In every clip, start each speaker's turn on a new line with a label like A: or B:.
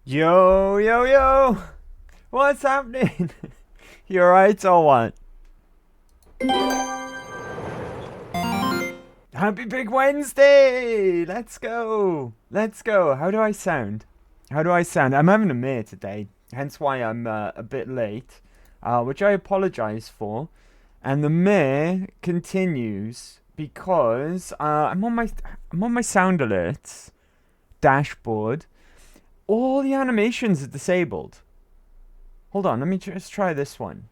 A: Yo, yo, yo! What's happening? You alright or what? Happy Big Wednesday! Let's go! Let's go! How do I sound? How do I sound? I'm having a mare today, hence why I'm a bit late, which I apologize for. And the mare continues because I'm on my sound alerts dashboard. All the animations are disabled. Hold on, let me just try this one.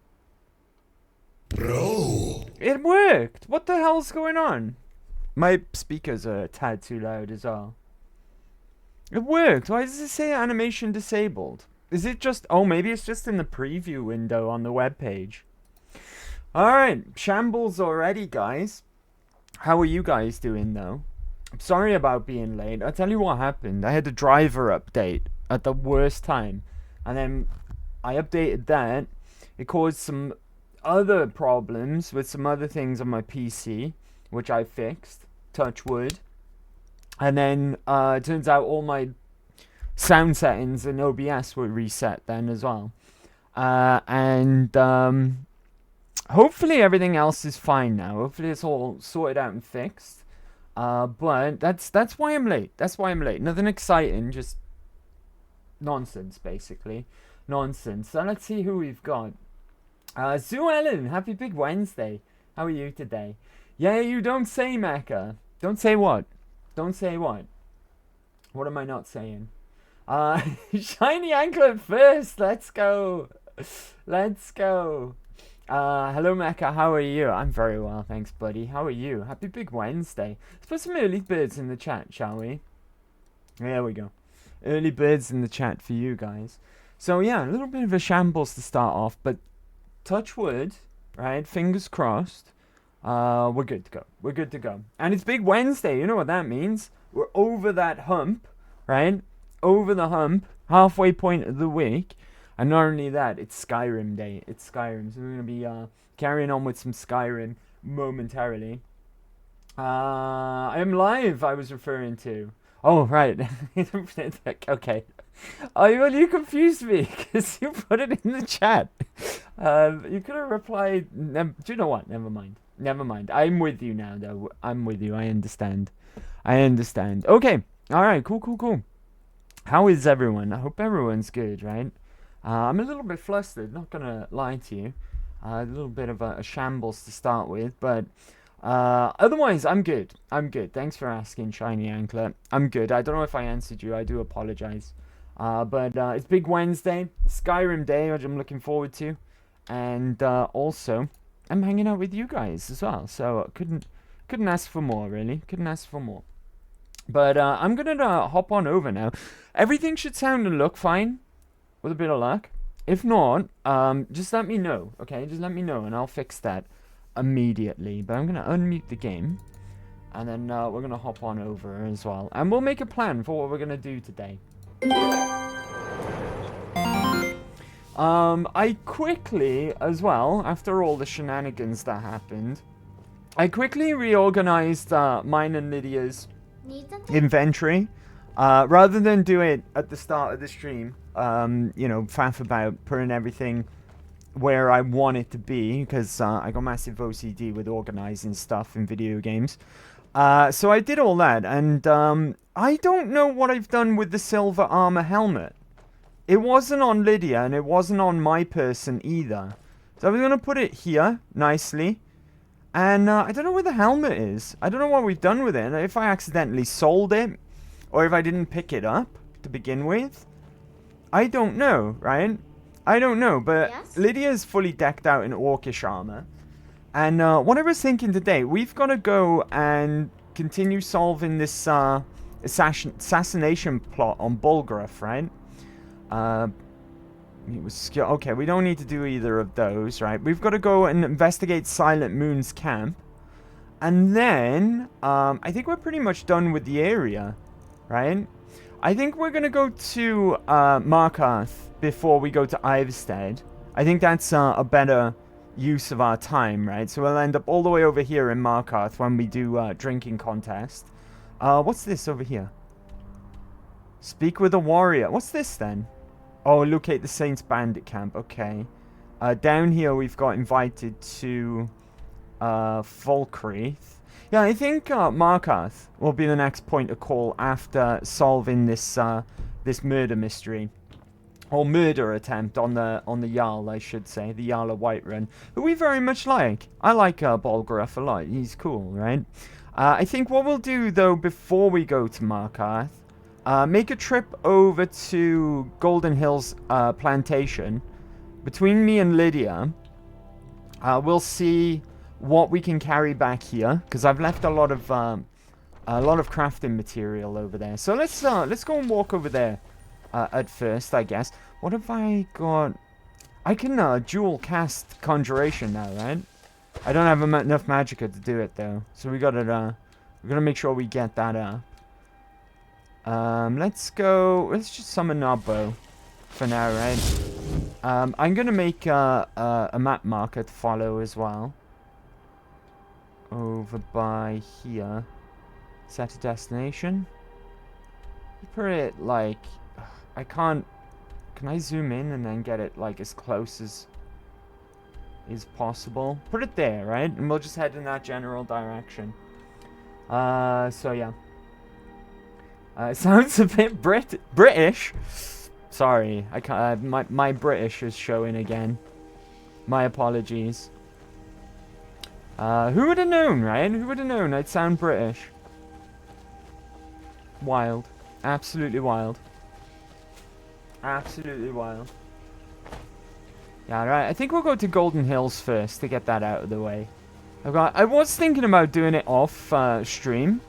B: Bro.
A: It worked! What the hell's going on? My speakers are a tad too loud as well. It worked! Why does it say animation disabled? Is it just... Oh, maybe it's just in the preview window on the webpage. Alright, shambles already, guys. How are you guys doing, though? I'm sorry about being late. I'll tell you what happened. I had a driver update at the worst time. And then I updated that. It caused some other problems with some other things on my PC, which I fixed. Touch wood. And then it turns out all my sound settings in OBS were reset then as well. And hopefully everything else is fine now. Hopefully it's all sorted out and fixed. But that's why I'm late. That's why I'm late. Nothing exciting, just nonsense, basically. Nonsense. So let's see who we've got. Sue Ellen, happy Big Wednesday. How are you today? Yeah, you don't say, Mecca. Don't say what? Don't say what? What am I not saying? Shiny anklet first. Let's go. Let's go. Hello Mecca, how are you? I'm very well, thanks buddy. How are you? Happy Big Wednesday. Let's put some early birds in the chat, shall we? There we go. Early birds in the chat for you guys. So yeah, a little bit of a shambles to start off, but touch wood, right? Fingers crossed. We're good to go. We're good to go. And it's Big Wednesday, you know what that means? We're over that hump, right? Over the hump, halfway point of the week. And not only that, it's Skyrim day. It's Skyrim, so we're going to be carrying on with some Skyrim momentarily. I am live, I was referring to. Oh, right. Okay. Oh, well, you confused me, because you put it in the chat. You could have replied... do you know what? Never mind. Never mind. I'm with you now, though. I'm with you. I understand. I understand. Okay. All right. Cool, cool, cool. How is everyone? I hope everyone's good, right? I'm a little bit flustered, not gonna lie to you. A little bit of a shambles to start with, but otherwise, I'm good. I'm good. Thanks for asking, Shiny Anklet. I'm good. I don't know if I answered you. I do apologize. But it's Big Wednesday, Skyrim Day, which I'm looking forward to, and also I'm hanging out with you guys as well. So couldn't ask for more, really. Couldn't ask for more. But I'm gonna hop on over now. Everything should sound and look fine. With a bit of luck. If not, just let me know, okay? Just let me know, and I'll fix that immediately. But I'm going to unmute the game, and then we're going to hop on over as well. And we'll make a plan for what we're going to do today. I quickly, as well, after all the shenanigans that happened, I quickly reorganized mine and Lydia's inventory. Rather than do it at the start of the stream, you know, faff about putting everything where I want it to be, because I got massive OCD with organizing stuff in video games. So I did all that, and I don't know what I've done with the silver armor helmet. It wasn't on Lydia, and it wasn't on my person either. So I was going to put it here, nicely. And I don't know where the helmet is. I don't know what we've done with it. If I accidentally sold it, or if I didn't pick it up to begin with. I don't know, right? I don't know, but yes? Lydia's fully decked out in Orcish armor. And what I was thinking today, we've got to go and continue solving this assassination plot on Bulgruff, right? Okay, we don't need to do either of those, right? We've got to go and investigate Silent Moon's camp. And then, I think we're pretty much done with the area. Right? I think we're going to go to Markarth before we go to Ivestead. I think that's a better use of our time, right? So we'll end up all the way over here in Markarth when we do drinking contest. What's this over here? Speak with a warrior. What's this then? Oh, locate the Saints Bandit Camp. Okay. Down here we've got invited to Falkreath. Yeah, I think Markarth will be the next point of call after solving this this murder mystery. Or murder attempt on the Jarl, I should say. The Jarl of Whiterun, who we very much like. I like Bolgruff a lot. He's cool, right? I think what we'll do, though, before we go to Markarth, make a trip over to Golden Hills Plantation. Between me and Lydia, we'll see what we can carry back here, because I've left a lot of crafting material over there. So let's go and walk over there. At first, I guess. What have I got? I can dual cast Conjuration now, right? I don't have enough Magicka to do it though, so we gotta make sure we get that up. Let's go. Let's just summon our bow for now, right? I'm gonna make a map marker to follow as well. Over by here. Set a destination. Put it like. I can't... Can I zoom in and then get it, like, as close as is possible? Put it there, right? And we'll just head in that general direction. So, yeah. It sounds a bit British. Sorry. I can't... my British is showing again. My apologies. Who would have known, right? Who would have known I'd sound British? Wild. Absolutely wild. Absolutely wild. Yeah, right. I think we'll go to Golden Hills first to get that out of the way. I was thinking about doing it off stream.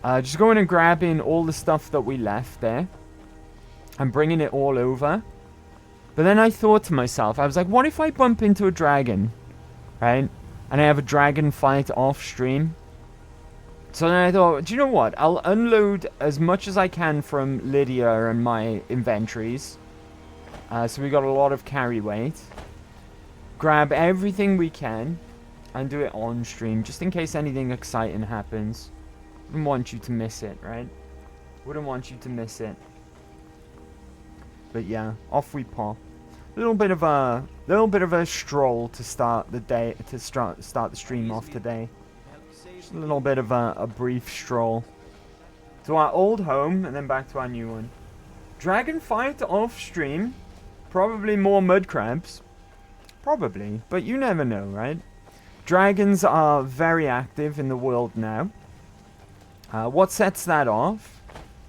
A: Just going and grabbing all the stuff that we left there. And bringing it all over. But then I thought to myself, I was like, what if I bump into a dragon? Right? And I have a dragon fight off stream. So then I thought, do you know what? I'll unload as much as I can from Lydia and my inventories. So we got a lot of carry weight. Grab everything we can. And do it on stream. Just in case anything exciting happens. Wouldn't want you to miss it, right? Wouldn't want you to miss it. But yeah, off we pop. Little bit of a stroll to start the day, to start the stream off today. Just a little bit of a brief stroll to our old home and then back to our new one. Dragon fight off stream. Probably more mud crabs. Probably, but you never know, right? Dragons are very active in the world now. What sets that off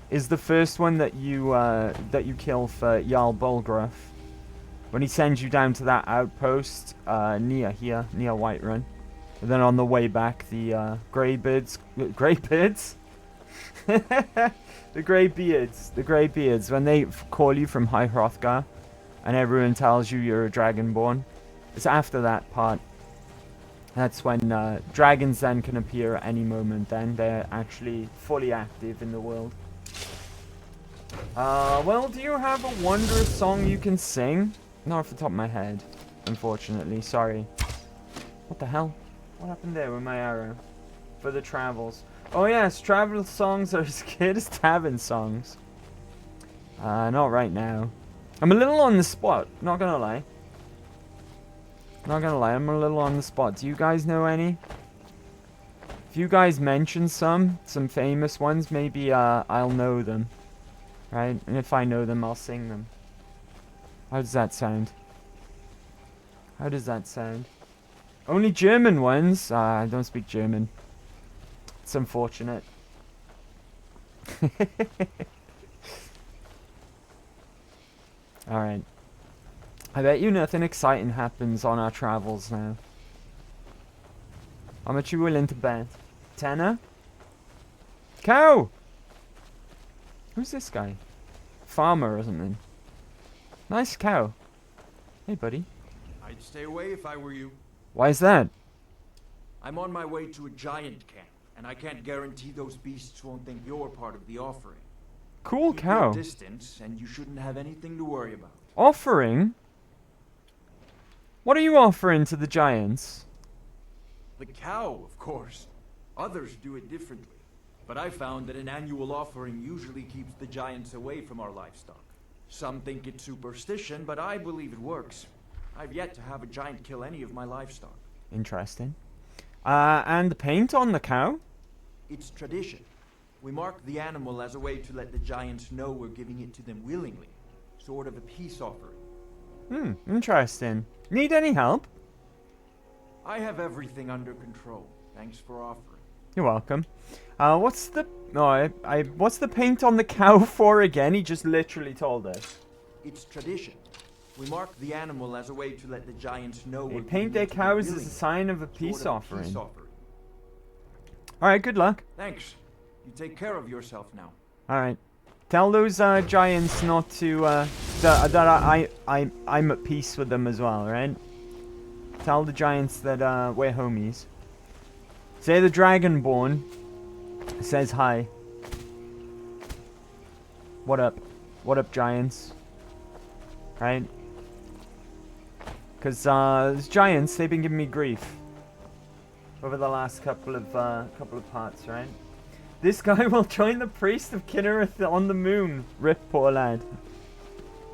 A: is the first one that you kill for Jarl Bolgruff. When he sends you down to that outpost near Whiterun. And then on the way back, the Greybeards, the Greybeards, when they call you from High Hrothgar, and everyone tells you you're a Dragonborn, it's after that part. That's when dragons then can appear at any moment. Then they're actually fully active in the world. Well, do you have a wondrous song you can sing? Not off the top of my head, unfortunately. Sorry. What the hell? What happened there with my arrow? For the travels. Oh yes, travel songs are as good as tavern songs. Not right now. I'm a little on the spot, not gonna lie. Not gonna lie, I'm a little on the spot. Do you guys know any? If you guys mention some famous ones, maybe I'll know them. Right? And if I know them, I'll sing them. How does that sound? How does that sound? Only German ones? I don't speak German. It's unfortunate. Alright. I bet you nothing exciting happens on our travels now. How much you willing to bet? Tenner? Cow! Who's this guy? Farmer or something. Nice cow. Hey, buddy.
B: I'd stay away if I were you.
A: Why is that?
B: I'm on my way to a giant camp, and I can't guarantee those beasts won't think you're part of the offering.
A: Cool
B: Keep
A: cow.
B: your distance, and you shouldn't have anything to worry about.
A: Offering? What are you offering to the giants?
B: The cow, of course. Others do it differently. But I found that an annual offering usually keeps the giants away from our livestock. Some think it's superstition, but I believe it works. I've yet to have a giant kill any of my livestock.
A: Interesting. And the paint on the cow?
B: It's tradition. We mark the animal as a way to let the giants know we're giving it to them willingly. Sort of a peace offering.
A: Interesting. Need any help?
B: I have everything under control. Thanks for offering.
A: You're welcome. What's the... No, what's the paint on the cow for again? He just literally told us.
B: It's tradition. We mark the animal as a way to let the giants know
A: They
B: we're
A: paint
B: giving
A: their
B: it to them
A: cows as
B: willingly.
A: a sign of a
B: Sort
A: peace
B: of a
A: offering.
B: peace offering.
A: Alright, good luck.
B: Thanks. You take care of yourself now.
A: Alright. Tell those giants not to that I'm at peace with them as well, right? Tell the giants that we're homies. Say the Dragonborn says hi. What up? What up, giants? Right? Because those giants, they've been giving me grief over the last couple of parts, right? This guy will join the priest of Kinnereth on the moon. Rip, poor lad.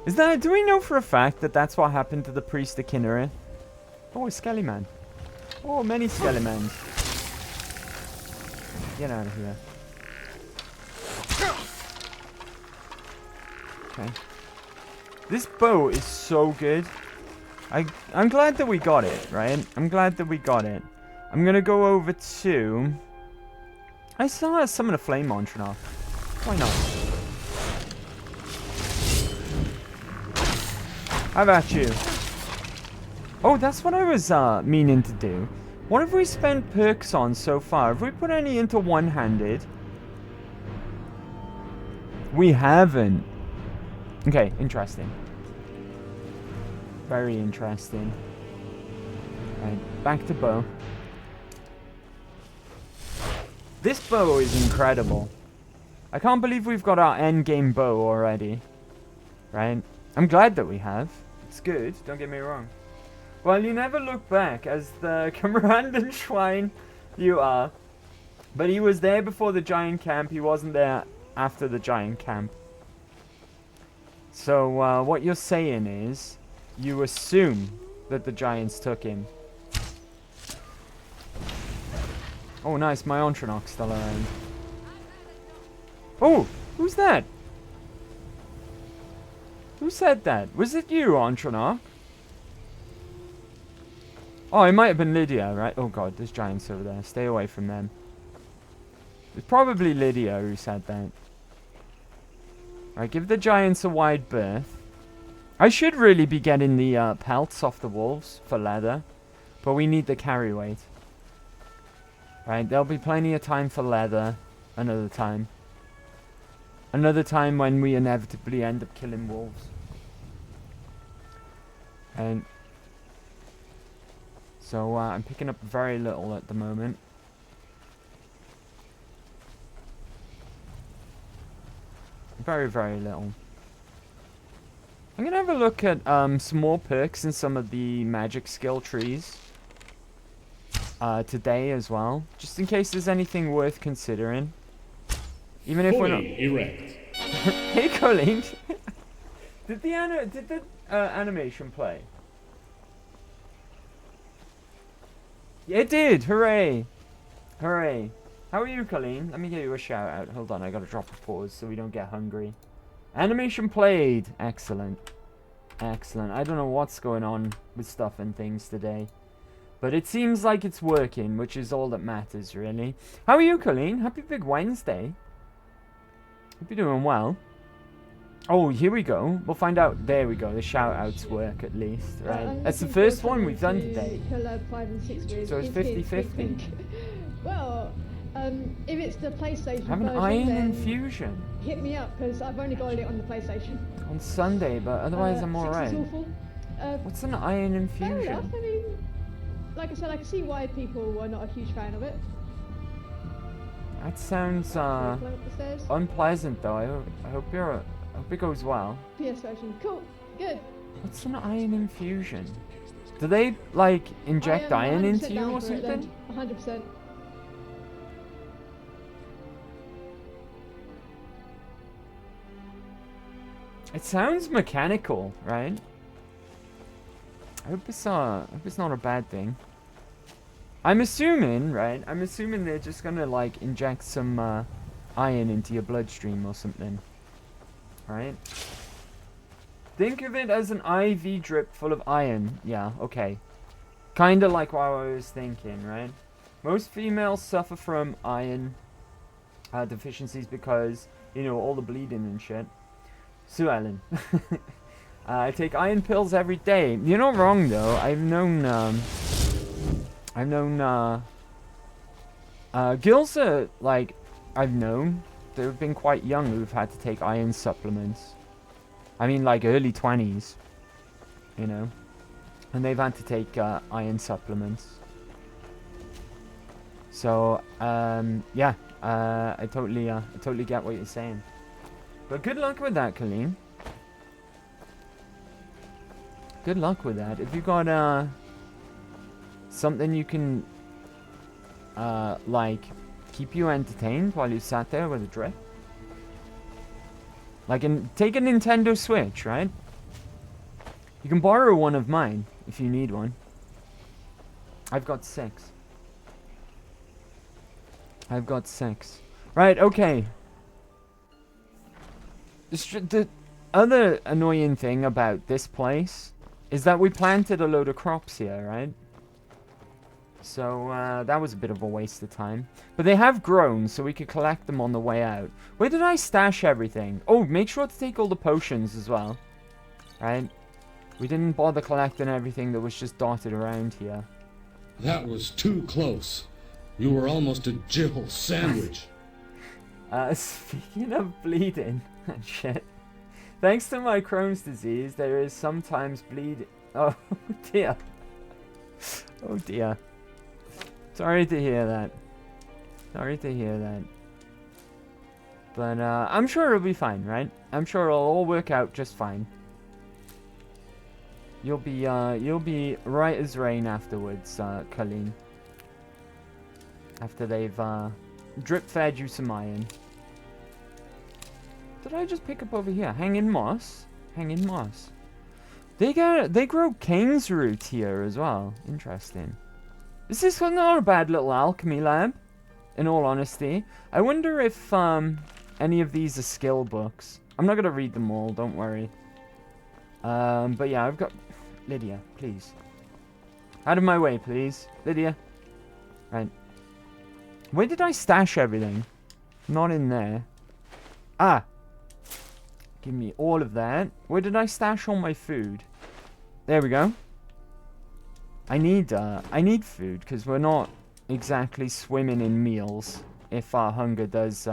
A: Is that? Do we know for a fact that that's what happened to the priest of Kinnereth? Oh, a Skellyman. Oh, many Skellymans. Get out of here. Okay. This bow is so good. I'm glad that we got it, right? I'm glad that we got it. I'm gonna go over to... I still have some of the flame launcher now. Why not? How about you? Oh, that's what I was meaning to do. What have we spent perks on so far? Have we put any into one-handed? We haven't. Okay, interesting. Very interesting. Right, back to bow. This bow is incredible. I can't believe we've got our endgame bow already. Right? I'm glad that we have. It's good, don't get me wrong. Well, you never look back as the Commandant Schwein you are. But he was there before the giant camp. He wasn't there after the giant camp. So, what you're saying is, you assume that the giants took him. Oh, nice. My Ontronok's still around. Oh, who's that? Who said that? Was it you, Ontronok? Oh, it might have been Lydia, right? Oh god, there's giants over there. Stay away from them. It's probably Lydia who said that. Right, give the giants a wide berth. I should really be getting the pelts off the wolves for leather. But we need the carry weight. Right, there'll be plenty of time for leather another time. Another time when we inevitably end up killing wolves. And so I'm picking up very little at the moment. Very, very little. I'm gonna have a look at some more perks in some of the magic skill trees today as well, just in case there's anything worth considering. Even if we're not
C: erect.
A: Hey Colleen, did the animation play? Yeah, it did. Hooray! Hooray! How are you, Colleen? Let me give you a shout out. Hold on, I gotta drop a pause so we don't get hungry. Animation played. Excellent. Excellent. I don't know what's going on with stuff and things today, but it seems like it's working, which is all that matters, really. How are you, Colleen? Happy Big Wednesday. Hope you're doing well. Oh, here we go. We'll find out. There we go. The shout-outs work, at least, right? That's the first one we've done today. So it's 50-50.
D: Well, if it's the PlayStation
A: Have an
D: version,
A: iron
D: then
A: infusion
D: hit me up, because I've only got it on the PlayStation.
A: on Sunday, but otherwise I'm
D: 6 is
A: alright.
D: awful.
A: What's an iron
D: Fair
A: infusion?
D: enough. I mean, like I said, I can see why people are not a huge fan of it.
A: That sounds unpleasant, though. I hope it goes well.
D: PS version, cool, good.
A: What's an iron infusion? Do they like inject
D: I am
A: iron
D: 100%
A: into you
D: down
A: or
D: for it then,
A: something?
D: 100%.
A: It sounds mechanical, right? I hope it's not a bad thing. I'm assuming, right? I'm assuming they're just gonna like inject some iron into your bloodstream or something. Right? Think of it as an IV drip full of iron. Yeah, okay. Kinda like what I was thinking, right? Most females suffer from iron deficiencies because, you know, all the bleeding and shit. Sue Ellen. I take iron pills every day. You're not wrong though. I've known girls are like, I've known, they've been quite young who've had to take iron supplements. I mean like early 20s, you know, and they've had to take iron supplements. So yeah, I totally get what you're saying. But good luck with that, Colleen. Good luck with that. If you got something you can like keep you entertained while you sat there with a drip, like take a Nintendo Switch, right? You can borrow one of mine if you need one. I've got 6. I've got 6. Right, okay. The other annoying thing about this place is that we planted a load of crops here, right? So that was a bit of a waste of time. But they have grown, so we could collect them on the way out. Where did I stash everything? Oh, make sure to take all the potions as well. Right? We didn't bother collecting everything that was just dotted around here.
C: That was too close. You were almost a Jill sandwich.
A: Speaking of bleeding and shit. Thanks to my Crohn's disease, there is sometimes bleed. Oh dear. Oh dear. Sorry to hear that. Sorry to hear that. But I'm sure it'll be fine, right? I'm sure it'll all work out just fine. You'll be right as rain afterwards, Colleen. After they've drip fed you some iron. Did I just pick up over here? Hanging moss? Hanging moss. They grow cane's root here as well. Interesting. This is not a bad little alchemy lab, in all honesty. I wonder if any of these are skill books. I'm not going to read them all, don't worry. But yeah, I've got... Lydia, please. Out of my way, please. Lydia. Right. Where did I stash everything? Not in there. Ah! Give me all of that. Where did I stash all my food? There we go. I need food because we're not exactly swimming in meals if our hunger does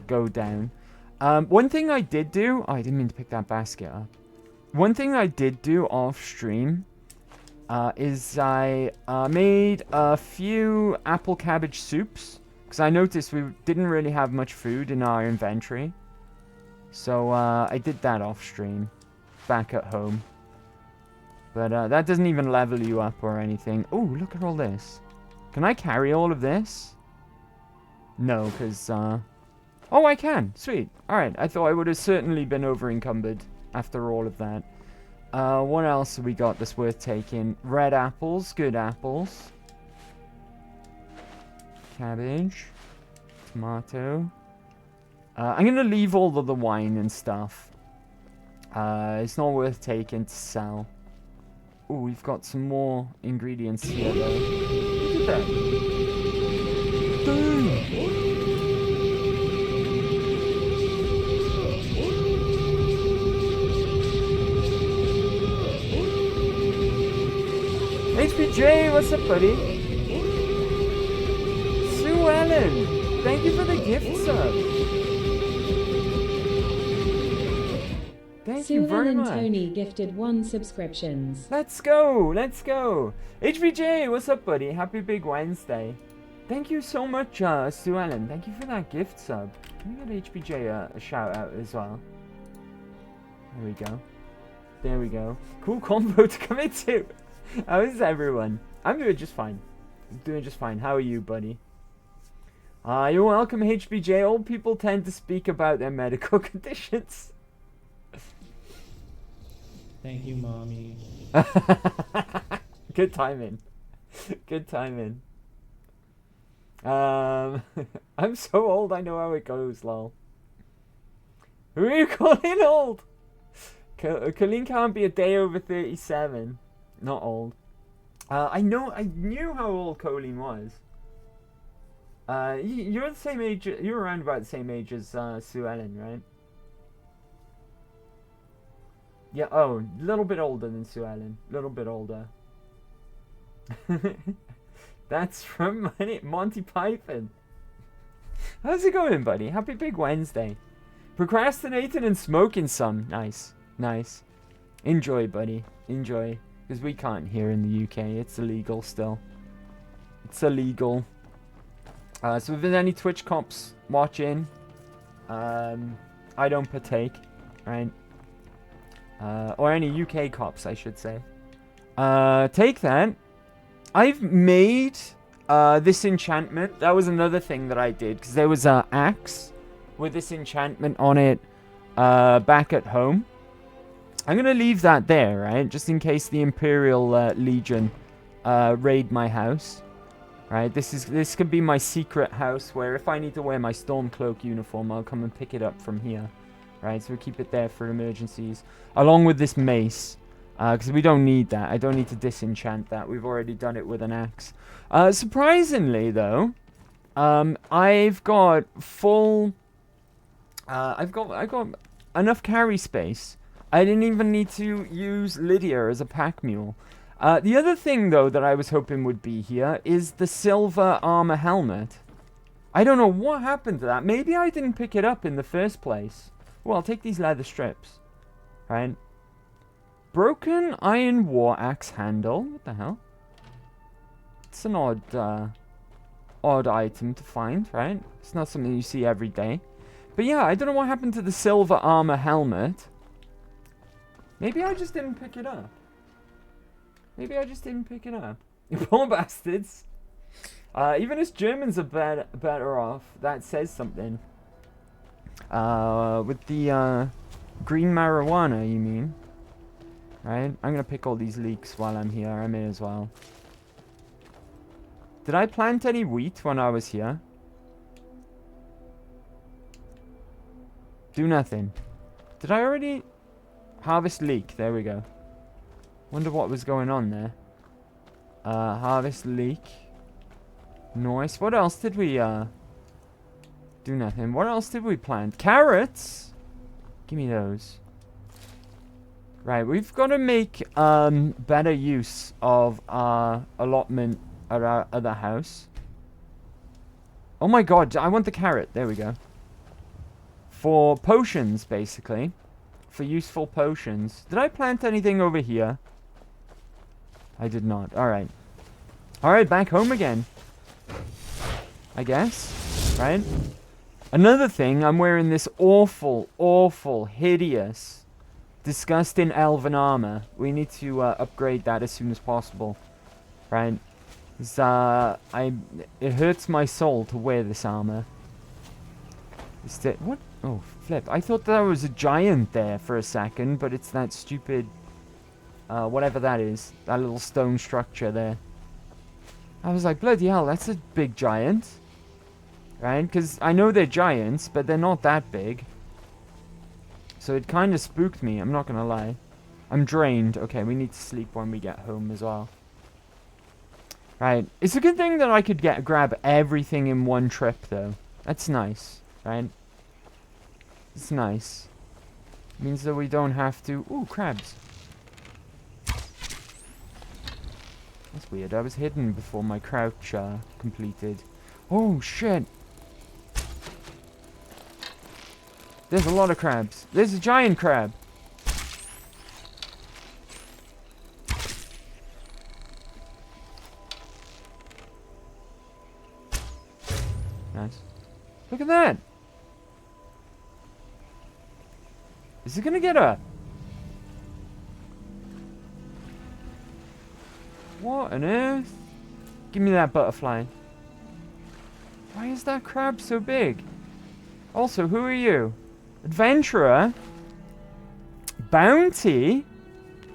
A: go down. One thing I did do... Oh, I didn't mean to pick that basket up. One thing I did do off stream is I made a few apple cabbage soups because I noticed we didn't really have much food in our inventory. So I did that off stream, back at home. But that doesn't even level you up or anything. Oh, look at all this. Can I carry all of this? No, because... Oh, I can. Sweet. Alright, I thought I would have certainly been over-encumbered after all of that. What else have we got that's worth taking? Red apples. Good apples. Cabbage. Tomato. I'm going to leave all of the wine and stuff. It's not worth taking to sell. Oh, we've got some more ingredients here, though. Look at that. Boom! HPJ, what's up, buddy? Sue Ellen, thank you for the gift sub. Thank you very much.
E: Tony gifted 1 subscriptions.
A: Let's go, let's go. HPJ, what's up, buddy? Happy Big Wednesday. Thank you so much, Sue Ellen. Thank you for that gift sub. Can we give HPJ a shout out as well? There we go. There we go. Cool combo to come into. How is everyone? I'm doing just fine. I'm doing just fine. How are you, buddy? You're welcome, HBJ. Old people tend to speak about their medical conditions.
F: Thank you, mommy.
A: Good timing. Good timing. I'm so old, I know how it goes, lol. Who are you calling old? Colleen can't be a day over 37. Not old. I knew how old Colleen was. You're the same age. You're around about the same age as Sue Ellen, right? Yeah. Oh, a little bit older than Sue Ellen. A little bit older. That's from Monty Python. How's it going, buddy? Happy Big Wednesday. Procrastinating and smoking some. Nice. Nice. Enjoy, buddy. Enjoy. Because we can't here in the UK. It's illegal still. It's illegal. So if there's any Twitch cops watching, I don't partake, right? Or any UK cops, I should say. Take that. I've made this enchantment. That was another thing that I did, because there was an axe with this enchantment on it back at home. I'm going to leave that there, right? Just in case the Imperial Legion raid my house. Right? This could be my secret house where if I need to wear my Stormcloak uniform, I'll come and pick it up from here. Right? So we keep it there for emergencies. Along with this mace. Because we don't need that. I don't need to disenchant that. We've already done it with an axe. Surprisingly, though, I've got full... I've got enough carry space. I didn't even need to use Lydia as a pack mule. The other thing, though, that I was hoping would be here is the silver armor helmet. I don't know what happened to that. Maybe I didn't pick it up in the first place. Well, I'll take these leather strips. Right? Broken iron war axe handle. What the hell? It's an odd item to find, right? It's not something you see every day. But yeah, I don't know what happened to the silver armor helmet. Maybe I just didn't pick it up. Maybe I just didn't pick it up. You poor bastards. Even as Germans are better off, that says something. With the green marijuana, you mean? Right? I'm gonna pick all these leeks while I'm here. I may as well. Did I plant any wheat when I was here? Do nothing. Did I already harvest leek? There we go. Wonder what was going on there. Harvest leek. Nice. What else did we do nothing. What else did we plant? Carrots? Give me those. Right, we've got to make better use of our allotment at our other house. Oh my god, I want the carrot. There we go. For potions, basically. For useful potions. Did I plant anything over here? I did not. Alright. Alright, back home again. I guess. Right? Another thing, I'm wearing this awful, awful, hideous, disgusting elven armor. We need to upgrade that as soon as possible. Right? It hurts my soul to wear this armor. What? Oh, flip. I thought that was a giant there for a second, but it's that stupid... whatever that is. That little stone structure there. I was like, bloody hell, that's a big giant. Right? Because I know they're giants, but they're not that big. So it kind of spooked me, I'm not going to lie. I'm drained. Okay, we need to sleep when we get home as well. Right. It's a good thing that I could grab everything in one trip, though. That's nice. Right? It's nice. Means that we don't have to... Ooh, crabs. That's weird. I was hidden before my crouch completed. Oh, shit. There's a lot of crabs. There's a giant crab. Nice. Look at that. Is it gonna get up? What on earth? Give me that butterfly. Why is that crab so big? Also, who are you? Adventurer? Bounty?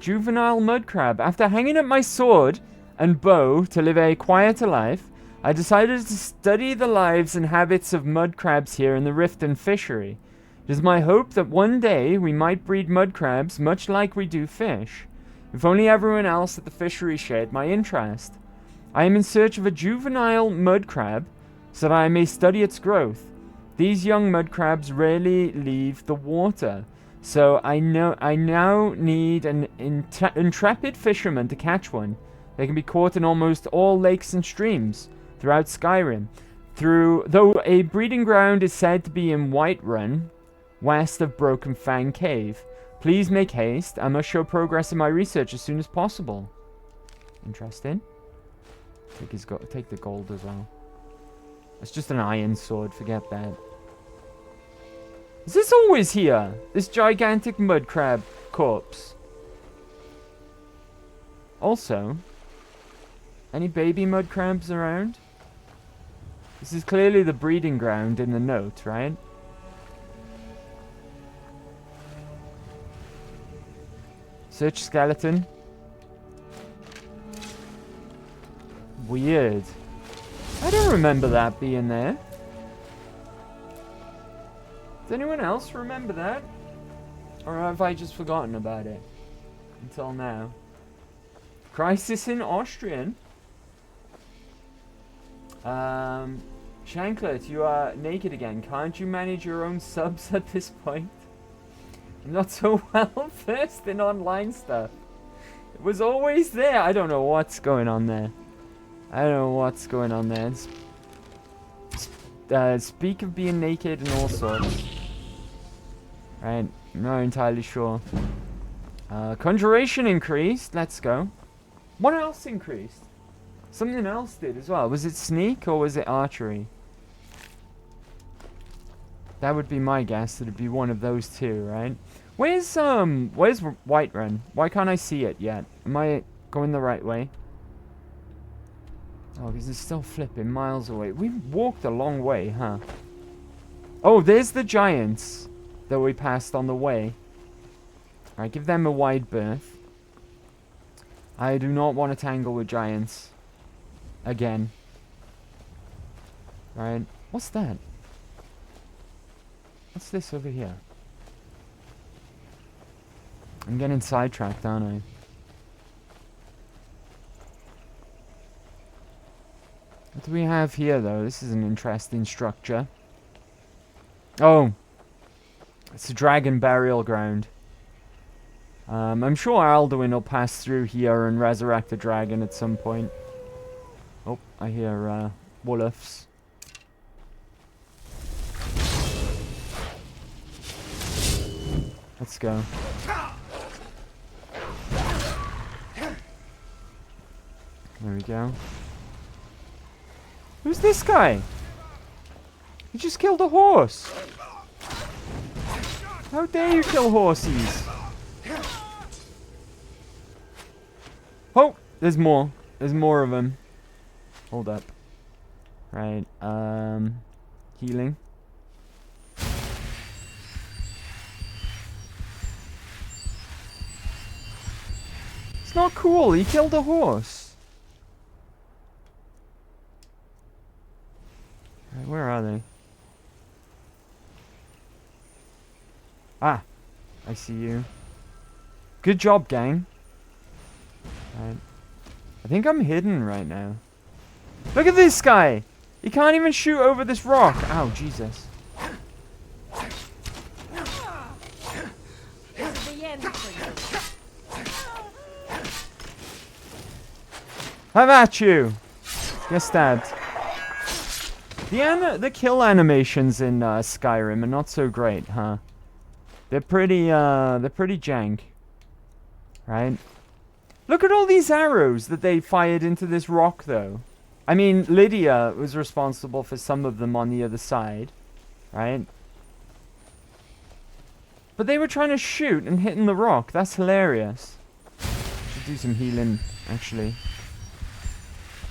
A: juvenile mud crab. After hanging up my sword and bow to live a quieter life, I decided to study the lives and habits of mud crabs here in the Riften fishery. It is my hope that one day we might breed mud crabs much like we do fish. If only everyone else at the fishery shared my interest. I am in search of a juvenile mud crab so that I may study its growth. These young mud crabs rarely leave the water, so I now need an intrepid fisherman to catch one. They can be caught in almost all lakes and streams throughout Skyrim. Though a breeding ground is said to be in Whiterun, west of Broken Fang Cave. Please make haste. I must show progress in my research as soon as possible. Interesting. Take the gold as well. It's just an iron sword. Forget that. Is this always here? This gigantic mud crab corpse. Also, any baby mud crabs around? This is clearly the breeding ground in the note, right? Search skeleton. Weird. I don't remember that being there. Does anyone else remember that? Or have I just forgotten about it? Until now. Crisis in Austrian. Shanklet, you are naked again. Can't you manage your own subs at this point? I'm not so well versed in online stuff. It was always there. I don't know what's going on there. I don't know what's going on there. Speak of being naked and all sorts. Right, I'm not entirely sure. Conjuration increased. Let's go. What else increased? Something else did as well. Was it sneak or was it archery? That would be my guess. It'd be one of those two, right? Where's Whiterun? Why can't I see it yet? Am I going the right way? Oh, because it's still flipping miles away. We've walked a long way, huh? Oh, there's the giants that we passed on the way. Alright, give them a wide berth. I do not want to tangle with giants. Again. Right. What's that? What's this over here? I'm getting sidetracked, aren't I? What do we have here, though? This is an interesting structure. Oh. It's a dragon burial ground. I'm sure Alduin will pass through here and resurrect the dragon at some point. Oh, I hear, wolves. Let's go. There we go. Who's this guy? He just killed a horse. How dare you kill horses? Oh, there's more. There's more of them. Hold up. Right, healing. It's not cool. He killed a horse. Right, where are they? Ah, I see you. Good job, gang. Right. I think I'm hidden right now. Look at this guy! He can't even shoot over this rock. Ow, Jesus. Have at you! Get stabbed. The kill animations in Skyrim are not so great, huh? They're pretty jank. Right? Look at all these arrows that they fired into this rock, though. I mean, Lydia was responsible for some of them on the other side. Right? But they were trying to shoot and hitting the rock. That's hilarious. Should do some healing, actually.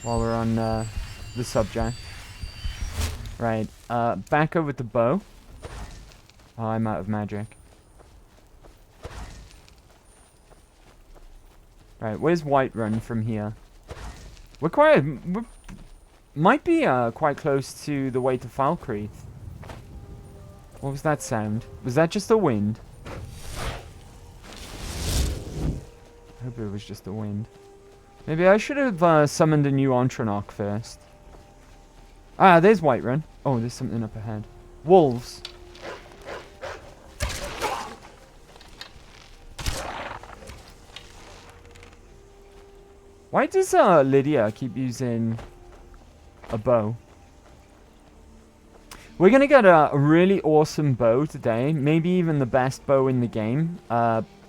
A: While we're on the subject. Right. Back over with the bow. Oh, I'm out of magic. Right, where's Whiterun from here? We're might be quite close to the way to Falkreath. What was that sound? Was that just the wind? I hope it was just the wind. Maybe I should have summoned a new Ontranok first. Ah, there's Whiterun. Oh, there's something up ahead. Wolves. Why does Lydia keep using a bow? We're gonna get a really awesome bow today. Maybe even the best bow in the game.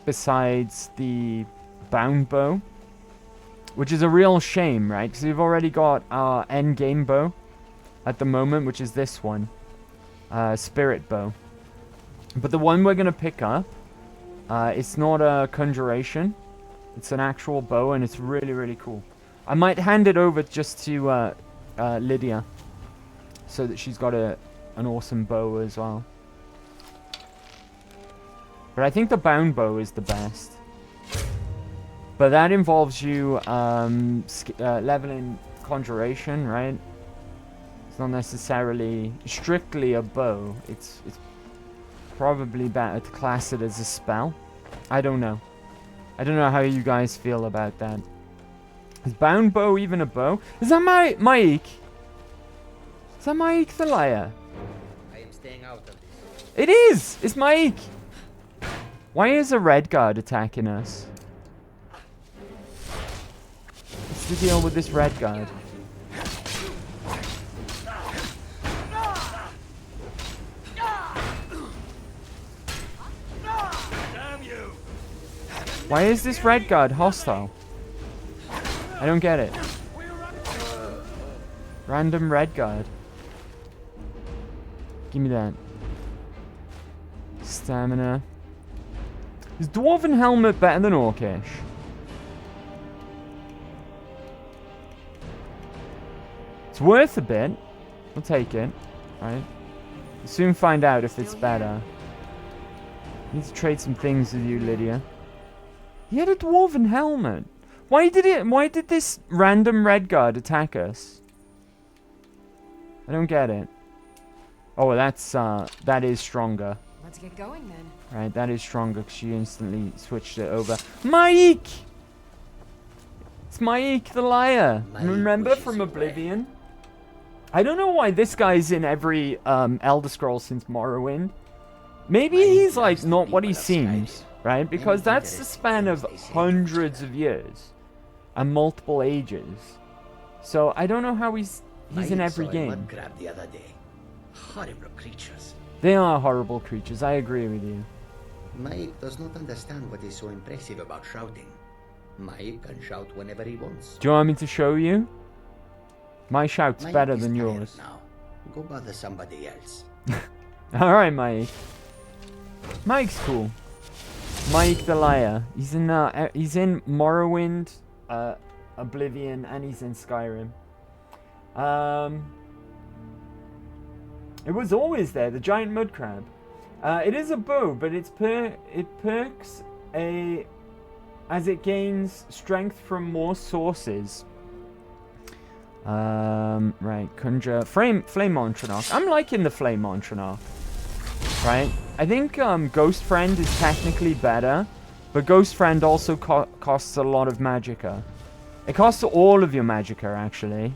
A: Besides the bound bow. Which is a real shame, right? Because we've already got our end game bow at the moment, which is this one. Spirit bow. But the one we're gonna pick up, it's not a conjuration. It's an actual bow, and it's really, really cool. I might hand it over just to Lydia, so that she's got an awesome bow as well. But I think the bound bow is the best. But that involves you leveling conjuration, right? It's not necessarily strictly a bow. It's probably better to class it as a spell. I don't know. I don't know how you guys feel about that. Is bound bow even a bow? Is that Mike? Is that Mike the liar?
F: I am staying out of this.
A: It is! It's Mike! Why is a red guard attacking us? What's the deal with this red guard? Why is this red guard hostile? I don't get it. Random red guard. Give me that. Stamina. Is Dwarven Helmet better than Orcish? It's worth a bit. We'll take it. Right? We'll soon find out if it's better. Need to trade some things with you, Lydia. He had a Dwarven Helmet. Why did this random red guard attack us? I don't get it. Oh, that is stronger.
G: Let's get going then.
A: Right, that is stronger because she instantly switched it over. Mike! It's Mike the liar. Remember from Oblivion? I don't know why this guy's in every Elder Scrolls since Morrowind. Maybe he's like not what he seems, right? Because that's the span of hundreds of years and multiple ages. So I don't know how he's in every game.
F: The other day. Horrible creatures.
A: They are horrible creatures, I agree with you.
F: Mike does not understand what is so impressive about shouting. Mike can shout whenever he wants.
A: Do you want me to show you? My shout's
F: Mike
A: better
F: is
A: than
F: tired
A: yours.
F: now. Go bother somebody else.
A: Alright, Mike. Mike's cool. Mike the liar. He's in Morrowind, Oblivion, and he's in Skyrim. It was always there, the giant mud crab. It is a bow, but it perks as it gains strength from more sources. Right, conjure Flame Ontranok. I'm liking the Flame Ontranok. Right, I think Ghost Friend is technically better, but Ghost Friend also costs a lot of magicka. It costs all of your magicka actually.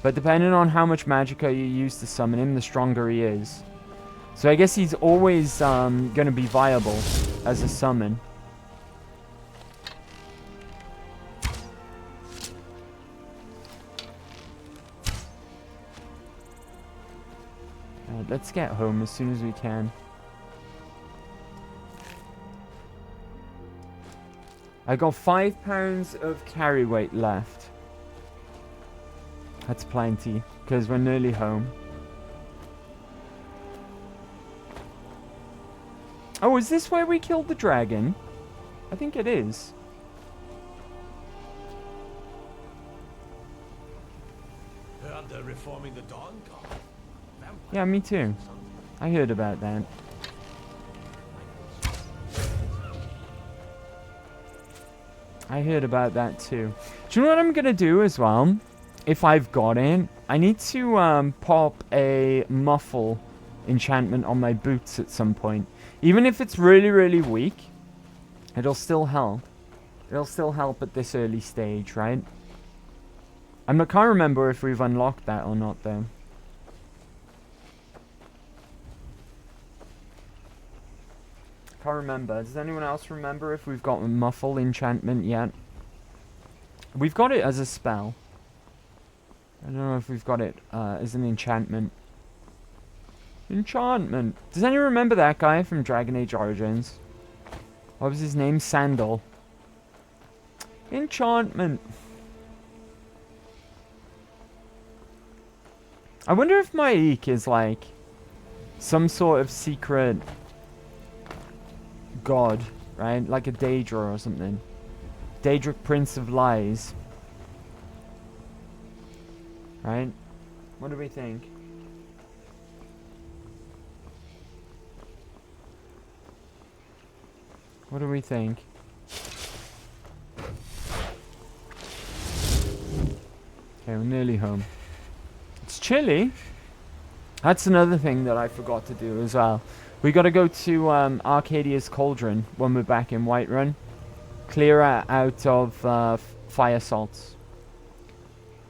A: But depending on how much magicka you use to summon him, the stronger he is. So I guess he's always going to be viable as a summon. Let's get home as soon as we can. I got 5 pounds of carry weight left. That's plenty, because we're nearly home. Oh, is this where we killed the dragon? I think it is.
H: Heard they're reforming the Dawn Guard.
A: Yeah, me too. I heard about that. I heard about that too. Do you know what I'm gonna do as well? If I've got it, I need to pop a muffle enchantment on my boots at some point. Even if it's really, really weak, it'll still help. It'll still help at this early stage, right? I can't remember if we've unlocked that or not, though. Can't remember. Does anyone else remember if we've got a muffle enchantment yet? We've got it as a spell. I don't know if we've got it as an enchantment. Enchantment. Does anyone remember that guy from Dragon Age Origins? What was his name? Sandal. Enchantment. I wonder if my Eek is like some sort of secret god, right? Like a Daedra or something. Daedric Prince of Lies. Right? What do we think? What do we think? Okay, we're nearly home. It's chilly. That's another thing that I forgot to do as well. We gotta go to Arcadia's Cauldron when we're back in Whiterun. Clear out of fire salts.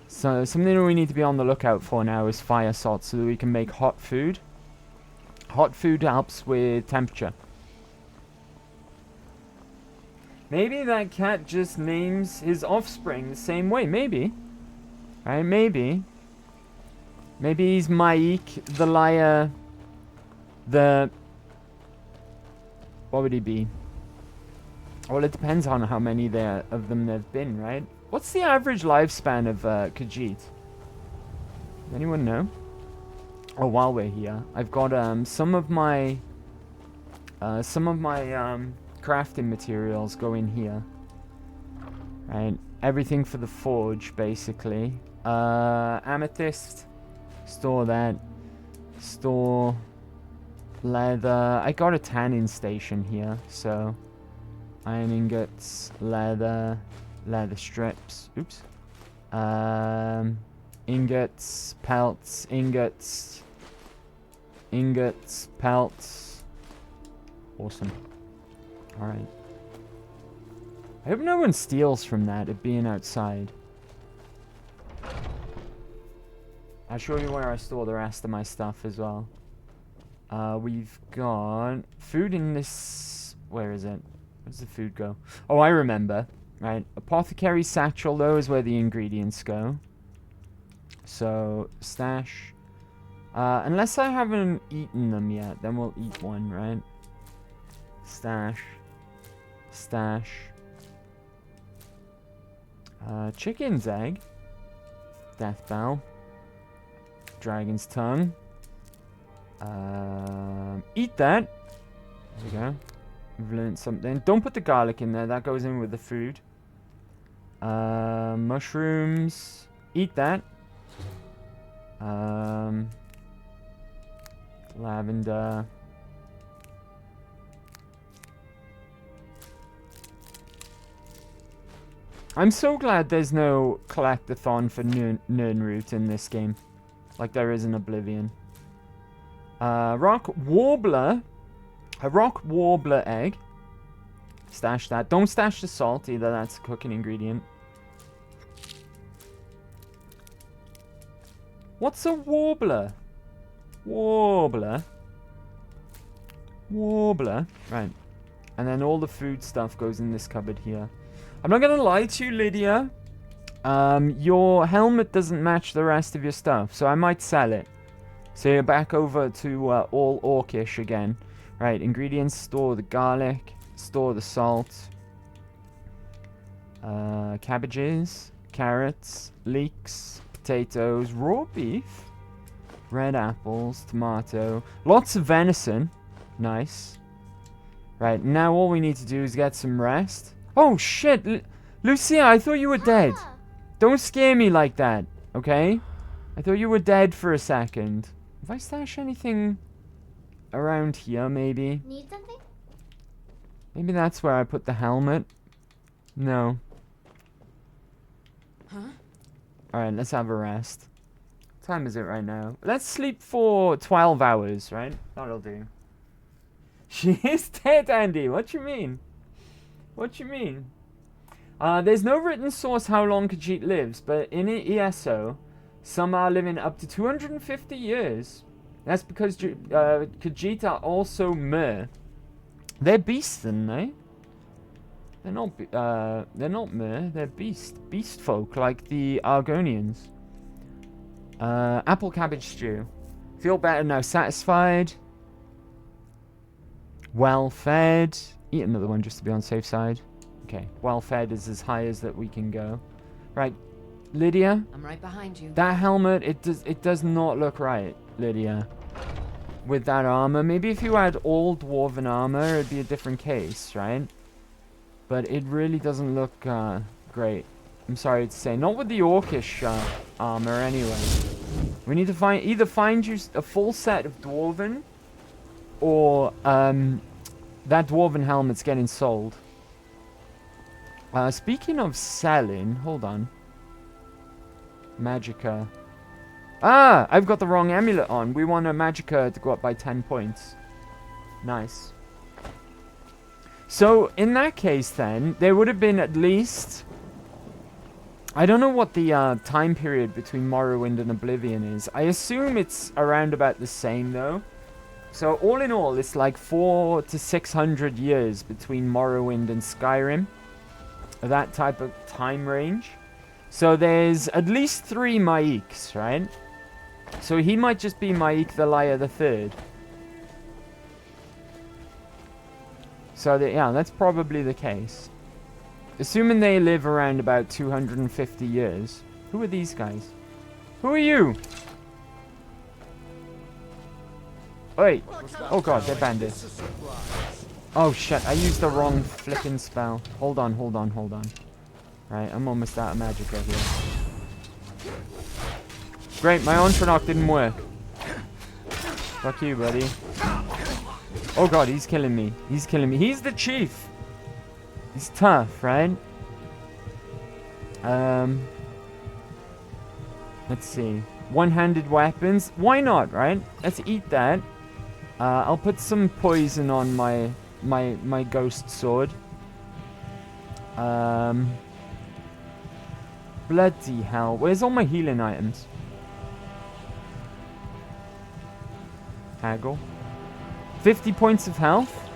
A: So something that we need to be on the lookout for now is fire salts so that we can make hot food. Hot food helps with temperature. Maybe that cat just names his offspring the same way. Maybe. Right, maybe. Maybe he's Maik, the liar, the... What would he be? Well, it depends on how many of them there've been, right? What's the average lifespan of Khajiit? Anyone know? Oh, while we're here, I've got some of my crafting materials go in here. Right, everything for the forge, basically. Amethyst, store that. Store leather. I got a tanning station here, so iron ingots, leather strips. Oops. Ingots, pelts, ingots, pelts. Awesome. Alright. I hope no one steals from that, it being outside. I'll show you where I store the rest of my stuff as well. We've got food in this... Where is it? Where does the food go? Oh, I remember. Right. Apothecary satchel, though, is where the ingredients go. So, stash. Unless I haven't eaten them yet, then we'll eat one, right? Stash. Stash. Chicken's egg. Death bell. Dragon's tongue. Eat that. There we go. We've learned something. Don't put the garlic in there. That goes in with the food. Mushrooms. Eat that. Lavender. I'm so glad there's no collectathon for Nirnroot in this game. Like there is in Oblivion. Rock Warbler. A rock warbler egg. Stash that. Don't stash the salt either. That's a cooking ingredient. What's a warbler? Warbler. Warbler. Right. And then all the food stuff goes in this cupboard here. I'm not going to lie to you, Lydia. Your helmet doesn't match the rest of your stuff, so I might sell it. So you're back over to all Orcish again. Right, ingredients, store the garlic, store the salt. Cabbages, carrots, leeks, potatoes, raw beef, red apples, tomato, lots of venison. Nice. Right, now all we need to do is get some rest. Oh shit, Lucia, I thought you were dead. Don't scare me like that, okay? I thought you were dead for a second. Have I stashed anything around here, maybe?
G: Need something?
A: Maybe that's where I put the helmet. No. Alright, let's have a rest. What time is it right now? Let's sleep for 12 hours, right? That'll do. She is dead, Andy. What you mean? What you mean? There's no written source how long Khajiit lives, but in ESO, some are living up to 250 years. That's because Khajiit are also mer. They're beasts, aren't they? They're not mer. They're beast folk like the Argonians. Apple cabbage stew. Feel better now. Satisfied. Well fed. Eat another one just to be on safe side. Okay. Well fed is as high as that we can go. Right. Lydia.
G: I'm right behind you.
A: That helmet, it does not look right, Lydia. With that armor. Maybe if you had all dwarven armor, it'd be a different case, right? But it really doesn't look great. I'm sorry to say. Not with the Orcish armor, anyway. We need to either find you a full set of dwarven, or that dwarven helmet's getting sold. Speaking of selling, hold on. Magicka. Ah, I've got the wrong amulet on. We want a Magicka to go up by 10 points. Nice. So, in that case then, there would have been at least... I don't know what the time period between Morrowind and Oblivion is. I assume it's around about the same, though. So, all in all, it's like 400 to 600 years between Morrowind and Skyrim. That type of time range. So, there's at least 3 Maiks, right? So, he might just be Maik the Liar the Third. So, yeah, that's probably the case. Assuming they live around about 250 years. Who are these guys? Who are you? Wait. Oh god, they're bandits. Oh shit, I used the wrong flipping spell. Hold on. Right, I'm almost out of magicka here. Great, my Ontranok didn't work. Fuck you, buddy. Oh god, he's killing me. He's the chief. He's tough, right? Let's see. One-handed weapons. Why not, right? Let's eat that. I'll put some poison on my ghost sword. Bloody hell. Where's all my healing items? Haggle. 50 points of health.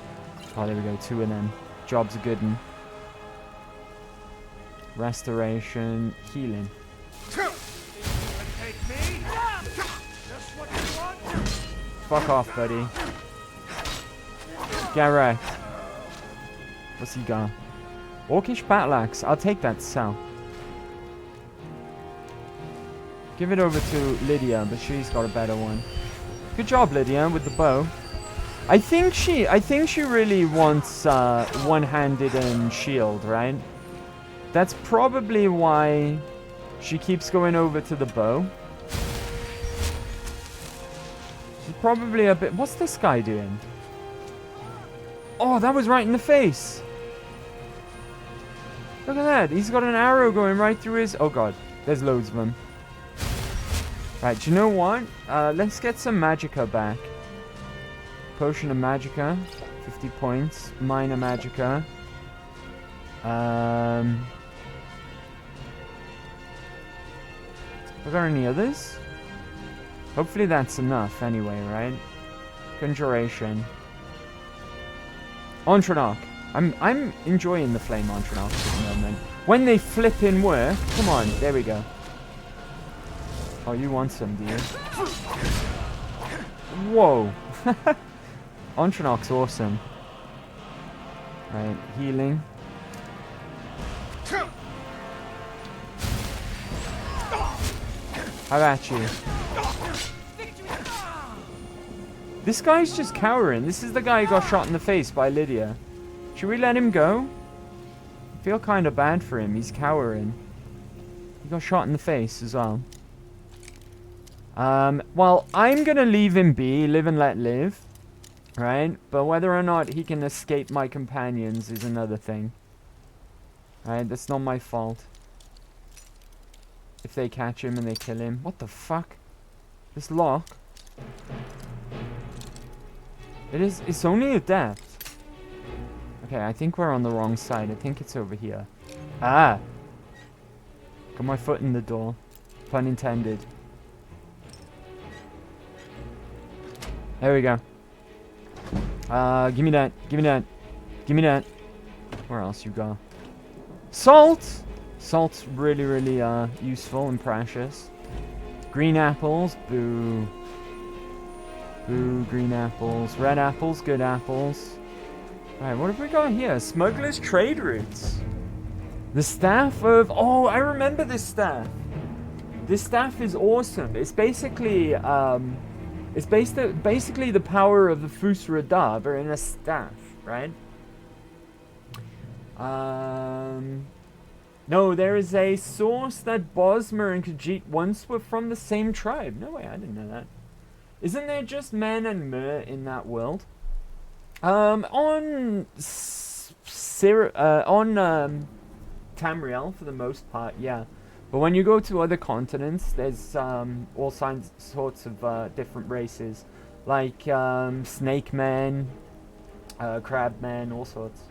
A: Oh, there we go. 2 of them. Job's a good one. Restoration. Healing. Fuck off, buddy. Get wrecked. What's he got? Orcish battle axe. I'll take that to sell. Give it over to Lydia, but she's got a better one. Good job, Lydia, with the bow. I think she really wants one-handed and shield, right? That's probably why she keeps going over to the bow. She's probably a bit... What's this guy doing? Oh, that was right in the face. Look at that. He's got an arrow going right through his... Oh, God. There's loads of them. Right, do you know what? Let's get some magicka back. Potion of magicka. 50 points. Minor magicka. Are there any others? Hopefully that's enough anyway, right? Conjuration. Ontranok. I'm enjoying the flame Ontranok at the moment. When they flip in work, come on, there we go. Oh, you want some, do you? Whoa. Ontranok's awesome. Right, healing. How about you? This guy's just cowering. This is the guy who got shot in the face by Lydia. Should we let him go? I feel kind of bad for him. He's cowering. He got shot in the face as well. Well, I'm gonna leave him be. Live and let live. Right? But whether or not he can escape my companions is another thing. Right? That's not my fault. if they catch him and they kill him. What the fuck? This lock? It's only a depth. Okay, I think we're on the wrong side. I think it's over here. Ah! Got my foot in the door. Pun intended. There we go. Give me that. Give me that. Give me that. Where else you go? Salt! Salt's really, really useful and precious. Green apples. Boo. Boo, green apples. Red apples, good apples. Alright, what have we got here? Smuggler's trade routes. The staff of... Oh, I remember this staff. This staff is awesome. It's basically... It's basically the power of the Fusradar, but in a staff, right? No, there is a source that Bosmer and Khajiit once were from the same tribe. No way, I didn't know that. Isn't there just men and mer in that world? On Tamriel, for the most part, yeah. But when you go to other continents, there's all sorts of different races, like snake men, crab men, all sorts.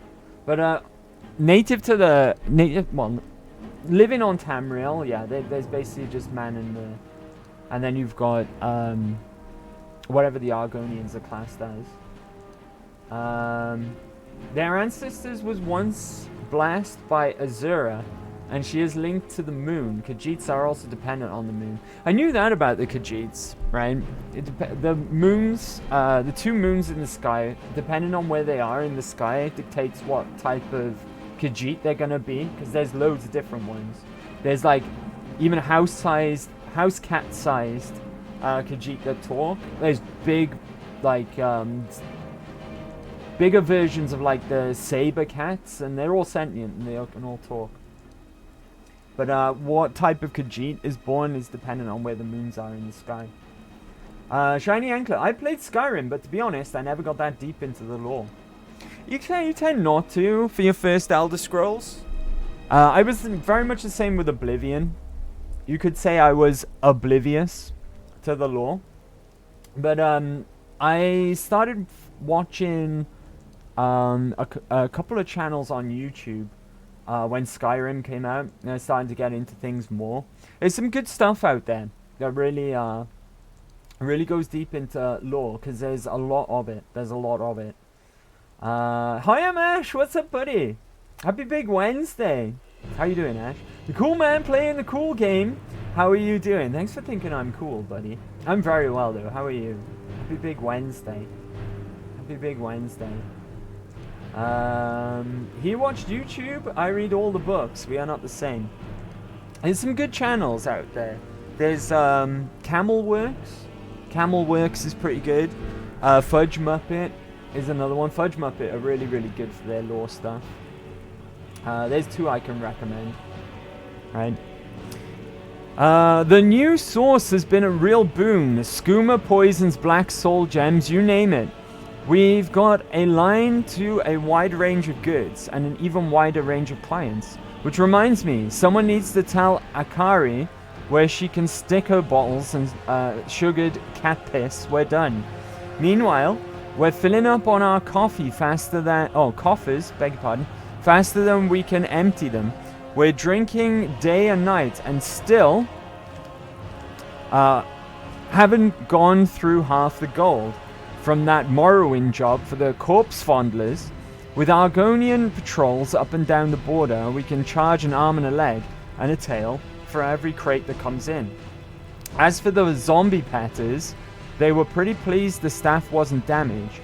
A: But living on Tamriel, yeah, there's basically just man and mer, and then you've got whatever the Argonians are classed as. Their ancestors was once blessed by Azura, and she is linked to the moon. Khajiits are also dependent on the moon. I knew that about the Khajiits, right? The moons, the two moons in the sky, depending on where they are in the sky, dictates what type of Khajiit they're gonna be, because there's loads of different ones. There's like even house cat-sized Khajiit that talk. There's big, like bigger versions of like the saber cats, and they're all sentient and they can all talk. But what type of Khajiit is born is dependent on where the moons are in the sky. Shiny Anklet. I played Skyrim, but to be honest, I never got that deep into the lore. You tend not to for your first Elder Scrolls. I was very much the same with Oblivion. You could say I was oblivious to the lore. But I started watching a couple of channels on YouTube when Skyrim came out, and I started to get into things more. There's some good stuff out there that really goes deep into lore, because there's a lot of it. Hi, I'm Ash. What's up, buddy? Happy Big Wednesday. How you doing, Ash? The cool man playing the cool game. How are you doing? Thanks for thinking I'm cool, buddy. I'm very well, though. How are you? Happy Big Wednesday. Happy Big Wednesday. He watched YouTube. I read all the books. We are not the same. There's some good channels out there. There's Camelworks. Camelworks is pretty good. Fudge Muppet is another one. Fudge Muppet are really, really good for their lore stuff. There's two I can recommend. Right. The new source has been a real boon. Skooma, poisons, black soul gems, you name it. We've got a line to a wide range of goods and an even wider range of clients. Which reminds me, someone needs to tell Akari where she can stick her bottles and sugared cat piss. We're done. Meanwhile, we're filling up on our coffee faster than... coffers, beg your pardon. Faster than we can empty them. We're drinking day and night and still haven't gone through half the gold from that Morrowind job for the corpse fondlers. With Argonian patrols up and down the border, we can charge an arm and a leg and a tail for every crate that comes in. As for the zombie petters, they were pretty pleased the staff wasn't damaged.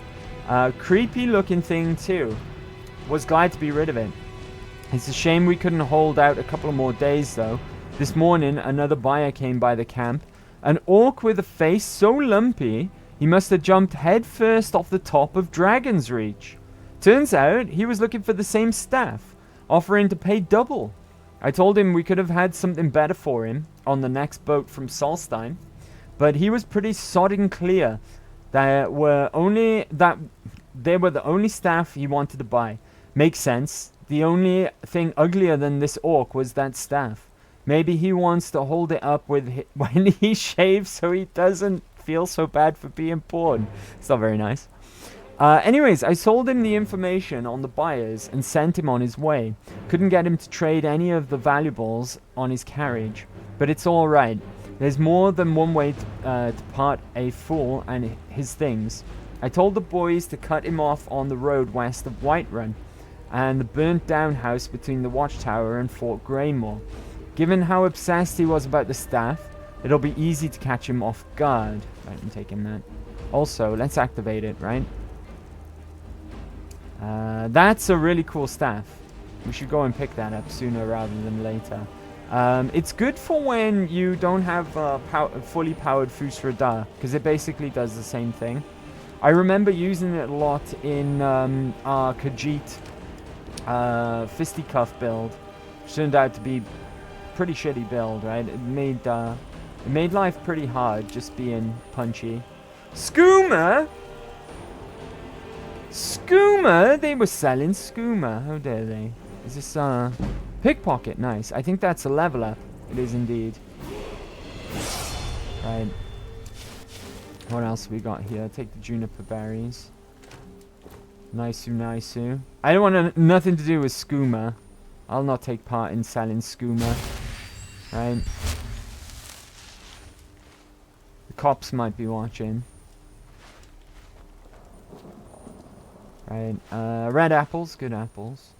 A: Creepy looking thing too. Was glad to be rid of it. It's a shame we couldn't hold out a couple of more days though. This morning another buyer came by the camp. An orc with a face so lumpy he must have jumped headfirst off the top of Dragon's Reach. Turns out he was looking for the same staff, offering to pay double. I told him we could have had something better for him on the next boat from Solstein, but he was pretty sodding clear that they were the only staff he wanted to buy. Makes sense. The only thing uglier than this orc was that staff. Maybe he wants to hold it up with when he shaves so he doesn't feel so bad for being born. It's not very nice. Anyways, I sold him the information on the buyers and sent him on his way. Couldn't get him to trade any of the valuables on his carriage. But it's alright. There's more than one way to part a fool and his things. I told the boys to cut him off on the road west of Whiterun and the burnt down house between the watchtower and Fort Greymore. Given how obsessed he was about the staff, it'll be easy to catch him off guard. Right, I'm taking that. Also, let's activate it, right? That's a really cool staff. We should go and pick that up sooner rather than later. It's good for when you don't have fully powered Fusra, because it basically does the same thing. I remember using it a lot in our Khajiit fisticuff build, which turned out to be pretty shitty build, right? It made life pretty hard just being punchy. Skooma? Skooma? They were selling skooma. How dare they? Is this pickpocket? Nice. I think that's a level up. It is indeed. Right. What else we got here? Take the juniper berries. Nice. I don't want nothing to do with skooma. I'll not take part in selling skooma. Right. The cops might be watching. Right. Red apples. Good apples.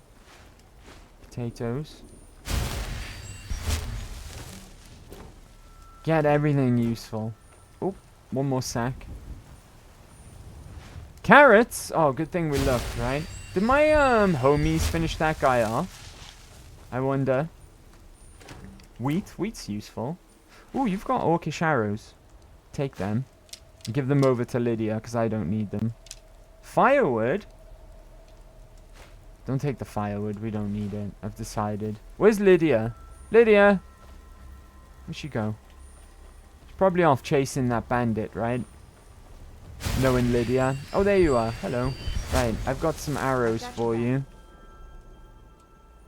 A: Potatoes. Get everything useful. Oh, one more sack. Carrots? Oh, good thing we looked, right? Did my homies finish that guy off? I wonder. Wheat? Wheat's useful. Oh, you've got orcish arrows. Take them. And give them over to Lydia, because I don't need them. Firewood? Don't take the firewood. We don't need it. I've decided. Where's Lydia? Lydia! Where'd she go? She's probably off chasing that bandit, right? Knowing Lydia. Oh, there you are. Hello. Right, I've got some arrows for you.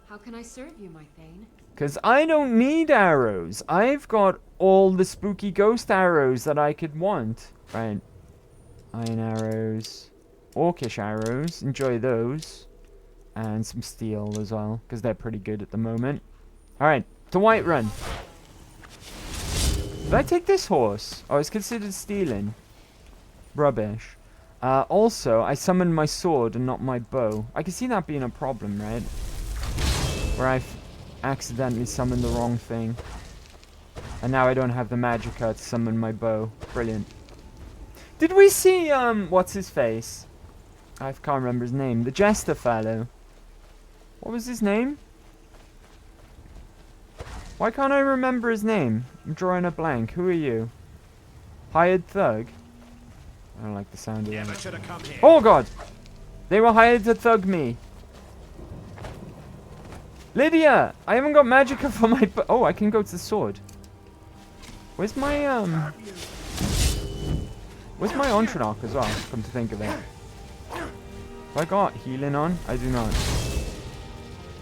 G: How can I serve you, my Thane?
A: Because I don't need arrows. I've got all the spooky ghost arrows that I could want. Right. Iron arrows. Orcish arrows. Enjoy those. And some steel as well, because they're pretty good at the moment. Alright, to Whiterun. Did I take this horse? Oh, it's considered stealing. Rubbish. Also, I summoned my sword and not my bow. I can see that being a problem, right? Where I've accidentally summoned the wrong thing. And now I don't have the magicka to summon my bow. Brilliant. Did we see, what's his face? I can't remember his name. The jester fellow. What was his name? Why can't I remember his name? I'm drawing a blank. Who are you? Hired thug? I don't like the sound of that. Oh god! They were hired to thug me. Lydia! I haven't got magicka for my... Oh, I can go to the sword. Where's my, Where's my Ontranok as well, come to think of it? Have I got healing on? I do not.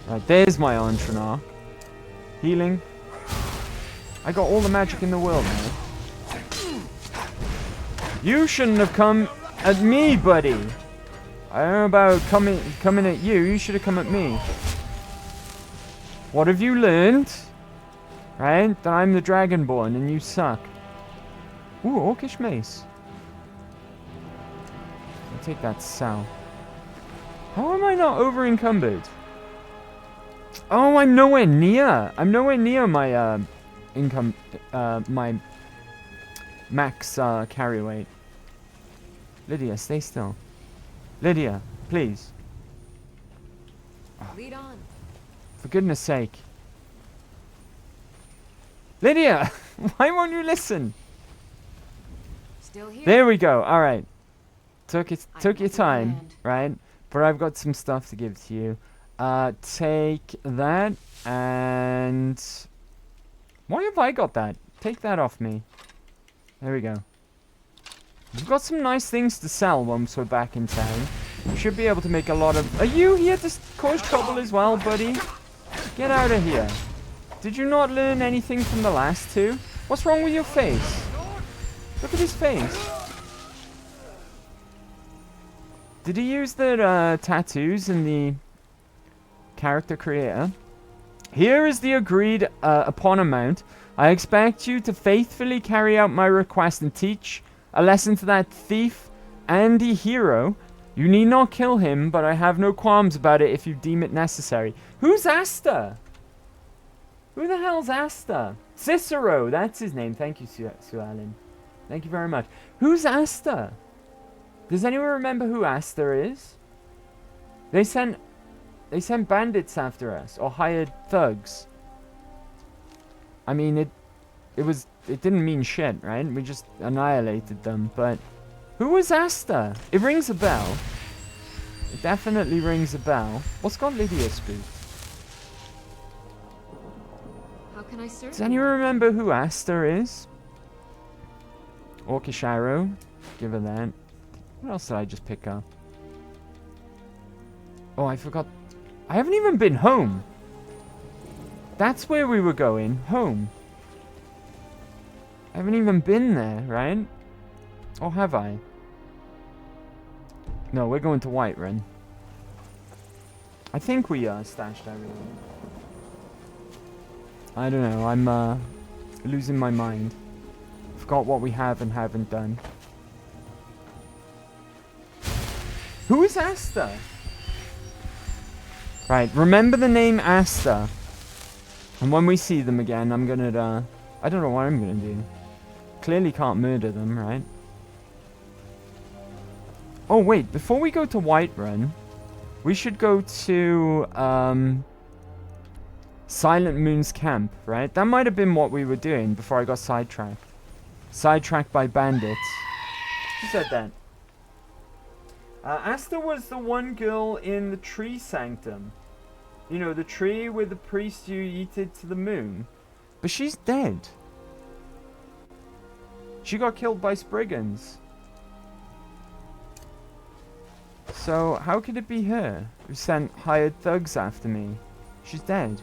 A: Right, there's my Ontranok. Healing. I got all the magic in the world, man. You shouldn't have come at me, buddy. I don't know about coming at you. You should have come at me. What have you learned? Right? That I'm the Dragonborn and you suck. Ooh, Orcish mace. I'll take that south. How am I not over encumbered? Oh, I'm nowhere near. I'm nowhere near my my max carry weight. Lydia, stay still. Lydia, please.
G: Lead on.
A: For goodness sake. Lydia, why won't you listen?
G: Still here.
A: There we go. All right. Took your time, right? But I've got some stuff to give to you. Take that and why have I got that? Take that off me. There we go. We've got some nice things to sell once we're back in town. We should be able to make a lot of... Are you here to cause trouble as well, buddy? Get out of here. Did you not learn anything from the last two? What's wrong with your face? Look at his face. Did he use the tattoos in the character creator? Here is the agreed upon amount. I expect you to faithfully carry out my request and teach a lesson to that thief and the hero. You need not kill him, but I have no qualms about it if you deem it necessary. Who's Asta? Who the hell's Asta? Cicero, that's his name. Thank you, Sualin. Thank you very much. Who's Asta? Does anyone remember who Asta is? They sent bandits after us, or hired thugs. I mean, it didn't mean shit, right? We just annihilated them, but who was Asta? It rings a bell. It definitely rings a bell. What's got Lydia spooked?
G: How can I serve
A: Does anyone remember who Asta is? Orcish arrow. Give her that. What else did I just pick up? Oh, I forgot. I haven't even been home. That's where we were going. Home. I haven't even been there, right? Or have I? No, we're going to Whiterun. I think we stashed everything. I don't know. I'm losing my mind. Forgot what we have and haven't done. Who is Asta? Right, remember the name Asta. And when we see them again, I'm gonna, I don't know what I'm gonna do. Clearly can't murder them, right? Oh, wait, before we go to Whiterun, we should go to, Silent Moon's camp, right? That might have been what we were doing before I got sidetracked. Sidetracked by bandits. Who said that? Asta was the one girl in the tree sanctum. You know, the tree with the priest you yeeted to the moon. But she's dead. She got killed by Spriggans. So, how could it be her who sent hired thugs after me? She's dead.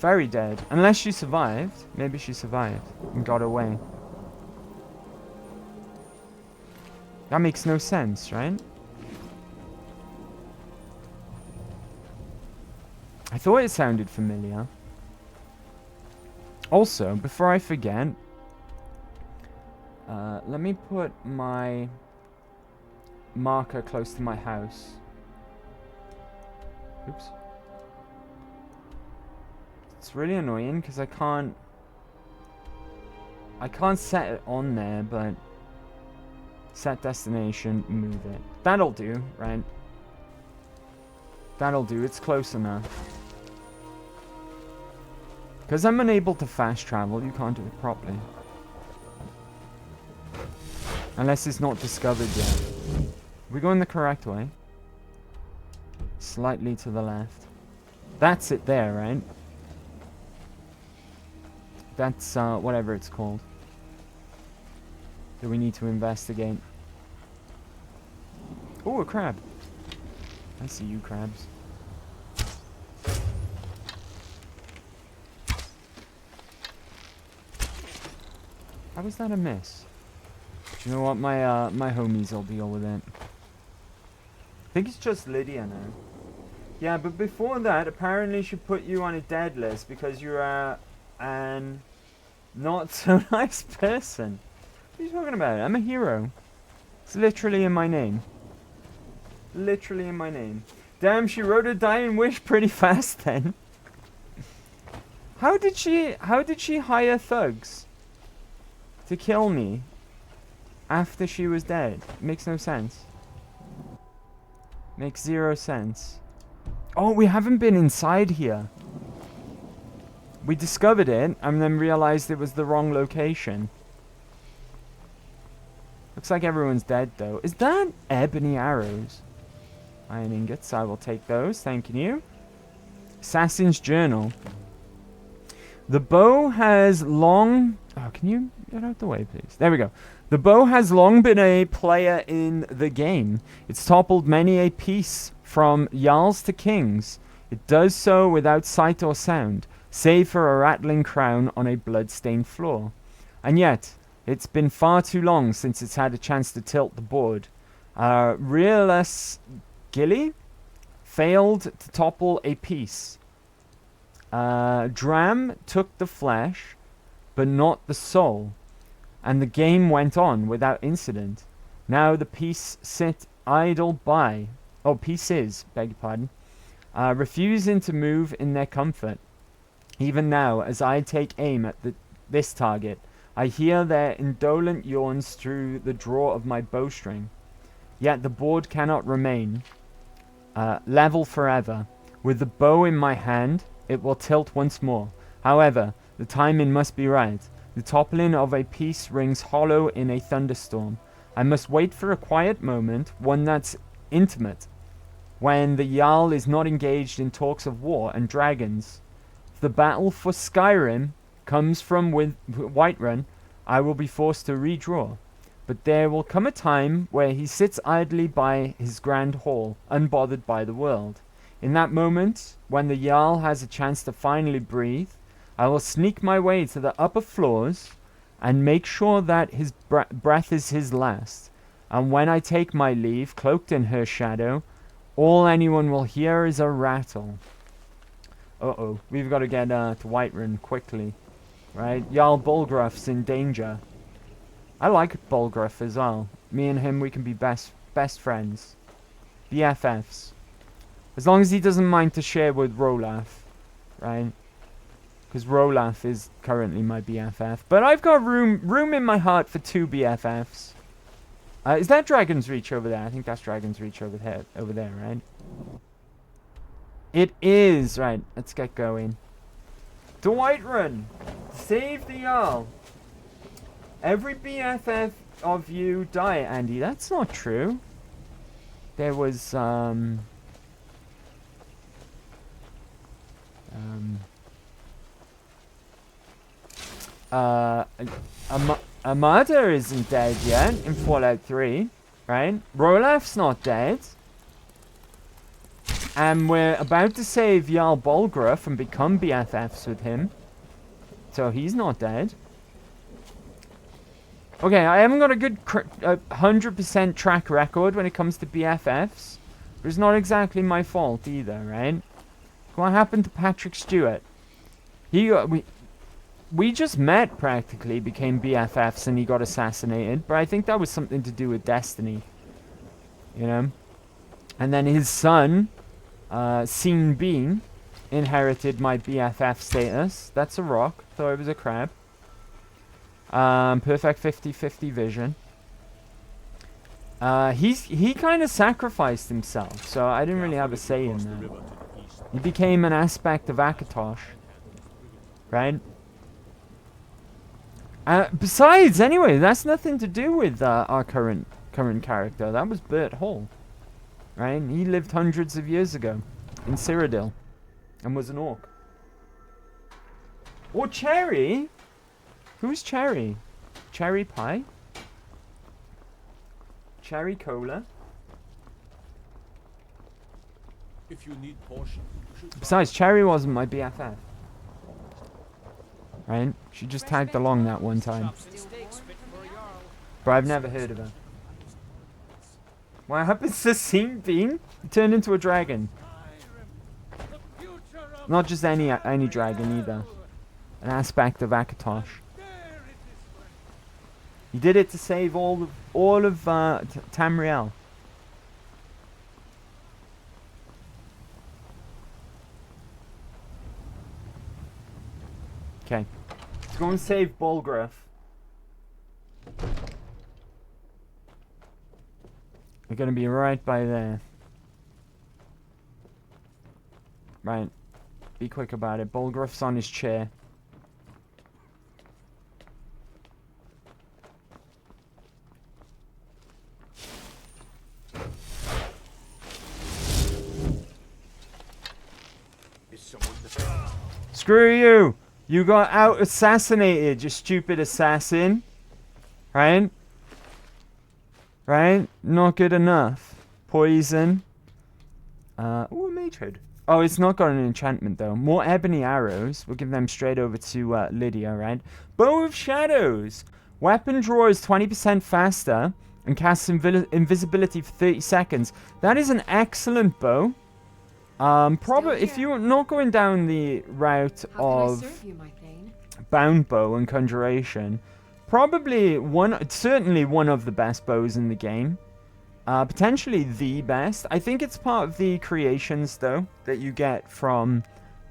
A: Very dead. Unless she survived. Maybe she survived and got away. That makes no sense, right? I thought it sounded familiar. Also, before I forget, let me put my marker close to my house. Oops. It's really annoying because I can't set it on there, but set destination, move it. That'll do, right? That'll do, it's close enough. Because I'm unable to fast travel, you can't do it properly. Unless it's not discovered yet. We're going the correct way. Slightly to the left. That's it there, right? That's, whatever it's called. That we need to investigate. Oh, a crab. I see you, crabs. How was that a miss? Do you know what? My homies will deal with it. I think it's just Lydia now. Yeah, but before that, apparently she put you on a dead list because you are an not so nice person. What are you talking about? I'm a hero. It's literally in my name. Literally in my name. Damn, she wrote a dying wish pretty fast then. How did she hire thugs to kill me after she was dead? Makes no sense. Makes zero sense. Oh, we haven't been inside here. We discovered it and then realized it was the wrong location. Looks like everyone's dead though. Is that ebony arrows? Iron ingots, I will take those, thank you. Assassin's Journal. The bow has long... Oh, can you get out the way, please? There we go. The bow has long been a player in the game. It's toppled many a piece from Jarls to Kings. It does so without sight or sound, save for a rattling crown on a blood-stained floor. And yet, it's been far too long since it's had a chance to tilt the board. Realus Gilly failed to topple a piece. Dram took the flesh, but not the soul, and the game went on without incident. Now the piece sit idle by, pieces, beg your pardon, refusing to move in their comfort. Even now, as I take aim at this target, I hear their indolent yawns through the draw of my bowstring. Yet the board cannot remain level forever. With the bow in my hand, it will tilt once more. However, the timing must be right. The toppling of a piece rings hollow in a thunderstorm. I must wait for a quiet moment, one that's intimate, when the Jarl is not engaged in talks of war and dragons. If the battle for Skyrim comes from Whiterun, I will be forced to redraw. But there will come a time where he sits idly by his grand hall, unbothered by the world. In that moment, when the Jarl has a chance to finally breathe, I will sneak my way to the upper floors and make sure that his breath is his last. And when I take my leave, cloaked in her shadow, all anyone will hear is a rattle. Uh-oh, we've got to get to Whiterun quickly. Right, Jarl Bulgruff's in danger. I like Bulgruff as well. Me and him, we can be best friends. BFFs. As long as he doesn't mind to share with Rolaf. Right? Because Rolaf is currently my BFF. But I've got room in my heart for 2 BFFs. Is that Dragon's Reach over there? I think that's Dragon's Reach over there, right? It is! Right, let's get going. To Whiterun! Save the Jarl! Every BFF of you die, Andy. That's not true. There was, a murder isn't dead yet in Fallout 3, right? Rolaf's not dead. And we're about to save Jarl Bulgruff and become BFFs with him. So he's not dead. Okay, I haven't got a good 100% track record when it comes to BFFs. But it's not exactly my fault either, right? What happened to Patrick Stewart? We just met practically, became BFFs, and he got assassinated. But I think that was something to do with destiny. You know? And then his son, Scene Bean, inherited my BFF status. That's a rock. Thought it was a crab. Perfect 50-50 vision. He kind of sacrificed himself, so I didn't really have a say in that. He became an aspect of Akatosh. Right? Besides, anyway, that's nothing to do with our current character. That was Bert Hall. Right? He lived hundreds of years ago in Cyrodiil and was an orc. Or Cherry? Who's Cherry? Cherry Pie? Cherry Cola?
H: If you need portion, you should
A: Besides, Cherry wasn't my BFF. Right? She just tagged along that one time. But I've never heard of her. What happens to Scene Bean? He turned into a dragon. Not just any dragon either. An aspect of Akatosh. He did it to save all of Tamriel. Okay. Let's go and save Bulgruff. We're gonna be right by there. Right. Be quick about it. Bulgruff's on his chair. Screw you! You got out-assassinated, you stupid assassin. Right? Right? Not good enough. Poison. Ooh, a mage head. Oh, it's not got an enchantment, though. More ebony arrows. We'll give them straight over to Lydia, right? Bow of Shadows. Weapon draw is 20% faster and casts invisibility for 30 seconds. That is an excellent bow. Probably if you're not going down the route of bound bow and conjuration, probably certainly one of the best bows in the game. Potentially the best. I think it's part of the creations, though, that you get from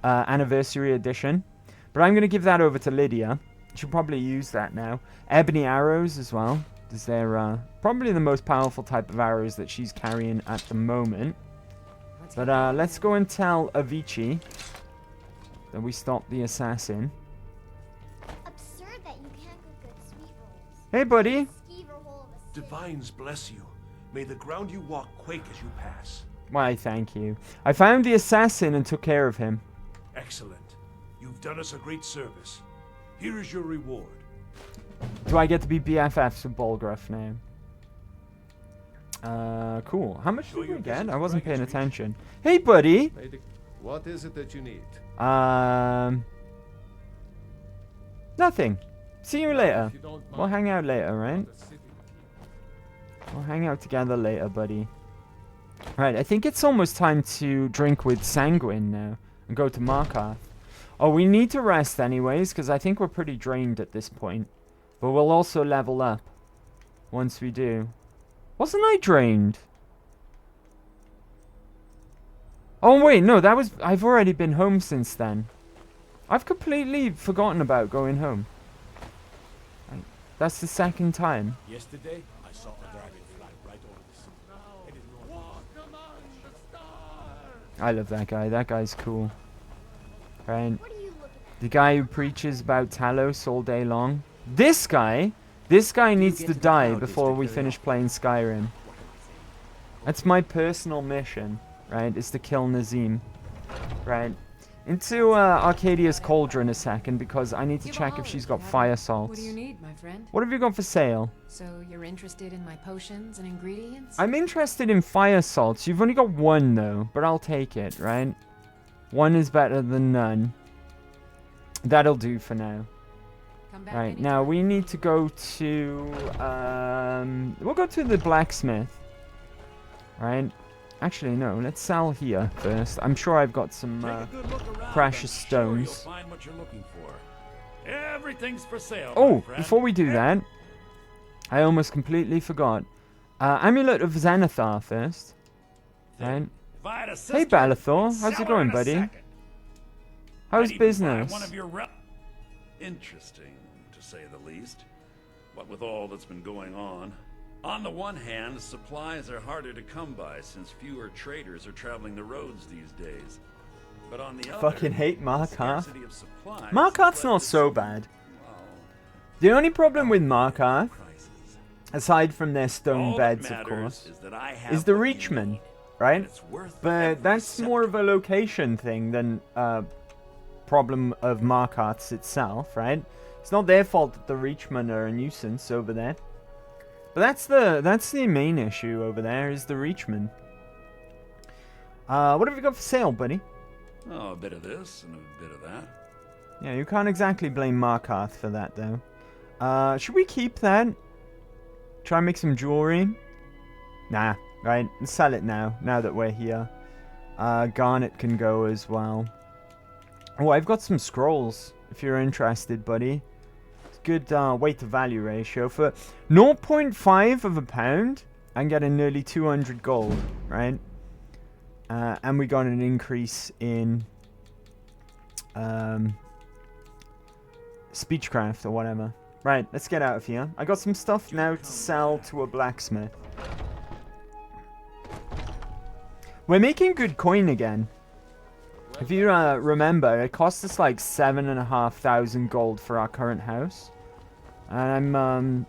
A: Anniversary Edition. But I'm going to give that over to Lydia. She'll probably use that now. Ebony arrows as well. They're probably the most powerful type of arrows that she's carrying at the moment. But let's go and tell Avicii that we stopped the assassin.
I: Absurd that you can't cook good sweet rolls.
A: Hey, buddy.
H: Divines bless you. May the ground you walk quake as you pass.
A: Why, thank you. I found the assassin and took care of him.
H: Excellent. You've done us a great service. Here is your reward.
A: Do I get to be BFFs with Bolgruff now? Cool. How much did we get? I wasn't paying attention. Hey, buddy.
J: What is it that you need?
A: Nothing. See you later. We'll hang out later, right? We'll hang out together later, buddy. Right, I think it's almost time to drink with Sanguine now and go to Markarth. Oh, we need to rest anyways, because I think we're pretty drained at this point. But we'll also level up once we do. Wasn't I drained? Oh, wait, no, that was... I've already been home since then. I've completely forgotten about going home. That's the second time.
H: Yesterday, I saw a dragon fly right over the sea. I didn't know walk among the stars.
A: I love that guy. That guy's cool. Right. The guy who preaches about Talos all day long. This guy needs to die before we finish playing Skyrim. That's my personal mission, right? Is to kill Nazim. Right. Into Arcadia's Cauldron a second, because I need to check if she's got fire salts.
G: What do you need, my friend?
A: What have you got for sale?
G: So you're interested in my potions and ingredients?
A: I'm interested in fire salts. You've only got one, though, but I'll take it, right? One is better than none. That'll do for now. Right, now we need to go to... we'll go to the blacksmith. Right? Actually, no. Let's sell here first. I'm sure I've got some precious stones.
H: You'll find what you're looking for. Everything's for sale.
A: Oh, before we do that, I almost completely forgot. Amulet of Zenithar first. Right? Hey, Balathor. How's it going, buddy? How's business?
K: Interesting, to say the least. What with all that's been going on. On the one hand, supplies are harder to come by since fewer traders are traveling the roads these days. But on the other,
A: fucking hate Markarth.
K: scarcity of supplies
A: Markarth's not so bad. The only problem with Markarth, aside from their stone beds, of course, is the Reachman, right? But that's more of a location thing than problem of Markarth's itself, right? It's not their fault that the Reachmen are a nuisance over there. But that's the main issue over there, is the Reachmen. What have you got for sale, buddy?
K: Oh, a bit of this and a bit of that.
A: Yeah, you can't exactly blame Markarth for that, though. Should we keep that? Try and make some jewelry? Nah, right? Let's sell it now that we're here. Garnet can go as well. Oh, I've got some scrolls, if you're interested, buddy. It's good weight to value ratio. For 0.5 of a pound, I'm getting nearly 200 gold, right? And we got an increase in speechcraft or whatever. Right, let's get out of here. I got some stuff now to sell to a blacksmith. We're making good coin again. If you remember, it cost us like 7,500 gold for our current house. And I'm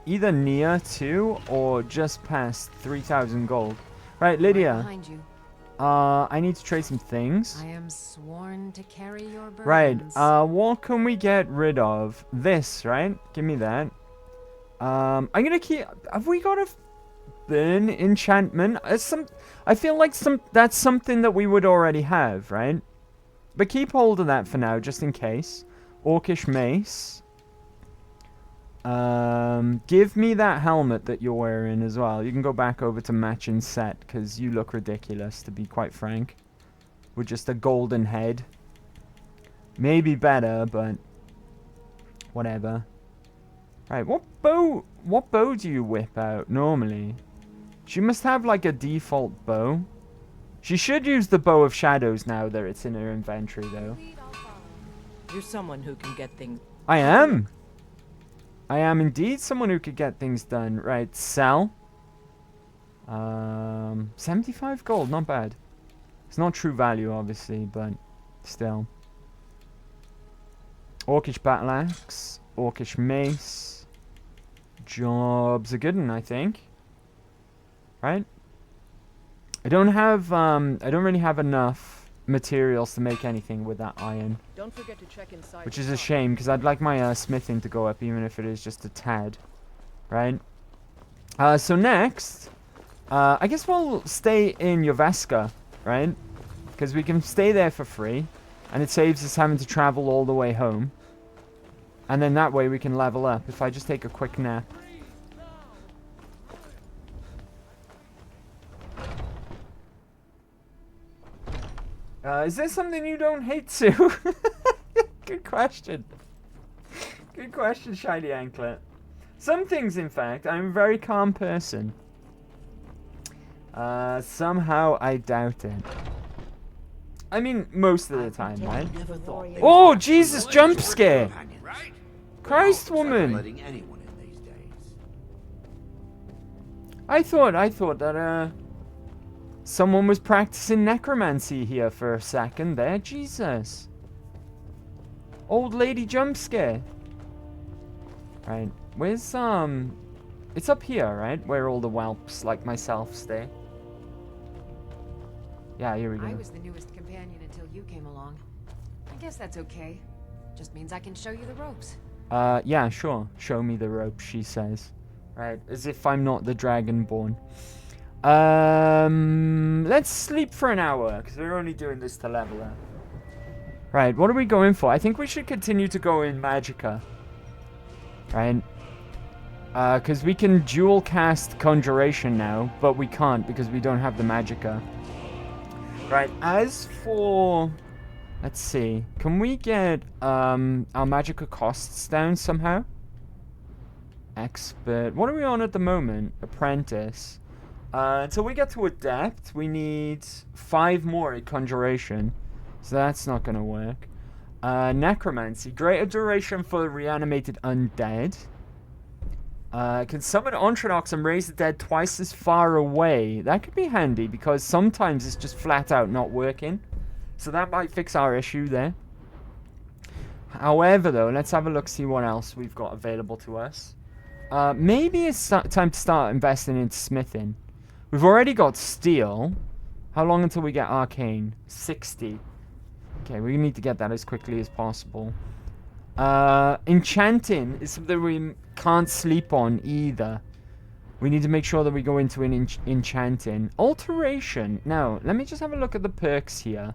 A: either near to or just past 3,000 gold. Right, Lydia. I need to trade some things.
G: I am sworn to carry your burdens.
A: Right, what can we get rid of? This, right? Give me that. I'm gonna keep... Have we got a burn enchantment. I feel like that's something that we would already have, right? But keep hold of that for now, just in case. Orcish mace. Give me that helmet that you're wearing as well. You can go back over to matching set, because you look ridiculous, to be quite frank. With just a golden head. Maybe better, but whatever. Right, what bow do you whip out normally? She must have like a default bow. She should use the bow of shadows now that it's in her inventory though.
L: You're someone who can get things.
A: I am. I am indeed someone who could get things done. Right, sell. 75 gold, not bad. It's not true value obviously, but still. Orcish battle axe, Orcish mace. Job's a good one, I think. Right? I don't really have enough materials to make anything with that iron.
L: Don't forget to check inside.
A: Which is a shame, because I'd like my smithing to go up, even if it is just a tad. Right? So next, I guess we'll stay in Joveska, right? Because we can stay there for free, and it saves us having to travel all the way home. And then that way we can level up, if I just take a quick nap. Is there something you don't hate, Sue? Good question. Good question, Shiny Anklet. Some things, in fact. I'm a very calm person. Somehow I doubt it. I mean, most of the time, right? Oh, Jesus, jump scare! Christ, woman! I thought that, someone was practicing necromancy here for a second there. Jesus. Old lady jump scare. Right. Where's, it's up here, right? Where all the whelps like myself stay. Yeah, here we go.
G: I was the newest companion until you came along. I guess that's okay. Just means I can show you the ropes.
A: Yeah, sure. Show me the ropes, she says. Right. As if I'm not the Dragonborn. Let's sleep for an hour, because we're only doing this to level up. Right, what are we going for? I think we should continue to go in Magicka. Right? Because we can dual cast Conjuration now, but we can't because we don't have the Magicka. Right, as for... Let's see. Can we get our Magicka costs down somehow? Expert. What are we on at the moment? Apprentice. Until we get to Adept, we need 5 more at Conjuration. So that's not going to work. Necromancy. Greater duration for reanimated undead. Can summon Ontronox and raise the dead twice as far away. That could be handy because sometimes it's just flat out not working. So that might fix our issue there. However, though, let's have a look, see what else we've got available to us. Maybe it's time to start investing in smithing. We've already got steel. How long until we get arcane? 60. Okay, we need to get that as quickly as possible. Enchanting is something we can't sleep on either. We need to make sure that we go into an enchanting. Alteration. Now, let me just have a look at the perks here.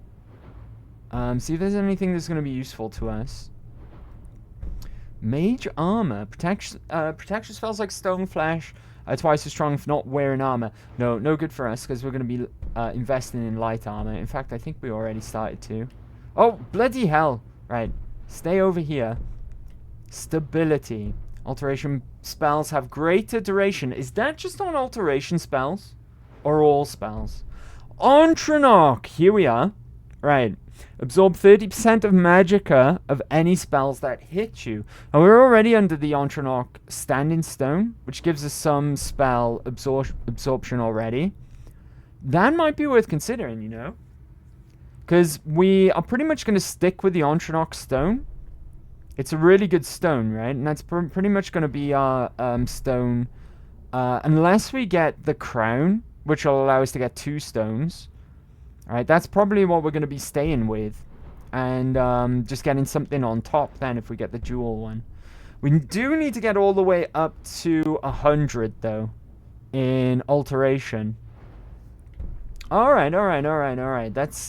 A: See if there's anything that's going to be useful to us. Mage armor. Protection spells like stone flesh. Twice as strong for not wearing armor. No good for us because we're going to be investing in light armor. In fact, I think we already started to. Oh, bloody hell. Right. Stay over here. Stability. Alteration spells have greater duration. Is that just on alteration spells? Or all spells? Ontronok. Here we are. Right. Absorb 30% of magicka of any spells that hit you. And we're already under the Ontronok Standing Stone, which gives us some spell absorption already. That might be worth considering, you know. Because we are pretty much going to stick with the Ontronok Stone. It's a really good stone, right? And that's pretty much going to be our stone. Unless we get the crown, which will allow us to get 2 stones. Alright, that's probably what we're going to be staying with. And just getting something on top then if we get the jewel one. We do need to get all the way up to 100 though. in alteration. Alright. That's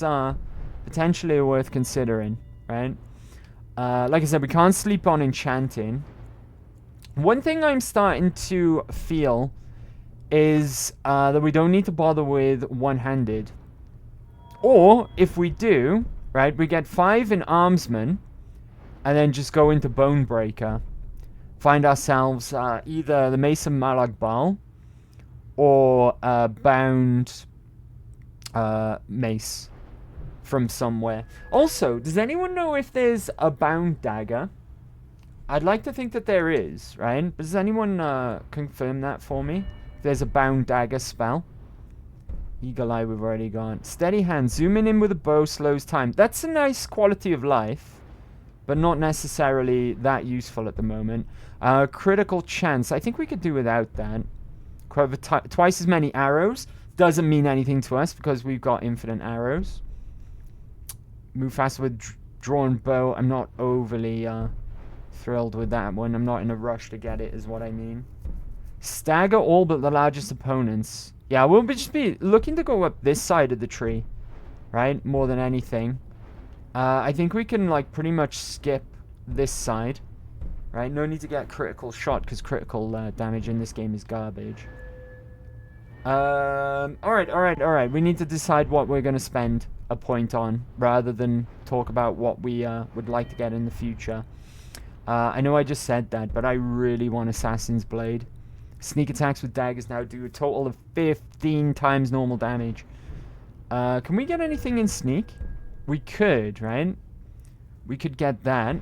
A: potentially worth considering, right? Like I said, we can't sleep on enchanting. One thing I'm starting to feel is that we don't need to bother with one-handed. Or, if we do, right, we get 5 in Armsman, and then just go into Bonebreaker. Find ourselves either the Mason Malagbal, or a bound mace from somewhere. Also, does anyone know if there's a bound dagger? I'd like to think that there is, right? Does anyone confirm that for me? If there's a bound dagger spell. Eagle Eye we've already got. Steady hand. Zooming in with a bow slows time. That's a nice quality of life, but not necessarily that useful at the moment. Critical chance. I think we could do without that. Cover twice as many arrows. Doesn't mean anything to us because we've got infinite arrows. Move faster with drawn bow. I'm not overly thrilled with that one. I'm not in a rush to get it is what I mean. Stagger all but the largest opponents. Yeah, we'll just be looking to go up this side of the tree, right? More than anything. I think we can, like, pretty much skip this side, right? No need to get critical shot, because critical damage in this game is garbage. Alright. We need to decide what we're going to spend a point on, rather than talk about what we would like to get in the future. I know I just said that, but I really want Assassin's Blade. Sneak attacks with daggers now do a total of 15 times normal damage. Can we get anything in sneak? We could, right? We could get that.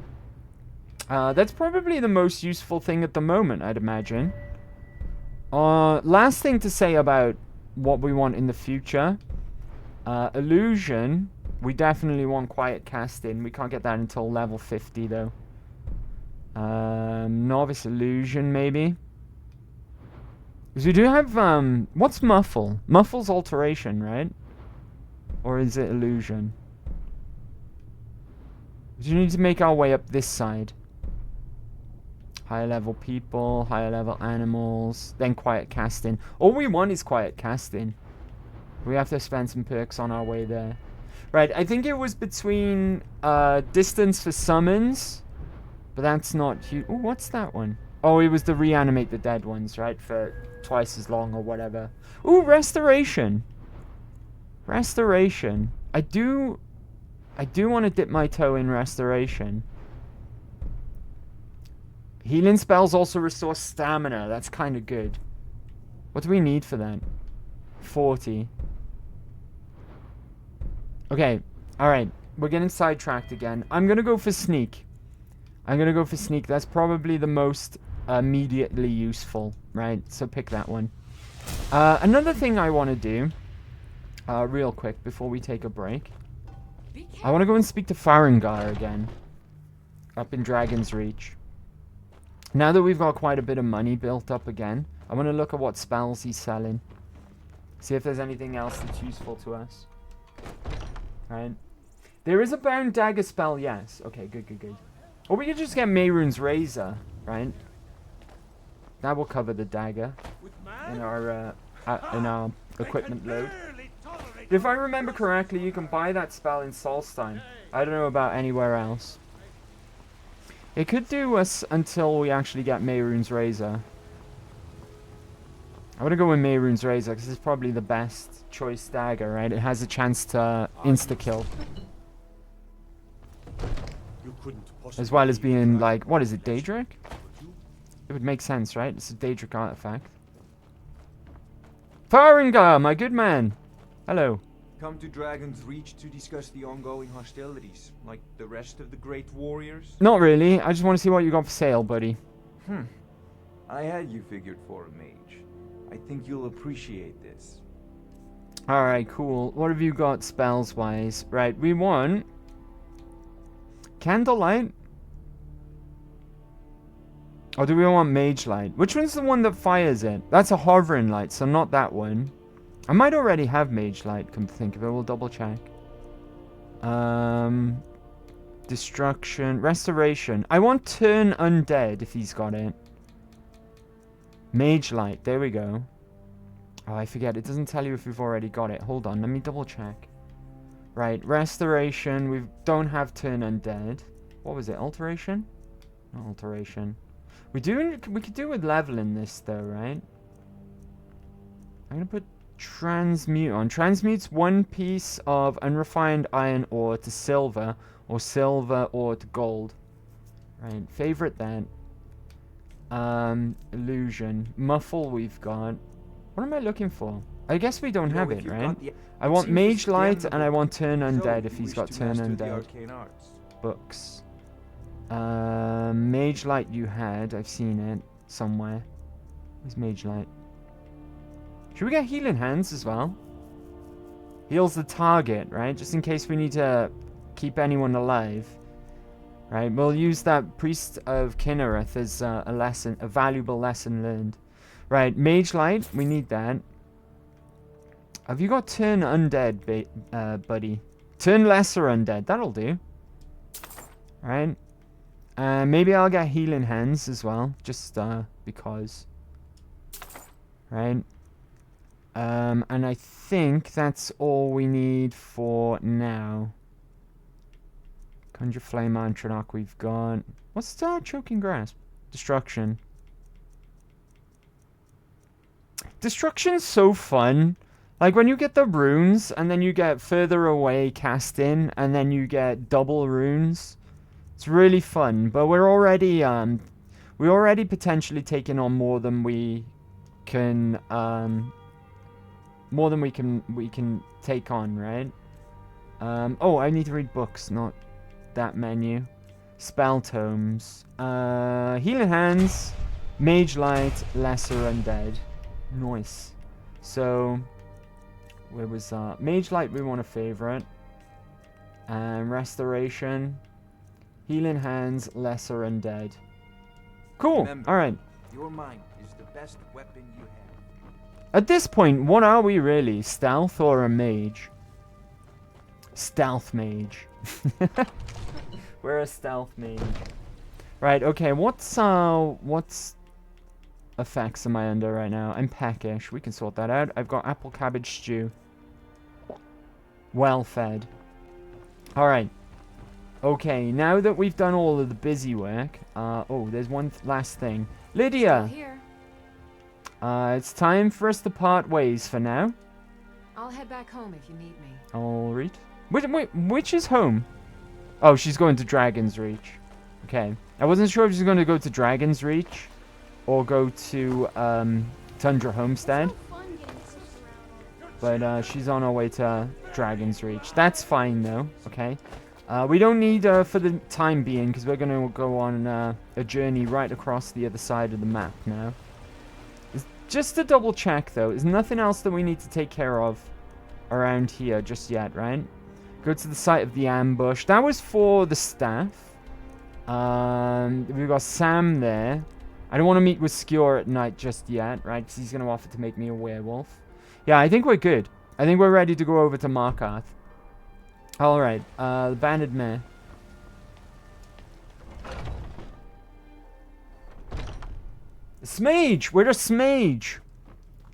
A: That's probably the most useful thing at the moment, I'd imagine. Last thing to say about what we want in the future. Illusion. We definitely want quiet casting. We can't get that until level 50, though. Novice illusion, maybe. Because we do have, what's muffle? Muffle's alteration, right? Or is it illusion? We need to make our way up this side. Higher level people, higher level animals, then quiet casting. All we want is quiet casting. We have to spend some perks on our way there. Right, I think it was between distance for summons, but that's not huge. Oh, what's that one? Oh, it was to reanimate the dead ones, right? For twice as long or whatever. Ooh, restoration. Restoration. I do want to dip my toe in restoration. Healing spells also restore stamina. That's kind of good. What do we need for that? 40. Okay. Alright. We're getting sidetracked again. I'm going to go for sneak. That's probably the most immediately useful, right? So pick that one. Another thing I want to do, real quick, before we take a break. I want to go and speak to Farengar again. Up in Dragon's Reach. Now that we've got quite a bit of money built up again, I want to look at what spells he's selling. See if there's anything else that's useful to us. Right? There is a bound dagger spell, yes. Okay, good. Or we could just get Mehrunes Razor, right? That will cover the dagger in our equipment load. If I remember correctly, you can buy that spell in Solstein. I don't know about anywhere else. It could do us until we actually get Mehrunes Razor. I want to go with Mehrunes Razor because it's probably the best choice dagger, right? It has a chance to insta-kill. As well as being like, what is it, Daedric? It would make sense, right? It's a Daedric artifact. Farengar, my good man! Hello.
B: Come to Dragon's Reach to discuss the ongoing hostilities, like the rest of the great warriors?
A: Not really. I just want to see what you got for sale, buddy.
B: I had you figured for a mage. I think you'll appreciate this.
A: Alright, cool. What have you got spells-wise? Right, we want... Candlelight? Or do we want Mage Light? Which one's the one that fires it? That's a hovering light, so not that one. I might already have Mage Light, come to think of it. We'll double check. Destruction. Restoration. I want Turn Undead if he's got it. Mage Light. There we go. Oh, I forget. It doesn't tell you if we've already got it. Hold on. Let me double check. Right. Restoration. We don't have turn undead. What was it? Alteration? Not alteration. We could do with leveling this though, right? I'm gonna put transmute on. Transmutes 1 piece of unrefined iron ore to silver, or silver ore to gold. Right. Favorite that. Illusion. Muffle we've got. What am I looking for? I guess we don't have it, right? I want Mage Light and I want Turn Undead if he's got Turn Undead. Books. Mage Light you had. I've seen it somewhere. Where's Mage Light? Should we get Healing Hands as well? Heals the target, right? Just in case we need to keep anyone alive. Right, we'll use that Priest of Kinnereth as a valuable lesson learned. Right, Mage Light, we need that. Have you got Turn Undead, buddy? Turn Lesser Undead, that'll do. Right. Maybe I'll get Healing Hands as well, just because. Right. And I think that's all we need for now. Conjure Flame Antronach we've got. What's Choking Grasp? Destruction. Destruction's so fun. Like when you get the runes and then you get further away cast in and then you get double runes. It's really fun, but we're already potentially taking on more than we can take on, right? Oh, I need to read books, not that menu. Spell tomes. Healing Hands, Mage Light, Lesser Undead. Nice. So where was Mage Light we want a favorite. And Restoration. Healing Hands, Lesser Undead. Cool.
B: Remember,
A: alright.
B: Your mind is the best weapon you have.
A: At this point, what are we really? Stealth or a mage? Stealth mage. We're a stealth mage. Right, okay, what's effects am I under right now? I'm peckish. We can sort that out. I've got apple cabbage stew. Well fed. Alright. Okay, now that we've done all of the busy work, oh, there's one last thing. Lydia!
G: Here.
A: It's time for us to part ways for now.
G: I'll head back home if you need me.
A: Alright. Wait, which is home? Oh, she's going to Dragon's Reach. Okay. I wasn't sure if she's going to go to Dragon's Reach or go to Tundra Homestead. But she's on her way to Dragon's Reach. That's fine though, okay? We don't need her for the time being because we're going to go on a journey right across the other side of the map now. Just to double check though, there's nothing else that we need to take care of around here just yet, right? Go to the site of the ambush. That was for the staff. We've got Sam there. I don't want to meet with Skjor at night just yet, right? Because he's going to offer to make me a werewolf. Yeah, I think we're good. I think we're ready to go over to Markarth. Alright, the Banded Mare. Smage! We're a Smage!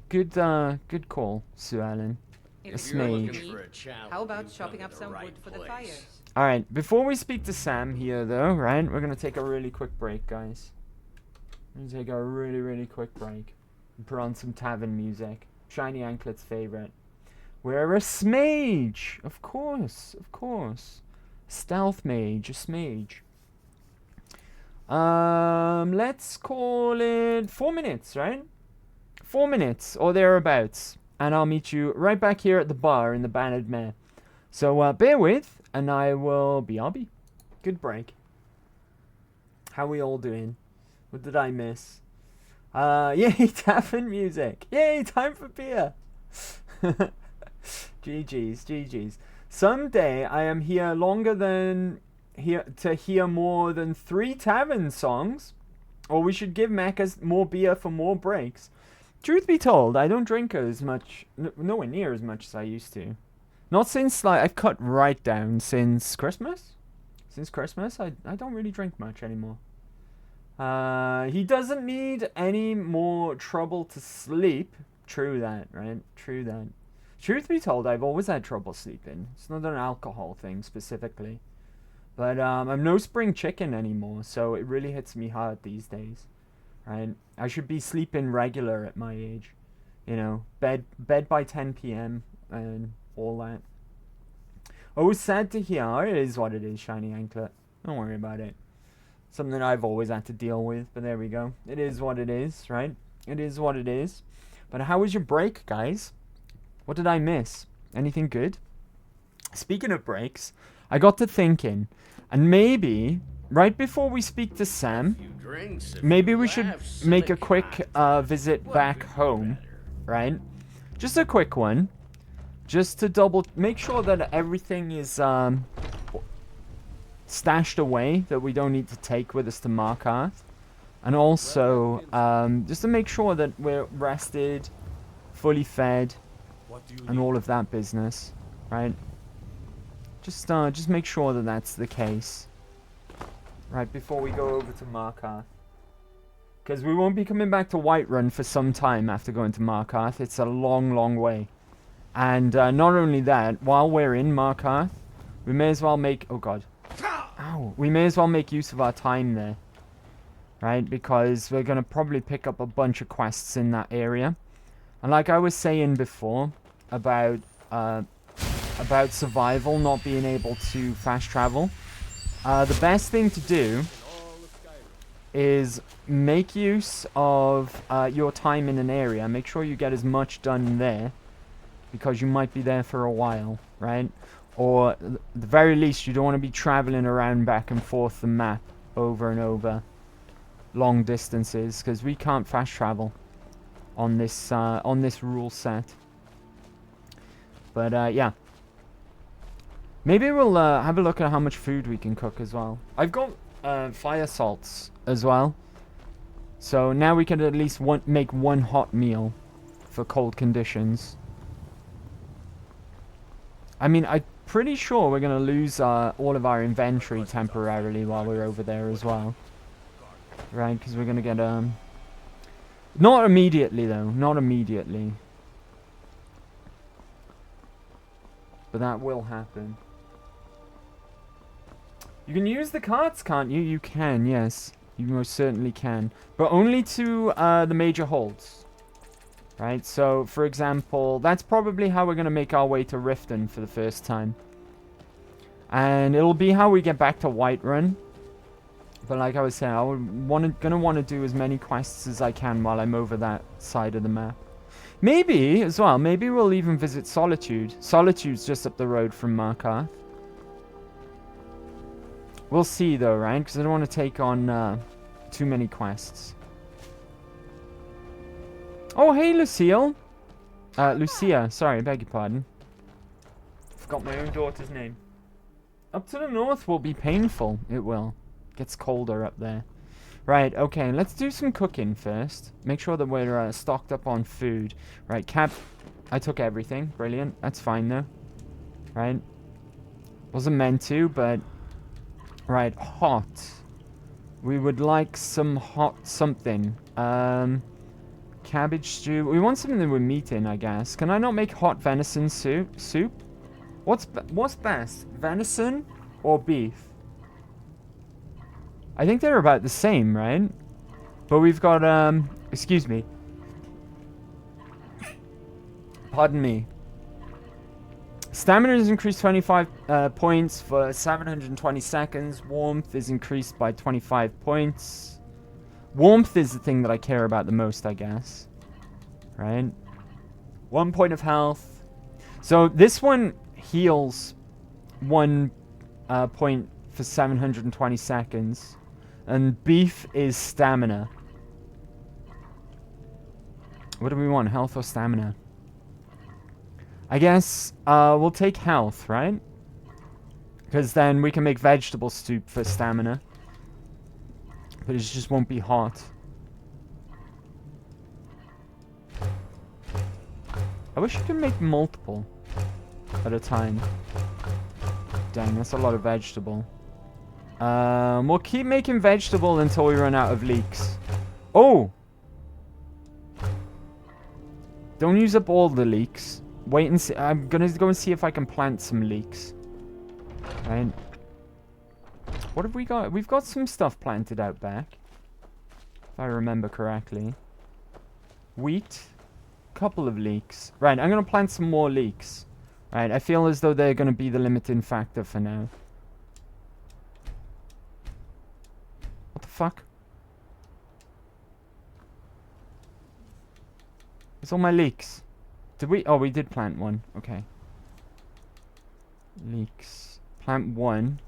A: Good call, Sue Ellen. A Smage.
L: How about chopping up some wood for the fires?
A: Alright, before we speak to Sam here though, right? We're gonna take a really quick break, guys. We're gonna take a really quick break. And put on some tavern music. Shiny Anklet's favorite. We're a Smage! Of course. Stealth Mage, a Smage. Let's call it 4 minutes, right? 4 minutes, or thereabouts. And I'll meet you right back here at the bar in the Banded Mare. So, bear with, and I will be RB. Good break. How we all doing? What did I miss? Yay, tavern music! Yay, time for beer! GG's. Someday I am here longer than to hear more than 3 tavern songs, or we should give Mecha more beer for more breaks. Truth be told, I don't drink as much, nowhere near as much as I used to. Not since, like, I've cut right down since Christmas. Since Christmas, I don't really drink much anymore. He doesn't need any more trouble to sleep. True that, right? True that. Truth be told, I've always had trouble sleeping. It's not an alcohol thing specifically. But I'm no spring chicken anymore, so it really hits me hard these days. Right? I should be sleeping regular at my age. You know, bed by 10 p.m. and all that. Oh, sad to hear. It is what it is, Shiny Anklet. Don't worry about it. Something I've always had to deal with, but there we go. It is what it is, right? It is what it is. But how was your break, guys? What did I miss? Anything good? Speaking of breaks, I got to thinking, and maybe right before we speak to Sam, maybe we should make a quick visit back home, right? Just a quick one, just to make sure that everything is stashed away that we don't need to take with us to Markarth, and also just to make sure that we're rested, fully fed, and all of that business, right? Just make sure that that's the case, right, before we go over to Markarth. Because we won't be coming back to Whiterun for some time after going to Markarth. It's a long, long way. And not only that, while we're in Markarth, we may as well make... Oh, God. Ow. We may as well make use of our time there, right? Because we're going to probably pick up a bunch of quests in that area. And like I was saying before about survival not being able to fast travel, the best thing to do is make use of your time in an area. Make sure you get as much done there, because you might be there for a while, right? Or at the very least, you don't want to be traveling around back and forth the map over and over long distances, because we can't fast travel on this rule set. But yeah, maybe we'll have a look at how much food we can cook as well. I've got fire salts as well, so now we can at least make one hot meal for cold conditions. I mean, I'm pretty sure we're gonna lose all of our inventory temporarily while we're over there as well, right? Because we're gonna get not immediately though, not immediately, but that will happen. You can use the carts, can't you? You can, yes. You most certainly can. But only to the major holds. Right? So, for example, that's probably how we're going to make our way to Riften for the first time. And it'll be how we get back to Whiterun. But like I was saying, I'm going to want to do as many quests as I can while I'm over that side of the map. Maybe, as well, maybe we'll even visit Solitude. Solitude's just up the road from Markarth. We'll see, though, right? Because I don't want to take on too many quests. Oh, hey, Lucille. Lucia. Sorry, beg your pardon. Forgot my own daughter's name. Up to the north will be painful. It will. Gets colder up there. Right, okay. Let's do some cooking first. Make sure that we're stocked up on food. Right, I took everything. Brilliant. That's fine, though. Right. Wasn't meant to, but... Right, hot. We would like some hot something. Cabbage stew. We want something with meat in, I guess. Can I not make hot venison soup? What's best? Venison or beef? I think they're about the same, right? But we've got, excuse me. Pardon me. Stamina is increased 25 points for 720 seconds. Warmth is increased by 25 points. Warmth is the thing that I care about the most, I guess. Right? 1 point of health. So this one heals 1 point for 720 seconds. And beef is stamina. What do we want? Health or stamina? I guess we'll take health, right? Because then we can make vegetable soup for stamina. But it just won't be hot. I wish you could make multiple at a time. Dang, that's a lot of vegetable. We'll keep making vegetable until we run out of leeks. Oh! Don't use up all the leeks. Wait and see. I'm gonna go and see if I can plant some leeks. Right. What have we got? We've got some stuff planted out back. If I remember correctly. Wheat. Couple of leeks. Right, I'm gonna plant some more leeks. Right, I feel as though they're gonna be the limiting factor for now. What the fuck? It's all my leeks. Did we? Oh, we did plant one. Okay. Leeks. Plant one.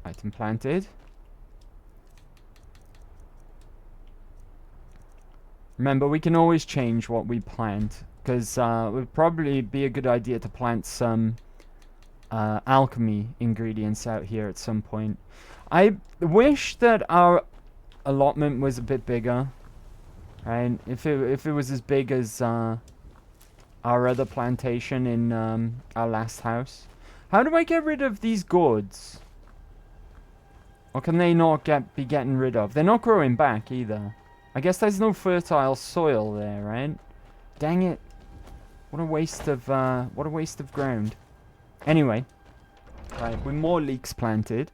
A: Item planted. Remember, we can always change what we plant. Because it would probably be a good idea to plant some alchemy ingredients out here at some point. I wish that our allotment was a bit bigger. Right? If it was as big as our other plantation in our last house. How do I get rid of these gourds? Or can they not be getting rid of? They're not growing back either. I guess there's no fertile soil there, right? Dang it. What a waste of ground. Anyway. Right, with more leeks planted.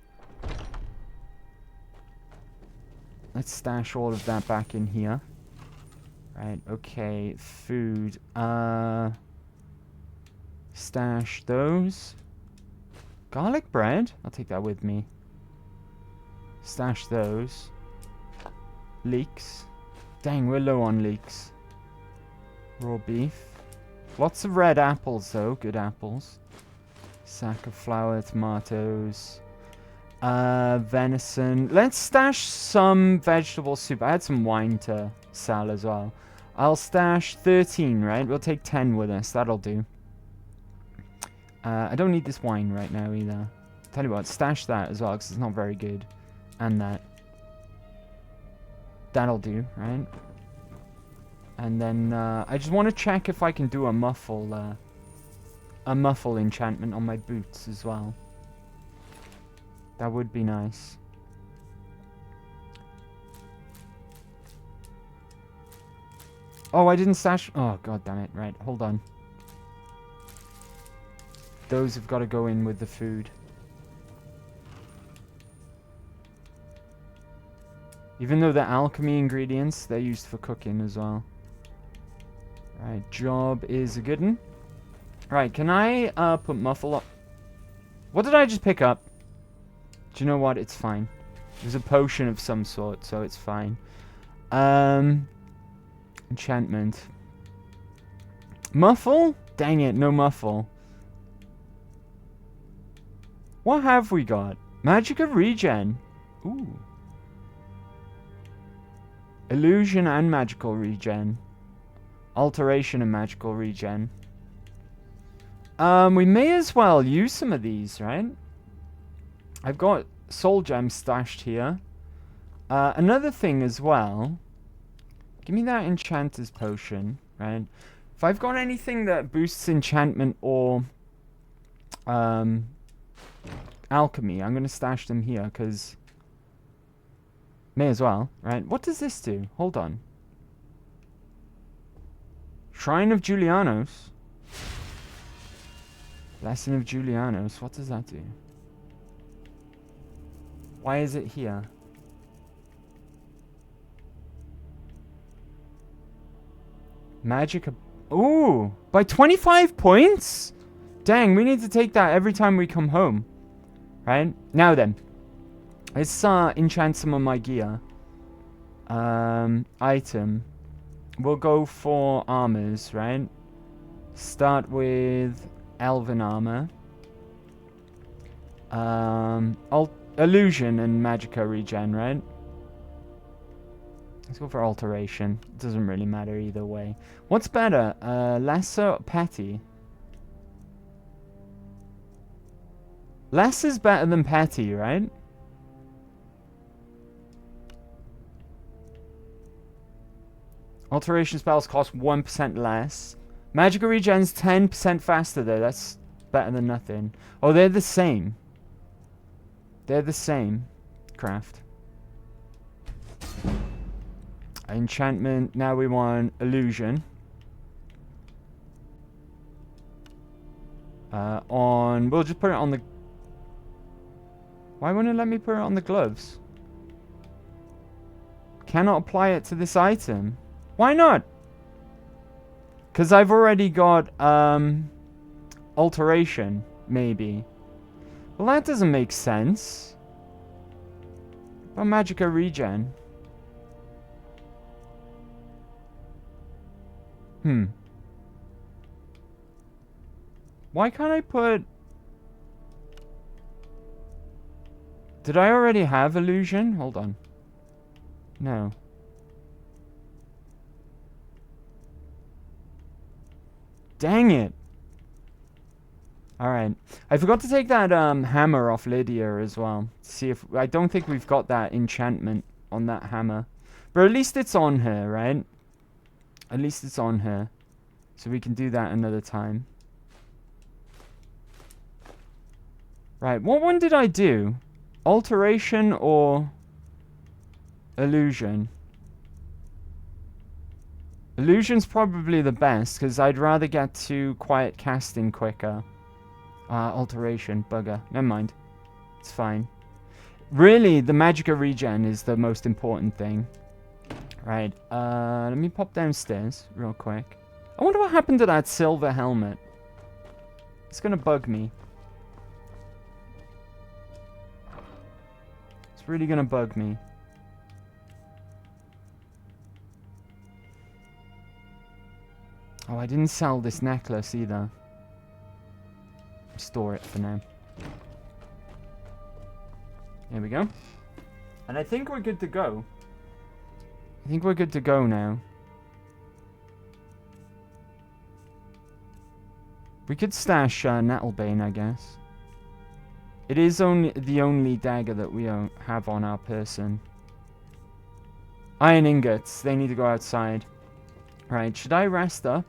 A: Let's stash all of that back in here. Right, okay, food. Stash those. Garlic bread? I'll take that with me. Stash those. Leeks. Dang, we're low on leeks. Raw beef. Lots of red apples, though. Good apples. Sack of flour, tomatoes. Venison. Let's stash some vegetable soup. I had some wine to sell as well. I'll stash 13, right? We'll take 10 with us. That'll do. I don't need this wine right now either. Tell you what, stash that as well, because it's not very good. And that. That'll do, right? And then I just want to check if I can do a muffle enchantment on my boots as well. That would be nice. Oh, I didn't stash. Oh, god damn it. Right, hold on. Those have got to go in with the food. Even though they're alchemy ingredients, they're used for cooking as well. Right, job is a good one. Right, can I put muffle up? What did I just pick up? Do you know what? It's fine. It was a potion of some sort, so it's fine. Enchantment. Muffle? Dang it, no muffle. What have we got? Magicka regen. Ooh. Illusion and magical regen. Alteration and magical regen. We may as well use some of these, right? I've got soul gems stashed here. Another thing as well. Give me that enchanter's potion, right? If I've got anything that boosts enchantment or alchemy, I'm going to stash them here, because may as well, right? What does this do? Hold on. Shrine of Julianos. Lesson of Julianos. What does that do? Why is it here? Magic. Ooh! By 25 points? Dang, we need to take that every time we come home. Right? Now then. Let's enchant some of my gear. Item. We'll go for armors, right? Start with elven armor. Illusion and magicka regen, right? Let's go for alteration. It doesn't really matter either way. What's better? Lesser or petty? Less is better than petty, right? Alteration spells cost 1% less. Magicka regen's 10% faster though. That's better than nothing. Oh, they're the same. They're the same. Craft. Enchantment. Now we want illusion. We'll just put it on the... Why wouldn't it let me put it on the gloves? Cannot apply it to this item. Why not? Because I've already got, alteration, maybe. Well, that doesn't make sense. But Magicka regen. Why can't I put... Did I already have illusion? Hold on. No. Dang it. Alright. I forgot to take that hammer off Lydia as well. See if... I don't think we've got that enchantment on that hammer. But at least it's on her, right? At least it's on her. So we can do that another time. Right, what one did I do? Alteration or illusion? Illusion's probably the best, because I'd rather get to quiet casting quicker. Alteration, bugger. Never mind. It's fine. Really, the Magicka regen is the most important thing. Right, let me pop downstairs real quick. I wonder what happened to that silver helmet. It's gonna bug me. It's really gonna bug me. Oh, I didn't sell this necklace either. Store it for now. There we go. And I think we're good to go. I think we're good to go now. We could stash Nettlebane, I guess. It is only the only dagger that we have on our person. Iron ingots. They need to go outside. Right, should I rest up?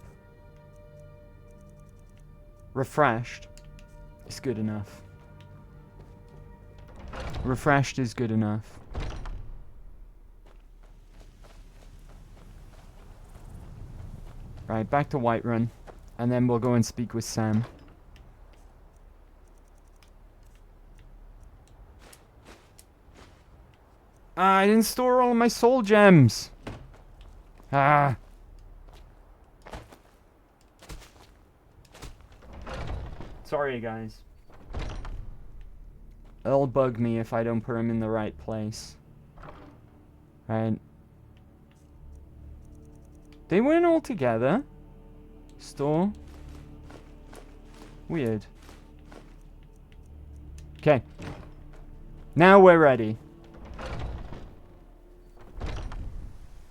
A: Refreshed. It's good enough. Refreshed is good enough. Right, back to Whiterun. And then we'll go and speak with Sam. Ah, I didn't store all of my soul gems. Ah. Sorry, guys. It'll bug me if I don't put them in the right place. Right. They went all together. Store. Weird. Okay. Now we're ready.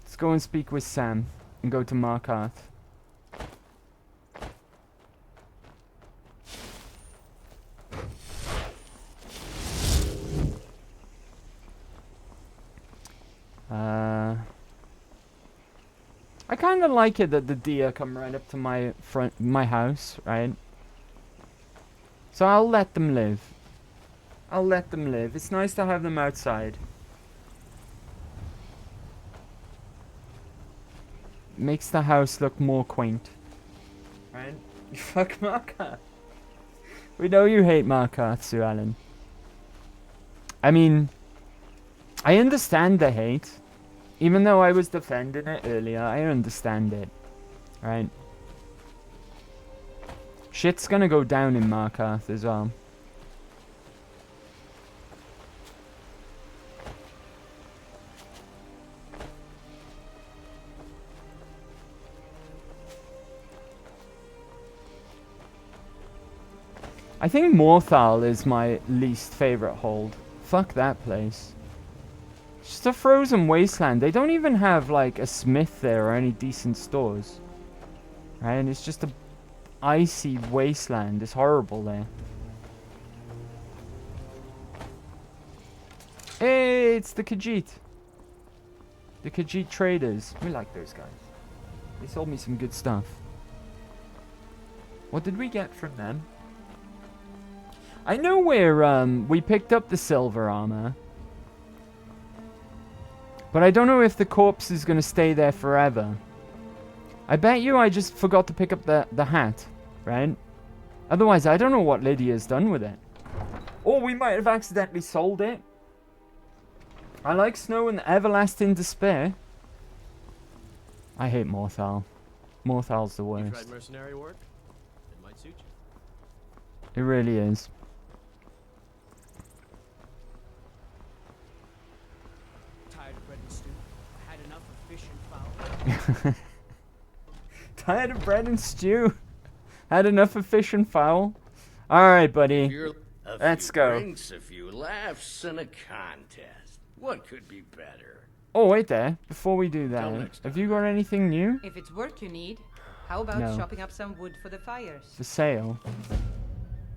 A: Let's go and speak with Sam and go to Markarth. I kind of like it that the deer come right up to my house, right? So I'll let them live. I'll let them live. It's nice to have them outside. Makes the house look more quaint. Right? Fuck Markarth. We know you hate Markarth, Sue Allen. I mean, I understand the hate. Even though I was defending it earlier, I understand it. Right? Shit's gonna go down in Markarth as well. I think Morthal is my least favorite hold. Fuck that place. It's just a frozen wasteland. They don't even have like a smith there or any decent stores. Right? And it's just a icy wasteland. It's horrible there. Hey, it's the Khajiit. The Khajiit traders. We like those guys. They sold me some good stuff. What did we get from them? I know where we picked up the silver armor. But I don't know if the corpse is going to stay there forever. I bet you I just forgot to pick up the hat, right? Otherwise, I don't know what Lydia's done with it. Or we might have accidentally sold it. I like Snow and Everlasting Despair. I hate Morthal. Morthal's the
M: You
A: worst.
M: tried mercenary work? It might suit you.
A: It really is.
N: Tired of bread and stew. I had enough of fish and fowl.
A: Tired of bread and stew. Had enough of fish and fowl. Alright, buddy. Let's go.
F: Drinks, a few laughs, and a contest. What could be better?
A: Oh, wait there. Before we do that, have you got anything new
L: If it's work you need, how about
A: No.
L: chopping up some wood for the fires?
A: for sale?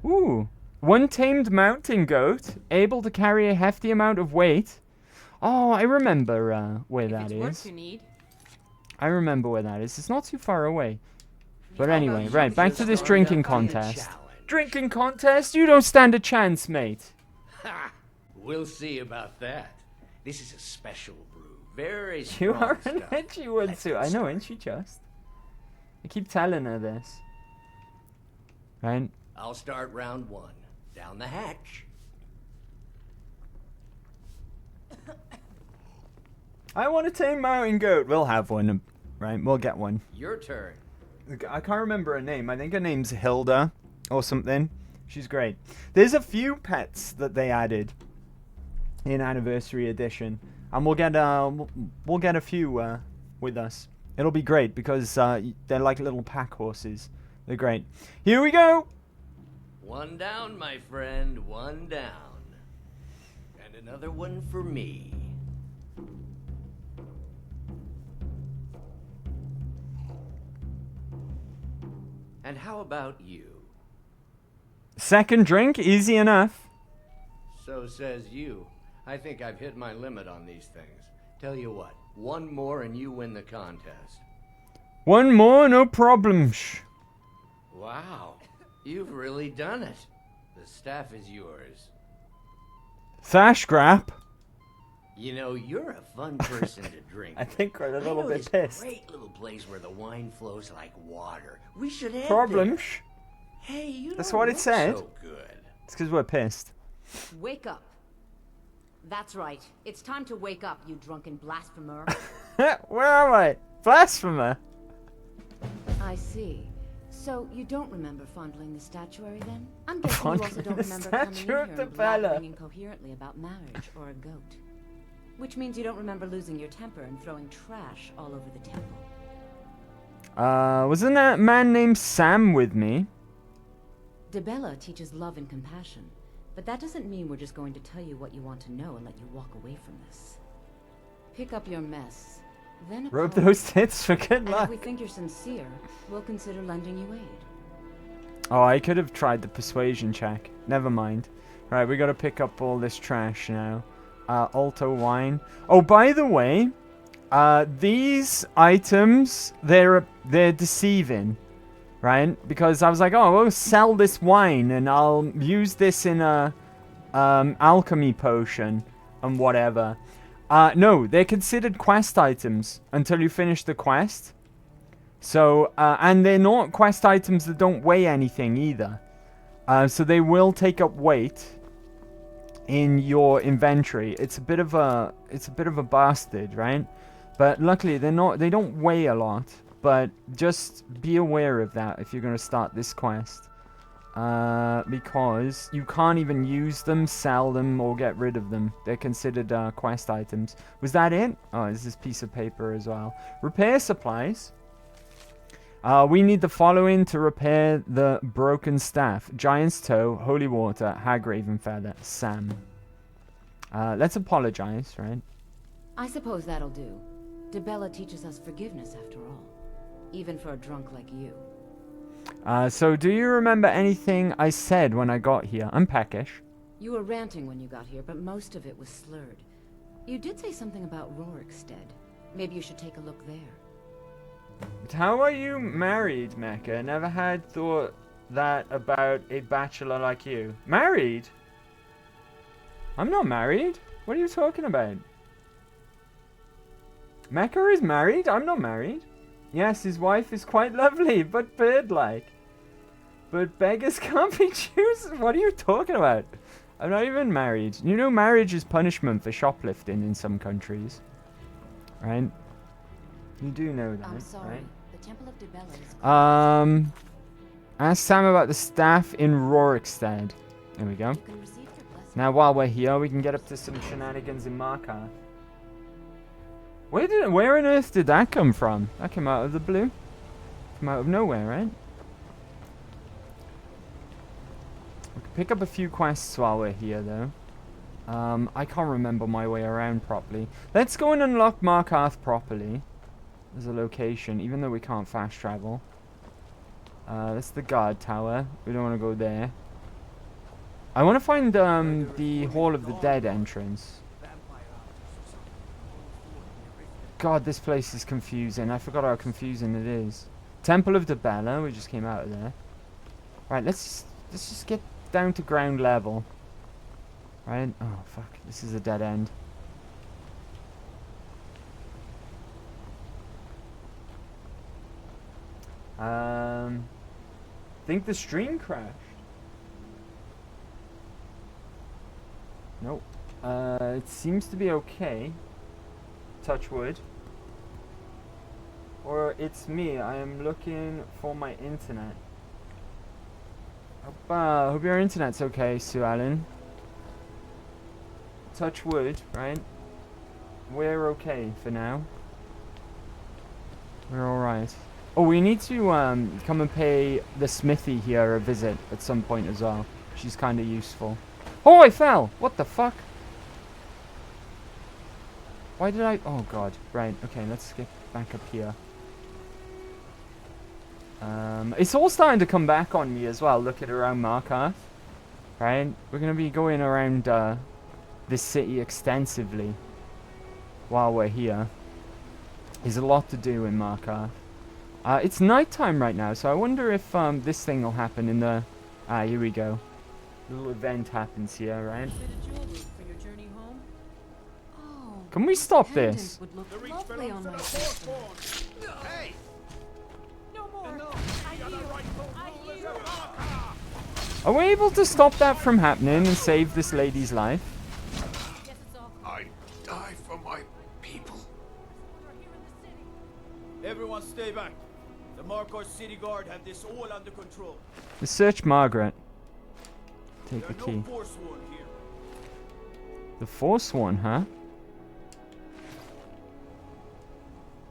A: Ooh. One tamed mountain goat, able to carry a hefty amount of weight. Oh, I remember where that
L: If it's work
A: is.
L: you need,
A: I remember where that is. It's not too far away. But
L: How
A: anyway,
L: about
A: right,
L: you
A: back
L: just
A: to this
L: start
A: drinking
L: up on the
A: contest. Drinking contest? You don't stand a chance, mate.
F: Ha! We'll see about that. This is a special brew. Very strong
A: You are an
F: stuff.
A: edgy one too. I know, ain't she just? I keep telling her this. Right?
F: I'll start round one. Down the hatch.
A: I want a tame mountain goat. We'll have one, right? We'll get one.
F: Your turn.
A: I can't remember her name. I think her name's Hilda or something. She's great. There's a few pets that they added in Anniversary Edition, and we'll get a few with us. It'll be great because they're like little pack horses. They're great. Here we go.
F: One down, my friend. One down. And another one for me. And how about you?
A: Second drink, easy enough.
F: So says you. I think I've hit my limit on these things. Tell you what, one more and you win the contest.
A: One more, no problems.
F: Wow, you've really done it. The staff is yours.
A: Thash Grap.
F: You know, you're a fun person to drink.
A: I think we're a
F: I
A: little
F: know
A: bit
F: this
A: pissed.
F: Great little place where the wine flows like water. We should have
A: Problems.
F: Hey, you
A: That's
F: don't
A: what it
F: look
A: said.
F: so good.
A: It's because we're pissed.
O: Wake up. That's right. It's time to wake up, you drunken blasphemer.
A: Where am I? Blasphemer.
O: I see. So you don't remember fondling the statuary then? I'm guessing you also
A: Fondling
O: don't
A: the
O: remember coming in
A: statue
O: here
A: of the
O: and
A: Bella.
O: blabbering incoherently about marriage or a goat. Which means you don't remember losing your temper and throwing trash all over the temple.
A: Wasn't that man named Sam with me?
O: DeBella teaches love and compassion, but that doesn't mean we're just going to tell you what you want to know and let you walk away from this. Pick up your mess, then
A: Rub
O: apologize.
A: those tits for good
O: And
A: luck.
O: if we think you're sincere, we'll consider lending you aid.
A: Oh, I could have tried the persuasion check. Never mind. Right, we gotta pick up all this trash now. Alto wine. Oh, by the way, these items, they're deceiving. Right? Because I was like, oh, we'll sell this wine and I'll use this in a alchemy potion and whatever. No, they're considered quest items until you finish the quest. So, and they're not quest items that don't weigh anything either. So they will take up weight in your inventory. It's a bit of a bastard, right? But luckily they don't weigh a lot. But just be aware of that if you're going to start this quest. Because you can't even use them, sell them, or get rid of them. They're considered quest items. Was that it? Oh, there's this piece of paper as well. Repair supplies. We need the following to repair the broken staff. Giant's Toe, Holy Water, Hag Raven Feather, Sam. Let's apologize, right?
O: I suppose that'll do. DeBella teaches us forgiveness after all. Even for a drunk like you.
A: So do you remember anything I said when I got here? I'm peckish.
O: You were ranting when you got here, but most of it was slurred. You did say something about Rorikstead. Maybe you should take a look there.
A: How are you married, Mecca? Never had thought that about a bachelor like you. Married? I'm not married. What are you talking about? Mecca is married? I'm not married. Yes, his wife is quite lovely, but bird-like. But beggars can't be choosers. What are you talking about? I'm not even married. You know, marriage is punishment for shoplifting in some countries. Right? You do know that,
O: I'm sorry.
A: right?
O: The Temple of Dibella is
A: Ask Sam about the staff in Rorikstead. There we go. Now, while we're here, we can get up to some shenanigans in Markarth. Where on earth did that come from? That came out of the blue. Came out of nowhere, right? We can pick up a few quests while we're here, though. I can't remember my way around properly. Let's go and unlock Markarth properly. There's a location, even though we can't fast travel. That's the guard tower. We don't want to go there. I want to find the Hall of the Dead entrance. God, this place is confusing. I forgot how confusing it is. Temple of Dibella. We just came out of there. Right, let's just get down to ground level. Right? Oh fuck! This is a dead end. Think the stream crashed. Nope. It seems to be okay. Touch wood. Or it's me. I am looking for my internet. Hope your internet's okay, Sue Allen. Touch wood, right? We're okay for now. We're alright. Oh, we need to come and pay the smithy here a visit at some point as well. She's kind of useful. Oh, I fell! What the fuck? Why did I... Oh, God. Right, okay, let's get back up here. It's all starting to come back on me as well, looking around Markarth. Right? We're going to be going around this city extensively while we're here. There's a lot to do in Markarth. It's nighttime right now, so I wonder if this thing will happen in the... Ah, here we go. A little event happens here, right? Can we stop this?
G: Would look lovely on my face.
H: Hey!
G: No more.
A: Are we able to stop that from happening and save this lady's life?
H: I die for my people.
N: Everyone stay back. The Markarth City Guard have this all under control.
A: Let's search Margaret. Take the key.
N: No Forsworn here.
A: The Forsworn, huh?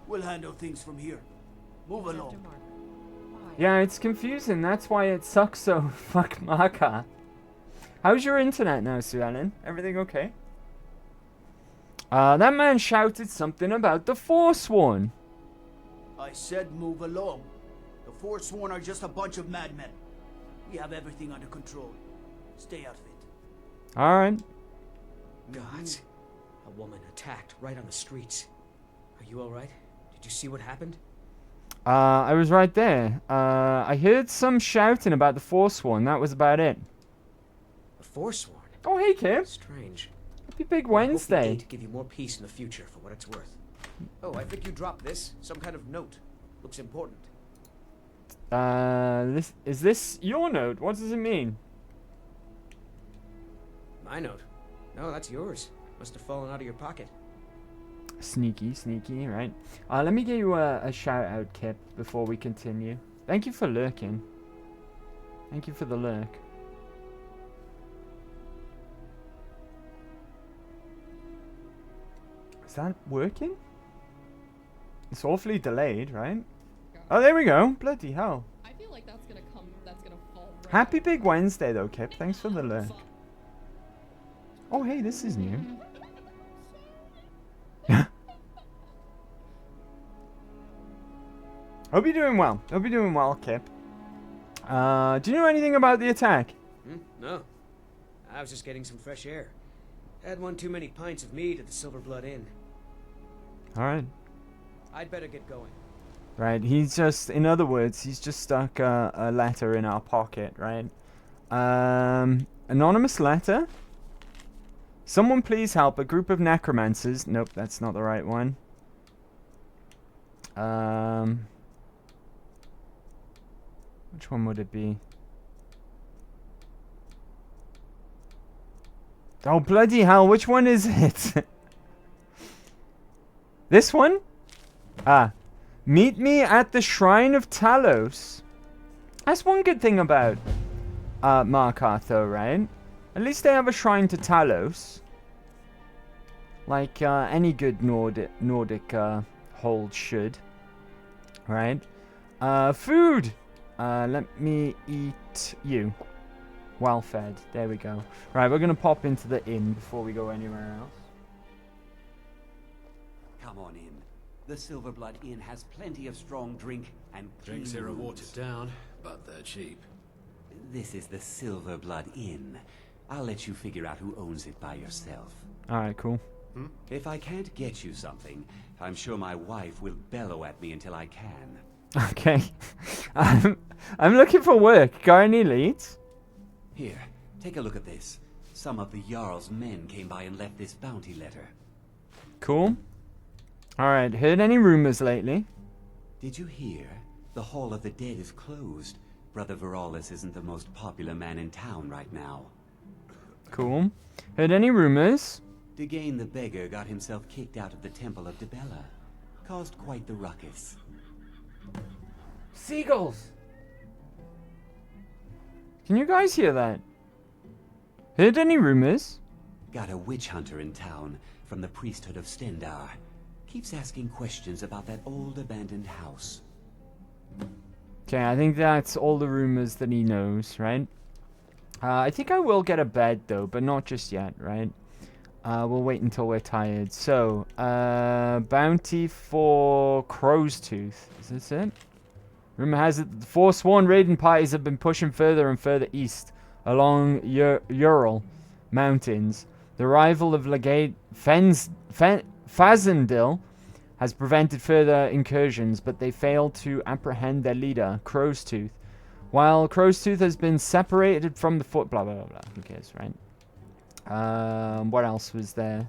N: We'll handle things from here. Move along.
A: Yeah, it's confusing. That's why it sucks so. Fuck Markarth. How's your internet now, Sue Ellen? Everything okay? That man shouted something about the Forsworn.
N: I said move along. The Forsworn are just a bunch of madmen. We have everything under control. Stay out of it.
A: Alright.
M: Gods. A woman attacked right on the streets. Are you alright? Did you see what happened?
A: I was right there. I heard some shouting about the Forsworn. That was about it.
M: The Forsworn?
A: Oh, hey, Kim.
M: Strange.
A: Happy Big
M: Well,
A: Wednesday.
M: I hope the gate give you more peace in the future, for what it's worth. Oh, I think you dropped this. Some kind of note. Looks important.
A: Is this your note? What does it mean?
M: My note? No, that's yours. Must have fallen out of your pocket.
A: Sneaky, right? Let me give you a shout out, Kip, before we continue. Thank you for lurking. Thank you for the lurk. Is that working? It's awfully delayed, right? Oh, there we go. Bloody hell.
P: I feel like that's gonna fall right.
A: Happy Big Wednesday, though, Kip. Thanks for the lurk. Oh, hey, this is new. Hope you're doing well. Hope you're doing well, Kip. Do you know anything about the attack?
M: No. I was just getting some fresh air. Had one too many pints of mead at the Silver Blood Inn.
A: Alright.
M: I'd better get going.
A: Right, he's just, in other words, he's just stuck a letter in our pocket, right? Anonymous letter? Someone please help a group of necromancers. Nope, that's not the right one. Which one would it be? Oh, bloody hell, which one is it? This one? Ah. Meet me at the Shrine of Talos. That's one good thing about Markarth, though, right? At least they have a shrine to Talos. Like any good Nordic hold should. Right? Food! Let me eat you. Well fed. There we go. Right, we're going to pop into the inn before we go anywhere else.
Q: Come on in. The Silverblood Inn has plenty of strong drink and
H: Drinks here are watered down, but they're cheap.
Q: This is the Silverblood Inn. I'll let you figure out who owns it by yourself.
A: Alright, cool.
Q: If I can't get you something, I'm sure my wife will bellow at me until I can.
A: Okay. I'm looking for work. Got any leads?
Q: Here, take a look at this. Some of the Jarl's men came by and left this bounty letter.
A: Cool. Alright, heard any rumors lately?
Q: Did you hear? The Hall of the Dead is closed. Brother Veralis isn't the most popular man in town right now.
A: Cool. Heard any rumors?
Q: Degane the Beggar got himself kicked out of the Temple of Dibella. Caused quite the ruckus.
A: Seagulls! Can you guys hear that? Heard any rumors?
Q: Got a witch hunter in town from the priesthood of Stendar. Keeps asking questions about that old abandoned house.
A: Okay, I think that's all the rumors that he knows, right? I think I will get a bed though, but not just yet, right? We'll wait until we're tired. So, bounty for Crow's Tooth. Is this it? Rumor has it that the Forsworn raiding parties have been pushing further and further east along Ural Mountains. The arrival of Legate Fazendil has prevented further incursions, but they failed to apprehend their leader, Crow's Tooth. While Crow's Tooth has been separated from the foot, blah, blah, blah, blah. Who cares, right? What else was there?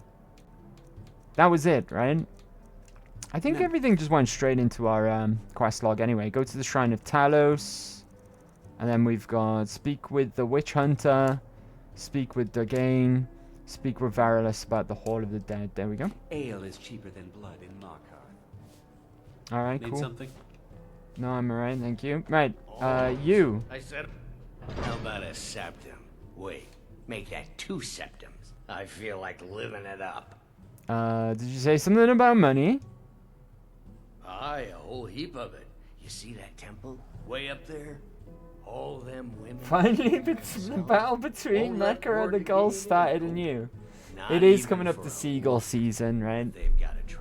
A: That was it, right? I think everything just went straight into our quest log anyway. Go to the Shrine of Talos. And then we've got speak with the Witch Hunter. Speak with Degane. Speak with Veralis about the Hall of the Dead. There we go.
Q: Ale is cheaper than blood in Markarth.
A: Alright,
H: Need
A: cool.
H: something?
A: No, I'm alright, thank you. Right, you.
F: I said, how about a septum? Wait, make that 2 septums. I feel like living it up.
A: Did you say something about money?
F: Aye, a whole heap of it. You see that temple? Way up there? All them women.
A: Finally, the battle between Mecca and the Gulls started anew. It is coming up to seagull season, right?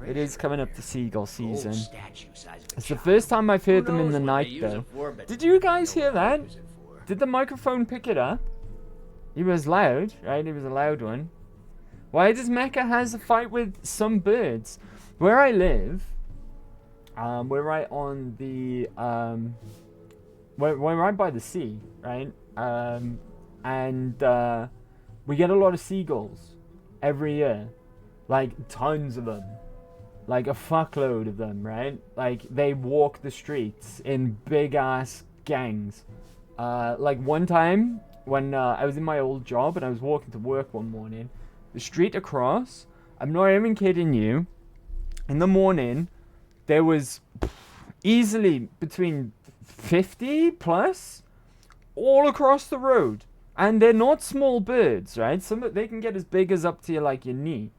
A: It is coming up to seagull season. It's the first time I've heard them in the night, though. Did you guys hear that? Did the microphone pick it up? He was loud, right? He was a loud one. Why does Mecca has a fight with some birds? Where I live, we're right on the we're right by the sea, right? And we get a lot of seagulls every year, like tons of them, like a fuckload of them, right? Like they walk the streets in big ass gangs. Like one time when I was in my old job and I was walking to work one morning, the street across, I'm not even kidding you, in the morning there was easily between 50 plus all across the road, and they're not small birds, right? They can get as big as up to your knee,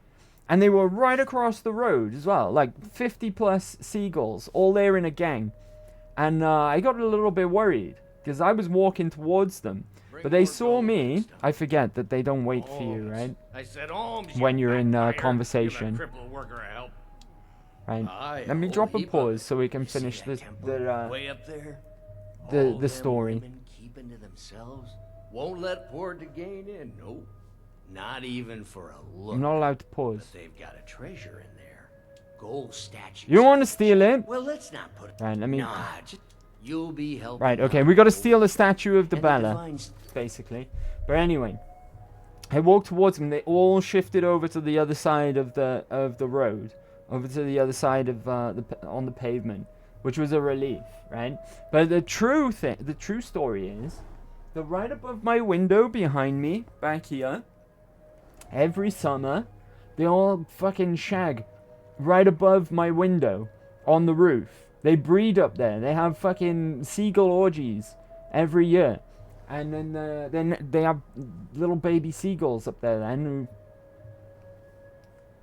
A: and they were right across the road as well, like 50 plus seagulls all there in a gang. And I got a little bit worried because I was walking towards them, but they saw me. I forget that they don't wait for you, right?
F: I said, Holmes,
A: when you're in conversation.
F: Give a crippled worker a help.
A: Right. Let me drop a pause so we can finish this
F: way up there.
A: the story.
F: Women keeping to themselves, won't let poor Degane in. Nope, not even for a look.
A: I'm not allowed to pause.
F: But they've got a treasure in there, gold statues.
A: You want to steal it?
F: Well, let's not put.
A: Right. Let me.
F: Nah, you'll be helping.
A: Right. Okay. We got to steal the statue of Dibella, basically. But anyway, I walked towards them. They all shifted over to the other side of the road. over to the other side of on the pavement, which was a relief, right? But the true story is that right above my window behind me, back here, every summer, they all fucking shag right above my window on the roof. They breed up there. They have fucking seagull orgies every year. And then they have little baby seagulls up there then who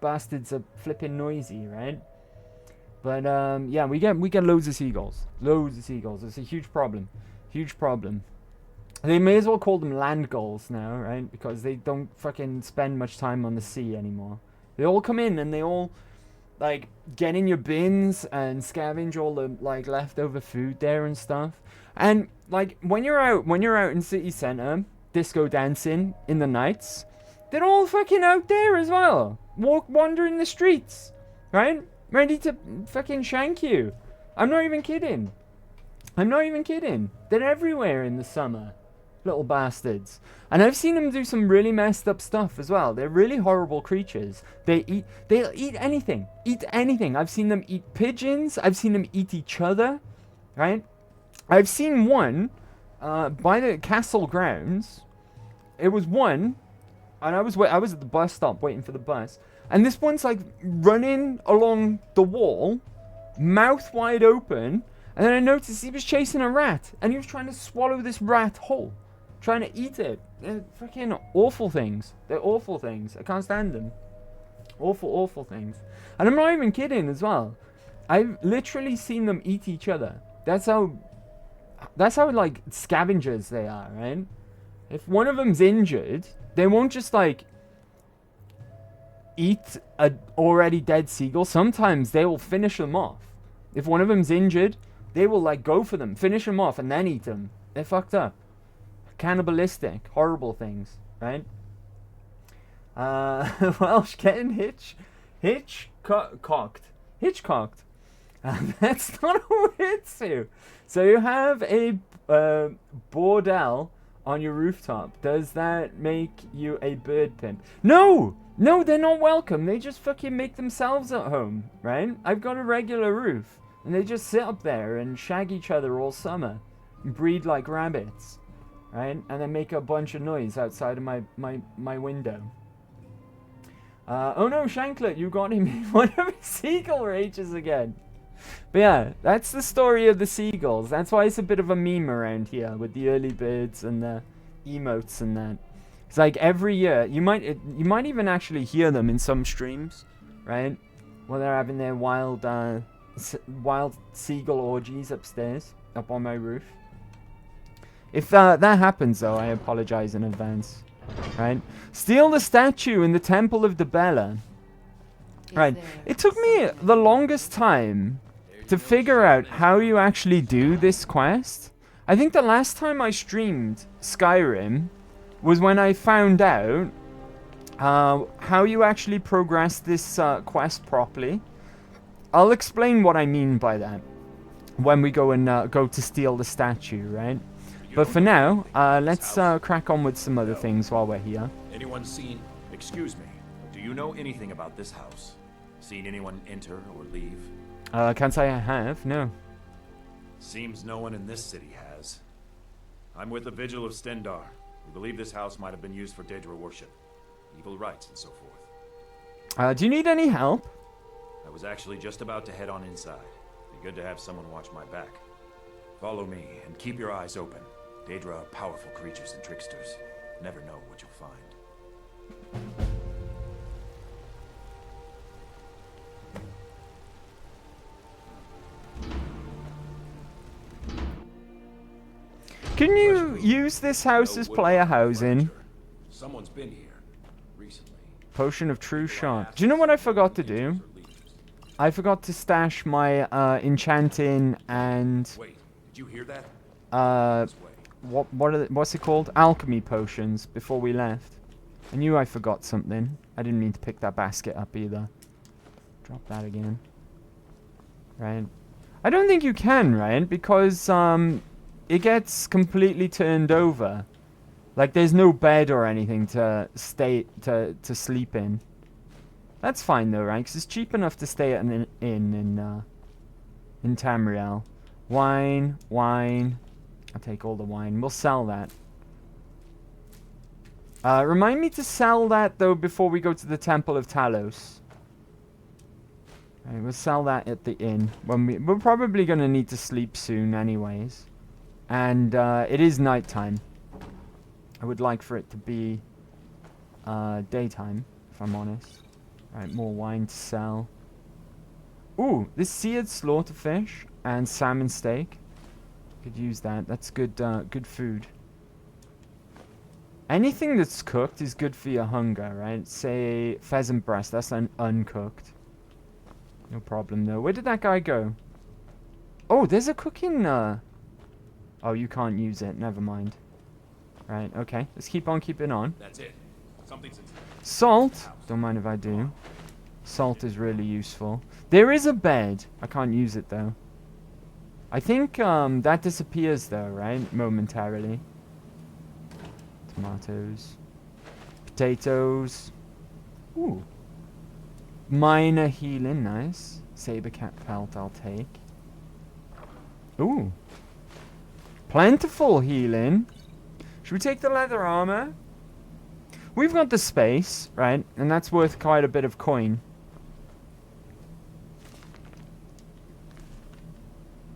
A: bastards are flipping noisy, right? But yeah, we get loads of seagulls. Loads of seagulls. It's a huge problem. Huge problem. They may as well call them land gulls now, right? Because they don't fucking spend much time on the sea anymore. They all come in and they all like get in your bins and scavenge all the like leftover food there and stuff. And like when you're out in city center disco dancing in the nights, they're all fucking out there as well, wandering the streets, right? Ready to fucking shank you. I'm not even kidding. They're everywhere in the summer, little bastards. And I've seen them do some really messed up stuff as well. They're really horrible creatures. They'll eat anything. I've seen them eat pigeons. I've seen them eat each other, right? I've seen one by the castle grounds. It was one, and I was at the bus stop waiting for the bus, and this one's like running along the wall, mouth wide open, and then I noticed he was chasing a rat, and he was trying to swallow this rat whole, trying to eat it. They're freaking awful things. They're awful things. I can't stand them. Awful things. And I'm not even kidding as well. I've literally seen them eat each other. That's how like scavengers they are, right? If one of them's injured, they won't just like eat a already dead seagull. Sometimes they will finish them off. If one of them's injured, they will like go for them, finish them off, and then eat them. They're fucked up. Cannibalistic, horrible things, right? Welsh getting hitchcocked. That's not a word, Sue. So you have a bordel on your rooftop. Does that make you a bird pimp? No, they're not welcome. They just fucking make themselves at home, right? I've got a regular roof, and they just sit up there and shag each other all summer, and breed like rabbits, right? And then make a bunch of noise outside of my window. Oh no, Shanklet, you got him in one of his seagull rages again. But yeah, that's the story of the seagulls. That's why it's a bit of a meme around here with the early birds and the emotes and that. It's like every year, you might even actually hear them in some streams, right? While they're having their wild seagull orgies upstairs, up on my roof. If that happens though, I apologize in advance. Right? Steal the statue in the Temple of Dibella. Right. It took me the longest time to figure out how you actually do this quest. I think the last time I streamed Skyrim was when I found out how you actually progress this quest properly. I'll explain what I mean by that when we go and go to steal the statue, right? But for now, let's crack on with some other things while we're here.
H: Anyone seen? Excuse me. Do you know anything about this house? Seen anyone enter or leave?
A: Can't say I have, no.
H: Seems no one in this city has. I'm with the Vigil of Stendar. We believe this house might have been used for Daedra worship, evil rites, and so forth.
A: Do you need any help?
H: I was actually just about to head on inside. Be good to have someone watch my back. Follow me and keep your eyes open. Daedra are powerful creatures and tricksters. Never know what you'll find.
A: Can you use this house as player housing?
H: Someone's been here recently.
A: Potion of True Shot. Do you know what I forgot to do? I forgot to stash my enchanting and
H: Wait, did you hear that?
A: What's it called? Alchemy potions before we left. I knew I forgot something. I didn't mean to pick that basket up either. Drop that again. Right. I don't think you can, right? Because it gets completely turned over. Like there's no bed or anything to sleep in. That's fine though, right? Because it's cheap enough to stay at an inn in Tamriel. Wine, wine. I'll take all the wine. We'll sell that. Remind me to sell that though before we go to the Temple of Talos. Right, we'll sell that at the inn. We're probably going to need to sleep soon anyways. And it is nighttime. I would like for it to be daytime, if I'm honest. Right, more wine to sell. Ooh, this seared slaughterfish and salmon steak. Could use that. That's good good food. Anything that's cooked is good for your hunger, right? Say pheasant breast, that's uncooked. No problem though. Where did that guy go? Oh, there's a cooking Oh, you can't use it. Never mind. Right, okay. Let's keep on keeping on.
H: That's it. Something's in
A: Salt. Don't mind if I do. Salt is really useful. There is a bed. I can't use it though. I think that disappears though, right? Momentarily. Tomatoes. Potatoes. Ooh. Minor healing, nice. Saber cat pelt, I'll take. Ooh. Plentiful healing. Should we take the leather armor? We've got the space, right? And that's worth quite a bit of coin.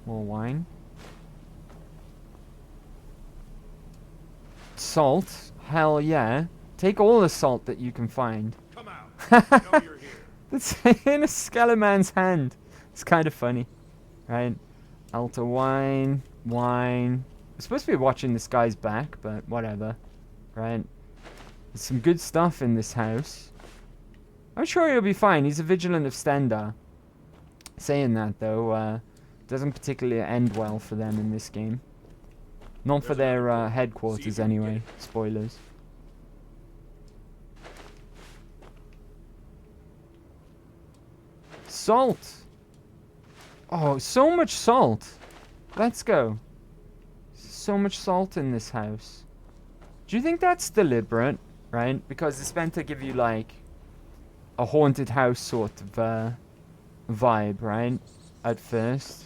A: More wine. Salt. Hell yeah. Take all the salt that you can find.
H: Come out. I know you're here.
A: It's in a skeleton's hand. It's kind of funny. Right? Alta wine. Wine. I'm supposed to be watching this guy's back, but whatever. Right? There's some good stuff in this house. I'm sure he'll be fine. He's a vigilant of Stendar. Saying that, though, doesn't particularly end well for them in this game. Not for their headquarters, anyway. Spoilers. Salt! Oh, so much salt! Let's go. So much salt in this house. Do you think that's deliberate, right? Because it's meant to give you, like, a haunted house sort of vibe, right? At first.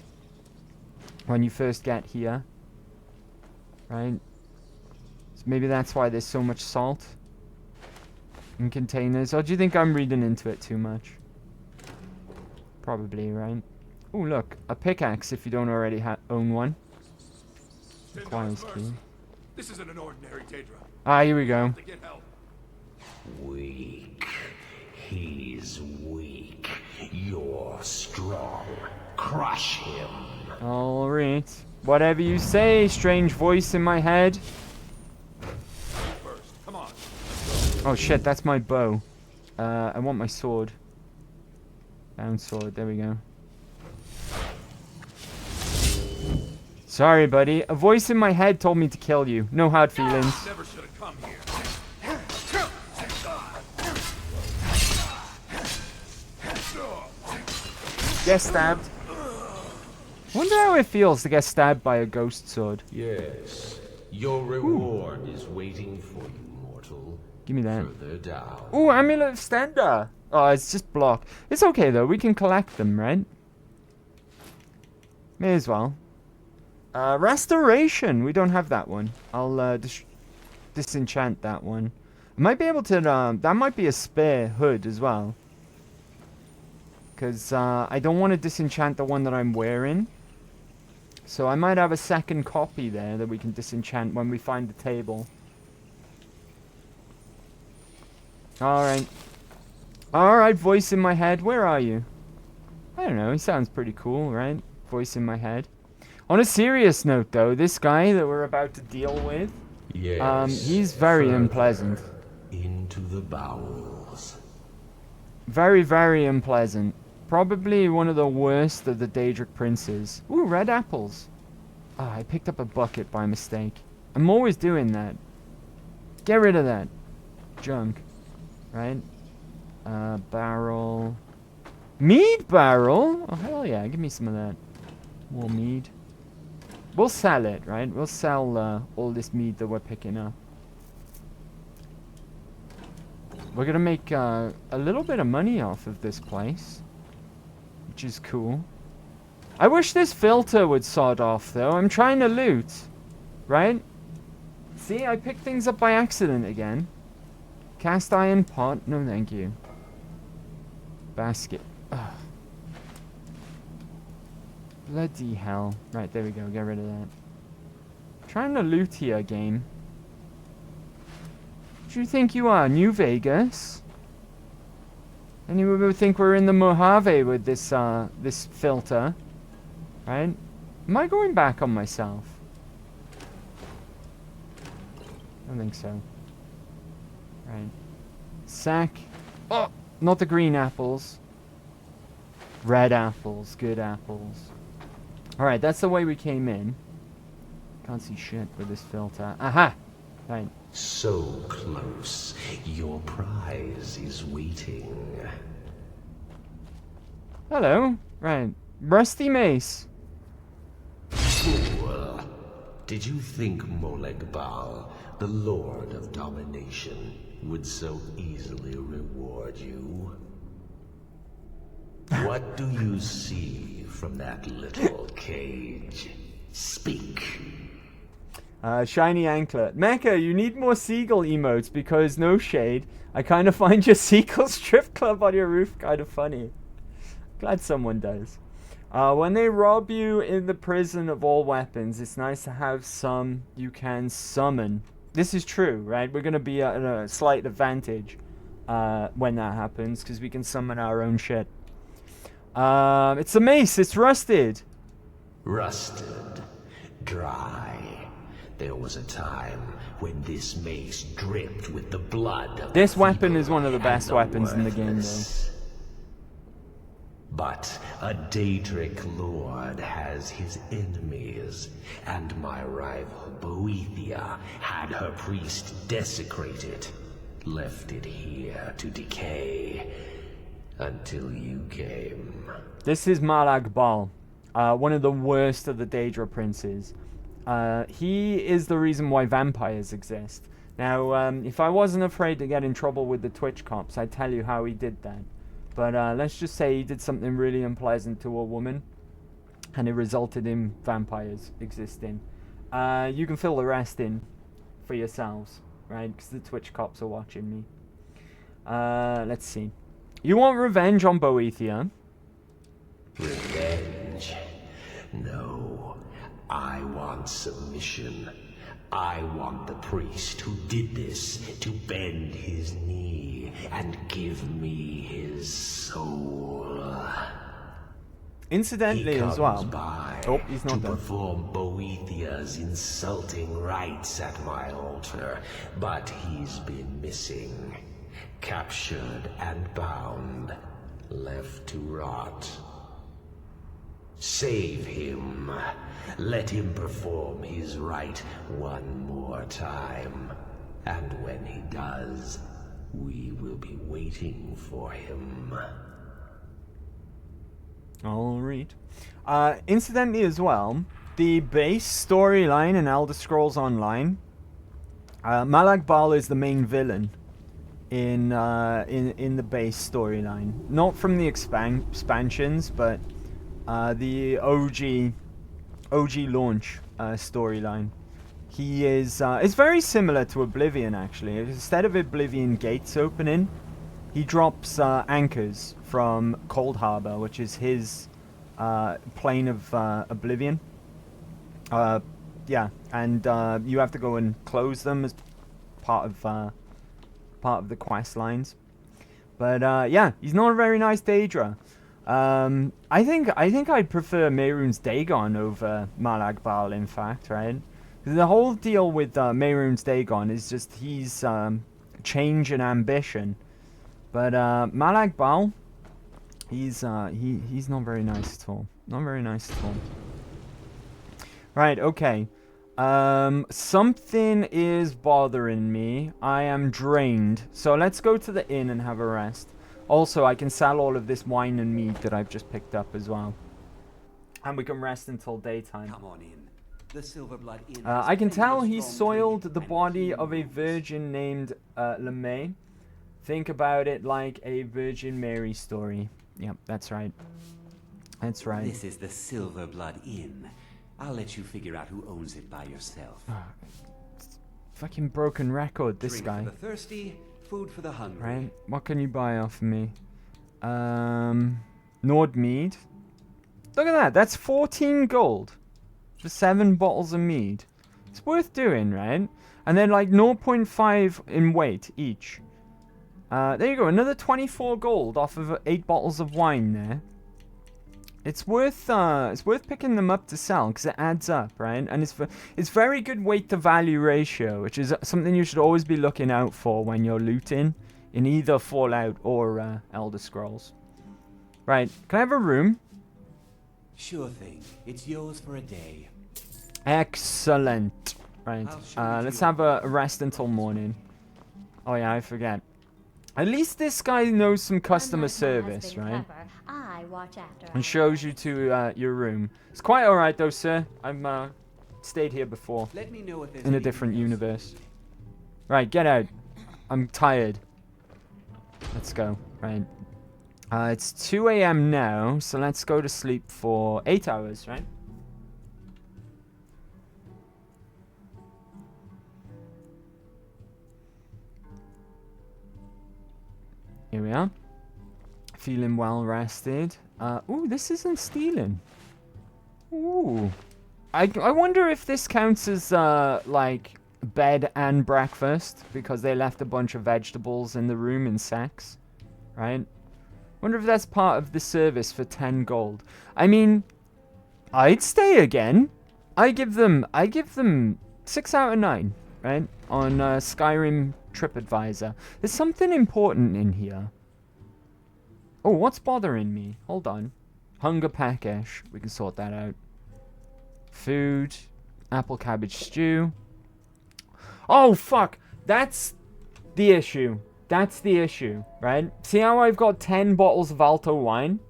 A: When you first get here. Right? So maybe that's why there's so much salt in containers. Or do you think I'm reading into it too much? Probably, right? Oh, look. A pickaxe if you don't already own one. Requires key.
H: This isn't an ordinary Daedra.
A: Ah, here we go.
R: Weak. He's weak. You're strong. Crush him.
A: Alright. Whatever you say, strange voice in my head.
H: First, come on.
A: Oh shit, that's my bow. I want my sword. Down sword, there we go. Sorry, buddy. A voice in my head told me to kill you. No hard feelings.
H: Never should have come here.
A: Get stabbed. Wonder how it feels to get stabbed by a ghost sword.
R: Yes. Your reward is waiting for you, mortal.
A: Give me that.
R: Further down.
A: Ooh, Amulet of Stendar. Oh, it's just block. It's okay, though. We can collect them, right? May as well. Restoration. We don't have that one. I'll disenchant that one. I might be able to... that might be a spare hood as well. Because I don't want to disenchant the one that I'm wearing. So I might have a second copy there that we can disenchant when we find the table. Alright. Alright, voice in my head. Where are you? I don't know. He sounds pretty cool, right? Voice in my head. On a serious note, though, this guy that we're about to deal with, he's very unpleasant.
R: Into the bowels.
A: Very, very unpleasant. Probably one of the worst of the Daedric princes. Ooh, red apples. Ah, I picked up a bucket by mistake. I'm always doing that. Get rid of that junk. Right? Barrel. Mead barrel? Oh, hell yeah. Give me some of that. More mead. We'll sell it, right? We'll sell all this mead that we're picking up. we're gonna make a little bit of money off of this place, which is cool. I wish this filter would sod off, though. I'm trying to loot, right? See, I picked things up by accident again. Cast iron pot, no thank you. Basket. Ugh. Bloody hell. Right, there we go, get rid of that. Trying to loot here, game. What do you think you are, New Vegas? Anyone would think we're in the Mojave with this, this filter. Right? Am I going back on myself? I don't think so. Right. Sack. Oh! Not the green apples. Red apples. Good apples. Alright, that's the way we came in. Can't see shit with this filter. Aha! Right.
R: So close. Your prize is waiting.
A: Hello. Right. Rusty mace.
R: Fool. Did you think Molegbal, the Lord of Domination, would so easily reward you? What do you see from that little cage? Speak.
A: Shiny anklet. Mecha, you need more seagull emotes because, no shade, I kind of find your seagull strip club on your roof kind of funny. Glad someone does. When they rob you in the prison of all weapons, it's nice to have some you can summon. This is true, right? We're going to be at a slight advantage when that happens because we can summon our own shit. It's a mace. It's rusted.
R: Rusted. Dry. There was a time when this mace dripped with the blood of
A: this weapon is one of the best weapons in the game, though.
R: But a Daedric lord has his enemies, and my rival Boethia had her priest desecrated, left it here to decay, until you came.
A: This is Malag Bal, one of the worst of the Daedra princes. He is the reason why vampires exist. Now, if I wasn't afraid to get in trouble with the Twitch cops, I'd tell you how he did that. But let's just say he did something really unpleasant to a woman, and it resulted in vampires existing. You can fill the rest in for yourselves, right? Because the Twitch cops are watching me. Let's see. You want revenge on Boethia?
R: Revenge? No. I want submission. I want the priest who did this to bend his knee and give me his soul.
A: Incidentally, as well.
R: Oh, he's not to perform Boethia's insulting rites at my altar, but he's been missing, captured and bound, left to rot. Save him. Let him perform his rite one more time. And when he does, we will be waiting for him.
A: I'll read. Incidentally as well, the base storyline in Elder Scrolls Online, Malag Bal is the main villain in the base storyline. Not from the expansions, but the OG launch storyline. He is it's very similar to Oblivion, actually. Instead of Oblivion gates opening, he drops anchors from Cold Harbor, which is his plane of Oblivion. Yeah, and you have to go and close them as part of the quest lines. But yeah, he's not a very nice Daedra. I think I'd prefer Mehrunes Dagon over Malag Bal, in fact, right? The whole deal with Mehrunes Dagon is just he's change and ambition, but Malag Bal, he's not very nice at all. Not very nice at all. Right, okay. Something is bothering me. I am drained, so let's go to the inn and have a rest. Also, I can sell all of this wine and mead that I've just picked up as well. And we can rest until daytime.
Q: Come on in. The Silverblood Inn.
A: I can tell he soiled the body of a virgin named LeMay. Think about it like a Virgin Mary story. Yep, that's right. That's right.
Q: This is the Silver Blood Inn. I'll let you figure out who owns it by yourself.
A: Fucking broken record, this
Q: Drink
A: guy.
Q: for the thirsty, food for the hungry.
A: Right, what can you buy off of me? Nord mead. Look at that, that's 14 gold for 7 bottles of mead. It's worth doing, right? And then like 0.5 in weight each. There you go, another 24 gold off of 8 bottles of wine there. It's worth picking them up to sell because it adds up, right? And it's very good weight to value ratio, which is something you should always be looking out for when you're looting in either Fallout or Elder Scrolls. Right, can I have a room?
Q: Sure thing. It's yours for a day.
A: Excellent. Right, let's have a rest until morning. Oh yeah, I forget. At least this guy knows some customer service, right?
I: I watch after.
A: And shows you to your room. It's quite alright though, sir. I've stayed here before.
Q: Let me know if there's
A: in a different universe. Right, get out. I'm tired. Let's go. Right. It's 2 a.m. now, so let's go to sleep for 8 hours, right? Here we are. Feeling well rested. Ooh, this isn't stealing. Ooh. I wonder if this counts as, like, bed and breakfast, because they left a bunch of vegetables in the room in sacks. Right? Wonder if that's part of the service for 10 gold. I mean, I'd stay again. I give them 6 out of 9, right? On Skyrim TripAdvisor. There's something important in here. Oh, what's bothering me? Hold on. Hunger peckish. We can sort that out. Food. Apple cabbage stew. Oh, fuck. That's the issue. That's the issue, right? See how I've got 10 bottles of Alto wine?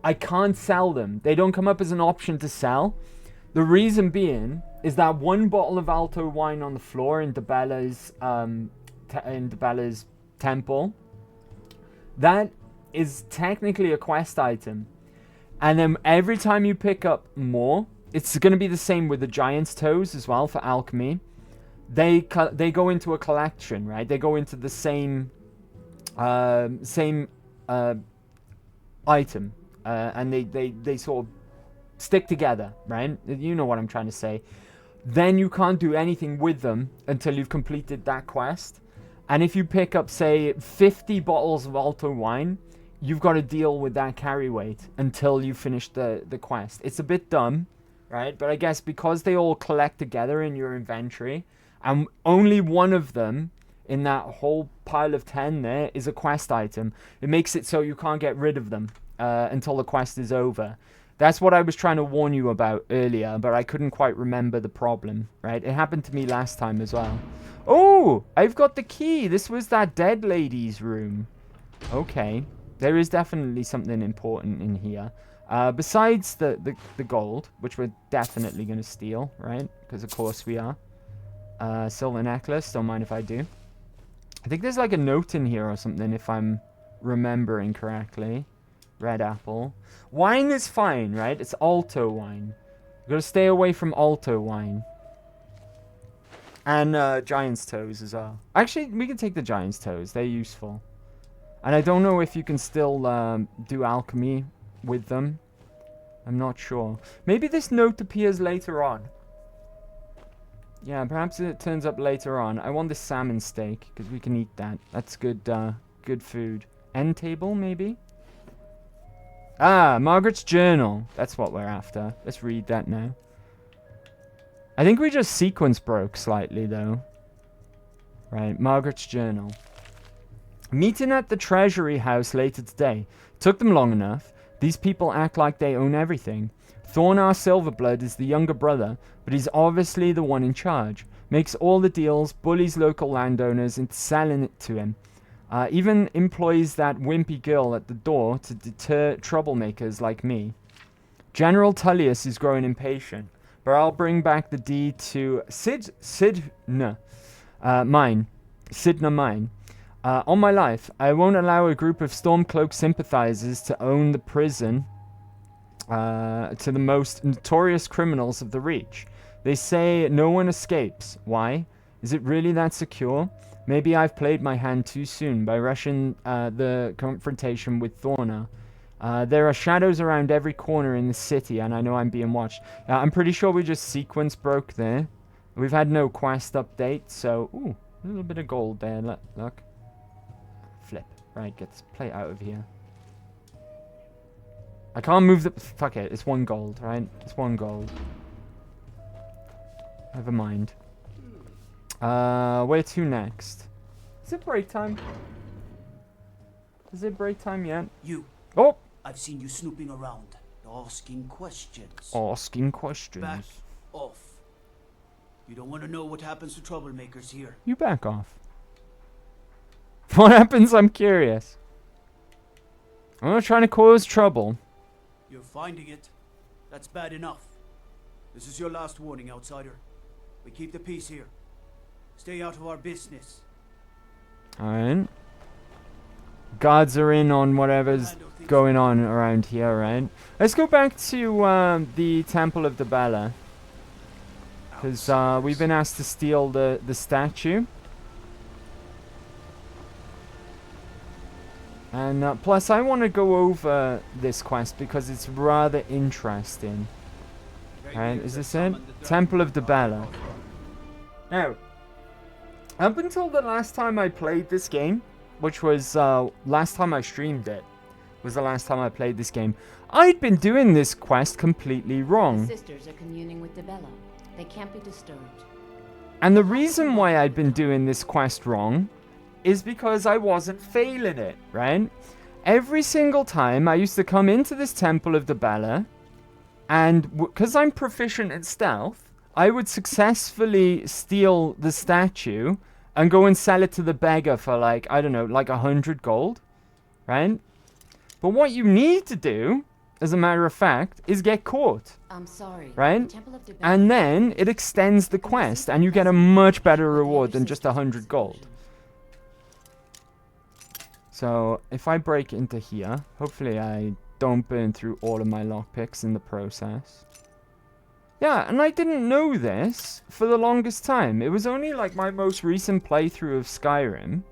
A: I can't sell them. They don't come up as an option to sell. The reason being is that 1 bottle of Alto wine on the floor in Debella's temple, that is technically a quest item. And then every time you pick up more, it's going to be the same with the Giant's Toes as well for alchemy. They go into a collection, right? They go into the same item, and they sort of stick together, right? You know what I'm trying to say. Then you can't do anything with them until you've completed that quest. And if you pick up, say, 50 bottles of Alto wine, you've got to deal with that carry weight until you finish the quest. It's a bit dumb, right? But I guess because they all collect together in your inventory, and only one of them in that whole pile of 10 there is a quest item, it makes it so you can't get rid of them until the quest is over. That's what I was trying to warn you about earlier, but I couldn't quite remember the problem, right? It happened to me last time as well. Oh, I've got the key. This was that dead lady's room. Okay. There is definitely something important in here. Besides the gold, which we're definitely going to steal, right? Because of course we are. Silver necklace, don't mind if I do. I think there's like a note in here or something if I'm remembering correctly. Red apple. Wine is fine, right? It's Alto wine. We've got to stay away from Alto wine. And Giant's Toes as well. Actually, we can take the Giant's Toes. They're useful. And I don't know if you can still do alchemy with them. I'm not sure. Maybe this note appears later on. Yeah, perhaps it turns up later on. I want the salmon steak, because we can eat that. That's good, good food. End table, maybe? Ah, Margaret's journal. That's what we're after. Let's read that now. I think we just sequence broke slightly, though. Right, Margaret's journal. Meeting at the treasury house later today. Took them long enough. These people act like they own everything. Thornar Silverblood is the younger brother, but he's obviously the one in charge. Makes all the deals, bullies local landowners into selling it to him. Even employs that wimpy girl at the door to deter troublemakers like me. General Tullius is growing impatient, but I'll bring back the deed to Sidna Mine. On my life, I won't allow a group of Stormcloak sympathizers to own the prison to the most notorious criminals of the Reach. They say no one escapes. Why? Is it really that secure? Maybe I've played my hand too soon by rushing the confrontation with Thorna. There are shadows around every corner in the city, and I know I'm being watched. I'm pretty sure we just sequence broke there. We've had no quest update, so... Ooh, a little bit of gold there, look. Flip. Right, get this plate out of here. I can't move the... Fuck it, it's 1 gold, right? It's 1 gold. Never mind. Where to next? Is it break time? Is it break time yet?
N: You.
A: Oh!
N: I've seen you snooping around, asking questions.
A: Asking questions.
N: Back off. You don't want to know what happens to troublemakers here.
A: You back off. What happens? I'm curious. I'm not trying to cause trouble.
N: You're finding it. That's bad enough. This is your last warning, outsider. We keep the peace here. Stay out of our business.
A: Alright. Guards are in on whatever's going on around here, right? Let's go back to the Temple of Dibella. Because we've been asked to steal the statue. And plus I want to go over this quest because it's rather interesting. Right, is this it? Temple of Dibella. Now, up until the last time I played this game, which was last time I streamed it, was the last time I played this game, I'd been doing this quest completely wrong.
O: The sisters are communing with Dibella. They can't be disturbed.
A: And the reason why I'd been doing this quest wrong is because I wasn't failing it, right? Every single time I used to come into this Temple of Dibella, and because I'm proficient in stealth, I would successfully steal the statue and go and sell it to the beggar for like, I don't know, like 100 gold, right? But what you need to do, as a matter of fact, is get caught.
O: I'm sorry.
A: Right? And then it extends the quest and you get a much better reward than just 100 gold. So if I break into here, hopefully I don't burn through all of my lockpicks in the process. Yeah, and I didn't know this for the longest time. It was only like my most recent playthrough of Skyrim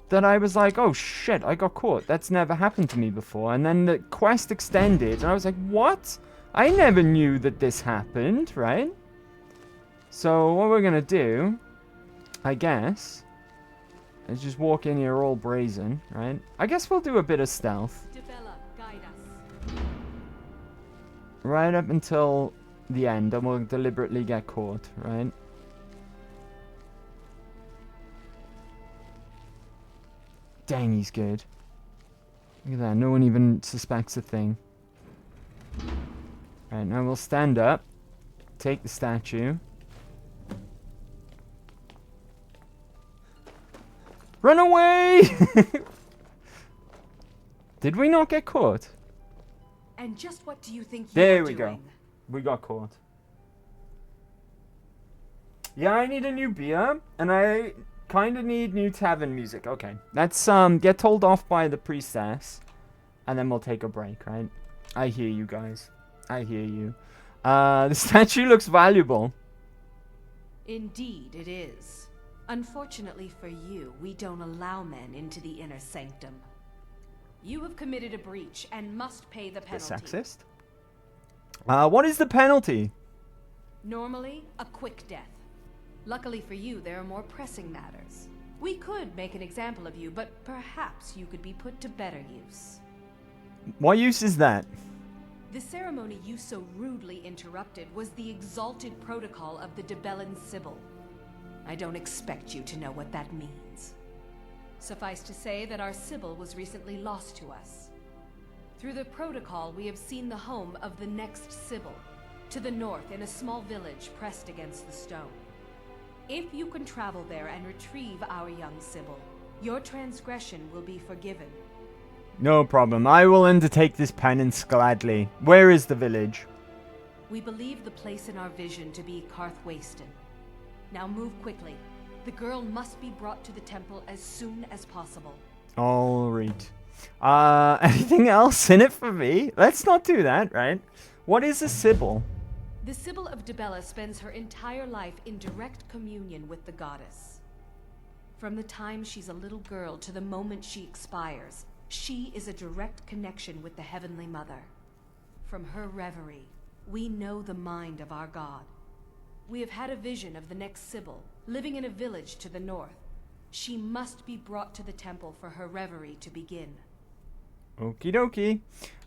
A: that I was like, oh shit, I got caught. That's never happened to me before. And then the quest extended, and I was like, what? I never knew that this happened, right? So what we're gonna do, I guess, is just walk in here all brazen, right? I guess we'll do a bit of stealth.
L: Dibella, guide us.
A: Right up until the end, and we'll deliberately get caught, right? Dang, he's good. Look at that, no one even suspects a thing. Right, now we'll stand up, take the statue. Run away! Did we not get caught?
G: And just what do you think
A: There we go. We got caught. Yeah, I need a new beer, and I kind of need new tavern music. Okay, let's get told off by the priestess, and then we'll take a break, right? I hear you guys. I hear you. The statue looks valuable.
S: Indeed, it is. Unfortunately for you, we don't allow men into the inner sanctum. You have committed a breach and must pay the penalty.
A: Sexist? What is the penalty?
S: Normally, a quick death. Luckily for you, there are more pressing matters. We could make an example of you, but perhaps you could be put to better use.
A: What use is that?
S: The ceremony you so rudely interrupted was the exalted protocol of the Dibellan Sibyl. I don't expect you to know what that means. Suffice to say that our Sibyl was recently lost to us. Through the protocol, we have seen the home of the next Sibyl, to the north in a small village pressed against the stone. If you can travel there and retrieve our young Sibyl, your transgression will be forgiven.
A: No problem. I will undertake this penance gladly. Where is the village?
S: We believe the place in our vision to be Karth Waston. Now move quickly. The girl must be brought to the temple as soon as possible.
A: All right. Anything else in it for me? Let's not do that, right? What is a Sibyl?
S: The Sibyl of Dibella spends her entire life in direct communion with the goddess. From the time she's a little girl to the moment she expires, she is a direct connection with the Heavenly Mother. From her reverie, we know the mind of our god. We have had a vision of the next Sibyl, living in a village to the north. She must be brought to the temple for her reverie to begin.
A: Okie dokie.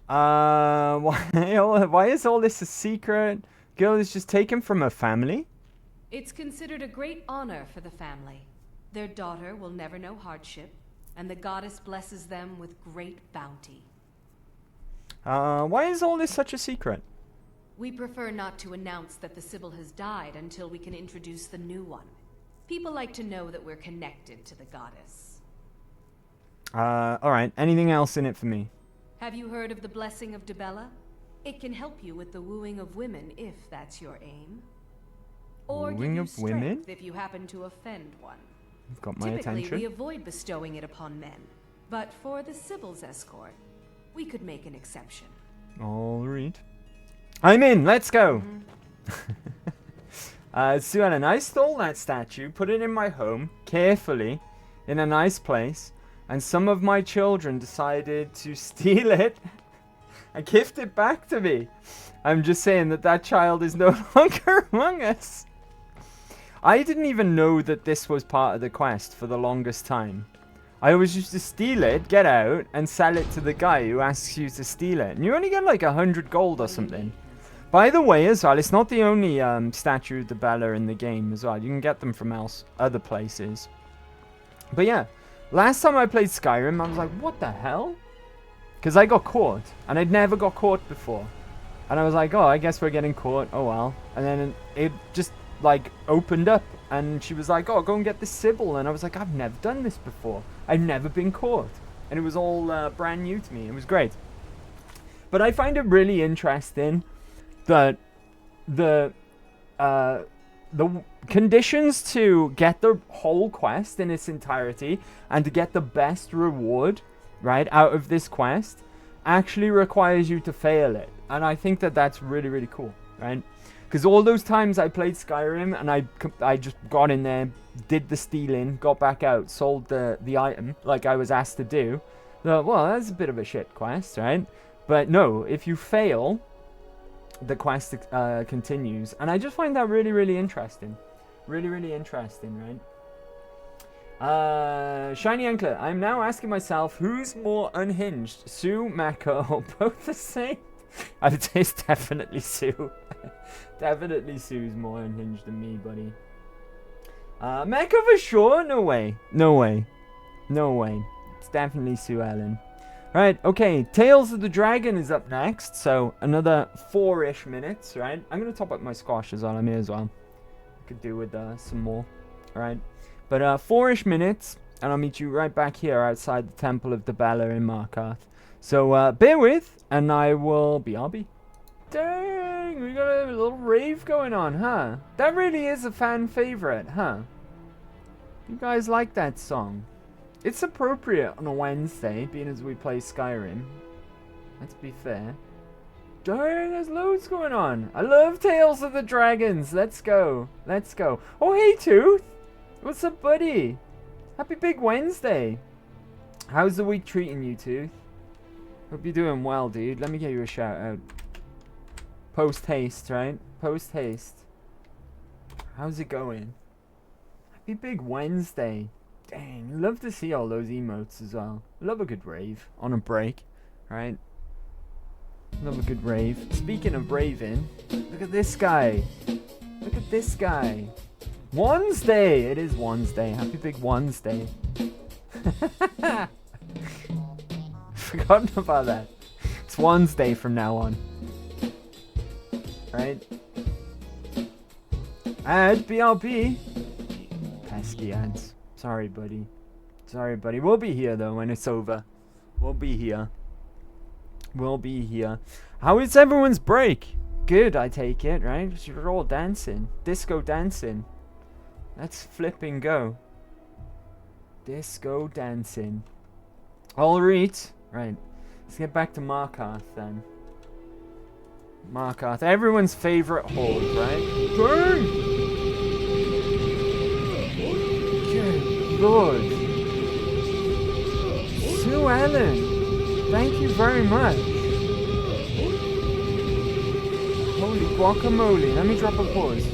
A: Why is all this a secret? Girl is just taken from her family?
S: It's considered a great honor for the family. Their daughter will never know hardship, and the goddess blesses them with great bounty.
A: Why is all this such a secret?
S: We prefer not to announce that the Sibyl has died until we can introduce the new one. People like to know that we're connected to the goddess.
A: Alright. Anything else in it for me?
S: Have you heard of the blessing of Dibella? It can help you with the wooing of women if that's your aim. Or
A: Wooing
S: give you
A: of
S: strength
A: women?
S: if you happen to offend one.
A: You've got my
S: Typically,
A: attention.
S: we avoid bestowing it upon men. But for the Sibyl's escort, we could make an exception.
A: Alright. I'm in! Let's go! Sue Ellen, I stole that statue, put it in my home, carefully, in a nice place, and some of my children decided to steal it and gift it back to me. I'm just saying that child is no longer among us. I didn't even know that this was part of the quest for the longest time. I always used to steal it, get out, and sell it to the guy who asks you to steal it. And you only get like 100 gold or something. By the way, as well, it's not the only statue of Dibella in the game as well. You can get them from other places. But yeah, last time I played Skyrim, I was like, what the hell? Because I got caught, and I'd never got caught before. And I was like, oh, I guess we're getting caught. Oh, well. And then it just, like, opened up, and she was like, oh, go and get this Sibyl. And I was like, I've never done this before. I've never been caught. And it was all brand new to me. It was great. But I find it really interesting that the conditions to get the whole quest in its entirety and to get the best reward, right, out of this quest actually requires you to fail it. And I think that that's really, really cool, right? Because all those times I played Skyrim and I just got in there, did the stealing, got back out, sold the item like I was asked to do. Well, that's a bit of a shit quest, right? But no, if you fail, the quest continues. And I just find that really, really interesting. Really, really interesting, right? Shiny Anklet, I'm now asking myself, who's more unhinged? Sue, Mecca, or both the same? I would say it's definitely Sue. Definitely Sue's more unhinged than me, buddy. Mecca for sure? No way. No way. No way. It's definitely Sue Ellen. Right, okay. Tales of the Dragon is up next. So, another 4-ish minutes, right? I'm going to top up my squash as well. I'm here as well. Could do with some more. Alright. But 4-ish minutes. And I'll meet you right back here outside the Temple of Dibella in Markarth. So, bear with. And I will BRB. Dang, we got a little rave going on, huh? That really is a fan favorite, huh? You guys like that song? It's appropriate on a Wednesday, being as we play Skyrim. Let's be fair. Dang, there's loads going on. I love Tales of the Dragons. Let's go. Let's go. Oh, hey, Tooth. What's up, buddy? Happy Big Wednesday. How's the week treating you, Tooth? Hope you're doing well, dude. Let me give you a shout out. Post haste, right? Post haste. How's it going? Happy Big Wednesday. Dang, love to see all those emotes as well. Love a good rave on a break, right? Love a good rave. Speaking of raving, look at this guy. Look at this guy. Wednesday! It is Wednesday. Happy Big Wednesday. Forgotten about that. It's Wednesday from now on. Right? Ad, BRB. Pesky ads. Sorry, buddy. Sorry, buddy. We'll be here, though, when it's over. We'll be here. We'll be here. How is everyone's break? Good, I take it, right? You're all dancing. Disco dancing. Let's flipping go. Disco dancing. Alright. Right. Let's get back to Markarth then. Markarth. Everyone's favorite horde, right? Burn! Good Lord. Sue Ellen. Thank you very much. Holy guacamole. Let me drop a pause.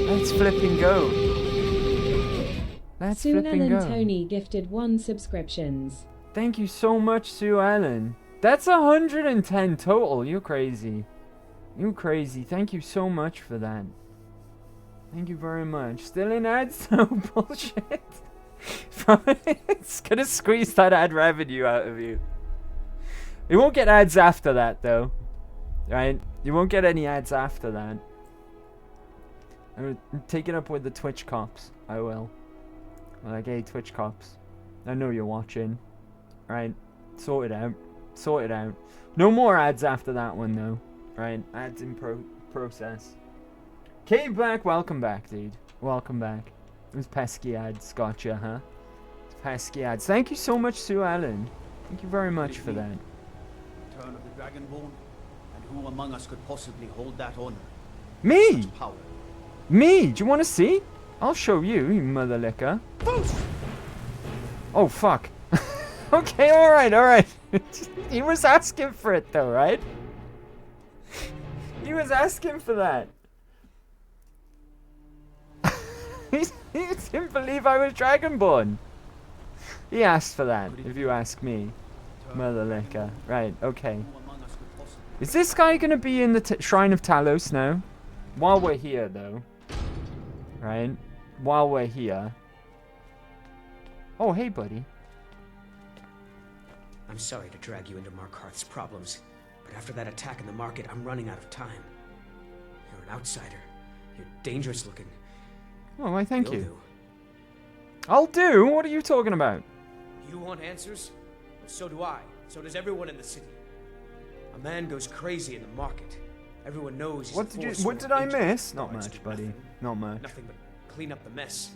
A: Let's flipping go. Let's
E: Sue
A: flipping
E: Ellen
A: go.
E: Tony gifted 1 subscriptions.
A: Thank you so much, Sue Ellen. That's 110 total. You're crazy. You crazy. Thank you so much for that. Thank you very much. Still in ads? No bullshit. It's gonna squeeze that ad revenue out of you. You won't get ads after that, though. Right? You won't get any ads after that. I'm gonna take it up with the Twitch cops. I will. Like, hey, Twitch cops. I know you're watching. Right? Sort it out. Sort it out. No more ads after that one, though. Right? Ads in process. K Black, welcome back, dude. Welcome back. Those pesky ads. Gotcha, huh? Pesky ads. Thank you so much, Sue Allen. Thank you very much for that.
N: Return of the Dragonborn? And who among us could possibly hold that honor?
A: Me!
N: Such power.
A: Me! Do you want to see? I'll show you, you mother licker. Oh, fuck. Okay, alright, alright. He was asking for it, though, right? He was asking for that. He didn't believe I was Dragonborn. He asked for that, if you ask me. Mother licker. Right, okay. Is this guy going to be in the Shrine of Talos now? While we're here, though. Right? While we're here. Oh, hey, buddy.
M: I'm sorry to drag you into Markarth's problems, but after that attack in the market, I'm running out of time. You're an outsider. You're dangerous looking.
A: Oh, why, thank
M: You'll
A: you.
M: do.
A: I'll do? What are you talking about?
M: You want answers? Well, so do I. So does everyone in the city. A man goes crazy in the market. Everyone knows he's
A: What did I miss? Not much, buddy. Not much.
M: Nothing but clean up the mess.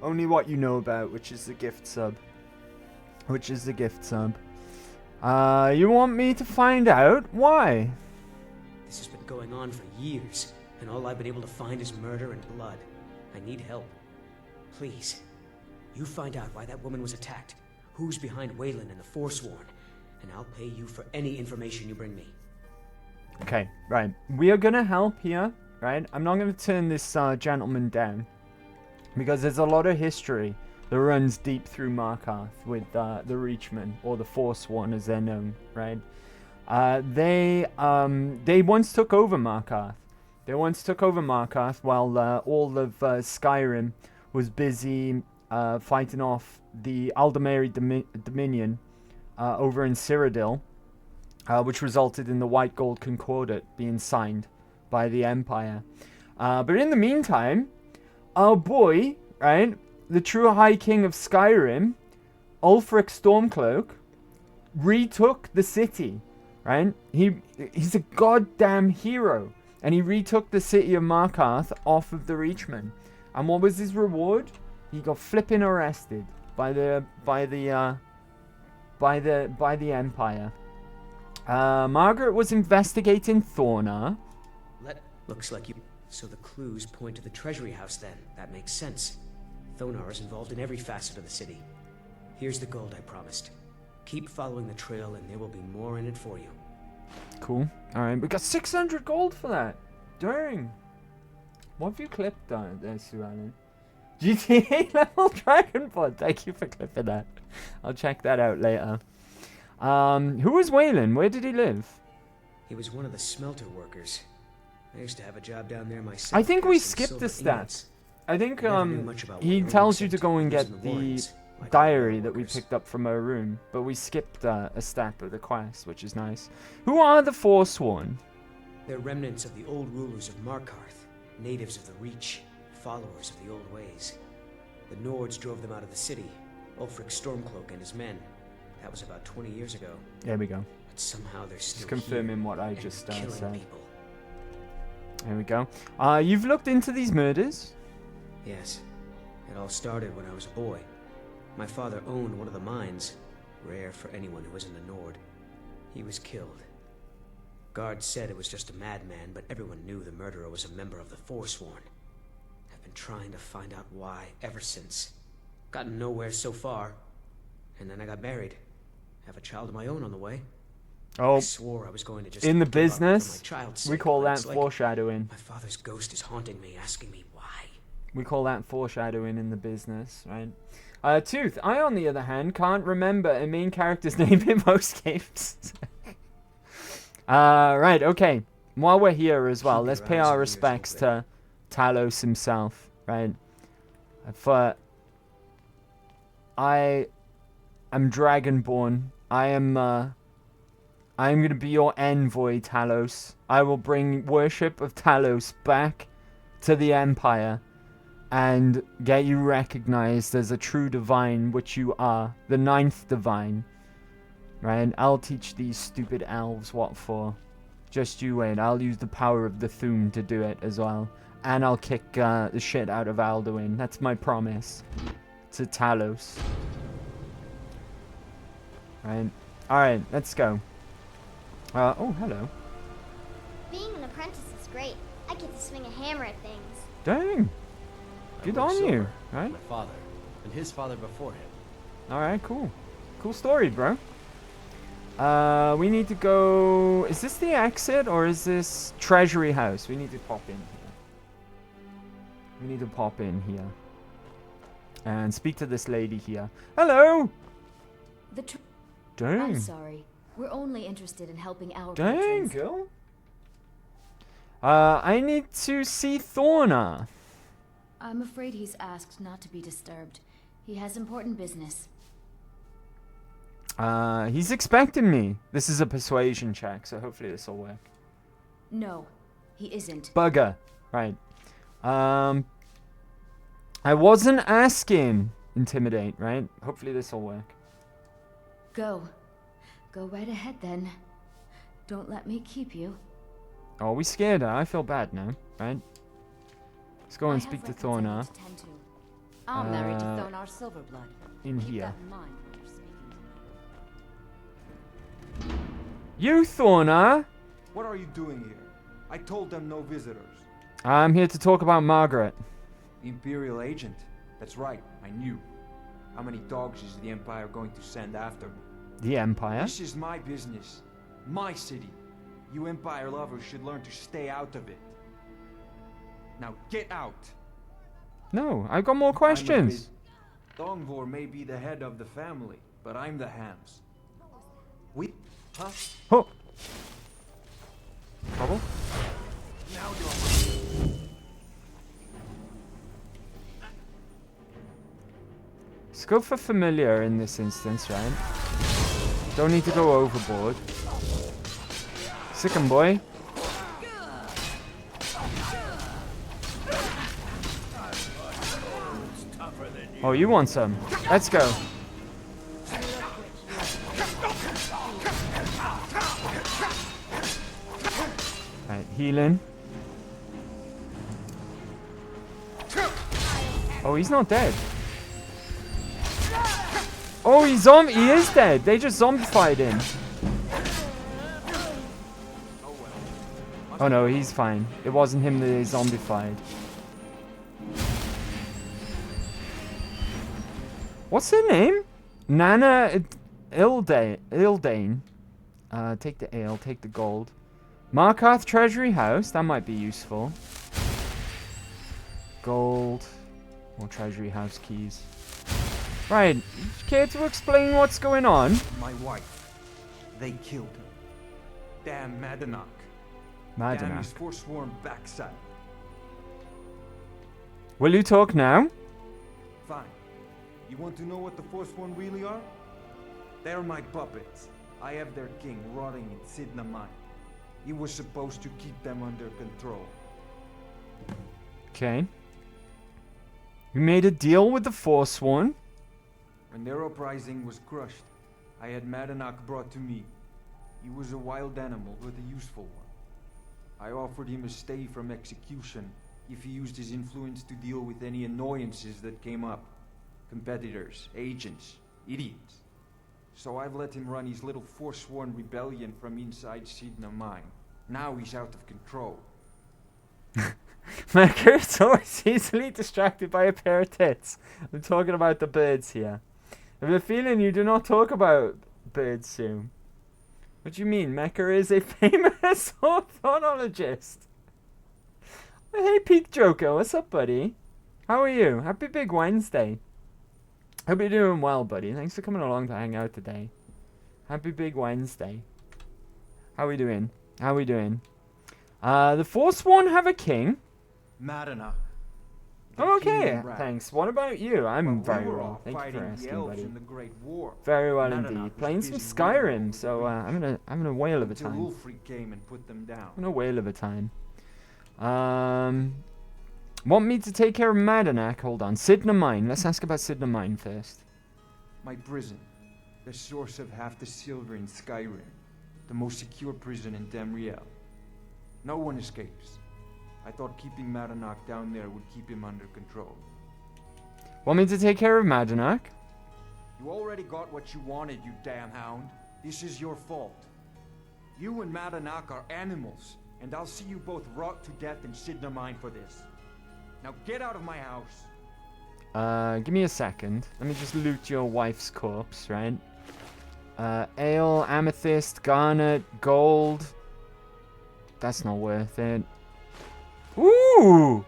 A: Only what you know about, which is the gift sub. Which is the gift sub. You want me to find out? Why?
M: This has been going on for years, and all I've been able to find is murder and blood. I need help. Please. You find out why that woman was attacked, who's behind Waylon and the Forsworn, and I'll pay you for any information you bring me.
A: Okay, right. We are gonna help here, right? I'm not gonna turn this gentleman down. Because there's a lot of history that runs deep through Markarth with the Reachmen, or the Forsworn as they're known, right? They once took over Markarth. They once took over Markarth while all of Skyrim was busy fighting off the Aldemari Dominion over in Cyrodiil, which resulted in the White Gold Concordat being signed by the Empire. But in the meantime, our boy, right, the true High King of Skyrim, Ulfric Stormcloak, retook the city, right? He's a goddamn hero, and he retook the city of Markarth off of the Reachmen. And what was his reward? He got flipping arrested by the Empire. Margaret was investigating Thornar.
M: Looks like you... So the clues point to the treasury house then. That makes sense. Thonar is involved in every facet of the city. Here's the gold I promised. Keep following the trail and there will be more in it for you.
A: Cool. Alright, we got 600 gold for that. Dang. What have you clipped there, Sue Allen? GTA level Dragonborn. Thank you for clipping that. I'll check that out later. Who was Waylon? Where did he live?
M: He was one of the smelter workers. I used to have a job down there myself.
A: I think we skipped the stats. I think he tells you to go and get the diary that we picked up from our room, but we skipped a step of the quest, which is nice. Who are the Forsworn?
M: They're remnants of the old rulers of Markarth, natives of the Reach, followers of the old ways. The Nords drove them out of the city, Ulfric Stormcloak and his men. That was about 20 years ago.
A: There we go.
M: But somehow they're still
A: just confirming
M: here
A: what I just
M: killing
A: said.
M: people.
A: There we go. You've looked into these murders?
M: Yes. It all started when I was a boy. My father owned one of the mines. Rare for anyone who isn't a Nord. He was killed. Guards said it was just a madman, but everyone knew the murderer was a member of the Forsworn. I've been trying to find out why ever since. Gotten nowhere so far. And then I got married. Have a child of my own on the way.
A: Oh,
M: I swore I was going to just
A: in the
M: give up
A: business,
M: for my child's
A: we
M: sake,
A: call
M: but
A: that
M: it's like
A: foreshadowing.
M: my father's ghost is haunting me, asking me why.
A: We call that foreshadowing in the business, right? Tooth, I, on the other hand, can't remember a main character's name in most games. Right, okay. While we're here as well, let's pay our respects to Talos himself, right? For I am Dragonborn. I am going to be your envoy, Talos. I will bring worship of Talos back to the Empire and get you recognized as a true divine, which you are, the 9th divine. Right? I'll teach these stupid elves what for. Just you wait. I'll use the power of the Thum to do it as well. And I'll kick the shit out of Alduin. That's my promise to Talos. Right? Alright, let's go. Oh, hello.
I: Being an apprentice is great. I get to swing a hammer at things.
A: Dang. Good on you, right?
T: My father, and his father before him.
A: Alright, cool. Cool story, bro. We need to go... Is this the exit, or is this Treasury House? We need to pop in here. We need to pop in here. And speak to this lady here. Hello! Dang.
U: I'm sorry. We're only interested in helping our
A: Dang,
U: patrons.
A: girl. I need to see Thorna.
U: I'm afraid he's asked not to be disturbed. He has important business.
A: He's expecting me. This is a persuasion check, so hopefully this will work.
U: No, he isn't.
A: Bugger. Right. I wasn't asking. Intimidate, right? Hopefully this will work.
U: Go. Go right ahead then. Don't let me keep you.
A: Oh, we scared her. I feel bad now, right? Let's go and speak to Thorna.
O: I'm married to Thonar Silverblood.
A: In
O: Keep
A: here.
O: that in mind when you're speaking to me.
A: You, Thorna?
V: What are you doing here? I told them no visitors.
A: I'm here to talk about Margaret.
B: Imperial agent. That's right, I knew. How many dogs is the Empire going to send after me?
A: The Empire?
B: This is my business. My city. You Empire lovers should learn to stay out of it. Now get out!
A: No, I've got more questions.
B: Dongvor may be the head of the family, but I'm the hams. We... Huh?
A: Oh! Trouble?
B: Now you're...
A: Let's go for familiar in this instance, right? Don't need to go overboard. Sick 'em, boy. Oh, you want some? Let's go. Right, healing. Oh, he's not dead. Oh, he is dead. They just zombified him. Oh no, he's fine. It wasn't him that they zombified. What's her name? Nana Ildane. Take the ale, take the gold. Markarth Treasury House, that might be useful. Gold. More Treasury House keys. Right, care to explain what's going on?
B: My wife. They killed her. Damn Madanach.
A: Madanach.
B: Damn his forsworn backside.
A: Will you talk now?
B: Fine. You want to know what the Forsworn really are? They're my puppets. I have their king rotting in Sidna mine. He was supposed to keep them under control.
A: Okay. You made a deal with the Forsworn?
B: When their uprising was crushed, I had Madanach brought to me. He was a wild animal, but a useful one. I offered him a stay from execution if he used his influence to deal with any annoyances that came up. Competitors, agents, idiots. So I've let him run his little forsworn rebellion from inside Sidna Mine. Now he's out of control.
A: Markarth's always easily distracted by a pair of tits. I'm talking about the birds here. I have a feeling you do not talk about birds soon. What do you mean? Mecha is a famous ornithologist. Hey, Peak Joker, what's up, buddy? How are you? Happy Big Wednesday. Hope you're doing well, buddy. Thanks for coming along to hang out today. Happy Big Wednesday. How we doing? How we doing? The Forsworn have a king.
B: Madanach.
A: Oh, okay, thanks. What about you? I'm very
B: were
A: well.
B: all
A: Thank you for
B: fighting the
A: asking,
B: elves
A: buddy.
B: in the Great War.
A: Very well
B: Madanach
A: indeed.
B: was
A: Playing some
B: busy
A: Skyrim, so I'm having a whale of a
B: until
A: time.
B: Ulfric came and put them down.
A: Having a whale of a time. Want me to take care of Madanach? Hold on. Sidna Mine. Let's ask about Sidna Mine first.
B: My prison. The source of half the silver in Skyrim. The most secure prison in Tamriel. No one escapes. I thought keeping Madanach down there would keep him under control.
A: Want me to take care of Madanach?
B: You already got what you wanted, you damn hound. This is your fault. You and Madanach are animals, and I'll see you both rot to death in Sidna Mine for this. Now get out of my house.
A: Give me a second. Let me just loot your wife's corpse, right? Ale, amethyst, garnet, gold. That's not worth it. Ooh!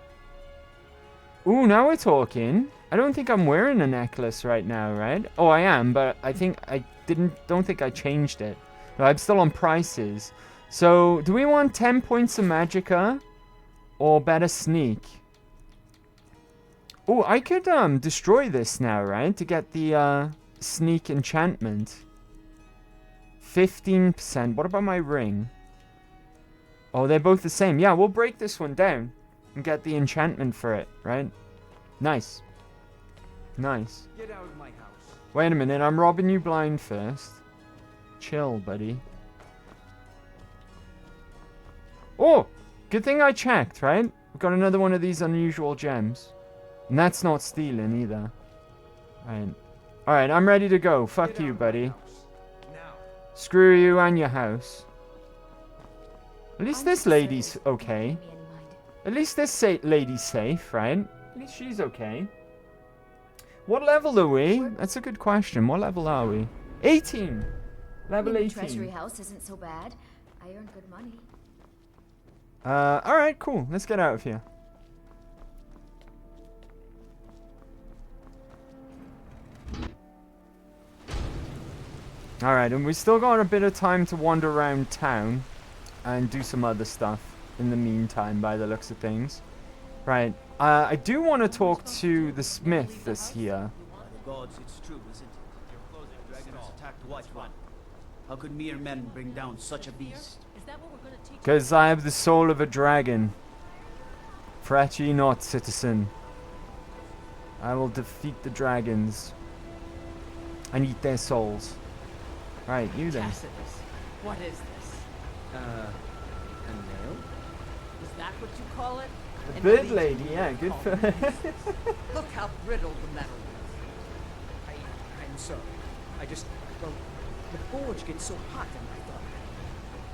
A: Ooh, now we're talking. I don't think I'm wearing a necklace right now, right? Oh, I am, but I think I don't think I changed it. No, I'm still on prices. So, do we want 10 points of magicka? Or better sneak? Oh, I could destroy this now, right? To get the sneak enchantment. 15%. What about my ring? Oh, they're both the same. Yeah, we'll break this one down and get the enchantment for it, right? Nice. Nice.
B: Get out of my house.
A: Wait a minute, I'm robbing you blind first. Chill, buddy. Oh, good thing I checked, right? We've got another one of these unusual gems. And that's not stealing either. Right. Alright, I'm ready to go. Fuck you, buddy. Screw you and your house. At least this lady's okay. At least this lady's safe, right? At least she's okay. What level are we? That's a good question. What level are we? 18! Level 18.
U: The treasury house isn't so bad. I earn good money.
A: Alright, cool. Let's get out of here. Alright, and we still got a bit of time to wander around town and do some other stuff in the meantime, by the looks of things. Right, I do want to talk to the smith that's here.
N: The gods, it's true, isn't it? Dragons attacked Whiterun. How could mere men bring down such a beast?
A: Because I have the soul of a dragon. Fret ye not, citizen. I will defeat the dragons and eat their souls. Right, you then.
C: Tacitus, what is this? A nail? Is that what you call it?
A: The bird lady, yeah, good for her.
C: Look how brittle the metal is.
M: I'm sorry. I just, well, the forge gets so hot and I thought.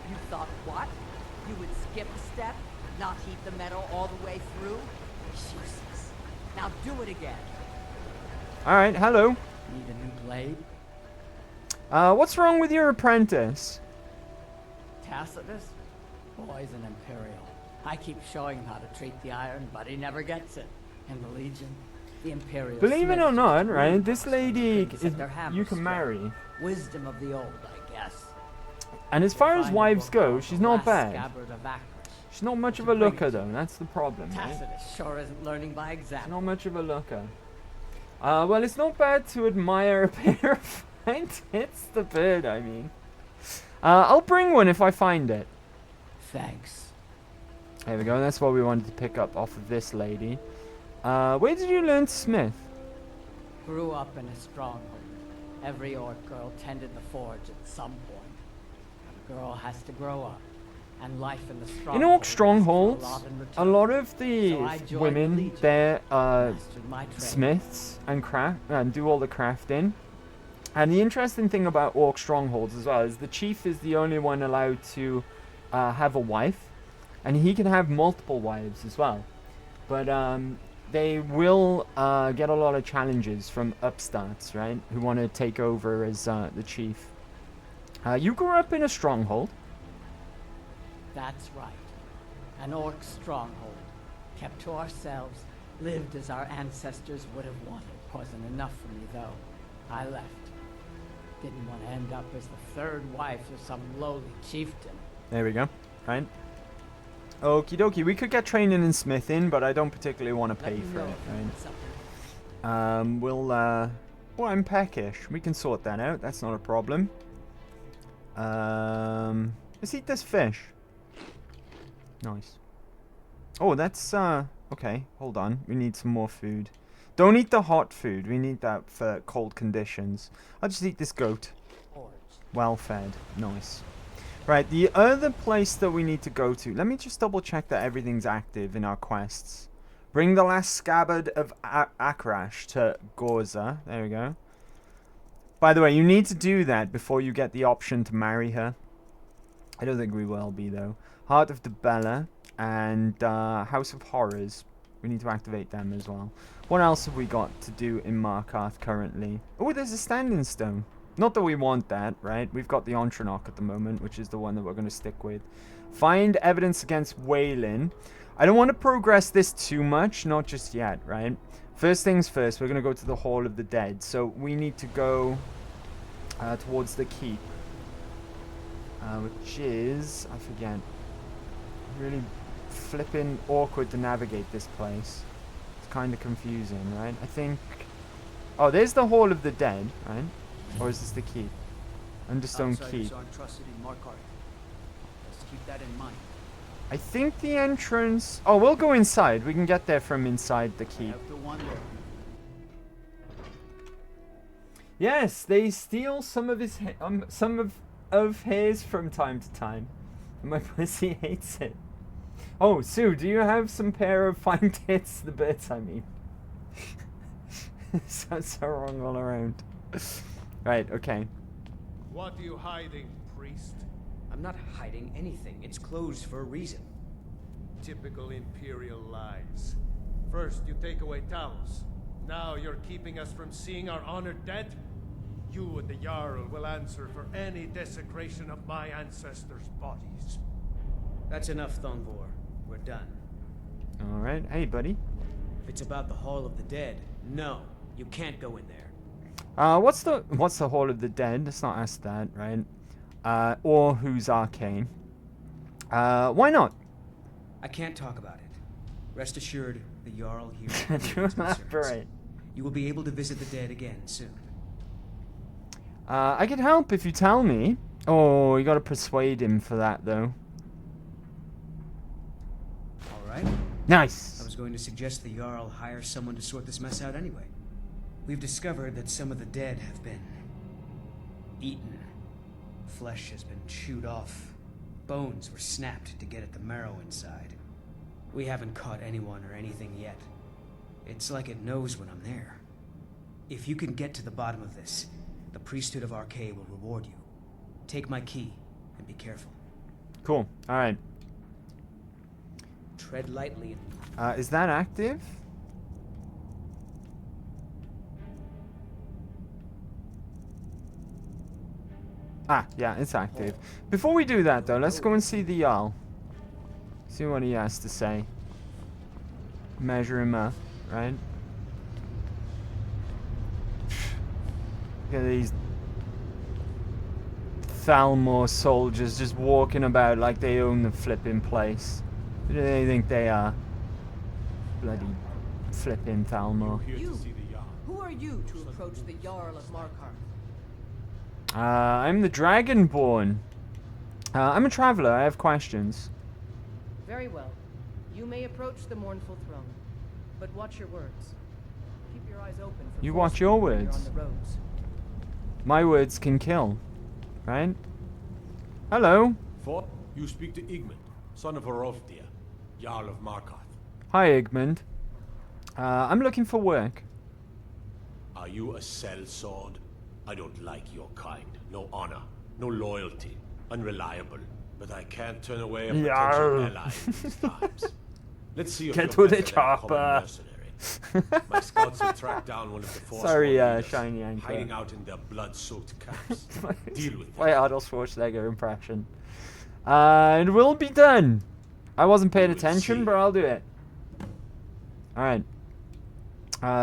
C: You thought what? You would skip a step? Not heat the metal all the way through? Jesus. Now do it again.
A: Alright, hello.
C: Need a new blade?
A: What's wrong with your apprentice?
C: Tacitus? Boy's an Imperial. I keep showing him how to treat the iron, but he never gets it. And the Legion, the Imperial.
A: Believe it or not, right, this lady is,
C: their hammer
A: you can
C: straight.
A: marry.
C: Wisdom of the old, I guess.
A: And as far as
C: Find
A: wives
C: the
A: go,
C: book
A: she's
C: the
A: not
C: last
A: bad.
C: scabbard of Akron.
A: She's not much of a looker, though. That's the problem, right?
C: Tacitus sure isn't learning by example.
A: Not much of a looker. Well, it's not bad to admire a pair of fine tits. The bird, I mean. I'll bring one if I find it.
C: Thanks.
A: There we go. That's what we wanted to pick up off of this lady. Where did you learn smith?
C: Grew up in a stronghold. Every orc girl tended the forge at some point. A girl has to grow up. and life in the
A: In
C: stronghold.
A: Orc strongholds, a lot of the
C: So I joined the
A: women
C: Legion,
A: they're
C: mastered my trade.
A: smiths and craft and do all the crafting. And the interesting thing about Orc strongholds as well is the chief is the only one allowed to have a wife, and he can have multiple wives as well. But they will get a lot of challenges from upstarts, right, who want to take over as the chief. You grew up in a stronghold.
C: That's right. An Orc stronghold. Kept to ourselves, lived as our ancestors would have wanted. Wasn't enough for me, though. I left. Didn't want to end up as the third wife of some lowly chieftain.
A: There we go. Right. Okie dokie. We could get training in smithing, but I don't particularly want to pay for it, right? Well, I'm peckish. We can sort that out. That's not a problem. Let's eat this fish. Nice. Oh, that's, okay. Hold on. We need some more food. Don't eat the hot food. We need that for cold conditions. I'll just eat this goat. Well fed. Nice. Right, the other place that we need to go to. Let me just double check that everything's active in our quests. Bring the last scabbard of Akrash to Gorza. There we go. By the way, you need to do that before you get the option to marry her. I don't think we will be, though. Heart of Dibella and House of Horrors. We need to activate them as well. What else have we got to do in Markarth currently? Oh, there's a standing stone. Not that we want that, right? We've got the Ontranok at the moment, which is the one that we're going to stick with. Find evidence against Waylin. I don't want to progress this too much, not just yet, right? First things first, we're going to go to the Hall of the Dead. So we need to go towards the keep. Which is, I forget. Really flipping awkward to navigate this place. It's kind of confusing, right? I think... Oh, there's the Hall of the Dead, right? Or is this the keep? Understone Keep.
N: Aren't trusted in Markarth. Let's keep that in mind.
A: I think the entrance... Oh, we'll go inside. We can get there from inside the keep. Yes, they steal some of his of his from time to time. My pussy hates it. Oh, Sue, do you have some pair of fine tits? The birds, I mean. Sounds so wrong all around. Right, okay.
D: What are you hiding, priest?
M: I'm not hiding anything. It's closed for a reason.
D: Typical Imperial lies. First, you take away Talos. Now you're keeping us from seeing our honored dead? You and the Jarl will answer for any desecration of my ancestors' bodies.
M: That's enough, Thongvor. We're done.
A: Alright, hey buddy.
M: If it's about the Hall of the Dead, no, you can't go in there.
A: What's the Hall of the Dead? Let's not ask that, right? Or who's arcane? Why not?
M: I can't talk about it. Rest assured, the Jarl here.
A: Right.
M: You will be able to visit the dead again soon.
A: I can help if you tell me. Oh, you gotta persuade him for that, though.
M: Alright.
A: Nice!
M: I was going to suggest the Jarl hire someone to sort this mess out anyway. We've discovered that some of the dead have been... eaten. Flesh has been chewed off. Bones were snapped to get at the marrow inside. We haven't caught anyone or anything yet. It's like it knows when I'm there. If you can get to the bottom of this, the priesthood of Arcade will reward you. Take my key, and be careful.
A: Cool. Alright.
M: Tread lightly.
A: Is that active? Ah, yeah, it's active. Before we do that, though, let's go and see the Jarl. See what he has to say. Measure him up, right? Look at these Thalmor soldiers just walking about like they own the flipping place. Who do they think they are? Bloody flipping Thalmor.
C: Who are you to approach the Jarl of Markarth?
A: I'm the Dragonborn. I'm a traveler. I have questions.
J: Very well. You may approach the mournful throne, but watch your words. Keep your eyes open for
A: You watch your
J: when you're
A: words.
J: on the roads.
A: My words can kill, right? Hello.
K: You speak to Igmund, son of Orofdir, Jarl of Markarth.
A: Hi, Igmund. I'm looking for work.
K: Are you a sellsword? I don't like your kind. No honor, no loyalty, unreliable. But I can't turn away a potential ally in these times. Let's see if
A: Get
K: you're
A: to the
K: better than a common
A: chopper.
K: mercenary. My scouts have tracked down one of the Forsworn
A: Sorry,
K: leaders,
A: Shiny Ankle.
K: hiding out in their blood-soaked camps. Deal with
A: My Arnold Schwarzenegger impression. It will be done. I wasn't paying attention, but I'll do it. Alright.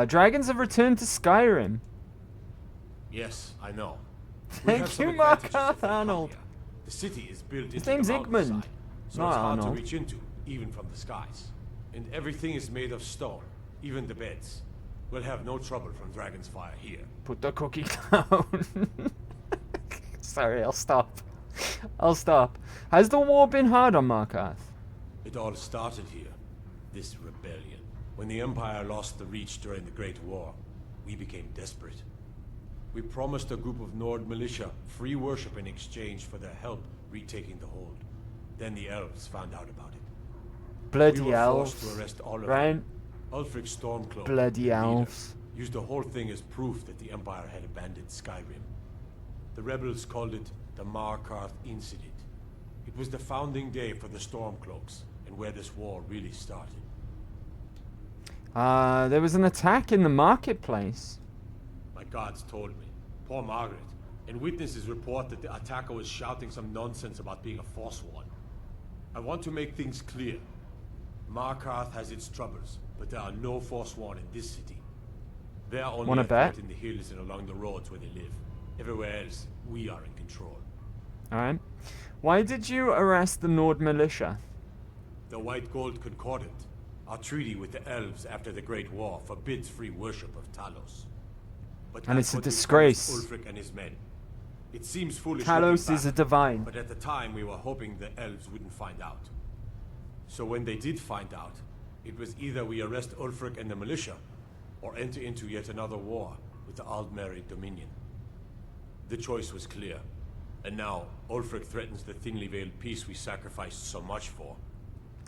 A: Dragons have returned to Skyrim.
K: Yes, I know.
A: Thank you, Markarth, Arnold.
K: The city is built
A: His
K: into
A: name's
K: the
A: Igmund,
K: mountainside, so
A: not
K: it's hard
A: Arnold.
K: to reach into, even from the skies. And everything is made of stone, even the beds. We'll have no trouble from Dragon's Fire here.
A: Put the cookie down. Sorry, I'll stop. I'll stop. Has the war been hard on Markarth?
K: It all started here, this rebellion. When the Empire lost the Reach during the Great War, we became desperate. We promised a group of Nord militia free worship in exchange for their help retaking the hold. Then the elves found out about it.
A: Bloody
K: we were
A: elves.
K: forced to arrest all of
A: right?
K: them. Ulfric Stormcloak,
A: Bloody
K: the leader,
A: elves.
K: used the whole thing as proof that the Empire had abandoned Skyrim. The rebels called it the Markarth Incident. It was the founding day for the Stormcloaks, and where this war really started.
A: There was an attack in the marketplace.
K: My guards told me. Poor Margaret. And witnesses report that the attacker was shouting some nonsense about being a Forsworn. I want to make things clear. Markarth has its troubles, but there are no Forsworn in this city. They are only
A: Wanna
K: a threat
A: bet?
K: in the hills and along the roads where they live. Everywhere else, we are in control.
A: Alright. Why did you arrest the Nord militia?
K: The White Gold Concordant, our treaty with the elves after the Great War, forbids free worship of Talos. But
A: And
K: that's
A: it's a
K: what we
A: disgrace.
K: promised Ulfric and his men. It seems foolish.
A: Talos
K: looking
A: is a
K: back,
A: divine.
K: But at the time, we were hoping the elves wouldn't find out. So when they did find out, it was either we arrest Ulfric and the militia, or enter into yet another war with the Aldmeri Dominion. The choice was clear, and now Ulfric threatens the thinly veiled peace we sacrificed so much for.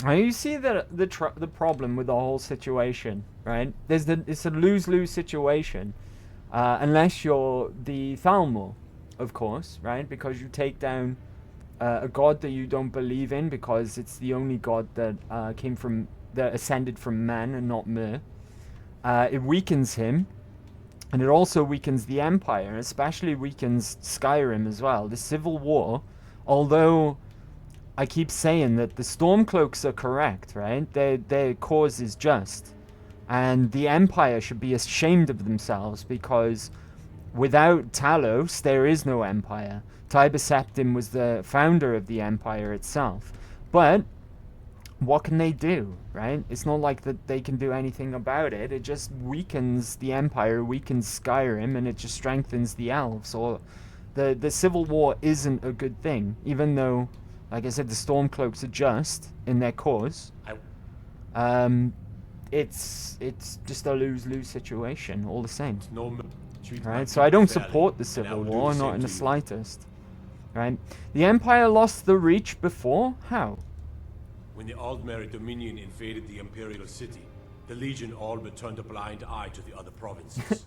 A: Now you see the problem with the whole situation, right? It's a lose-lose situation, unless you're the Thalmor, of course, right? Because you take down a god that you don't believe in, because it's the only god that that ascended from man and not Myr. It weakens him, and it also weakens the Empire, and especially weakens Skyrim as well. The Civil War, although I keep saying that the Stormcloaks are correct, right? Their cause is just. And the Empire should be ashamed of themselves, because without Talos, there is no Empire. Tiber Septim was the founder of the Empire itself. But what can they do, right? It's not like that they can do anything about it. It just weakens the Empire, weakens Skyrim, and it just strengthens the elves. Or the Civil War isn't a good thing, even though, like I said, the Stormcloaks are just in their cause. It's just a lose-lose situation, all the same. Right, so I don't support the Civil War, not in the slightest. Right, the Empire lost the Reach before? How?
K: When the Aldmeri Dominion invaded the Imperial City, the Legion all but turned a blind eye to the other provinces.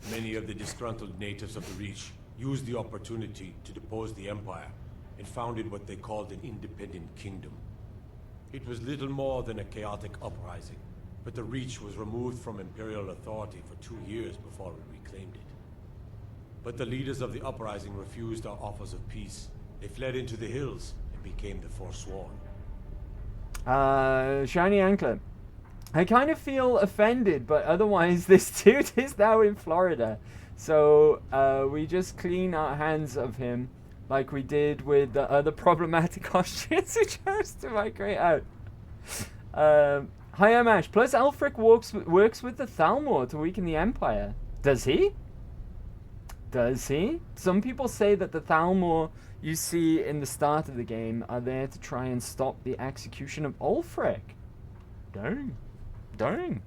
K: Many of the disgruntled natives of the Reach used the opportunity to depose the Empire and founded what they called an independent kingdom. It was little more than a chaotic uprising, but the Reach was removed from Imperial authority for 2 years before we reclaimed it. But the leaders of the uprising refused our offers of peace. They fled into the hills and became the Forsworn.
A: Shiny Anklet. I kind of feel offended, but otherwise this dude is now in Florida. So we just clean our hands of him like we did with the other problematic Austrians who chose to migrate out. Hi, Amash. Plus, Ulfric works with the Thalmor to weaken the Empire. Does he? Does he? Some people say that the Thalmor you see in the start of the game are there to try and stop the execution of Ulfric. Dang. Dang.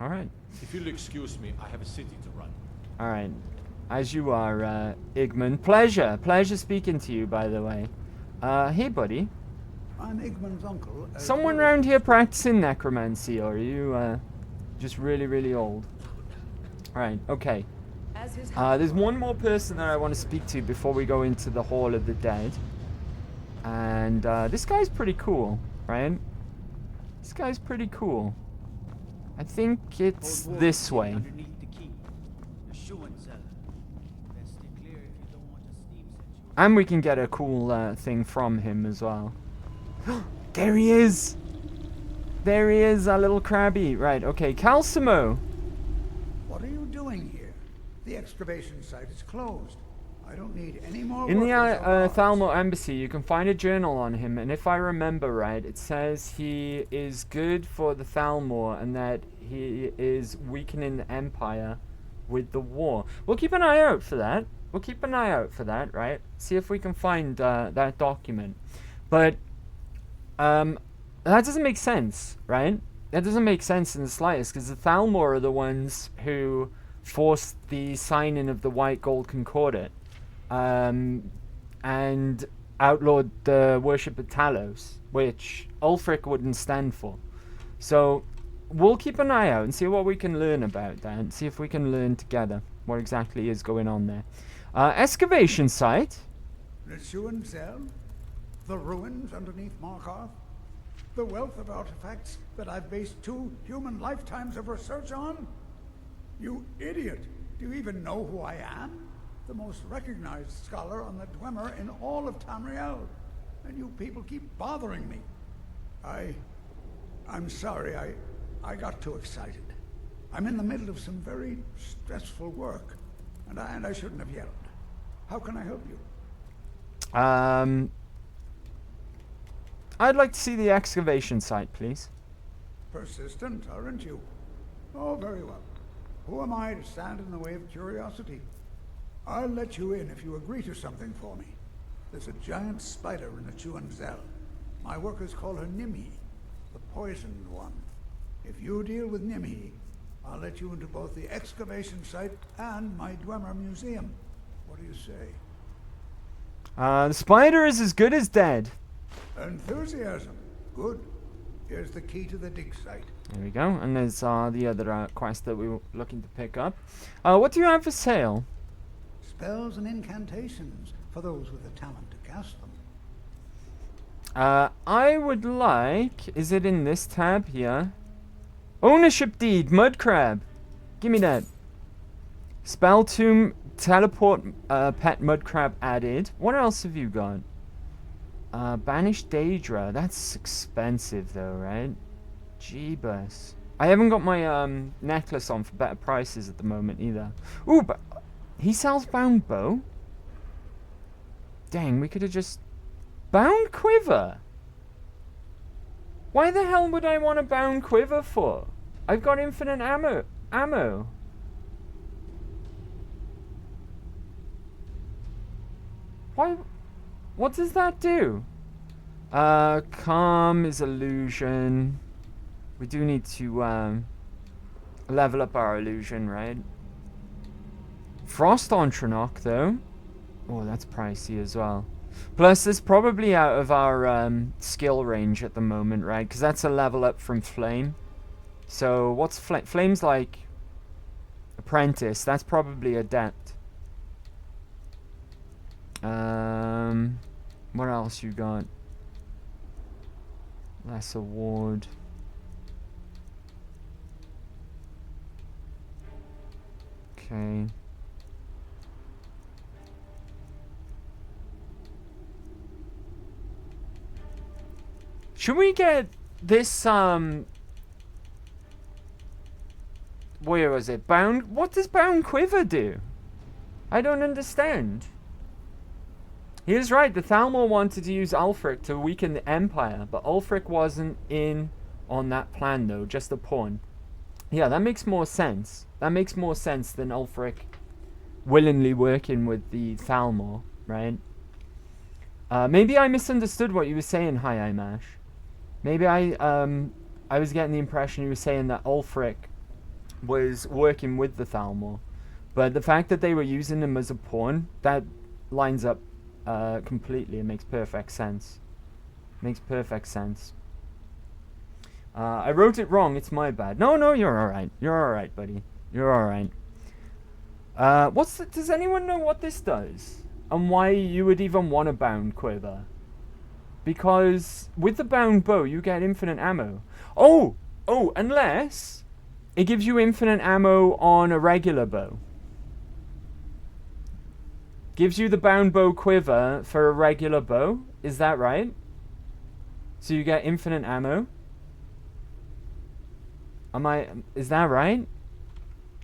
A: Alright.
K: If you'll excuse me, I have a city to run.
A: Alright. As you are, Igmund. Pleasure. Pleasure speaking to you, by the way. Hey, buddy.
F: I'm Igman's uncle.
A: Someone around here practicing necromancy, or are you, just really, really old? Right, okay. There's one more person that I want to speak to before we go into the Hall of the Dead. And, this guy's pretty cool, right? This guy's pretty cool. I think it's this way. And we can get a cool thing from him as well. There he is! There he is, our little crabby. Right, okay, Calcimo.
F: What are you doing here? The excavation site is closed. I don't need any more
A: In the
F: workers or
A: Thalmor Embassy, you can find a journal on him, and if I remember right, it says he is good for the Thalmor, and that he is weakening the Empire with the war. We'll keep an eye out for that. We'll keep an eye out for that, right? See if we can find that document. But that doesn't make sense, right? That doesn't make sense in the slightest, because the Thalmor are the ones who forced the signing of the White Gold Concordat, and outlawed the worship of Talos, which Ulfric wouldn't stand for. So we'll keep an eye out and see what we can learn about that, and see if we can learn together what exactly is going on there. Excavation site.
F: The Cell? The ruins underneath Markarth? The wealth of artifacts that I've based 2 human lifetimes of research on? You idiot! Do you even know who I am? The most recognized scholar on the Dwemer in all of Tamriel. And you people keep bothering me. I'm sorry, I got too excited. I'm in the middle of some very stressful work, and I shouldn't have yelled. How can I help you?
A: I'd like to see the excavation site, please.
F: Persistent, aren't you? Oh, very well. Who am I to stand in the way of curiosity? I'll let you in if you agree to something for me. There's a giant spider in the Cell. My workers call her Nimhi, the poisoned one. If you deal with Nimhi, I'll let you into both the excavation site and my Dwemer museum. What do you say?
A: The spider is as good as dead.
F: Enthusiasm. Good. Here's the key to the dig site.
A: There we go. And there's the other quest that we were looking to pick up. What do you have for sale?
F: Spells and incantations for those with the talent to cast them.
A: I would like... Is it in this tab here? Ownership deed, mud crab. Give me that. Spell tomb, teleport pet mud crab added. What else have you got? Banished Daedra. That's expensive though, right? Jeebus. I haven't got my necklace on for better prices at the moment either. Ooh, but he sells bound bow. Dang, we could have just... Bound quiver? Why the hell would I want a bound quiver for? I've got infinite ammo. Why? What does that do? Calm is illusion. We do need to level up our illusion, right? Frost on Tranok, though. Oh, that's pricey as well. Plus, it's probably out of our skill range at the moment, right? Because that's a level up from Flame. So, what's Flame's like? Apprentice. That's probably Adept. What else you got? Lesser Ward. Okay. Should we get this, where was it? Bound? What does Bound Quiver do? I don't understand. He is right, the Thalmor wanted to use Ulfric to weaken the Empire, but Ulfric wasn't in on that plan though, just a pawn. Yeah, that makes more sense. That makes more sense than Ulfric willingly working with the Thalmor, right? Maybe I misunderstood what you were saying, Hi Imash. Maybe I was getting the impression you were saying that Ulfric was working with the Thalmor. But the fact that they were using him as a pawn, that lines up completely. It makes perfect sense. Makes perfect sense. I wrote it wrong. It's my bad. No, you're alright. You're alright, buddy. You're alright. Does anyone know what this does? And why you would even want a bound quiver? Because with the bound bow, you get infinite ammo. Oh, unless it gives you infinite ammo on a regular bow. Gives you the bound bow quiver for a regular bow. Is that right? So you get infinite ammo. Is that right?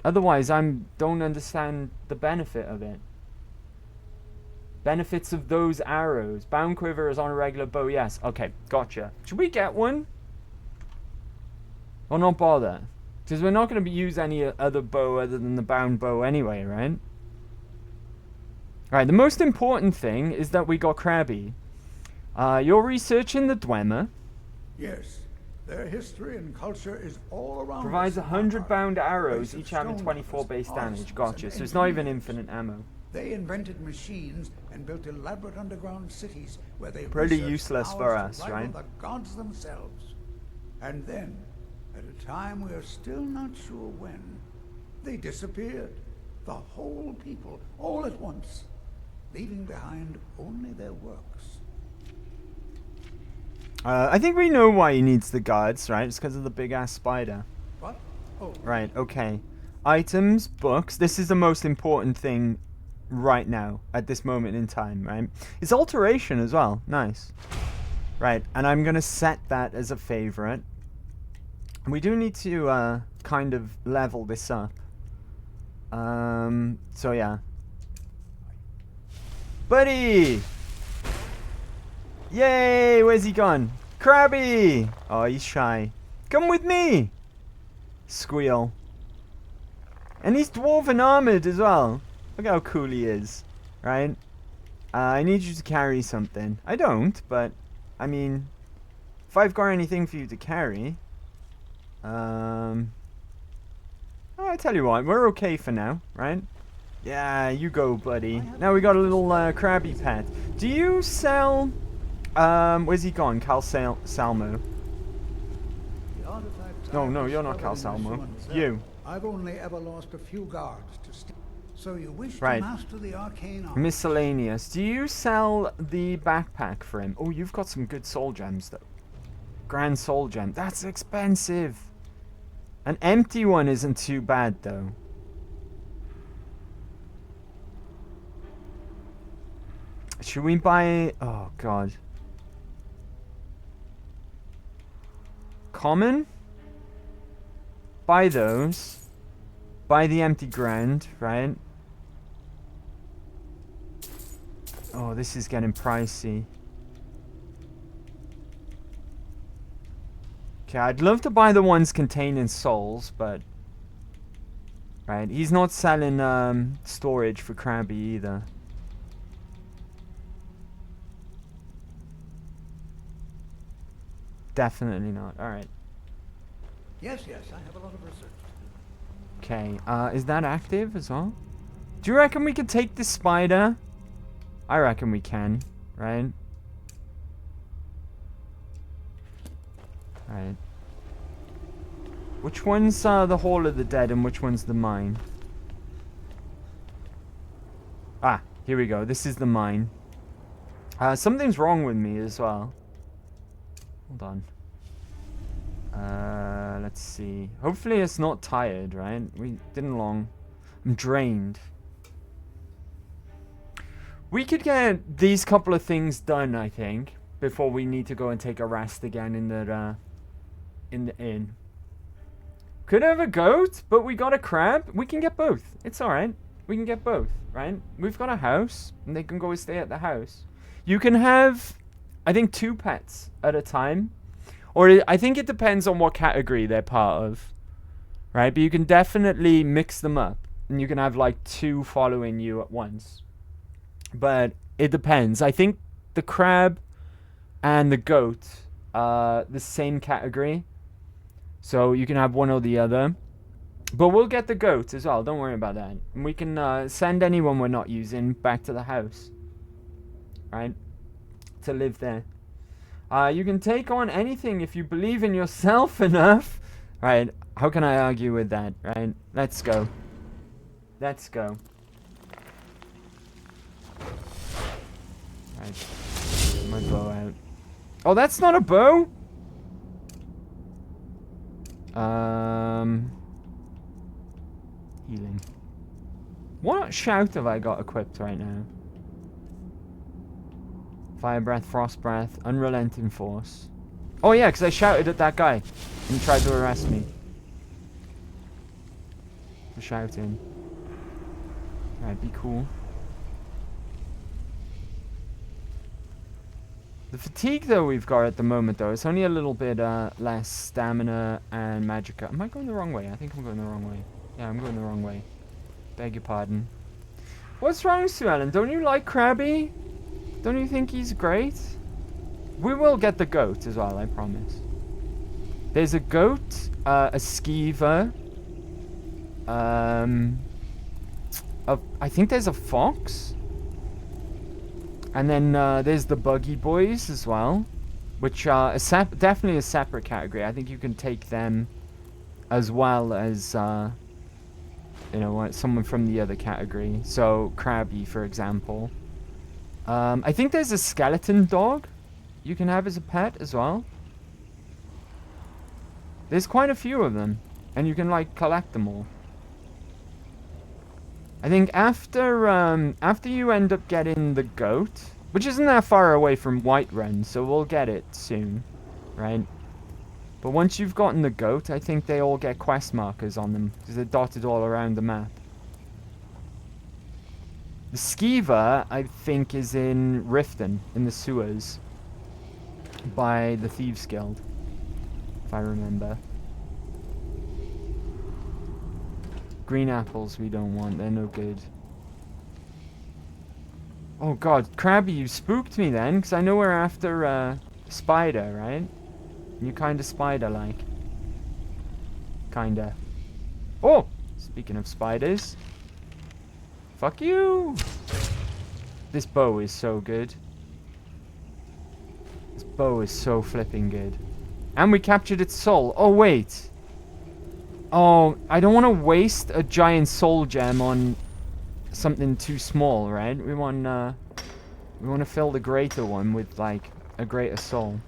A: Otherwise, don't understand the benefit of it. Benefits of those arrows. Bound quiver is on a regular bow, yes. Okay, gotcha. Should we get one? Or not bother? Because we're not going to use any other bow other than the bound bow anyway, right? Alright, the most important thing is that we got Krabby. You're researching the Dwemer.
F: Yes. Their history and culture is all around.
A: Provides 100 bound arrows, each having 24 base damage. Gotcha. So it's not even infinite ammo.
F: They invented machines and built elaborate underground cities where they
A: pretty useless for us, right?
F: The gods themselves. And then, at a time we are still not sure when, they disappeared. The whole people, all at once, leaving behind only their works.
A: I think we know why he needs the guards, right? It's because of the big-ass spider.
F: What? Oh.
A: Right, okay. Items, books. This is the most important thing right now, at this moment in time, right? It's alteration as well. Nice. Right, and I'm going to set that as a favorite. We do need to kind of level this up. So yeah. Buddy! Yay! Where's he gone? Krabby! Oh, he's shy. Come with me! Squeal. And he's dwarven armored as well. Look how cool he is. Right? I need you to carry something. I don't, but... I mean... If I've got anything for you to carry... Oh, I tell you what, we're okay for now, right? Yeah, you go, buddy. Now we got a little Krabby pet. Do you sell... where's he gone? Cal Salmo. No, you're not Cal Salmo. You.
F: I've only ever lost a few guards to steal. So you wish
A: right.
F: to master the arcane art.
A: Miscellaneous. Do you sell the backpack for him? Oh, you've got some good soul gems, though. Grand soul gem. That's expensive. An empty one isn't too bad, though. Should we buy... Oh, God. Common? Buy those. Buy the empty grand, right? Oh, this is getting pricey. Okay, I'd love to buy the ones containing souls, but... Right, he's not selling storage for Krabby either. Definitely not. Alright.
F: Yes, I have a lot of research.
A: Okay, is that active as well? Do you reckon we could take the spider? I reckon we can, right? Right. Which one's the Hall of the Dead and which one's the mine? Ah, here we go. This is the mine. Something's wrong with me as well. Hold on. Let's see. Hopefully it's not tired, right? We didn't long. I'm drained. We could get these couple of things done, I think, before we need to go and take a rest again in the inn. Could have a goat, but we got a crab. We can get both. It's alright. We can get both, right? We've got a house, and they can go and stay at the house. You can have, I think, 2 pets at a time. Or I think it depends on what category they're part of. Right? But you can definitely mix them up. And you can have like 2 following you at once. But it depends. I think the crab and the goat are the same category. So you can have one or the other. But we'll get the goat as well. Don't worry about that. And we can send anyone we're not using back to the house. right? To live there. You can take on anything if you believe in yourself enough. Right, how can I argue with that, right? Let's go. Let's go. Right. Get my bow out. Oh, that's not a bow? Healing. What shout have I got equipped right now? Fire breath, frost breath, unrelenting force. Oh yeah, because I shouted at that guy and he tried to arrest me. For shouting. Right, be cool. The fatigue though we've got at the moment though, it's only a little bit less stamina and magicka. Am I going the wrong way? I think I'm going the wrong way. Yeah, I'm going the wrong way. Beg your pardon. What's wrong, Sue Ellen? Don't you like Krabby? Don't you think he's great? We will get the goat as well, I promise. There's a goat, a skeever. I think there's a fox. And then there's the buggy boys as well, which are definitely a separate category. I think you can take them as well as, you know, someone from the other category. So, Krabby, for example. I think there's a skeleton dog you can have as a pet as well. There's quite a few of them, and you can, like, collect them all. I think after you end up getting the goat, which isn't that far away from Whiterun, so we'll get it soon, right? But once you've gotten the goat, I think they all get quest markers on them, because they're dotted all around the map. The skeever, I think, is in Riften, in the sewers, by the Thieves Guild, if I remember. Green apples we don't want, they're no good. Oh god, Krabby, you spooked me then, because I know we're after Spider, right? You kinda spider-like. Kinda. Oh! Speaking of spiders. Fuck you! This bow is so good. This bow is so flipping good. And we captured its soul. Oh, wait. Oh, I don't want to waste a giant soul gem on something too small, right? We want to fill the greater one with, like, a greater soul.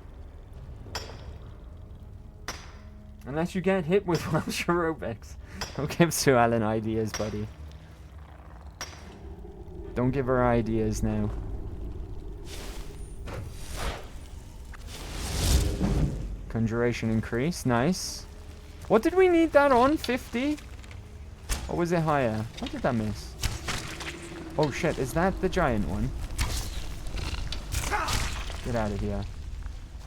A: Unless you get hit with Welsh aerobics. Don't give Sue Ellen ideas, buddy. Don't give her ideas now. Conjuration increase, nice. What did we need that on? 50? Or was it higher? How did that miss? Oh shit, is that the giant one? Get out of here.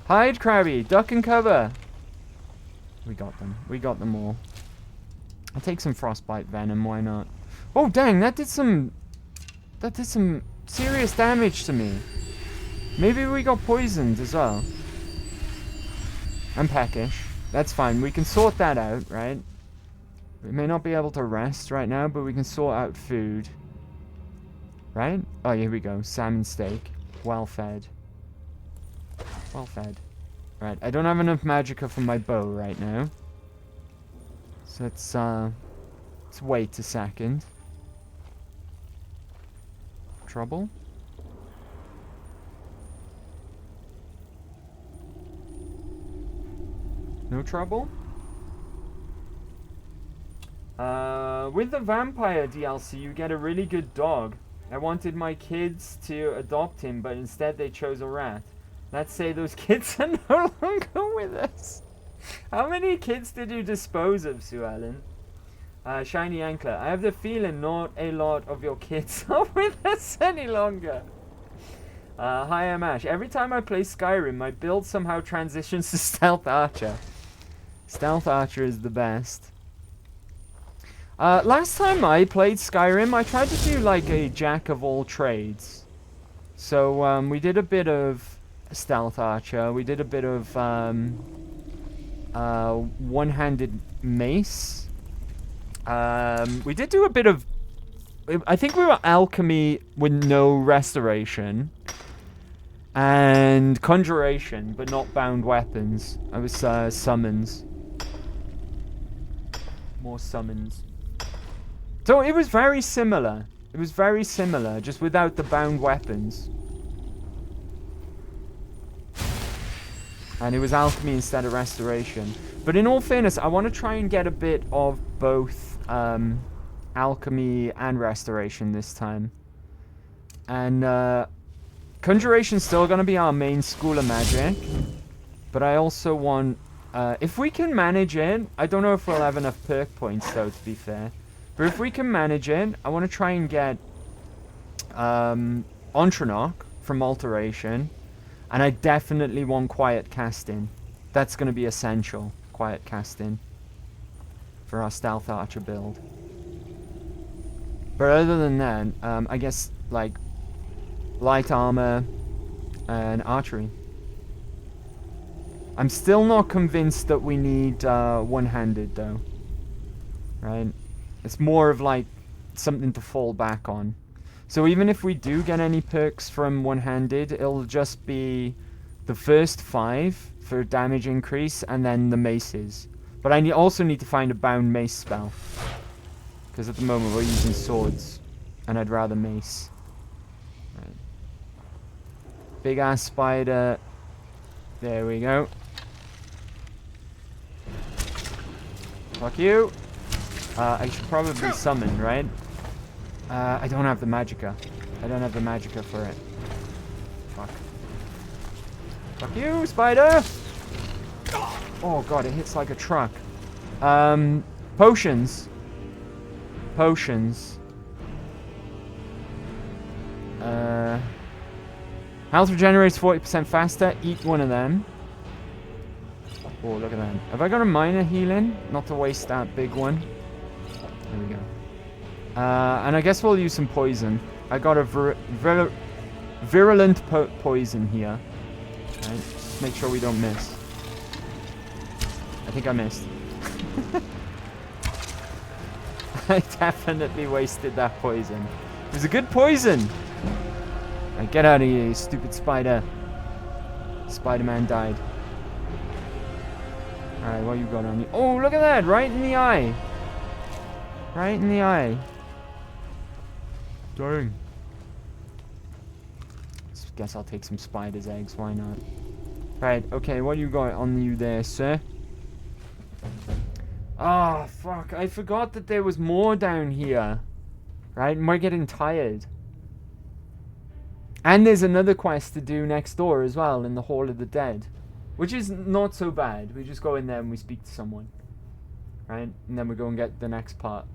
A: Hide, Krabby! Duck and cover! We got them. We got them all. I'll take some frostbite venom, why not? Oh dang, that did some serious damage to me. Maybe we got poisoned as well. I'm peckish. That's fine. We can sort that out, right? We may not be able to rest right now, but we can sort out food. Right? Oh, here we go. Salmon steak. Well fed. Well fed. Right. I don't have enough magicka for my bow right now. So let's wait a second. Trouble? No trouble? With the vampire DLC, you get a really good dog. I wanted my kids to adopt him, but instead they chose a rat. Let's say those kids are no longer with us. How many kids did you dispose of, Sue Ellen? Shiny Ankler. I have the feeling not a lot of your kids are with us any longer. Hi, I'm Ash. Every time I play Skyrim, my build somehow transitions to Stealth Archer. Stealth Archer is the best. Last time I played Skyrim, I tried to do like a jack of all trades. So we did a bit of Stealth Archer, we did a bit of one-handed mace. We did do a bit of, I think we were alchemy with no restoration. And conjuration, but not bound weapons. I was summons. More summons. So it was very similar. It was very similar, just without the bound weapons. And it was alchemy instead of restoration. But in all fairness, I want to try and get a bit of both alchemy and restoration this time. And conjuration's still going to be our main school of magic. But I also want... if we can manage it... I don't know if we'll have enough perk points, though, to be fair. But if we can manage it, I want to try and get Ontranok from Alteration. And I definitely want Quiet Casting. That's going to be essential, Quiet Casting, for our Stealth Archer build. But other than that, I guess, like, light armor and archery. I'm still not convinced that we need one-handed, though. Right? It's more of, like, something to fall back on. So even if we do get any perks from one-handed, it'll just be the first 5 for damage increase, and then the maces. But I also need to find a bound mace spell. Because at the moment we're using swords, and I'd rather mace. Right. Big ass spider. There we go. Fuck you. I should probably summon, right? I don't have the magicka. I don't have the magicka for it. Fuck. Fuck you, spider! Oh god, it hits like a truck. Potions. Potions. Health regenerates 40% faster. Eat one of them. Oh, look at that. Have I got a minor healing? Not to waste that big one. There we go. And I guess we'll use some poison. I got a virulent poison here. Right. Make sure we don't miss. I think I missed. I definitely wasted that poison. It was a good poison. Right, get out of here, you stupid spider. Spider-Man died. Alright, what you got on you? Oh, look at that! Right in the eye! Right in the eye. Dang. Guess I'll take some spider's eggs, why not? Right, okay, what you got on you there, sir? Oh, fuck, I forgot that there was more down here. Right, and we're getting tired. And there's another quest to do next door as well, in the Hall of the Dead. Which is not so bad. We just go in there and we speak to someone. Right? And then we go and get the next part.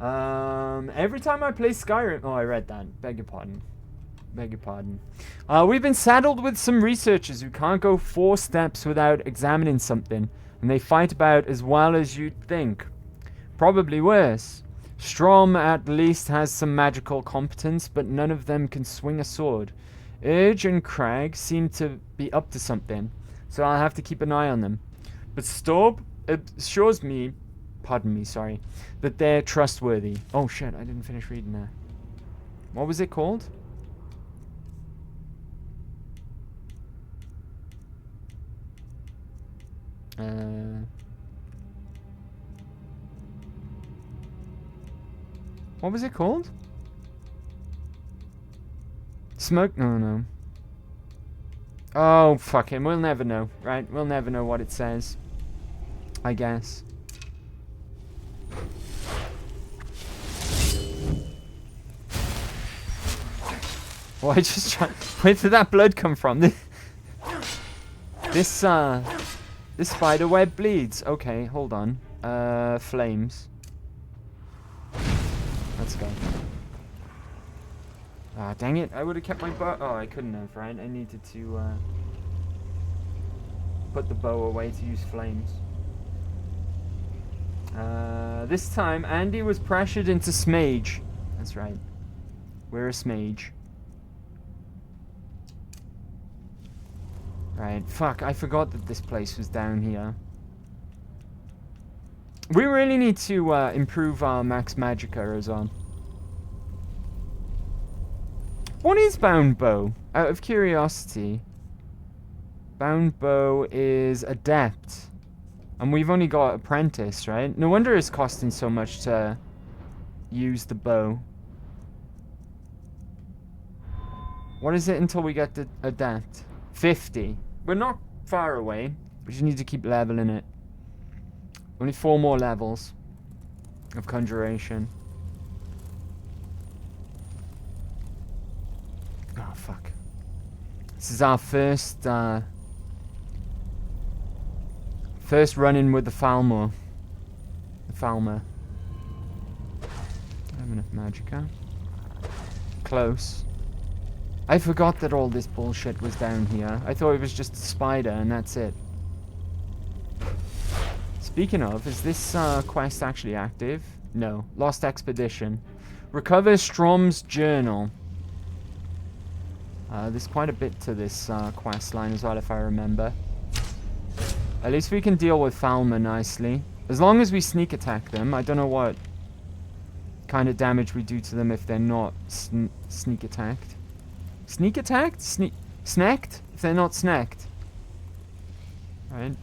A: Every time I play Skyrim... Oh, I read that. Beg your pardon. Beg your pardon. We've been saddled with some researchers who can't go 4 steps without examining something. And they fight about as well as you'd think. Probably worse. Strom at least has some magical competence, but none of them can swing a sword. Urge and Crag seem to be up to something, so I'll have to keep an eye on them. But Storb assures me, pardon me, sorry, that they're trustworthy. Oh shit, I didn't finish reading that. What was it called? What was it called? Smoke? No. Oh, fuck him. We'll never know, right? We'll never know what it says. I guess. Oh, I just tried... Where did that blood come from? This spider web bleeds. Okay, hold on. Flames. Let's go. Ah, dang it. I would have kept my bow. Oh, I couldn't have, right? I needed to put the bow away to use flames. This time, Andy was pressured into Smage. That's right. We're a Smage. Right, fuck, I forgot that this place was down here. We really need to improve our max magicka as well. What is bound bow? Out of curiosity. Bound bow is adept. And we've only got apprentice, right? No wonder it's costing so much to use the bow. What is it until we get the adept? 50. We're not far away. We just need to keep leveling it. Only 4 more levels of conjuration. Oh, fuck. This is our first run-in with the Falmer. The Falmer. I have enough magicka. Close. I forgot that all this bullshit was down here. I thought it was just a spider and that's it. Speaking of, is this quest actually active? No. Lost Expedition. Recover Strom's journal. There's quite a bit to this quest line as well, if I remember. At least we can deal with Falmer nicely. As long as we sneak attack them, I don't know what kind of damage we do to them if they're not sneak attacked. Sneak attacked? Snacked? If they're not snacked. Right?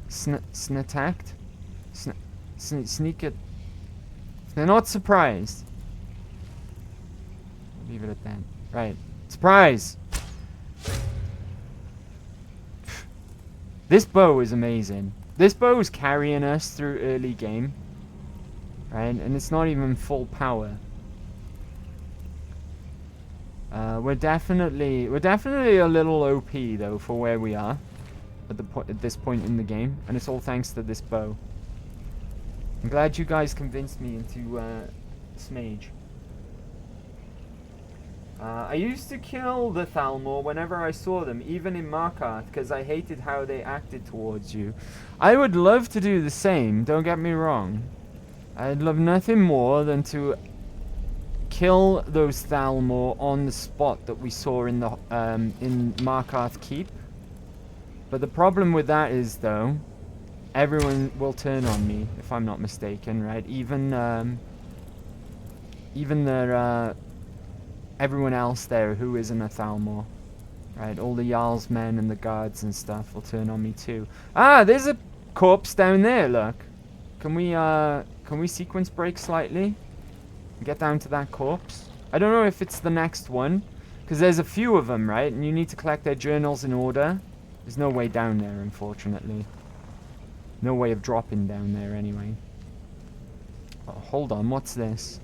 A: Snattacked? Sneak it. If they're not surprised. Leave it at that. Right. Surprise! This bow is amazing. This bow is carrying us through early game. Right? And it's not even full power. We're definitely a little OP though for where we are at this point in the game, and it's all thanks to this bow. I'm glad you guys convinced me into Smage. I used to kill the Thalmor whenever I saw them, even in Markarth, because I hated how they acted towards you. I would love to do the same, don't get me wrong. I'd love nothing more than to kill those Thalmor on the spot that we saw in the in Markarth Keep. But the problem with that is, though, everyone will turn on me, if I'm not mistaken, right? Even everyone else there who isn't a Thalmor, right? All the Jarl's men and the guards and stuff will turn on me too. Ah, there's a corpse down there. Look, can we sequence break slightly? Get down to that corpse. I don't know if it's the next one, because there's a few of them, right? And you need to collect their journals in order. There's no way down there, unfortunately. No way of dropping down there, anyway. Oh, hold on, what's this?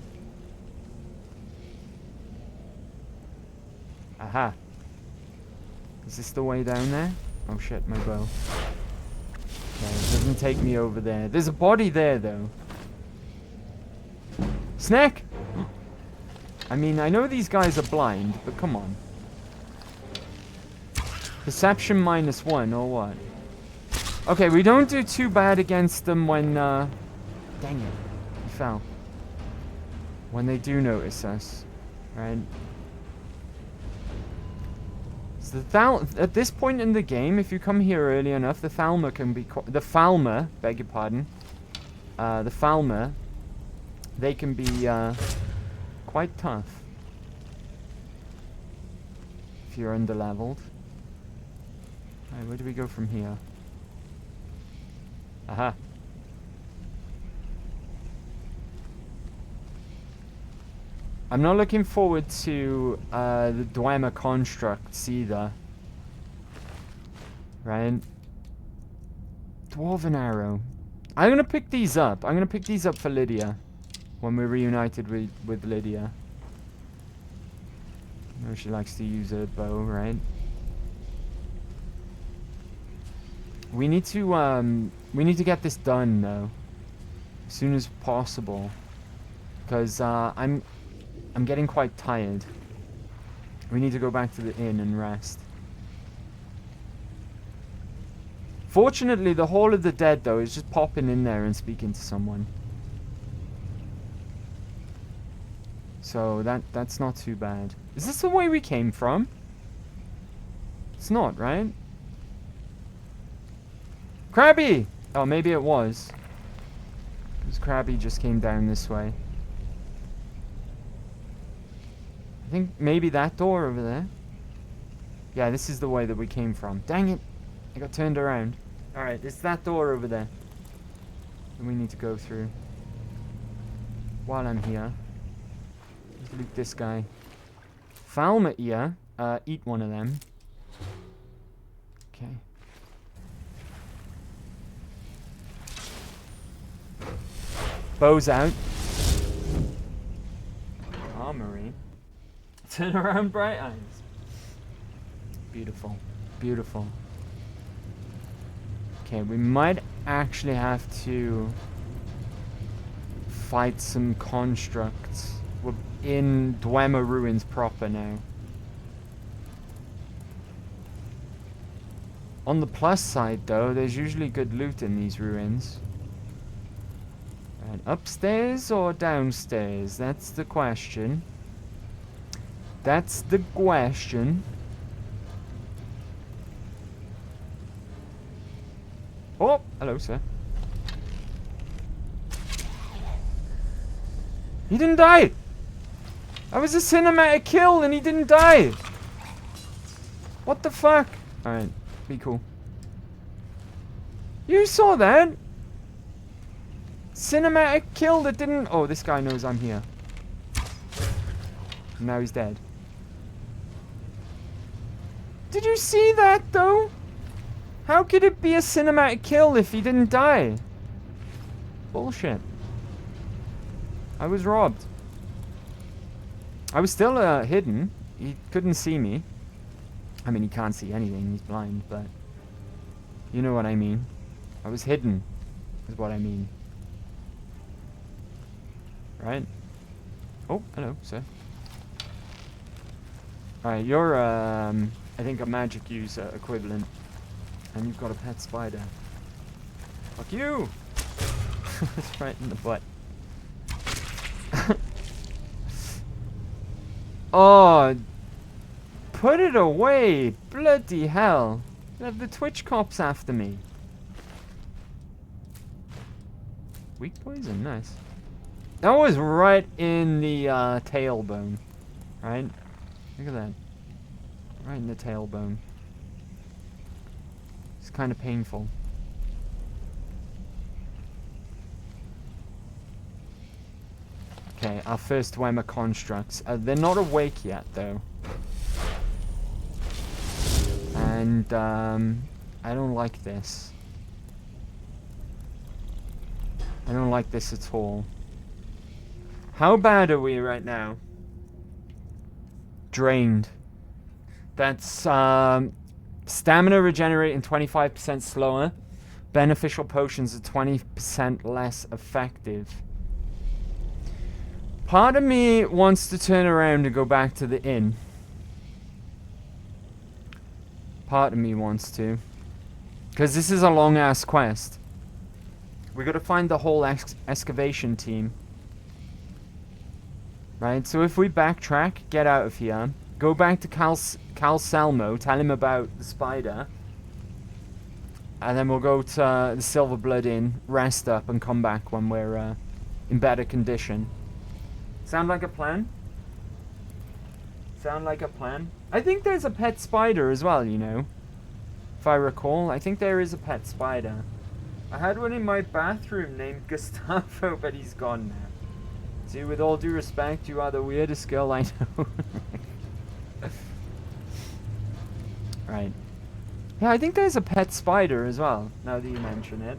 A: Aha. Is this the way down there? Oh shit, my bow. Okay, it doesn't take me over there. There's a body there, though. Snack! I mean, I know these guys are blind, but come on. Perception -1, or what? Okay, we don't do too bad against them when, dang it. He fell. When they do notice us, right? So at this point in the game, if you come here early enough, the Falmer can be... the Falmer, beg your pardon. The Falmer... they can be quite tough if you're underleveled. Alright, where do we go from here? Aha. I'm not looking forward to the Dwemer constructs either. Right? Dwarven arrow. I'm gonna pick these up. I'm gonna pick these up for Lydia. When we're reunited with Lydia. I know she likes to use her bow, right? We need to get this done though. As soon as possible. Because I'm getting quite tired. We need to go back to the inn and rest. Fortunately, the Hall of the Dead though is just popping in there and speaking to someone. So that's not too bad. Is this the way we came from? It's not, right? Krabby! Oh, maybe it was. Because Krabby just came down this way. think maybe that door over there. Yeah, this is the way that we came from. Dang it! I got turned around. Alright, it's that door over there that we need to go through. While I'm here, let's loot this guy. Falmer ear. Eat one of them. Okay. Bow's out. Armory. Turn around, bright eyes. Beautiful. Beautiful. Okay, we might actually have to fight some constructs. We're in Dwemer Ruins proper now. On the plus side, though, there's usually good loot in these ruins. Right, upstairs or downstairs? That's the question. That's the question. Oh, hello, sir. He didn't die! That was a cinematic kill and he didn't die! What the fuck? Alright, be cool. You saw that? Cinematic kill that didn't... Oh, this guy knows I'm here. Now he's dead. Did you see that, though? How could it be a cinematic kill if he didn't die? Bullshit. I was robbed. I was still hidden. He couldn't see me. I mean, he can't see anything. He's blind, but... You know what I mean. I was hidden, is what I mean. Right? Oh, hello, sir. Alright, you're, I think a magic user equivalent. And you've got a pet spider. Fuck you! It's right in the butt. Oh, put it away! Bloody hell! You have the Twitch cops after me. Weak poison, nice. That was right in the tailbone, right? Look at that. Right in the tailbone. It's kind of painful. Okay, our first Dwemer constructs. They're not awake yet, though. And, I don't like this. I don't like this at all. How bad are we right now? Drained. That's, stamina regenerating 25% slower. Beneficial potions are 20% less effective. Part of me wants to turn around and go back to the inn. Part of me wants to. Because this is a long-ass quest. We got to find the whole excavation team. Right, so if we backtrack, get out of here, go back to Cal Selmo, tell him about the spider, and then we'll go to the Silverblood Inn, rest up, and come back when we're in better condition. Sound like a plan? Sound like a plan? I think there's a pet spider as well, you know. If I recall, I think there is a pet spider. I had one in my bathroom named Gustavo, but he's gone now. See, with all due respect, you are the weirdest girl I know. Right. Yeah, I think there's a pet spider as well, now that you mention it.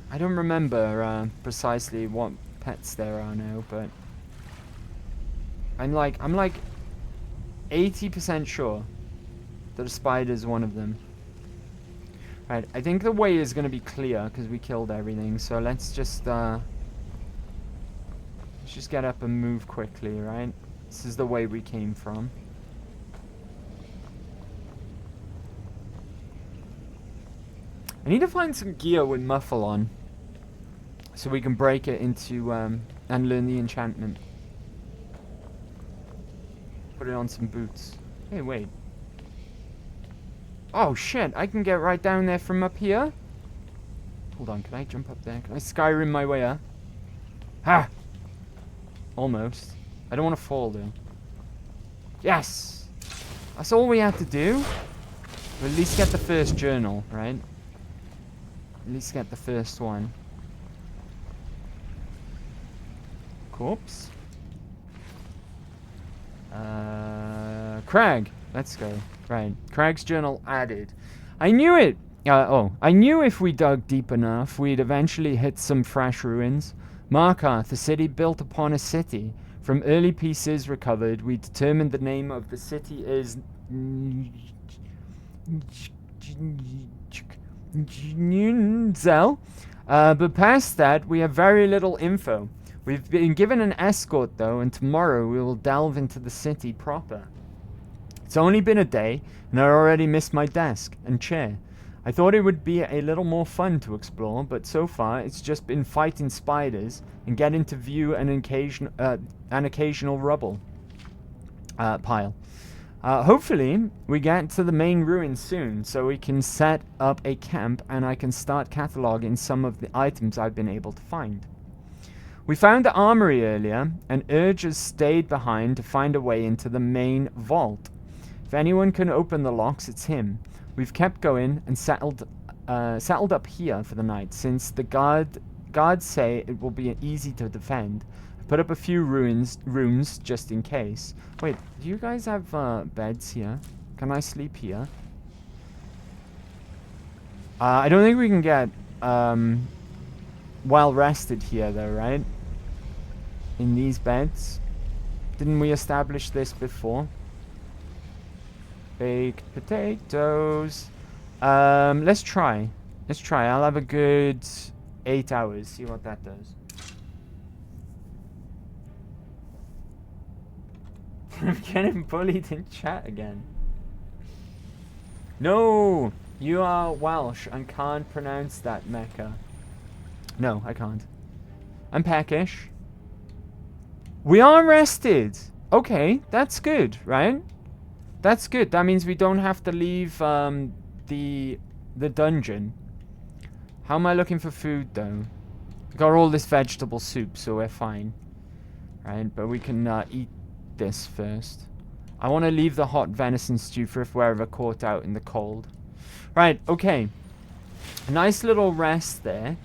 A: I don't remember precisely what pets there are now, but I'm like 80% sure that a spider's one of them. Right, I think the way is going to be clear because we killed everything, so let's just get up and move quickly, right? This is the way we came from. I need to find some gear with muffle on so we can break it into and learn the enchantment. Put it on some boots. Hey, wait. Oh shit, I can get right down there from up here? Hold on, can I jump up there? Can I Skyrim my way up? Ha! Almost. I don't want to fall, though. Yes! That's all we had to do. We'll at least get the first journal, right? At least get the first one. Corpse. Crag. Let's go. Right. Crag's journal added. I knew it! I knew if we dug deep enough, we'd eventually hit some fresh ruins. Markarth, a city built upon a city. From early pieces recovered, we determined the name of the city is Nunzel. But past that, we have very little info. We've been given an escort, though, and tomorrow we will delve into the city proper. It's only been a day, and I already missed my desk and chair. I thought it would be a little more fun to explore, but so far it's just been fighting spiders and getting to view an occasional rubble pile. Hopefully, we get to the main ruins soon, so we can set up a camp and I can start cataloging some of the items I've been able to find. We found the armory earlier, and Urge has stayed behind to find a way into the main vault. If anyone can open the locks, it's him. We've kept going and settled up here for the night, since the guards say it will be easy to defend. I put up a few rooms just in case. Wait, do you guys have beds here? Can I sleep here? I don't think we can get well rested here though, right? In these beds. Didn't we establish this before? Baked potatoes. Let's try. Let's try. I'll have a good 8 hours. See what that does. I'm getting bullied in chat again. No! You are Welsh and can't pronounce that, Mecca. No, I can't. I'm Peckish. We are rested! Okay, that's good, right? That's good. That means we don't have to leave the dungeon. How am I looking for food, though? We got all this vegetable soup, so we're fine. Right, but we can eat this first. I want to leave the hot venison stew for if we're ever caught out in the cold. Right, okay. A nice little rest there.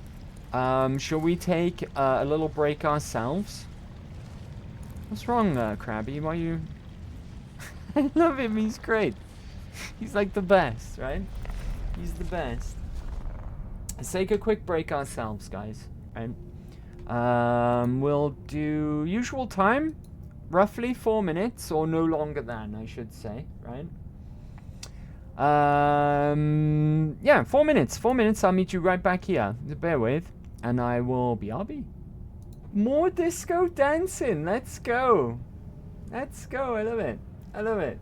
A: Shall we take a little break ourselves? What's wrong, Krabby? Why you... I love him, he's great. He's like the best, right? He's the best. Let's take a quick break ourselves, guys. Right? We'll do usual time. Roughly 4 minutes, or no longer than, I should say, right? Yeah, 4 minutes. 4 minutes, I'll meet you right back here. Bear with. And I will be RB. More disco dancing. Let's go. Let's go. I love it. I love it.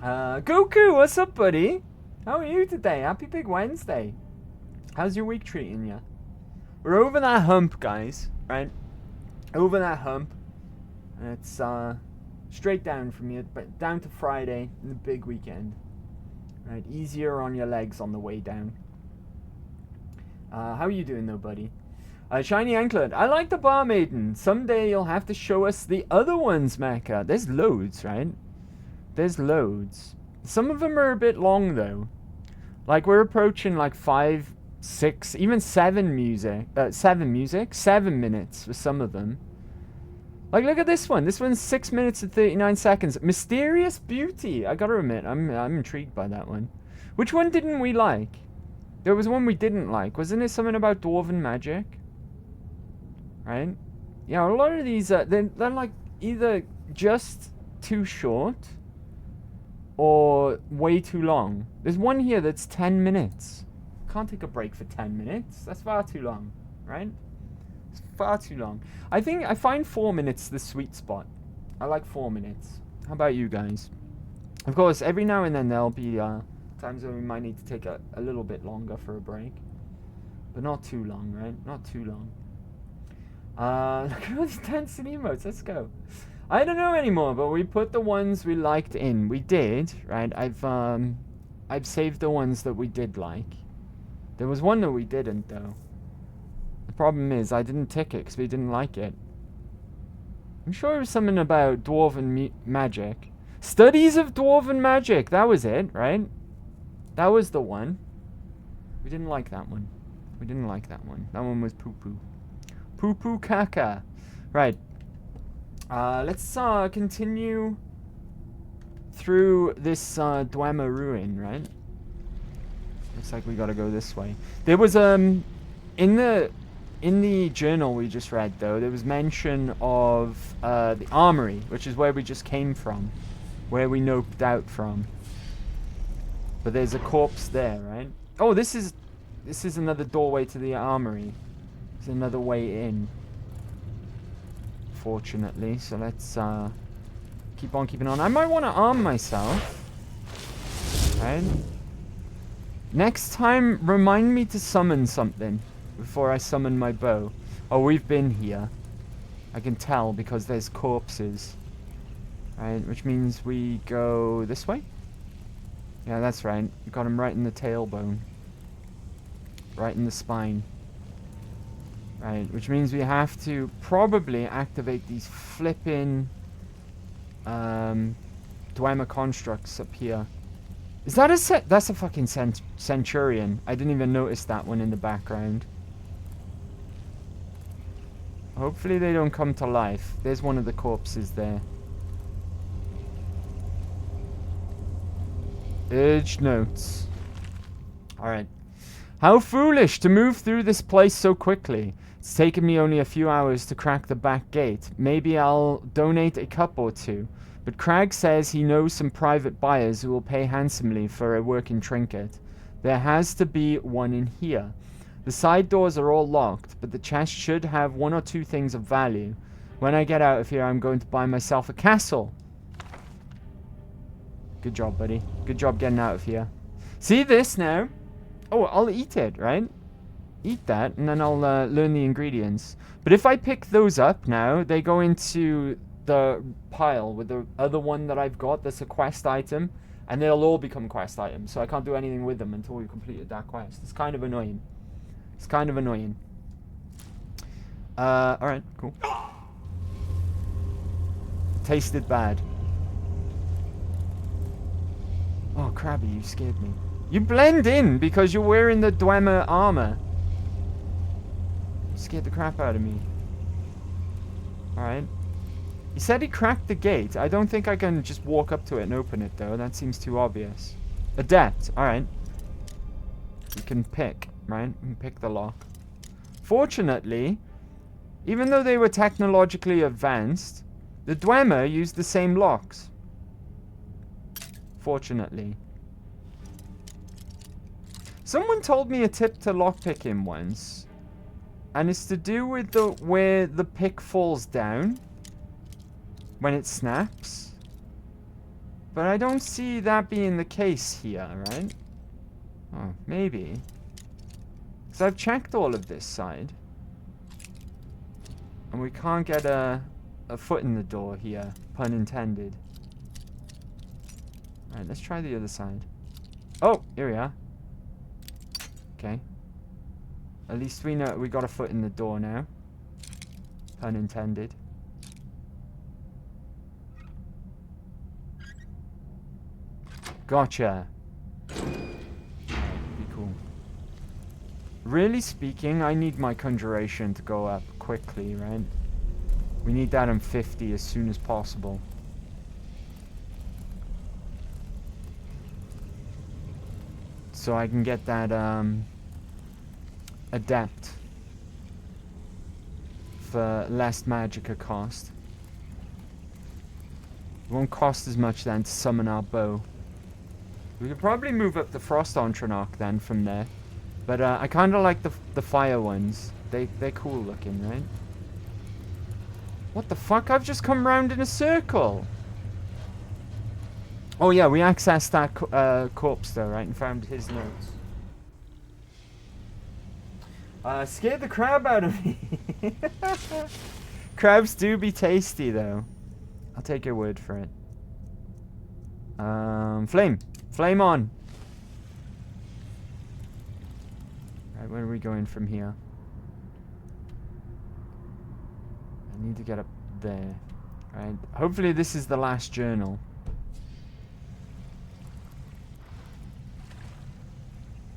A: Goku, what's up, buddy? How are you today? Happy Big Wednesday. How's your week treating you? We're over that hump, guys. Right? Over that hump. And it's straight down from you, but down to Friday, the big weekend. Right? Easier on your legs on the way down. How are you doing, though, buddy? Shiny Anklet. I like the Bar Maiden. Someday you'll have to show us the other ones, Mecca. There's loads, right? There's loads. Some of them are a bit long, though. Like, we're approaching, like, 5, 6, even 7 minutes for some of them. Like, look at this one. This one's 6 minutes and 39 seconds. Mysterious Beauty. I gotta admit, I'm intrigued by that one. Which one didn't we like? There was one we didn't like. Wasn't it something about Dwarven magic? Right? Yeah, a lot of these, they're like either just too short or way too long. There's one here that's 10 minutes. Can't take a break for 10 minutes. That's far too long, right? It's far too long. I find 4 minutes the sweet spot. I like 4 minutes. How about you guys? Of course, every now and then there'll be times when we might need to take a little bit longer for a break. But not too long, right? Not too long. Look at all these dancing emotes. Let's go. I don't know anymore, but we put the ones we liked in. We did, right? I've saved the ones that we did like. There was one that we didn't, though. The problem is I didn't tick it because we didn't like it. I'm sure it was something about dwarven magic. Studies of dwarven magic. That was it, right? That was the one. We didn't like that one. We didn't like that one. That one was poo-poo. Poo-poo caca. Right. Let's continue through this Dwemer ruin, right? Looks like we gotta go this way. There was in the journal we just read, though, there was mention of the armory, which is where we just came from, where we noped out from. But there's a corpse there, right? Oh, this is another doorway to the armory. There's another way in. Fortunately, so let's keep on keeping on. I might want to arm myself. Right? Next time, remind me to summon something before I summon my bow. Oh, we've been here. I can tell because there's corpses. Right, which means we go this way? Yeah, that's right. We got him right in the tailbone. Right in the spine. Right, which means we have to probably activate these flipping Dwemer constructs up here. Is that a that's a fucking centurion. I didn't even notice that one in the background. Hopefully they don't come to life. There's one of the corpses there. Urged notes. Alright. How foolish to move through this place so quickly. It's taken me only a few hours to crack the back gate. Maybe I'll donate a cup or two. But Crag says he knows some private buyers who will pay handsomely for a working trinket. There has to be one in here. The side doors are all locked, but the chest should have one or two things of value. When I get out of here, I'm going to buy myself a castle. Good job, buddy. Good job getting out of here. See this now? Oh, I'll eat it, right? Eat that, and then I'll learn the ingredients. But if I pick those up now, they go into the pile with the other one that I've got that's a quest item, and they'll all become quest items, so I can't do anything with them until we've completed that quest. It's kind of annoying. It's kind of annoying. Alright, cool. Tasted bad. Oh, Krabby, you scared me. You blend in because you're wearing the Dwemer armor. You scared the crap out of me. Alright. He said he cracked the gate. I don't think I can just walk up to it and open it, though. That seems too obvious. Adept. Alright. You can pick, right? You can pick the lock. Fortunately, even though they were technologically advanced, the Dwemer used the same locks. Fortunately. Someone told me a tip to lockpicking once. And it's to do with where the pick falls down. When it snaps. But I don't see that being the case here, right? Oh, maybe. Because I've checked all of this side. And we can't get a foot in the door here. Pun intended. Alright, let's try the other side. Oh, here we are. Okay. At least we know we got a foot in the door now. Pun intended. Gotcha. Be cool. Really speaking, I need my conjuration to go up quickly, right? We need that on 50 as soon as possible. So I can get that adept for less magicka cost. It won't cost as much then to summon our bow. We could probably move up the Frost Ontranarch then from there. But I kind of like the fire ones. They're cool looking, right? What the fuck? I've just come round in a circle. Oh yeah, we accessed that corpse though, right? And found his notes. Scared the crab out of me. Crabs do be tasty though. I'll take your word for it. Flame. Flame on. Right, where are we going from here? I need to get up there. Right. Hopefully this is the last journal.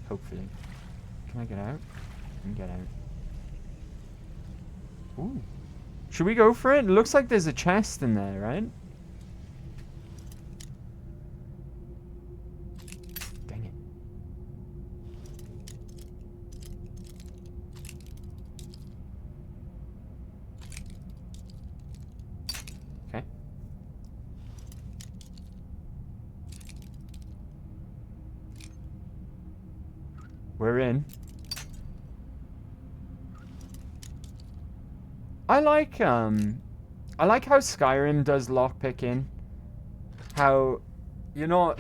A: Hopefully. Can I get out? I can get out. Ooh. Should we go for it? It looks like there's a chest in there, right? Dang it. Okay. We're in. I like how Skyrim does lockpicking. How you're not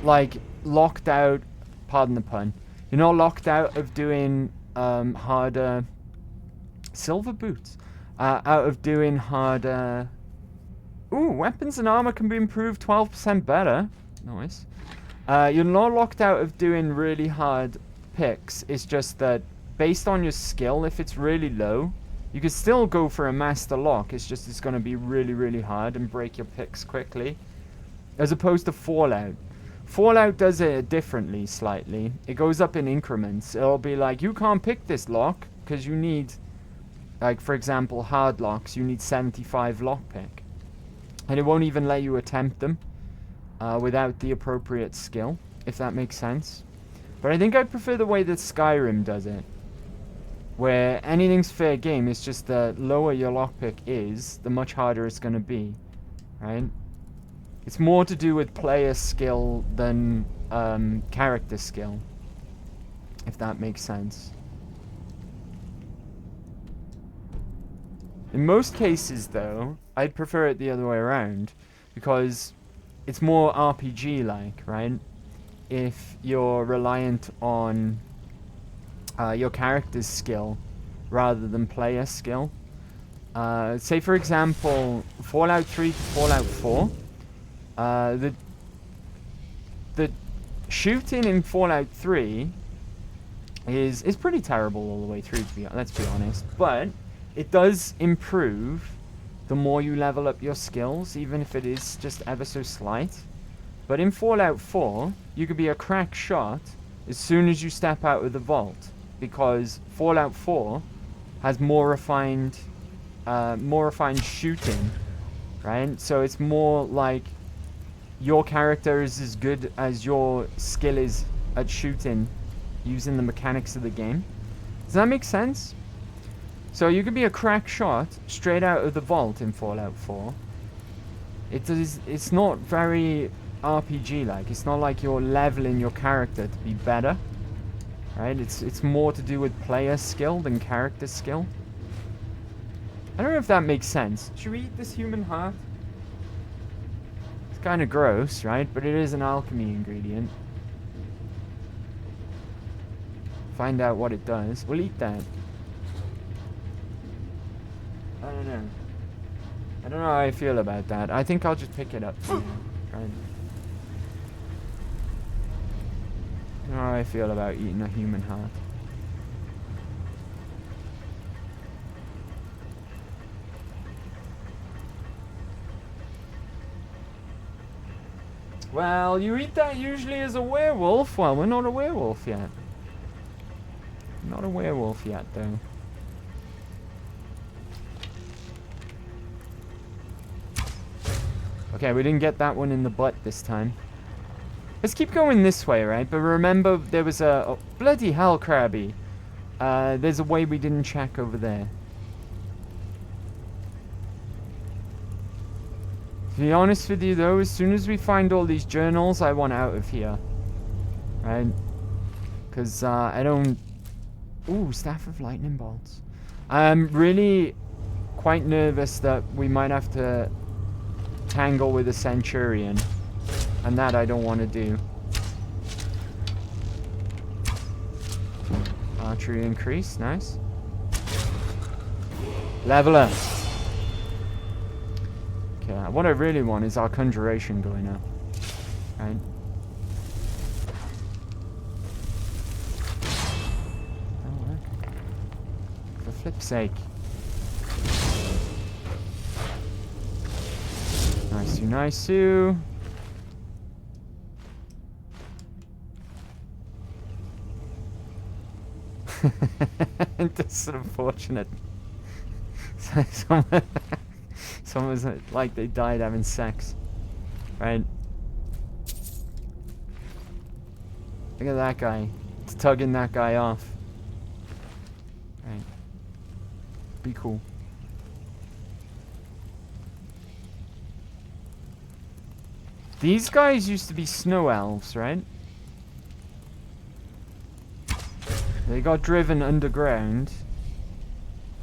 A: like locked out, pardon the pun. You're not locked out of doing harder silver boots. Out of doing harder. Ooh, weapons and armor can be improved 12% better. Nice. You're not locked out of doing really hard picks. It's just that based on your skill, if it's really low, you can still go for a master lock. It's just it's going to be really, really hard and break your picks quickly. As opposed to Fallout. Fallout does it differently slightly. It goes up in increments. It'll be like, you can't pick this lock because you need, like for example, hard locks. You need 75 lockpick. And it won't even let you attempt them without the appropriate skill, if that makes sense. But I think I prefer the way that Skyrim does it. Where anything's fair game, it's just the lower your lockpick is, the much harder it's going to be, right? It's more to do with player skill than character skill, if that makes sense. In most cases, though, I'd prefer it the other way around, because it's more RPG-like, right? If you're reliant on your character's skill rather than player skill. Say for example, Fallout 3 to Fallout 4. The shooting in Fallout 3 is pretty terrible all the way through, let's be honest. But it does improve the more you level up your skills, even if it is just ever so slight. But in Fallout 4, you could be a crack shot as soon as you step out of the vault. Because Fallout 4 has more refined shooting, right? So it's more like your character is as good as your skill is at shooting using the mechanics of the game. Does that make sense? So you could be a crack shot straight out of the vault in Fallout 4. It's not very RPG-like. It's not like you're leveling your character to be better. Right, it's more to do with player skill than character skill. I don't know if that makes sense. Should we eat this human heart? It's kind of gross, right? But it is an alchemy ingredient. Find out what it does. We'll eat that. I don't know. I don't know how I feel about that. I think I'll just pick it up for now. Right. I don't know how I feel about eating a human heart. Well, you eat that usually as a werewolf. Well, we're not a werewolf yet. Not a werewolf yet, though. Okay, we didn't get that one in the butt this time. Let's keep going this way, right? But remember, there was a... Oh, bloody hell, Krabby. There's a way we didn't check over there. To be honest with you, though, as soon as we find all these journals, I want out of here. Right? Because, I don't... Ooh, Staff of Lightning Bolts. I'm really quite nervous that we might have to tangle with a Centurion. And that I don't want to do. Archery increase, nice. Leveler. Okay, what I really want is our conjuration going up. Right? That'll work. For flip's sake. Nice. This is unfortunate. Someone's like they died having sex. Right? Look at that guy. It's tugging that guy off. Right. Be cool. These guys used to be snow elves, right? They got driven underground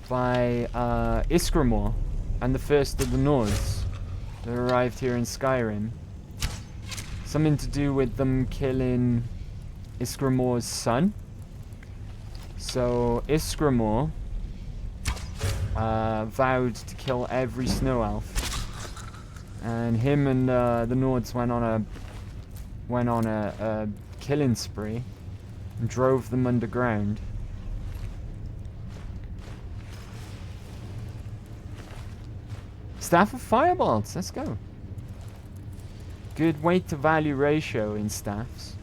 A: by Iskramor and the first of the Nords that arrived here in Skyrim. Something to do with them killing Iskramor's son. So Iskramor vowed to kill every snow elf. And him and the Nords went on a killing spree and drove them underground. Staff of Firebolts, let's go. Good weight to value ratio in staffs.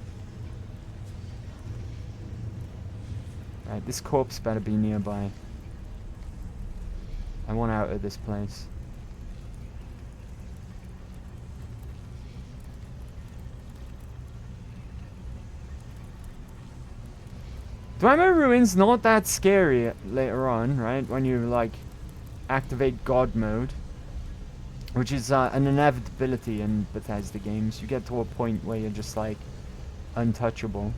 A: Right, this corpse better be nearby. I want out of this place. Dwemer Ruin's not that scary later on, right? When you, like, activate God mode. Which is an inevitability in Bethesda games. You get to a point where you're just, like, untouchable.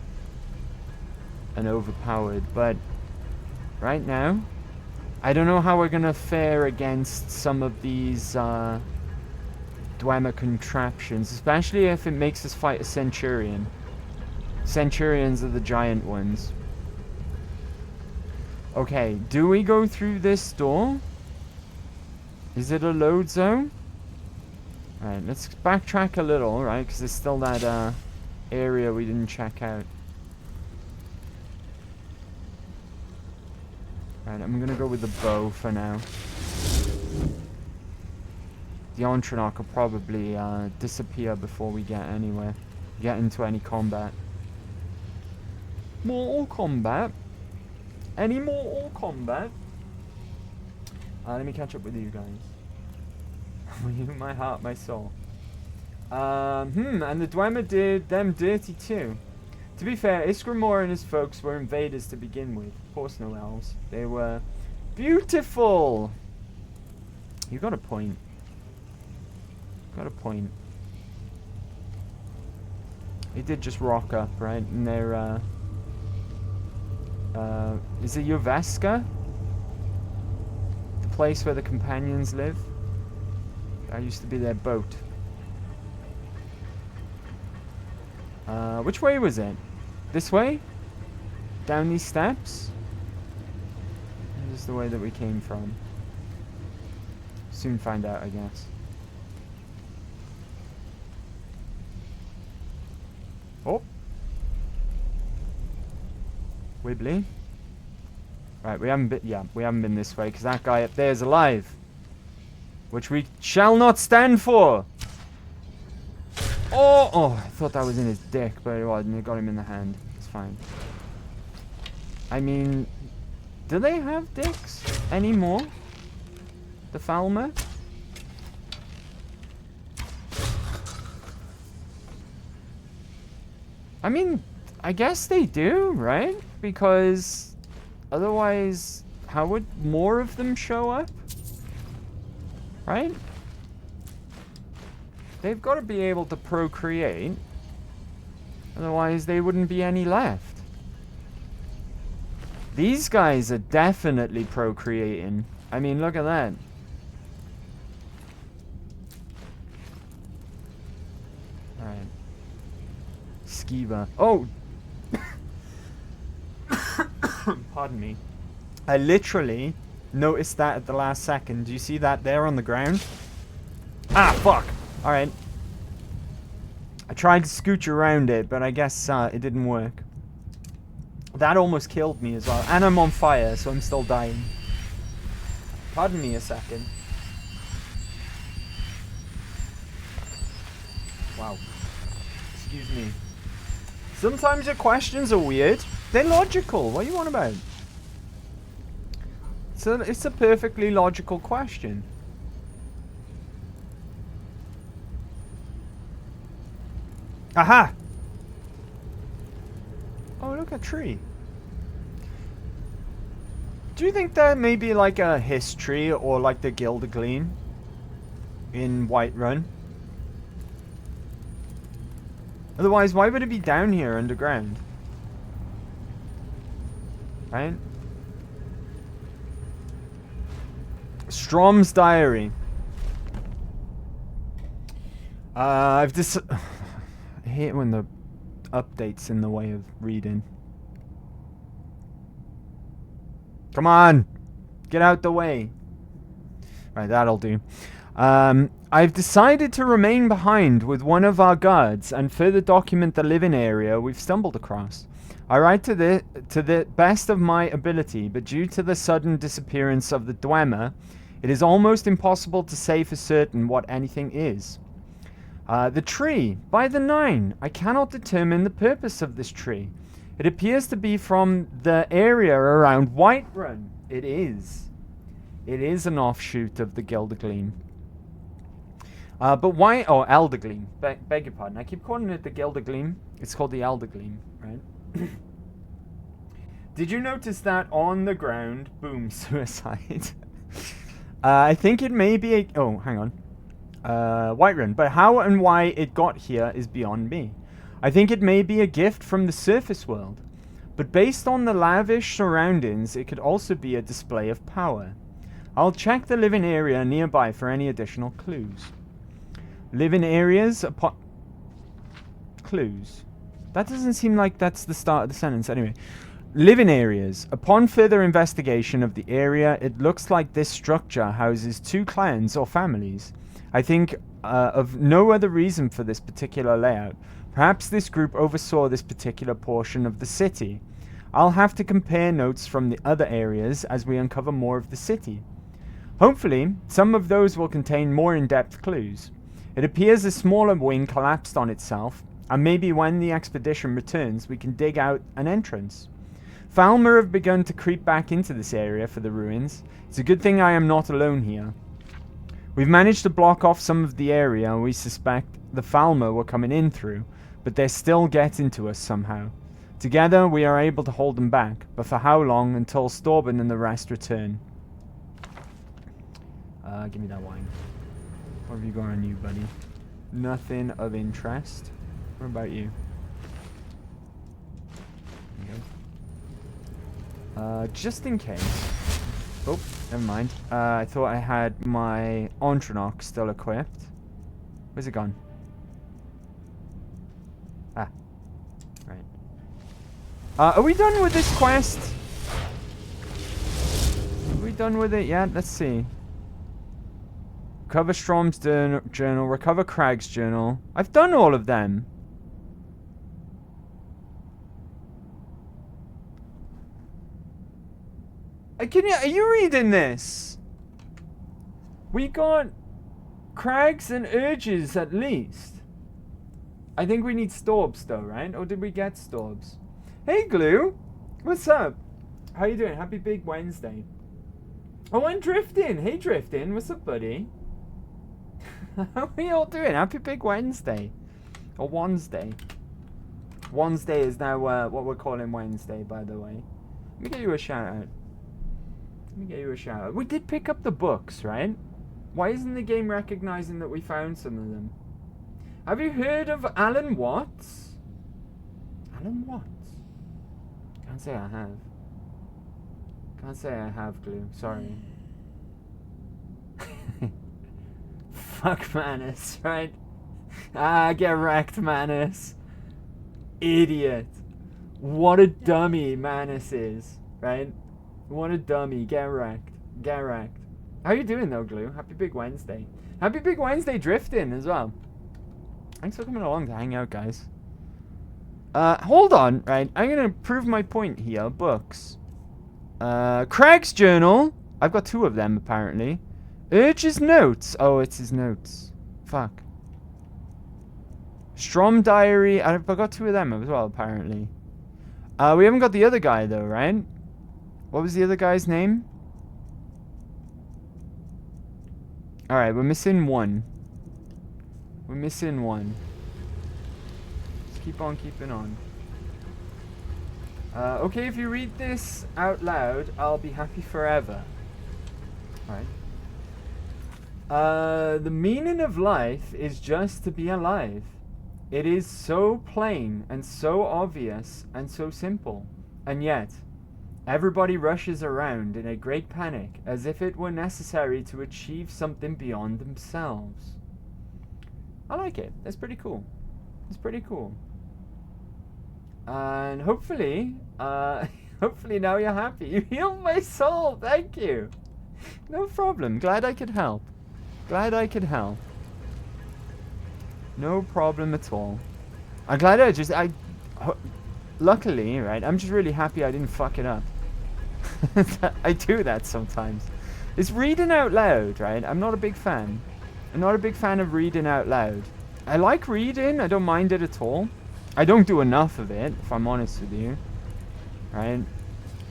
A: And overpowered. But, right now, I don't know how we're gonna fare against some of these, Dwemer contraptions. Especially if it makes us fight a Centurion. Centurions are the giant ones. Okay, do we go through this door? Is it a load zone? Alright, let's backtrack a little, right? Because there's still that area we didn't check out. Alright, I'm gonna go with the bow for now. The Ontranok will probably disappear before we get into any combat. Mortal combat? Any mortal combat? Let me catch up with you guys. My heart, my soul. And the Dwemer did them dirty too. To be fair, Iskramor and his folks were invaders to begin with. Poor snow elves. They were beautiful. You got a point. Got a point. They did just rock up, right? And they're is it Yoveska? The place where the companions live? That used to be their boat. Which way was it? This way? Down these steps? This is the way that we came from. Soon find out, I guess. Oh. Wibbly. Right, we haven't been this way because that guy up there is alive. Which we shall not stand for. Oh, I thought that was in his dick, but it wasn't. It got him in the hand. It's fine. I mean, do they have dicks anymore? The Falmer? I mean, I guess they do, right? Because otherwise, how would more of them show up? Right? They've got to be able to procreate. Otherwise, there wouldn't be any left. These guys are definitely procreating. I mean, look at that. Alright. Skiva. Oh! Pardon me. I literally noticed that at the last second. Do you see that there on the ground? Ah, fuck! Alright. I tried to scooch around it, but I guess it didn't work. That almost killed me as well. And I'm on fire, so I'm still dying. Pardon me a second. Wow. Excuse me. Sometimes your questions are weird. They're logical. What are you on about? So it's a perfectly logical question. Aha! Oh, look, a tree. Do you think there may be like a history or like the Gildergleam in Whiterun? Otherwise, why would it be down here underground? Right? Strom's diary. I hate when the update's in the way of reading. Come on! Get out the way. Right, that'll do. I've decided to remain behind with one of our guards and further document the living area we've stumbled across. I write to the best of my ability, but due to the sudden disappearance of the Dwemer, it is almost impossible to say for certain what anything is. The tree, by the 9. I cannot determine the purpose of this tree. It appears to be from the area around Whiterun. It is. It is an offshoot of the Gildergleam. But why... Oh, Eldergleam. Beg your pardon. I keep calling it the Gildergleam. It's called the Eldergleam, right? Did you notice that on the ground? Boom, suicide. I think it may be a... Oh, hang on. Whiterun. But how and why it got here is beyond me. I think it may be a gift from the surface world. But based on the lavish surroundings, it could also be a display of power. I'll check the living area nearby for any additional clues. Living areas upon... Clues. That doesn't seem like that's the start of the sentence. Anyway. Living areas. Upon further investigation of the area, it looks like this structure houses 2 clans or families. I think of no other reason for this particular layout. Perhaps this group oversaw this particular portion of the city. I'll have to compare notes from the other areas as we uncover more of the city. Hopefully, some of those will contain more in-depth clues. It appears a smaller wing collapsed on itself, and maybe when the expedition returns, we can dig out an entrance. Falmer have begun to creep back into this area for the ruins. It's a good thing I am not alone here. We've managed to block off some of the area we suspect the Falmer were coming in through, but they're still getting to us somehow. Together, we are able to hold them back, but for how long until Storben and the rest return? Give me that wine. What have you got on you, buddy? Nothing of interest. What about you? Just in case. Oh, never mind. I thought I had my Ontronok still equipped. Where's it gone? Ah. Right. Are we done with this quest? Are we done with it yet? Let's see. Recover Strom's journal. Recover Crag's journal. I've done all of them. Are you reading this? We got Crags and Urges at least. I think we need Storbs though, right? Or did we get Storbs? Hey Glue! What's up? How you doing? Happy Big Wednesday. Oh, and Drifting! Hey Drifting, what's up buddy? How are you all doing? Happy Big Wednesday. Or Wednesday. Wednesday is now what we're calling Wednesday, by the way. Let me get you a shout out. We did pick up the books, right? Why isn't the game recognizing that we found some of them? Have you heard of Alan Watts? Alan Watts? Can't say I have. Can't say I have, Glue. Sorry. Fuck Manus, right? Ah, get wrecked, Manus. Idiot. What a dummy Manus is, right? What a dummy. Get wrecked. Get wrecked. How you doing though, Glue? Happy Big Wednesday. Happy Big Wednesday Drifting as well. Thanks for coming along to hang out, guys. Hold on, right? I'm gonna prove my point here. Books. Craig's journal. I've got 2 of them, apparently. Urge's notes. Oh, it's his notes. Fuck. Strom Diary. I've got 2 of them as well, apparently. We haven't got the other guy, though, right? What was the other guy's name? Alright, we're missing 1. We're missing 1. Let's keep on keeping on. Okay, if you read this out loud, I'll be happy forever. Alright. The meaning of life is just to be alive. It is so plain and so obvious and so simple. And yet, everybody rushes around in a great panic as if it were necessary to achieve something beyond themselves. I like it. That's pretty cool. It's pretty cool. And hopefully, hopefully now you're happy. You healed my soul. Thank you. No problem. Glad I could help. Glad I could help. No problem at all. I'm glad luckily, right, I'm just really happy I didn't fuck it up. I do that sometimes. It's reading out loud, right? I'm not a big fan. I'm not a big fan of reading out loud. I like reading. I don't mind it at all. I don't do enough of it, if I'm honest with you. Right?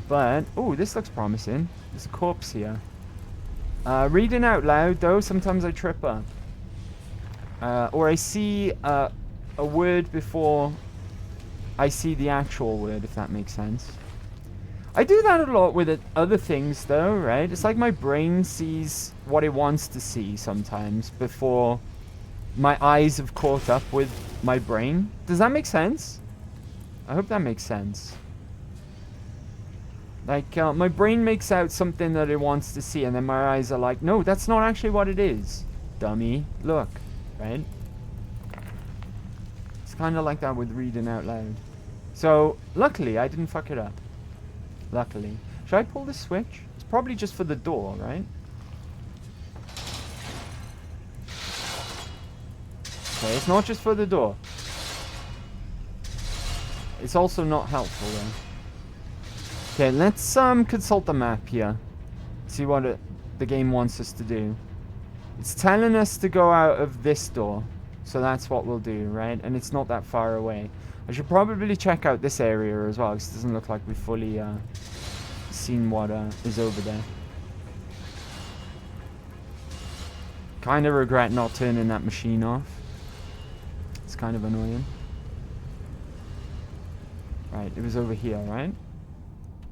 A: But, oh, this looks promising. There's a corpse here. Reading out loud, though, sometimes I trip up. Or I see a word before I see the actual word, if that makes sense. I do that a lot with other things, though, right? It's like my brain sees what it wants to see sometimes before my eyes have caught up with my brain. Does that make sense? I hope that makes sense. Like, my brain makes out something that it wants to see, and then my eyes are like, no, that's not actually what it is. Dummy. Look. Right? It's kind of like that with reading out loud. So, luckily, I didn't fuck it up. Luckily. Should I pull this switch? It's probably just for the door, right? Okay, it's not just for the door. It's also not helpful, though. Okay, let's consult the map here. See what the game wants us to do. It's telling us to go out of this door. So that's what we'll do, right? And it's not that far away. I should probably check out this area as well, because it doesn't look like we've fully seen what is over there. Kind of regret not turning that machine off. It's kind of annoying. Right, it was over here, right?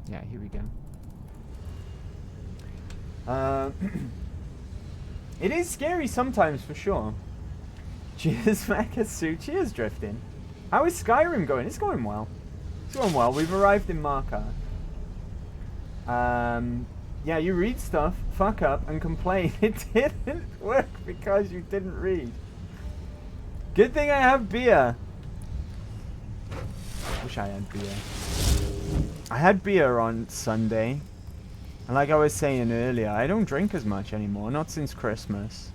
A: Yeah, here we go. It is scary sometimes, for sure. Cheers, Mekasuchi. Cheers, Drifting. How is Skyrim going? It's going well. It's going well. We've arrived in Markarth. Yeah, you read stuff, fuck up, and complain. It didn't work because you didn't read. Good thing I have beer. Wish I had beer. I had beer on Sunday. And like I was saying earlier, I don't drink as much anymore. Not since Christmas.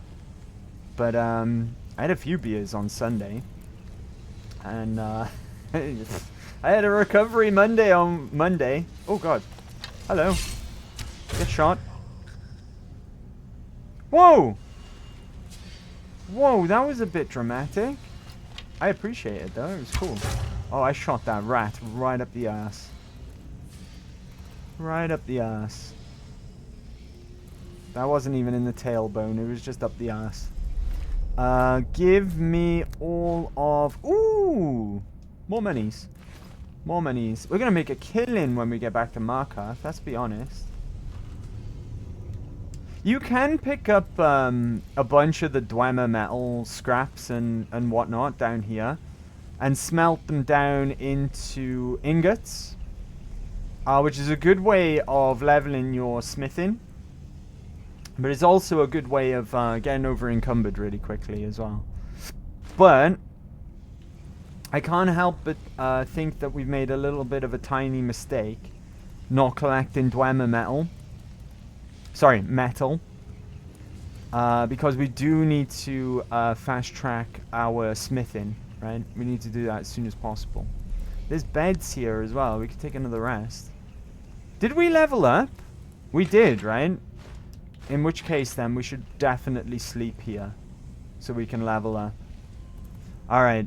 A: But, I had a few beers on Sunday. And, I had a recovery Monday on Monday. Oh, God. Hello. Get shot. Whoa! Whoa, that was a bit dramatic. I appreciate it, though. It was cool. Oh, I shot that rat right up the ass. Right up the ass. That wasn't even in the tailbone. It was just up the ass. Give me all of... Ooh! More monies. More monies. We're going to make a killing when we get back to Markarth. Let's be honest. You can pick up a bunch of the Dwemer metal scraps and whatnot down here. And smelt them down into ingots. Which is a good way of leveling your smithing. But it's also a good way of getting over encumbered really quickly as well. But I can't help but think that we've made a little bit of a tiny mistake not collecting Dwemer metal. Sorry, metal. Because we do need to fast track our smithing, right? We need to do that as soon as possible. There's beds here as well. We could take another rest. Did we level up? We did, right? In which case, then, we should definitely sleep here. So we can level up. Alright,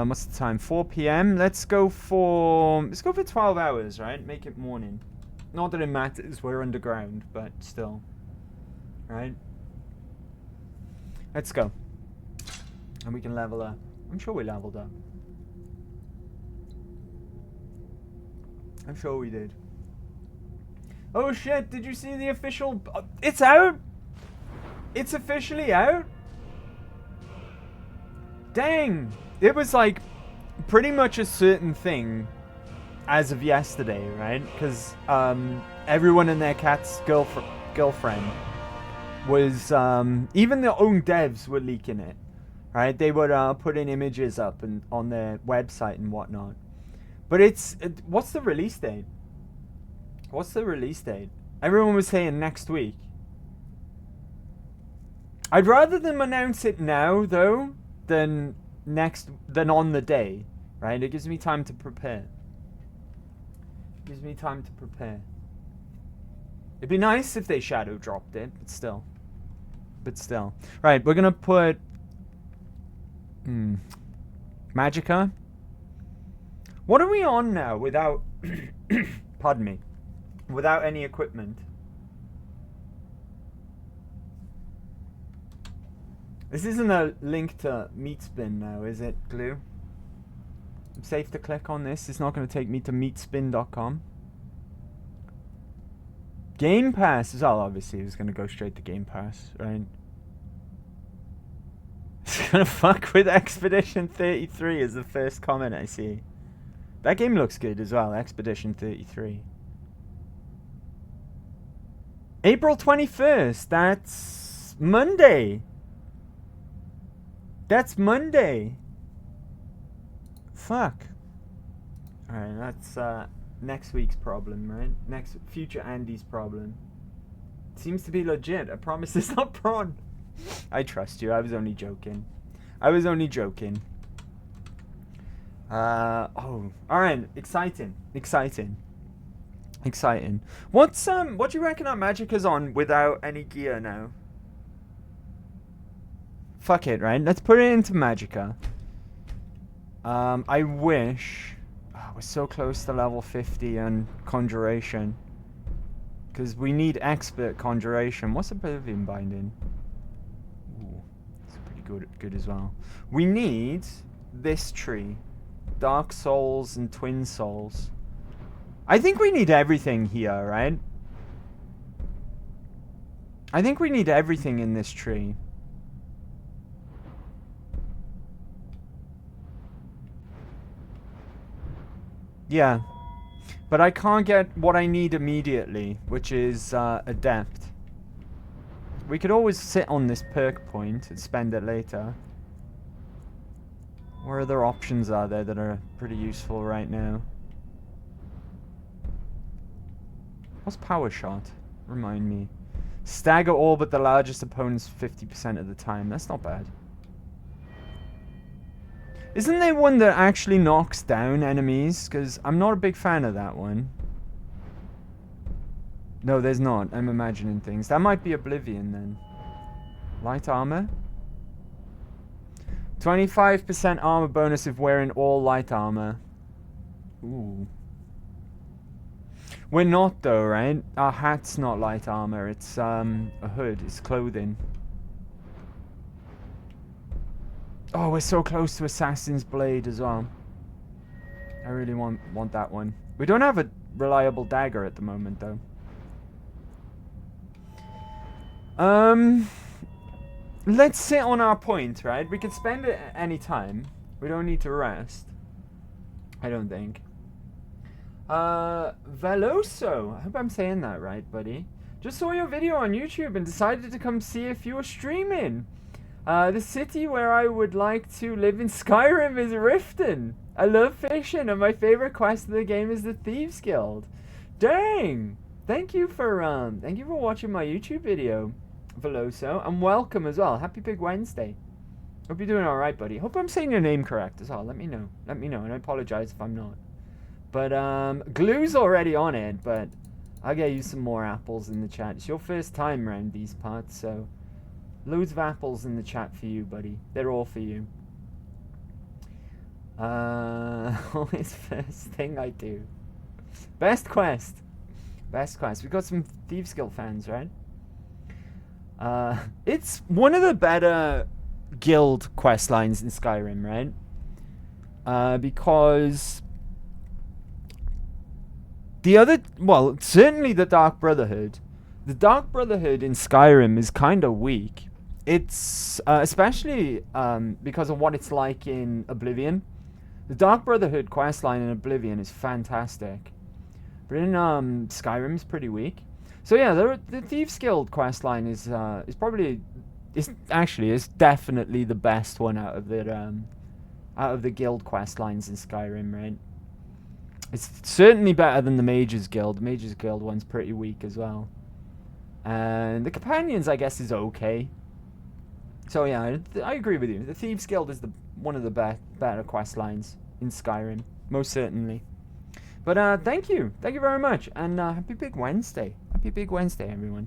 A: what's the time? 4 p.m. Let's go for 12 hours, right? Make it morning. Not that it matters, we're underground, but still. Right? Let's go. And we can level up. I'm sure we leveled up. I'm sure we did. Oh shit, did you see the official... it's out! It's officially out? Dang! It was like pretty much a certain thing as of yesterday, right? Because everyone and their cat's girlfriend was... even their own devs were leaking it. Right? They would put in images up and on their website and whatnot. But what's the release date? What's the release date? Everyone was saying next week. I'd rather them announce it now, though, than on the day, right? It gives me time to prepare. Gives me time to prepare. It'd be nice if they shadow dropped it, but still. Right, we're gonna put... Magicka? What are we on now without... pardon me. Without any equipment? This isn't a link to Meatspin now, is it, Glue? I'm safe to click on this. It's not going to take me to meatspin.com. Game Pass as well, obviously. It was going to go straight to Game Pass, right? It's going to fuck with Expedition 33 is the first comment I see. That game looks good as well, Expedition 33. April 21st, that's Monday. That's Monday. Fuck. Alright, that's next week's problem, right? Future Andy's problem. Seems to be legit. I promise it's not prawn. I trust you. I was only joking. Oh, alright. Exciting. What do you reckon our Magicka's on without any gear now? Fuck it, right? Let's put it into Magicka. I wish... Oh, we're so close to level 50 on Conjuration. Because we need Expert Conjuration. What's Oblivion Binding? Ooh, it's pretty good as well. We need this tree. Dark Souls and Twin Souls. I think we need everything here, right? I think we need everything in this tree. Yeah. But I can't get what I need immediately, which is Adept. We could always sit on this perk point and spend it later. What other options are there that are pretty useful right now? What's Power Shot? Remind me. Stagger all but the largest opponents 50% of the time. That's not bad. Isn't there one that actually knocks down enemies? Because I'm not a big fan of that one. No, there's not. I'm imagining things. That might be Oblivion then. Light armor? 25% armor bonus if wearing all light armor. Ooh. We're not though, right? Our hat's not light armor. It's a hood. It's clothing. Oh, we're so close to Assassin's Blade as well. I really want that one. We don't have a reliable dagger at the moment though. Let's sit on our point, right? We can spend it at any time. We don't need to rest. I don't think. Veloso. I hope I'm saying that right, buddy. Just saw your video on YouTube and decided to come see if you were streaming. The city where I would like to live in Skyrim is Riften. I love fishing and my favorite quest in the game is the Thieves Guild. Dang! Thank you for watching my YouTube video, Veloso, and welcome as well. Happy Big Wednesday. Hope you're doing alright, buddy. Hope I'm saying your name correct as well. Let me know, and I apologize if I'm not. But, Glue's already on it, but I'll get you some more apples in the chat. It's your first time around these parts, so loads of apples in the chat for you, buddy. They're all for you. Always first thing I do. Best quest. Best quest. We've got some Thieves Guild fans, right? It's one of the better guild quest lines in Skyrim, right? Because the other, well, certainly the Dark Brotherhood. The Dark Brotherhood in Skyrim is kind of weak. It's especially because of what it's like in Oblivion. The Dark Brotherhood questline in Oblivion is fantastic, but in Skyrim's pretty weak. So yeah, the Thieves Guild questline is probably is definitely the best one out of the guild questlines in Skyrim, right? It's certainly better than the Mages Guild. The Mages Guild one's pretty weak as well, and the Companions, I guess, is okay. So yeah, I agree with you. The Thieves Guild is one of the better quest lines in Skyrim, most certainly. But thank you very much, and happy Big Wednesday. Happy Big Wednesday, everyone.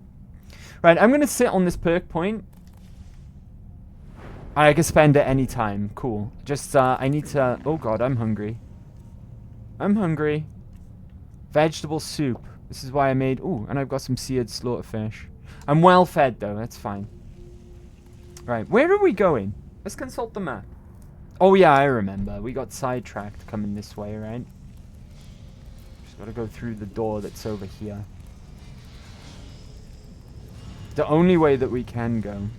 A: Right, I'm gonna sit on this perk point. I can spend it any time. Cool. Just I need to. Oh God, I'm hungry. I'm hungry. Vegetable soup. This is why I made. Ooh, and I've got some seared slaughterfish. I'm well fed though. That's fine. Right, where are we going? Let's consult the map. Oh yeah, I remember. We got sidetracked coming this way, right? Just gotta go through the door that's over here. The only way that we can go.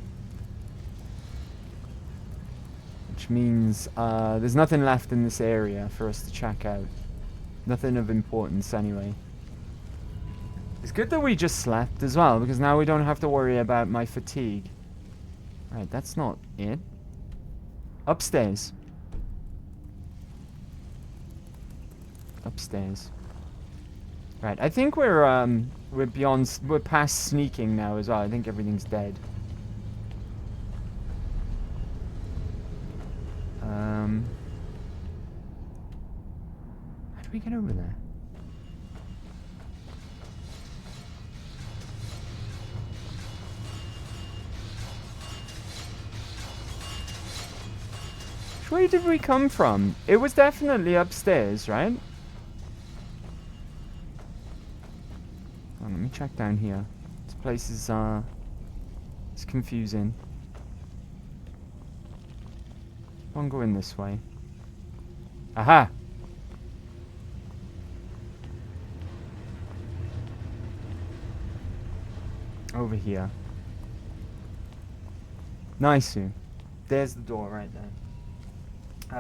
A: Which means there's nothing left in this area for us to check out. Nothing of importance anyway. It's good that we just slept as well, because now we don't have to worry about my fatigue. Right, that's not it. Upstairs. Upstairs. Right, I think we're past sneaking now as well. I think everything's dead. How do we get over there? Where did we come from? It was definitely upstairs, right? Oh, let me check down here. This place is it's confusing. I'm going this way. Aha! Over here. Nice. There's the door right there.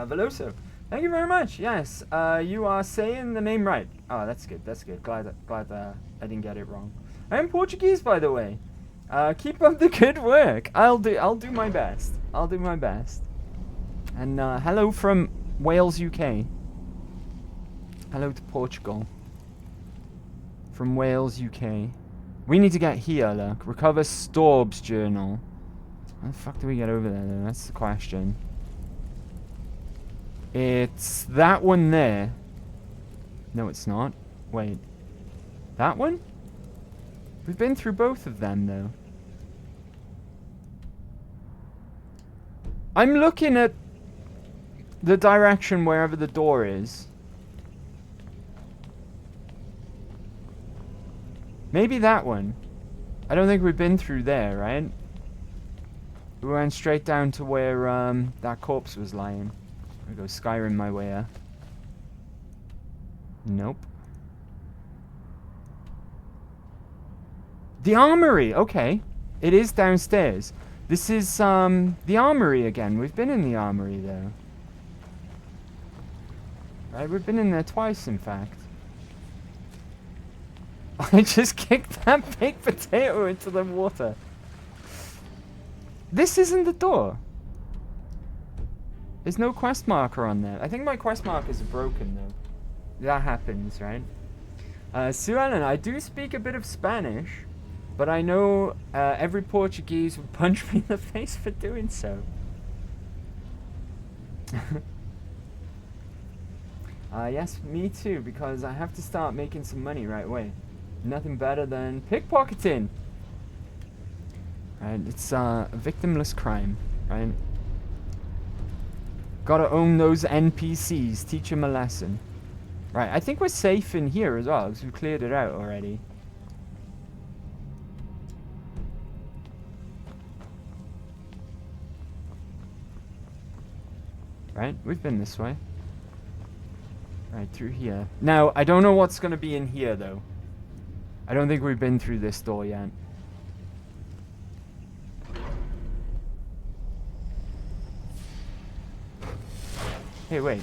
A: Veloso, thank you very much. Yes, you are saying the name right. Oh, that's good. That's good. Glad I didn't get it wrong. I am Portuguese, by the way. Keep up the good work. I'll do my best. I'll do my best. And hello from Wales, UK. Hello to Portugal. From Wales, UK. We need to get here. Look, recover Storb's journal. How the fuck do we get over there, though? That's the question. It's that one there. No, it's not. Wait. That one? We've been through both of them, though. I'm looking at the direction wherever the door is. Maybe that one. I don't think we've been through there, right? We went straight down to where that corpse was lying. There we go, Skyrim my way up. Nope. The armory, okay. It is downstairs. This is the armory again. We've been in the armory though. Right, we've been in there twice in fact. I just kicked that baked potato into the water. This isn't the door. There's no quest marker on there. I think my quest markers are broken though. That happens, right? Sue Ellen, I do speak a bit of Spanish, but I know every Portuguese would punch me in the face for doing so. Yes, me too, because I have to start making some money right away. Nothing better than pickpocketing. Right, it's a victimless crime, right? Gotta own those NPCs. Teach them a lesson. Right, I think we're safe in here as well, because we cleared it out already. Right, we've been this way. Right, through here. Now, I don't know what's gonna be in here, though. I don't think we've been through this door yet. Hey, wait.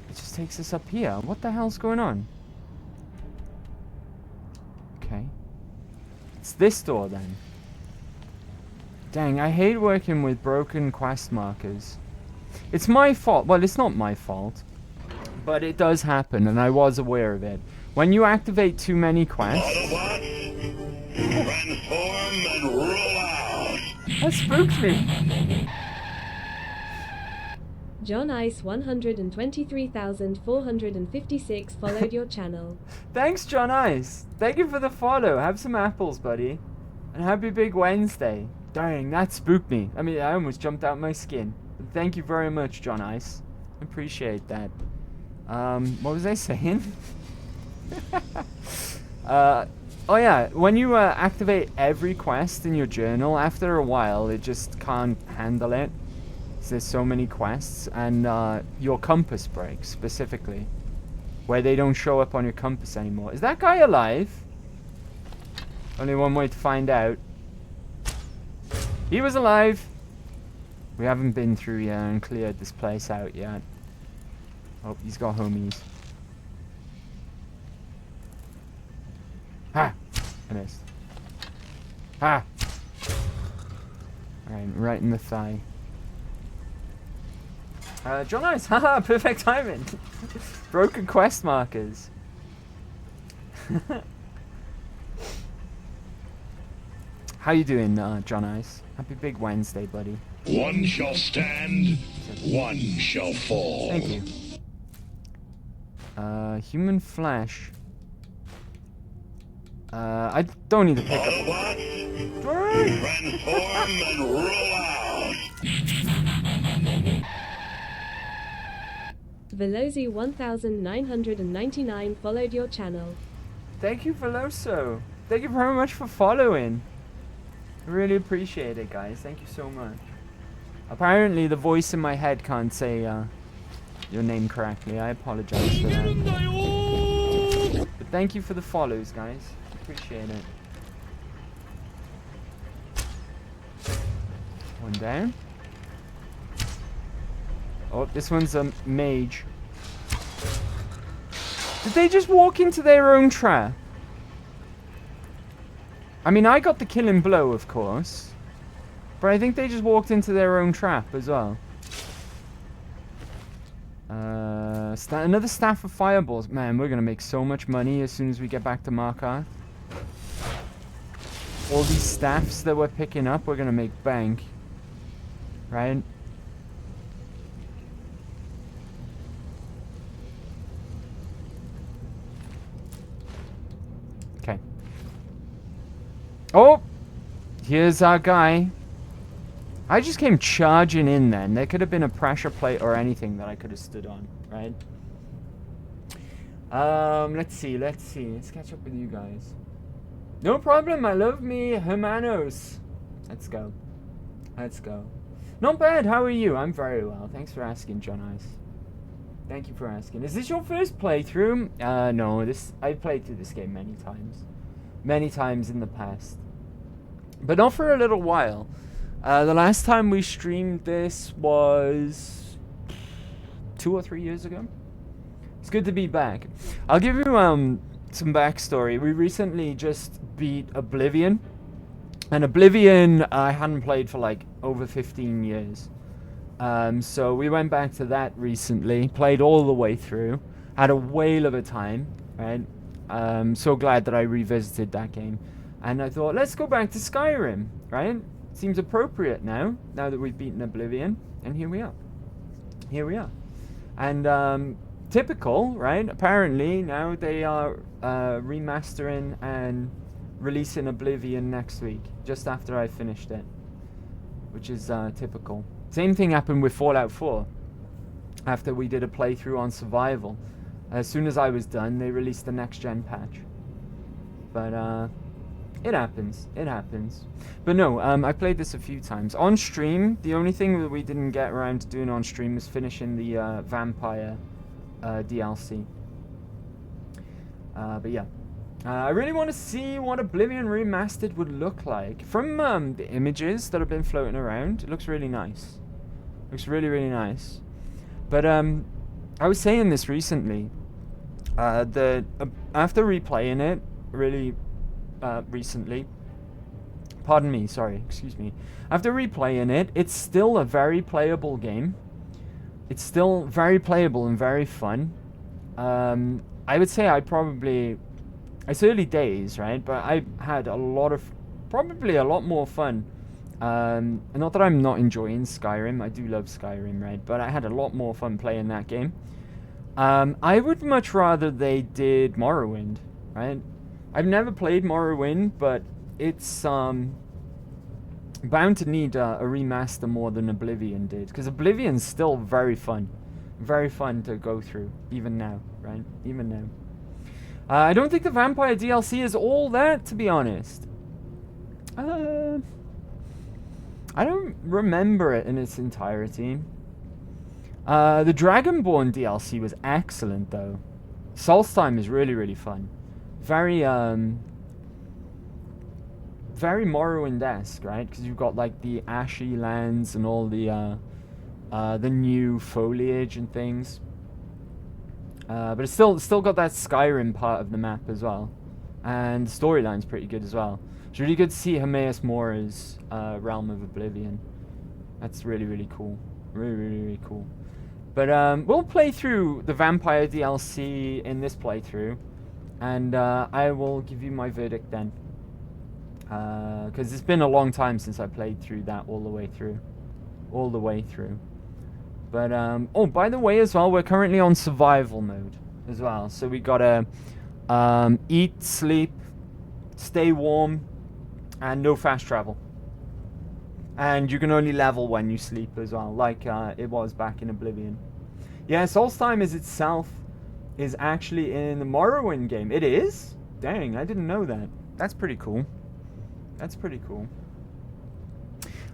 A: It just takes us up here. What the hell's going on? Okay. It's this door, then. Dang, I hate working with broken quest markers. It's my fault. Well, it's not my fault. But it does happen, and I was aware of it. When you activate too many quests...
R: Transform and roll out!
A: That spooked me!
E: John Ice 123,456 followed your channel.
A: Thanks, John Ice. Thank you for the follow. Have some apples, buddy. And happy Big Wednesday. Dang, that spooked me. I mean, I almost jumped out my skin. But thank you very much, John Ice. Appreciate that. What was I saying? Oh yeah, when you activate every quest in your journal, after a while, it just can't handle it. There's so many quests, and your compass breaks, specifically. Where they don't show up on your compass anymore. Is that guy alive? Only one way to find out. He was alive! We haven't been through yet and cleared this place out yet. Oh, he's got homies. Ha! I missed. Ha! Alright, right in the thigh. John Ice, haha, perfect timing. Broken quest markers. How you doing, John Ice? Happy Big Wednesday, buddy.
R: One shall stand, one shall fall.
A: Thank you. Human flesh. I don't need to pick up.
R: Transform and roll out!
E: Velozi 1999 followed your channel.
A: Thank you, Veloso. Thank you very much for following. I really appreciate it, guys. Thank you so much. Apparently, the voice in my head can't say your name correctly. I apologize for that. But thank you for the follows, guys. Appreciate it. One down. Oh, this one's a mage. Did they just walk into their own trap? I mean, I got the killing blow, of course. But I think they just walked into their own trap as well. Another staff of fireballs. Man, we're going to make so much money as soon as we get back to Markarth. All these staffs that we're picking up, we're going to make bank. Right? Okay. Oh! Here's our guy. I just came charging in then. There could have been a pressure plate or anything that I could have stood on, right? Let's see. Let's catch up with you guys. No problem, I love me hermanos. Let's go. Not bad, how are you? I'm very well. Thanks for asking, John Ice. Thank you for asking. Is this your first playthrough? No, I've played through this game many times. Many times in the past. But not for a little while. The last time we streamed this was 2 or 3 years ago. It's good to be back. I'll give you some backstory. We recently just beat Oblivion. And Oblivion I hadn't played for like over 15 years. So we went back to that recently. Played all the way through. Had a whale of a time. Right? So glad that I revisited that game. And I thought, let's go back to Skyrim. Right? Seems appropriate now that we've beaten Oblivion. And here we are. And typical, right? Apparently now they are remastering and releasing Oblivion next week, just after I finished it, which is typical. Same thing happened with Fallout 4. After we did a playthrough on survival, as soon as I was done, they released the next gen patch. But it happens. It happens. But no, I played this a few times on stream. The only thing that we didn't get around to doing on stream was finishing the vampire DLC. But yeah. I really want to see what Oblivion Remastered would look like. From the images that have been floating around, it looks really nice. Looks really, really nice. But I was saying this recently. After replaying it really recently, pardon me, sorry, excuse me. After replaying it, it's still a very playable game. It's still very playable and very fun. I would say it's early days, right? But I had probably a lot more fun. Not that I'm not enjoying Skyrim. I do love Skyrim, right? But I had a lot more fun playing that game. I would much rather they did Morrowind, right? I've never played Morrowind, but it's bound to need a remaster more than Oblivion did. Because Oblivion's still very fun. Very fun to go through, even now, right? Even now. I don't think the Vampire DLC is all that, to be honest. I don't remember it in its entirety. The Dragonborn DLC was excellent, though. Solstheim is really, really fun. Very Morrowind-esque, right? Because you've got, like, the ashy lands and all the new foliage and things. But it's still got that Skyrim part of the map as well. And the storyline's pretty good as well. It's really good to see Hermaeus Mora's Realm of Oblivion. That's really, really cool. Really, really, really cool. But we'll play through the Vampire DLC in this playthrough. And I will give you my verdict then. Because it's been a long time since I played through that all the way through. All the way through. But, oh, by the way as well, we're currently on survival mode as well. So we gotta eat, sleep, stay warm, and no fast travel. And you can only level when you sleep as well, like it was back in Oblivion. Yeah, Solstheim is actually in the Morrowind game. It is? Dang, I didn't know that. That's pretty cool. That's pretty cool.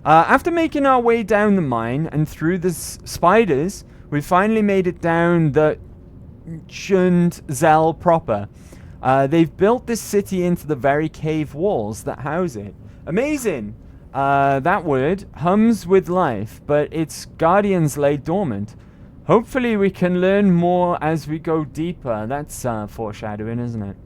A: After making our way down the mine and through the spiders, we finally made it down the Cyrodiil proper. They've built this city into the very cave walls that house it. Amazing! That word hums with life, but its guardians lay dormant. Hopefully we can learn more as we go deeper. That's foreshadowing, isn't it?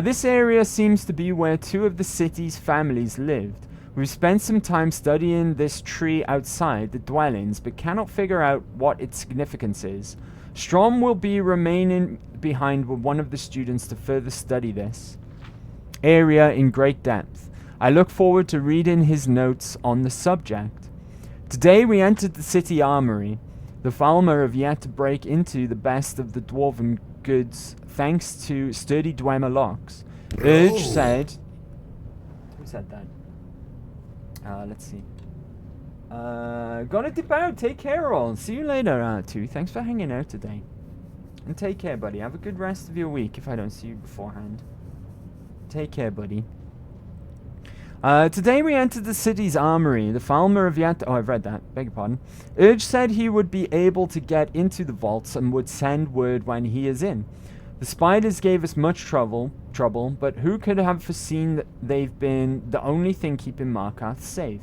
A: This area seems to be where two of the city's families lived. We've spent some time studying this tree outside the dwellings, but cannot figure out what its significance is. Strom will be remaining behind with one of the students to further study this area in great depth. I look forward to reading his notes on the subject. Today we entered the city armory. The Falmer have yet to break into the best of the dwarven goods thanks to sturdy Dwemer locks. Urge said... Who said that? Let's see. Gotta dip out. Take care, all. See you later, too. Thanks for hanging out today. And take care, buddy. Have a good rest of your week if I don't see you beforehand. Take care, buddy. Today we entered the city's armory. The Falmer of yet... Oh, I've read that. Beg your pardon. Urge said he would be able to get into the vaults and would send word when he is in. The spiders gave us much trouble, but who could have foreseen that they've been the only thing keeping Markarth safe?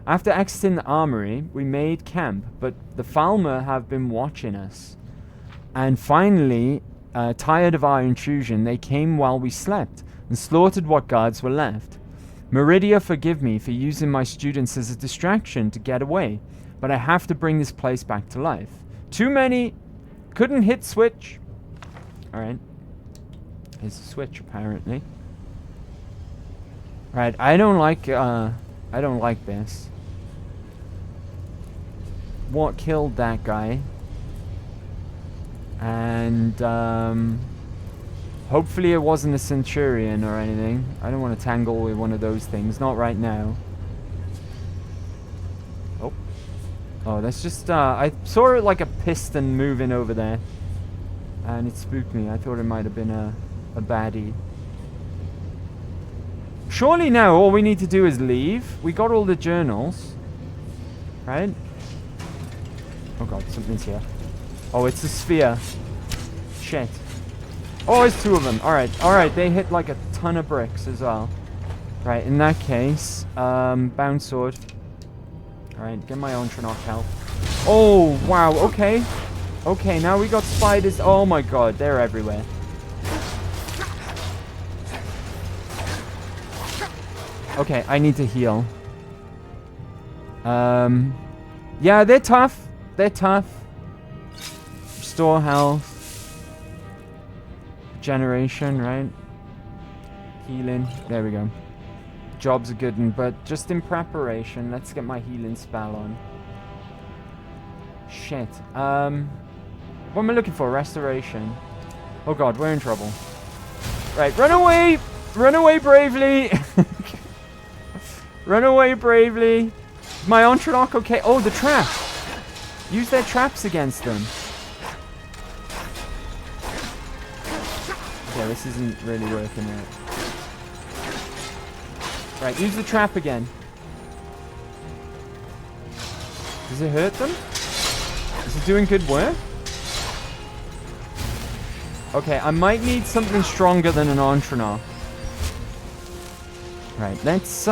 A: After exiting the armory, we made camp, but the Falmer have been watching us. And finally, tired of our intrusion, they came while we slept and slaughtered what guards were left. Meridia, forgive me for using my students as a distraction to get away, but I have to bring this place back to life. Too many... Couldn't hit switch. Alright. Here's the switch, apparently. Right, I don't like this. What killed that guy? And, hopefully it wasn't a Centurion or anything. I don't want to tangle with one of those things. Not right now. Oh. Oh, that's just, I saw it like a piston moving over there. And it spooked me. I thought it might have been a baddie. Surely now all we need to do is leave. We got all the journals. Right? Oh god, something's here. Oh, it's a sphere. Shit. Oh, it's 2 of them. Alright, they hit like a ton of bricks as well. Right, in that case, bound sword. Alright, get my Ontranok health. Oh, wow, okay. Okay, now we got spiders. Oh my god, they're everywhere. Okay, I need to heal. Yeah, they're tough. They're tough. Restore health. Generation, right? Healing. There we go. Job's a good one, but just in preparation, let's get my healing spell on. Shit. What am I looking for? Restoration. Oh god, we're in trouble. Right, run away! Run away bravely! Run away bravely! My Ontranok, okay. Oh, the trap! Use their traps against them. Okay, this isn't really working out. Right, use the trap again. Does it hurt them? Is it doing good work? Okay, I might need something stronger than an Ontranok. Right, let's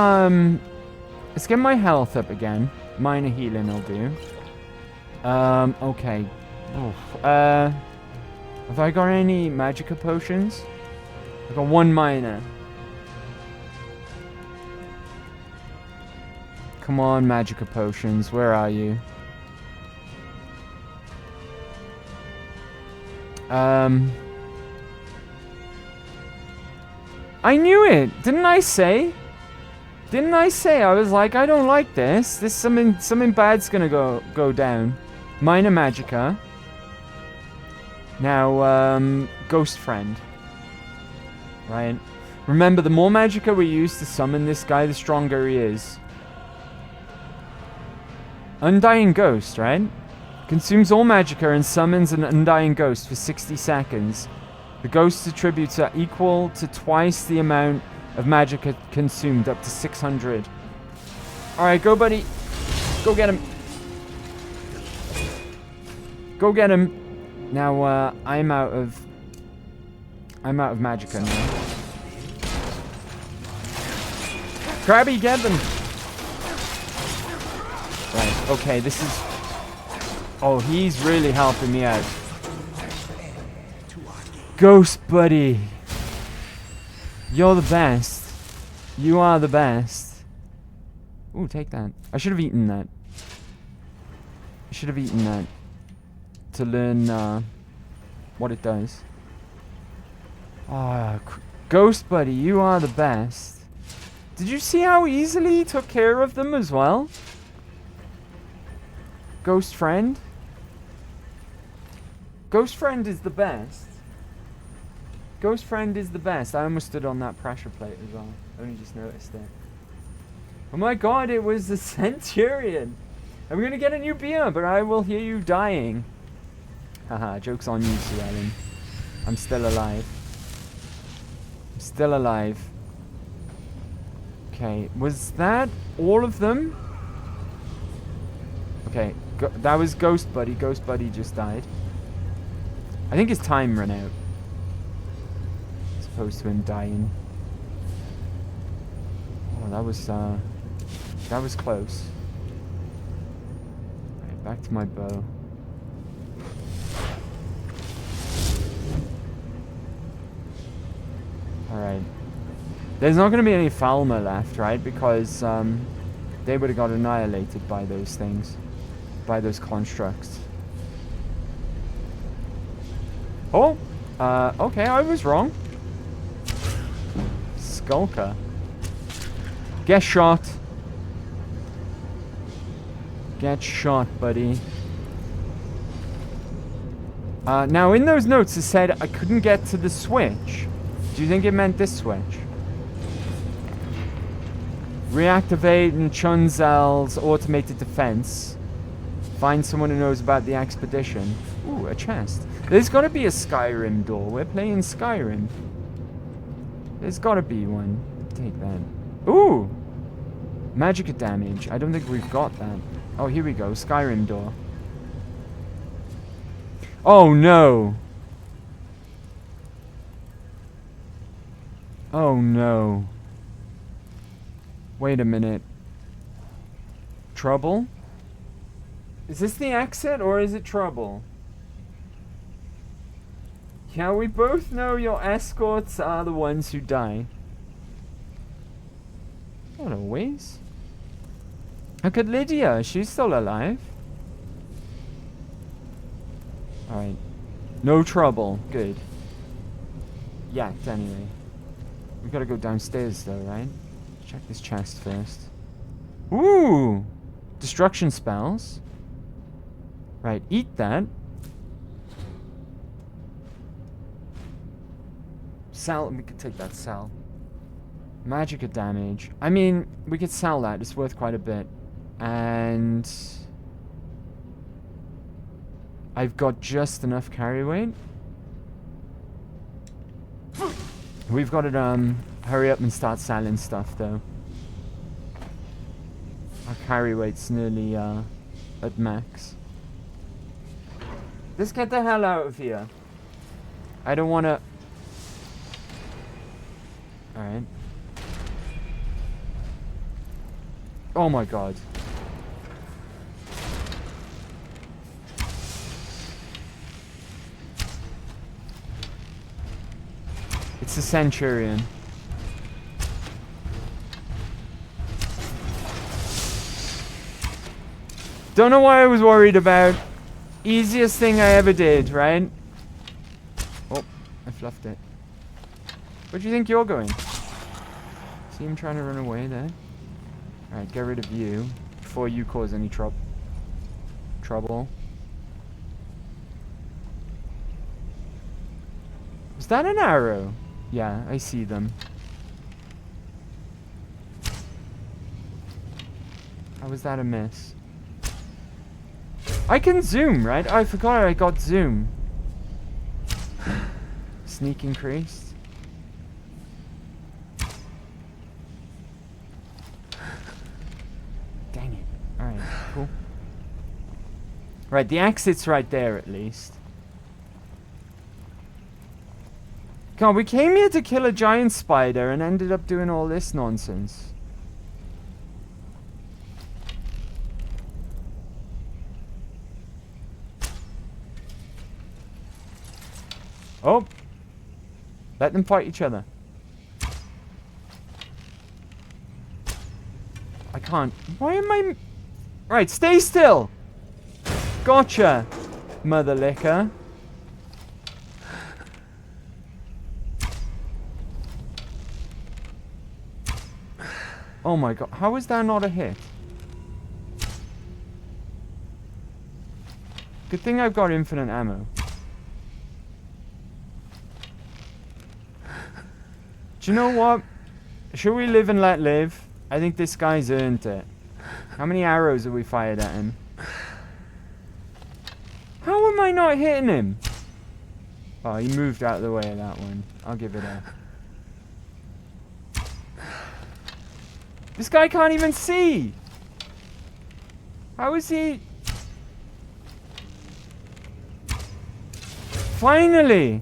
A: get my health up again. Minor healing will do. Okay. Oof. Have I got any magicka potions? I've got 1 minor. Come on, magicka potions, where are you? I knew it! Didn't I say? Didn't I say? I was like, I don't like this. This something bad's gonna go down. Minor magicka. Now, ghost friend. Right? Remember, the more magicka we use to summon this guy, the stronger he is. Undying Ghost, right? Consumes all magicka and summons an undying ghost for 60 seconds. The ghost's attributes are equal to twice the amount of magicka consumed, up to 600. Alright, go buddy. Go get him. Go get him. Now, I'm out of magicka now. Krabby, get them! Right, okay, this is... Oh, he's really helping me out. Ghost buddy! You're the best. You are the best. Ooh, take that. I should have eaten that. I should have eaten that. To learn, what it does. Ah, Ghost buddy, you are the best. Did you see how easily he took care of them as well? Ghost friend? Ghost friend is the best. Ghost friend is the best. I almost stood on that pressure plate as well. I only just noticed it. Oh my god, it was the Centurion. I'm gonna get a new beer, but I will hear you dying. Haha, joke's on you, Sue Ellen. I'm still alive. I'm still alive. Okay, was that all of them? Okay, that was Ghost Buddy. Ghost Buddy just died. I think his time ran out. As opposed to him dying. Oh, that was close. Right, back to my bow. Alright. There's not going to be any Falmer left, right? Because they would have got annihilated by those things. By those constructs. Oh! Okay, I was wrong. Skulker. Get shot. Get shot, buddy. Now, in those notes, it said I couldn't get to the switch. Do you think it meant this switch? Reactivate and Chunzel's automated defense. Find someone who knows about the expedition. Ooh, a chest. There's got to be a Skyrim door. We're playing Skyrim. There's got to be one. Take that. Ooh! Magic damage. I don't think we've got that. Oh, here we go. Skyrim door. Oh, no. Oh, no. Wait a minute. Trouble? Is this the exit or is it trouble? Yeah, we both know your escorts are the ones who die. Not always. Look at Lydia. She's still alive. Alright. No trouble. Good. Yacked anyway. We gotta go downstairs though, right? Check this chest first. Ooh! Destruction spells. Right, eat that. Sell. We could take that sell. Magic damage. I mean, we could sell that. It's worth quite a bit. And I've got just enough carry weight. We've got to hurry up and start selling stuff though. Our carry weight's nearly at max. Let's get the hell out of here. I don't want to... Alright. Oh my god. It's a Centurion. Don't know what I was worried about. Easiest thing I ever did, right? Oh, I fluffed it. Where do you think you're going? See him trying to run away there? Alright, get rid of you before you cause any trouble. Was that an arrow? Yeah, I see them. How was that a miss? I can zoom, right? I forgot I got zoom. Sneak increased. Dang it. Alright, cool. Right, the exit's right there at least. God, we came here to kill a giant spider and ended up doing all this nonsense. Oh! Let them fight each other. I can't. Why am I... Right, stay still! Gotcha, mother licker. Oh my god, how is that not a hit? Good thing I've got infinite ammo. Do you know what? Should we live and let live? I think this guy's earned it. How many arrows have we fired at him? How am I not hitting him? Oh, he moved out of the way of that one. I'll give it a... This guy can't even see! How is he... Finally!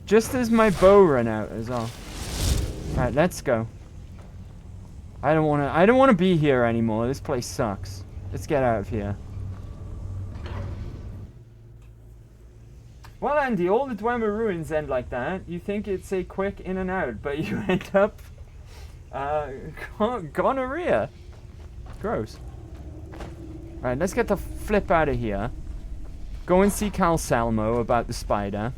A: Just as my bow ran out as well. Right, let's go. I don't wanna be here anymore. This place sucks. Let's get out of here. Well, Andy, all the Dwemer ruins end like that. You think it's a quick in and out, but you end up gonorrhea. Gross. Alright, let's get the flip out of here. Go and see Cal Salmo about the spider.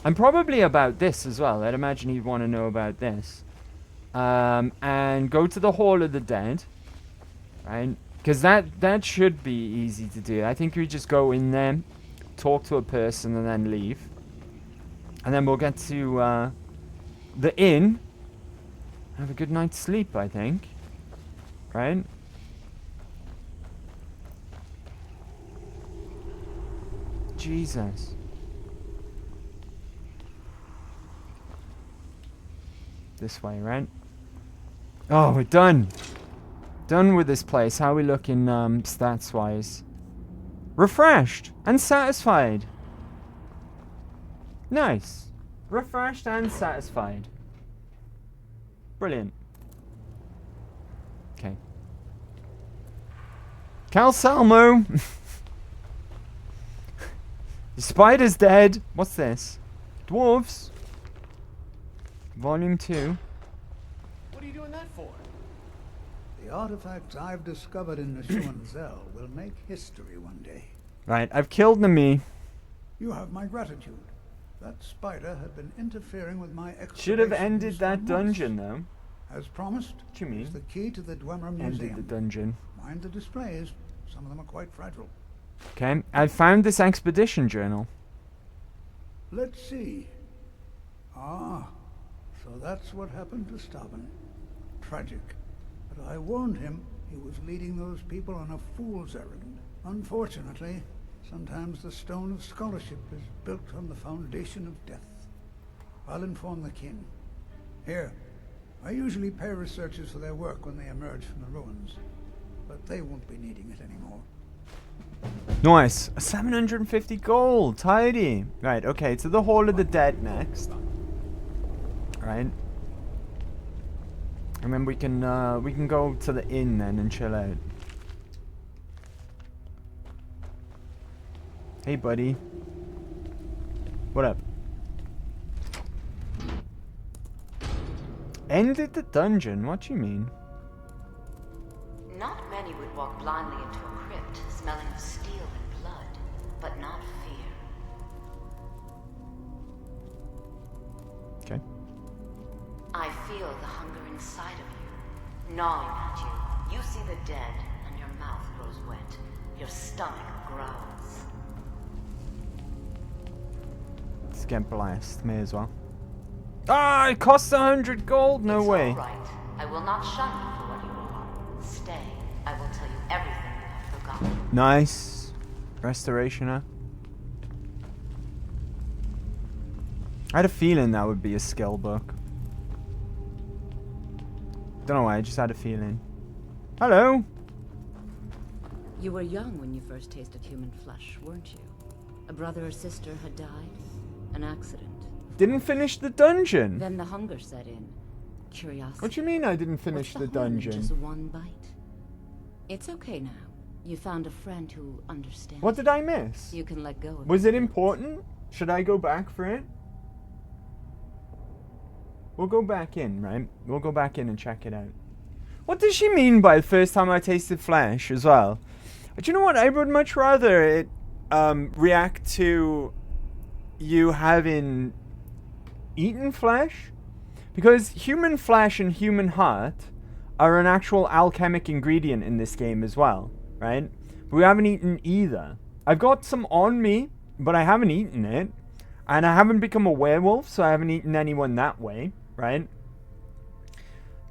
A: And probably about this as well. I'd imagine he'd want to know about this. And go to the Hall of the Dead. Right? Because that should be easy to do. I think we just go in there, talk to a person, and then leave. And then we'll get to the inn. Have a good night's sleep, I think. Right? Jesus. This way, right? Oh, we're done. Done with this place. How are we looking stats-wise? Refreshed and satisfied. Nice. Refreshed and satisfied. Brilliant. Okay. Cal Salmo. The spider's dead. What's this? Dwarves. Volume 2.
T: What are you doing that for?
F: The artifacts I've discovered in Zell will make history one day.
A: Right, I've killed Nami.
F: You have my gratitude. That spider had been interfering with my explorations.
A: Should have ended that dungeon, though.
F: As promised,
A: what do you mean?
F: It's the key to the Dwemer Museum.
A: Ended the dungeon.
F: Mind the displays. Some of them are quite fragile.
A: Okay, I found this expedition journal.
F: Let's see. Ah, so that's what happened to Staben. Tragic. But I warned him he was leading those people on a fool's errand. Unfortunately, sometimes the stone of scholarship is built on the foundation of death. I'll inform the king. Here, I usually pay researchers for their work when they emerge from the ruins, but they won't be needing it anymore.
A: Nice. 750 gold. Tidy. Right, okay, to the Hall of the Dead next. Right. And then we can go to the inn then and chill out. Hey, buddy. What up? Ended the dungeon? What do you mean?
O: Not many would walk blindly into a crypt, smelling of steel and blood, but not fear.
A: Okay.
O: I feel the hunger inside of you, gnawing at you. You see the dead, and your mouth grows wet. Your stomach growls.
A: Let's get blessed. May as well. Ah, it costs 100 gold? No way.
O: All right. I will not shun you for what you are. Stay. I will tell you everything you have forgotten.
A: Nice. Restorationer. I had a feeling that would be a skill book. Don't know why, I just had a feeling. Hello.
O: You were young when you first tasted human flesh, weren't you? A brother or sister had died? An accident?
A: Didn't finish the dungeon.
O: Then the hunger set in. Curiosity.
A: What do you mean I didn't finish the dungeon?
O: Just one bite. It's okay now. You found a friend who understands.
A: What did I miss?
O: You can let go of
A: Was it important? Should I go back for it? We'll go back in, right? We'll go back in and check it out. What does she mean by the first time I tasted flesh as well? Do you know what? I would much rather it react to you having eaten flesh, because human flesh and human heart are an actual alchemic ingredient in this game as well, right? But we haven't eaten either. I've got some on me, but I haven't eaten it, and I haven't become a werewolf, so I haven't eaten anyone that way, right?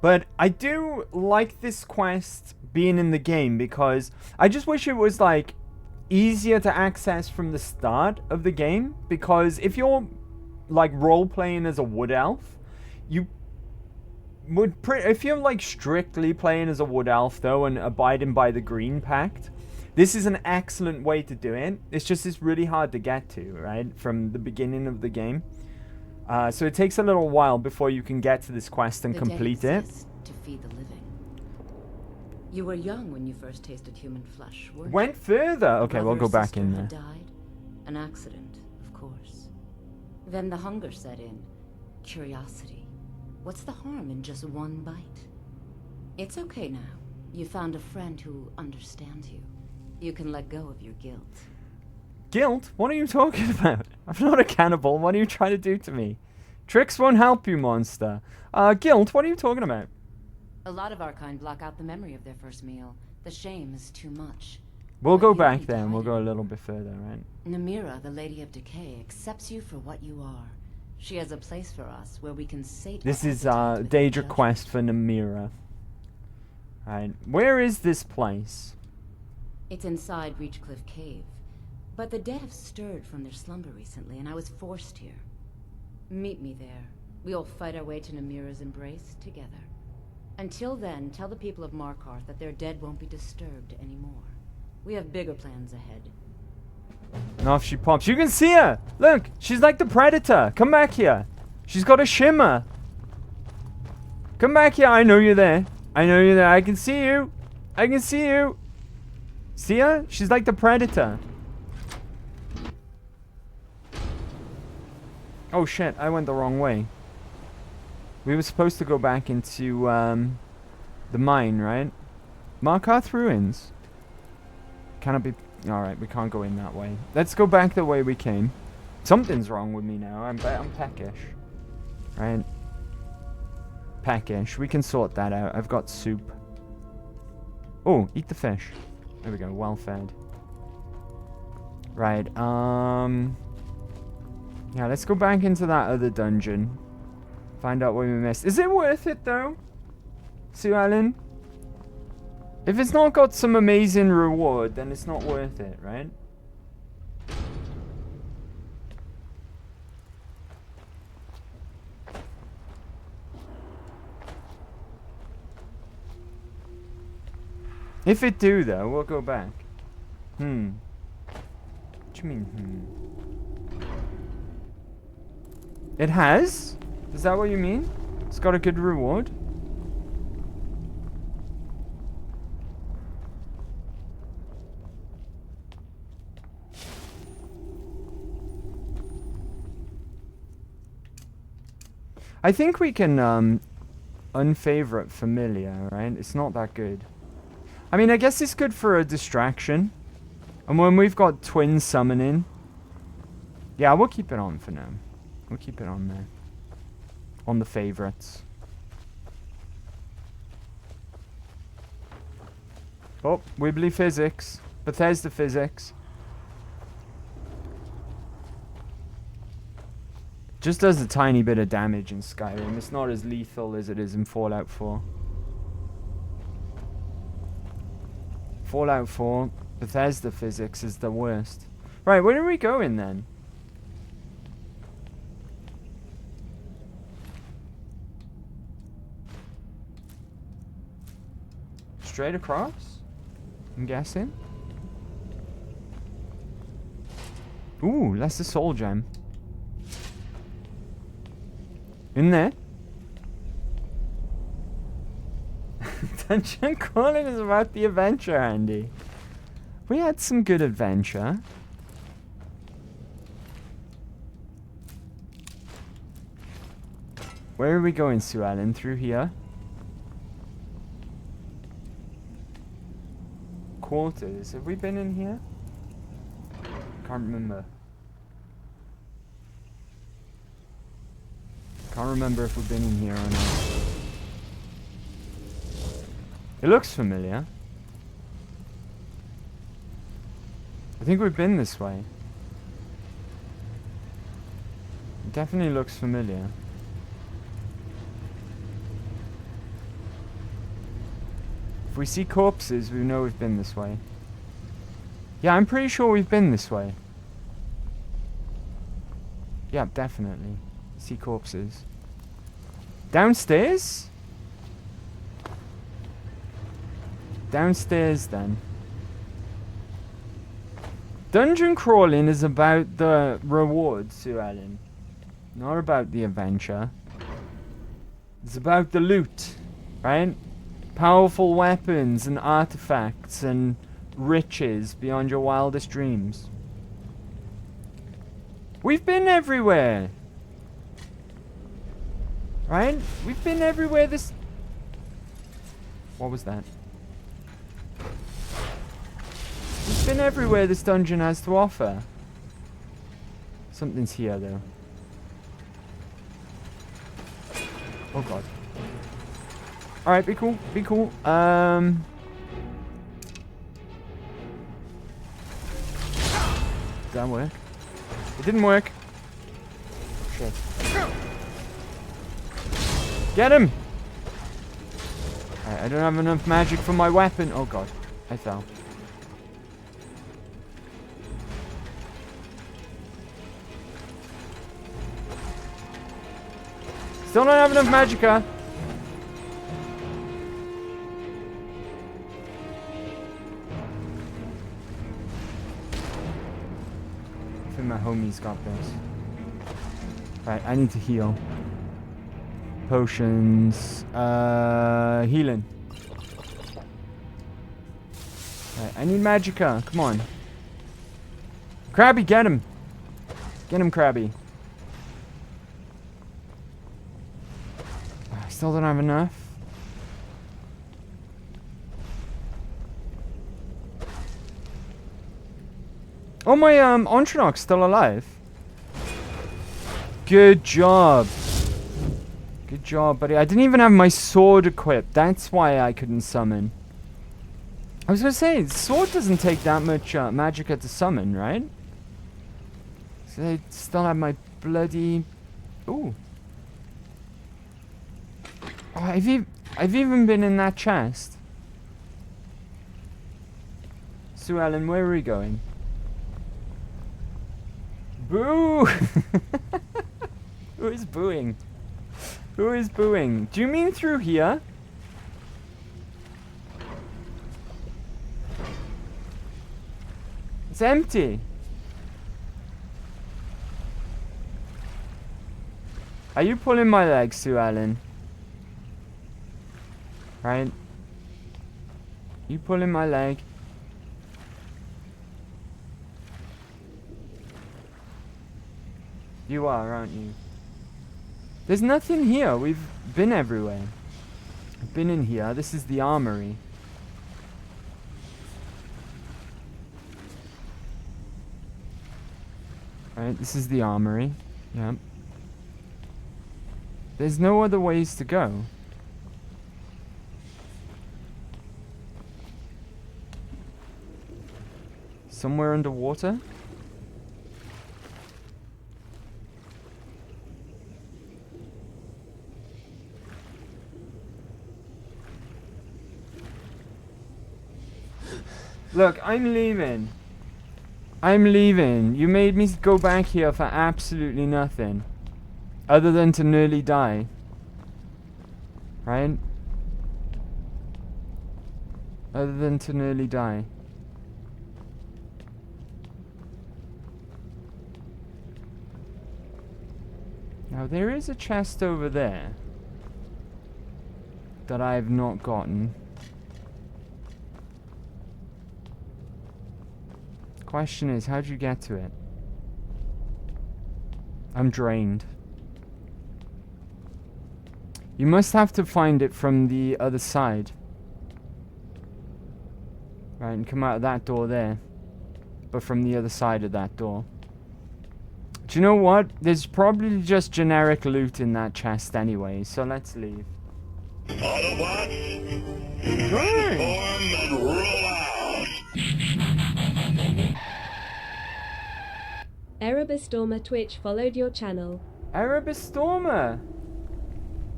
A: But I do like this quest being in the game, because I just wish it was like easier to access from the start of the game, because if you're like role-playing as a wood elf, you would if you're like strictly playing as a wood elf though and abiding by the Green Pact, this is an excellent way to do it. It's just it's really hard to get to, right, from the beginning of the game. So it takes a little while before you can get to this quest and complete it.
O: To feed the living. You were young when you first tasted human flesh, weren't
A: Went
O: you?
A: further. Okay, we'll go back in there.
O: Died. An accident, of course. Then the hunger set in. Curiosity. What's the harm in just one bite? It's okay now. You found a friend who understands you. You can let go of your guilt.
A: Guilt? What are you talking about? I'm not a cannibal. What are you trying to do to me? Tricks won't help you, monster. Guilt? What are you talking about?
O: A lot of our kind block out the memory of their first meal. The shame is too much.
A: We'll go back there and we'll go a little bit further, right?
O: Namira, the Lady of Decay, accepts you for what you are. She has a place for us where we can sate.
A: This is Daedra quest for Namira. Right. Where is this place?
O: It's inside Reachcliff Cave. But the dead have stirred from their slumber recently, and I was forced here. Meet me there. We'll fight our way to Namira's embrace together. Until then, tell the people of Markarth that their dead won't be disturbed anymore. We have bigger plans ahead.
A: And off she pops. You can see her! Look! She's like the Predator! Come back here! She's got a shimmer! Come back here! I know you're there! I know you're there! I can see you! I can see you! See her? She's like the Predator. Oh shit, I went the wrong way. We were supposed to go back into, the mine, right? Markarth ruins. Cannot be... Alright, we can't go in that way. Let's go back the way we came. Something's wrong with me now. I'm peckish. Right? Peckish. We can sort that out. I've got soup. Oh, eat the fish. There we go. Well fed. Right, yeah, let's go back into that other dungeon. Find out what we missed. Is it worth it, though? Sue Ellen? If it's not got some amazing reward, then it's not worth it, right? If it do, though, we'll go back. What do you mean, It has? Is that what you mean? It's got a good reward? I think we can unfavorite familiar, right? It's not that good. I mean, I guess it's good for a distraction. And when we've got twin summoning, yeah, we'll keep it on for now. We'll keep it on there. On the favorites. Oh, wibbly physics. Bethesda physics. Just does a tiny bit of damage in Skyrim. It's not as lethal as it is in Fallout 4. Fallout 4, Bethesda physics is the worst. Right, where are we going then? Straight across? I'm guessing. Ooh, that's the soul gem. In there? Dungeon crawling is about the adventure, Andy. We had some good adventure. Where are we going, Sue Ellen? Through here? Quarters. Have we been in here? Can't remember. Can't remember if we've been in here or not. It looks familiar. I think we've been this way. It definitely looks familiar. If we see corpses, we know we've been this way. Yeah, I'm pretty sure we've been this way. Yeah, definitely. See corpses. Downstairs? Downstairs, then. Dungeon crawling is about the reward, Sue Ellen. Not about the adventure. It's about the loot, right? Powerful weapons and artifacts and riches beyond your wildest dreams. We've been everywhere. Right? We've been everywhere this... What was that? We've been everywhere this dungeon has to offer. Something's here, though. Oh, God. Alright, be cool. Be cool. Did that work? It didn't work. Shit. Get him! Alright, I don't have enough magic for my weapon. Oh god, I fell. Still don't have enough magicka. I think my homies got this. Right, I need to heal. Potions. Healing. Right, I need magicka. Come on. Krabby, get him. Get him, Krabby. I still don't have enough. Oh, my Ontronok's still alive. Good job. Good job, buddy. I didn't even have my sword equipped. That's why I couldn't summon. I was gonna say, sword doesn't take that much magicka to summon, right? So I still have my bloody... Ooh. Oh, I've even been in that chest. Sue Ellen, where are we going? Boo! Who is booing? Who is booing? Do you mean through here? It's empty. Are you pulling my leg, Sue Ellen? Right? You pulling my leg? You are, aren't you? There's nothing here. We've been everywhere. I've been in here. This is the armory. Right, this is the armory. Yep. There's no other ways to go. Somewhere underwater? Look, I'm leaving. I'm leaving. You made me go back here for absolutely nothing. Other than to nearly die. Right? Other than to nearly die. Now there is a chest over there that I have not gotten. Question is, how'd you get to it? I'm drained. You must have to find it from the other side. Right, and come out of that door there. But from the other side of that door. Do you know what? There's probably just generic loot in that chest anyway, so let's leave.
H: Autobots, transform and roll out!
E: Erebustormer Twitch followed your channel.
A: Erebustormer!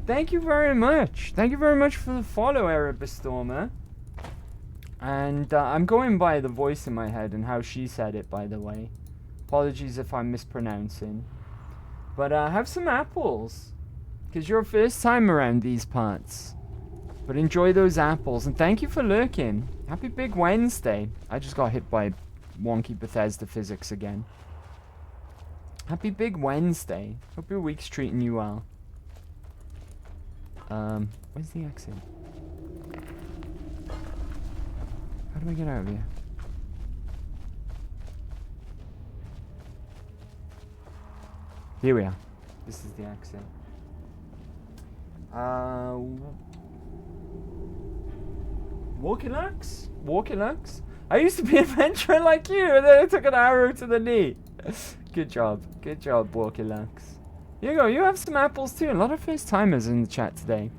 A: Thank you very much. Thank you very much for the follow, Erebustormer. And I'm going by the voice in my head and how she said it, by the way. Apologies if I'm mispronouncing. But have some apples. Because you're first time around these parts. But enjoy those apples. And thank you for lurking. Happy Big Wednesday. I just got hit by wonky Bethesda physics again. Happy Big Wednesday. Hope your week's treating you well. Where's the exit? How do I get out of here? Here we are. This is the exit. Walkie-Lux? Walkie-Lux? I used to be an adventurer like you, and then I took an arrow to the knee. Good job. Good job, Walkie-Lux. Here you go. You have some apples too. A lot of first-timers in the chat today.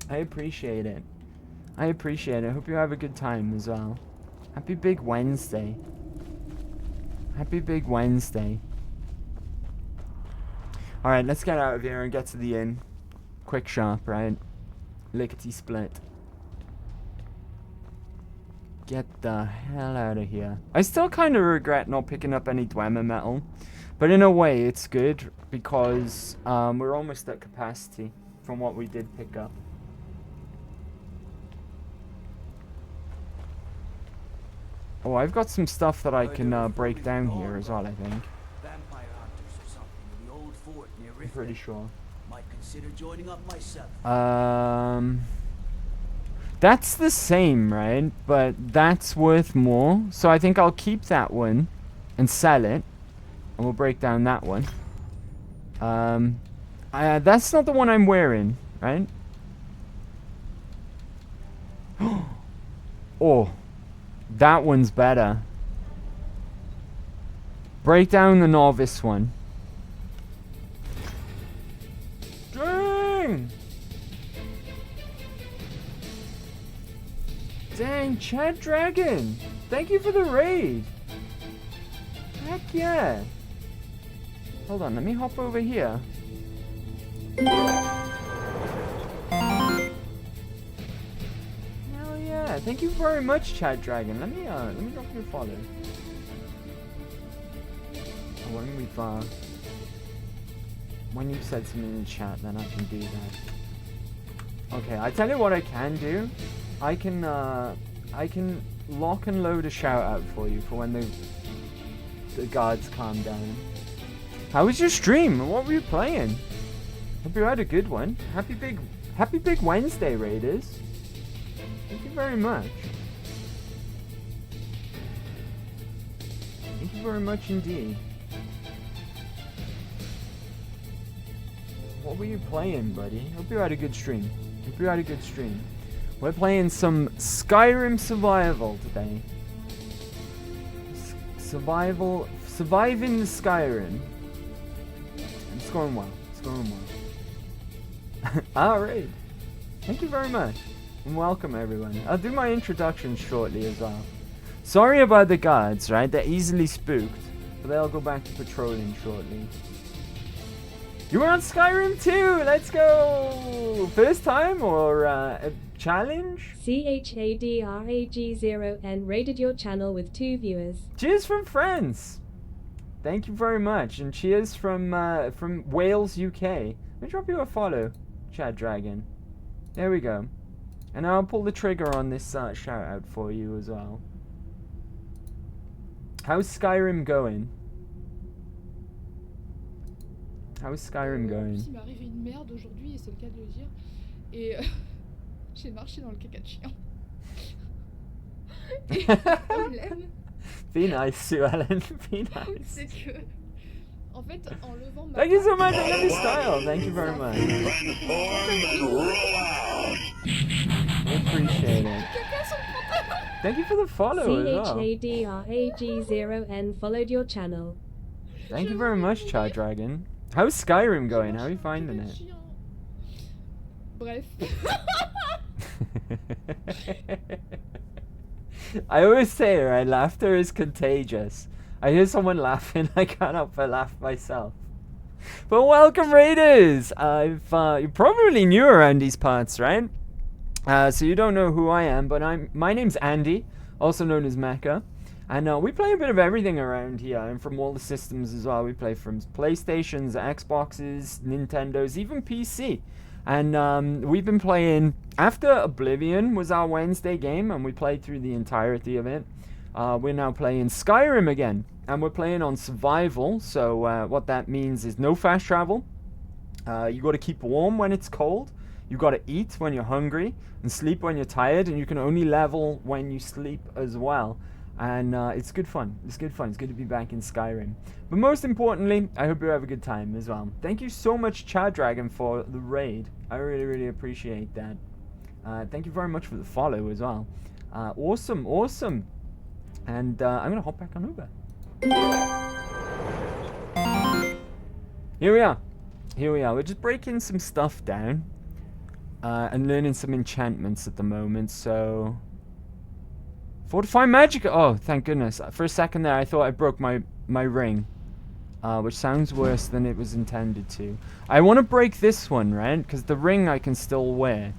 A: I appreciate it. I appreciate it. Hope you have a good time as well. Happy Big Wednesday. Happy Big Wednesday. Alright, let's get out of here and get to the inn. Quick sharp, right? Lickety split. Get the hell out of here. I still kind of regret not picking up any Dwemer metal. But in a way, it's good because we're almost at capacity from what we did pick up. Oh, I've got some stuff that I can break down here as well, I think.
N: Vampire hunters or something in the old fort near
A: I'm pretty sure.
N: Might consider joining up myself.
A: That's the same, right? But that's worth more. So I think I'll keep that one and sell it. And we'll break down that one. That's not the one I'm wearing, right? Oh, that one's better. Break down the novice one. Dang! Dang, Chad Dragon! Thank you for the raid! Heck yeah! Hold on, let me hop over here. Hell yeah! Thank you very much, Chad Dragon. Let me drop your follow. When you've said something in the chat, then I can do that. Okay, I tell you what I can do. I can lock and load a shout out for you for when the guards calm down. How was your stream? What were you playing? Hope you had a good one. Happy big Wednesday, Raiders. Thank you very much. Thank you very much indeed. What were you playing, buddy? Hope you had a good stream. Hope you had a good stream. We're playing some Skyrim Survival today. Surviving the Skyrim. It's going well. It's going well. Alright. Thank you very much. And welcome, everyone. I'll do my introduction shortly as well. Sorry about the guards, right? They're easily spooked. But they'll go back to patrolling shortly. You were on Skyrim too! Let's go! First time or a challenge?
E: CHADRAG0N raided your channel with 2 viewers.
A: Cheers from France! Thank you very much. And cheers from Wales, UK. Let me drop you a follow, Chad Dragon. There we go. And I'll pull the trigger on this shout out for you as well. How's Skyrim going? How's Skyrim going?
P: Il m'est arrivé une merde aujourd'hui et c'est le cas de le dire. Et j'ai marché dans le caca de chien. Et le problème.
A: Be nice, Sue Ellen. Be nice.
P: C'est que, en fait, en levant ma.
A: Thank you so much. I love your style. Thank you very much. I appreciate it. Thank you for the follow as well.
E: CHADRAG0N followed your channel.
A: Thank you very much, Chad Dragon. How's Skyrim going? How are you finding it?
P: Bref.
A: I always say, right, laughter is contagious. I hear someone laughing, I can't help but laugh myself. But welcome, Raiders! You're probably new around these parts, right? So you don't know who I am, but my name's Andy, also known as Mecha. And we play a bit of everything around here, and from all the systems as well. We play from PlayStations, Xboxes, Nintendos, even PC. And we've been playing, after Oblivion was our Wednesday game, and we played through the entirety of it. We're now playing Skyrim again, and we're playing on survival. So what that means is no fast travel. You got to keep warm when it's cold. You got to eat when you're hungry, and sleep when you're tired, and you can only level when you sleep as well. And it's good fun. It's good fun. It's good to be back in Skyrim. But most importantly, I hope you have a good time as well. Thank you so much, Chad Dragon, for the raid. I really, really appreciate that. Thank you very much for the follow as well. Awesome, awesome. And I'm going to hop back on over. Here we are. Here we are. We're just breaking some stuff down. And learning some enchantments at the moment, so... Fortify magic! Oh, thank goodness. For a second there, I thought I broke my ring. Which sounds worse than it was intended to. I want to break this one, right? Because the ring I can still wear.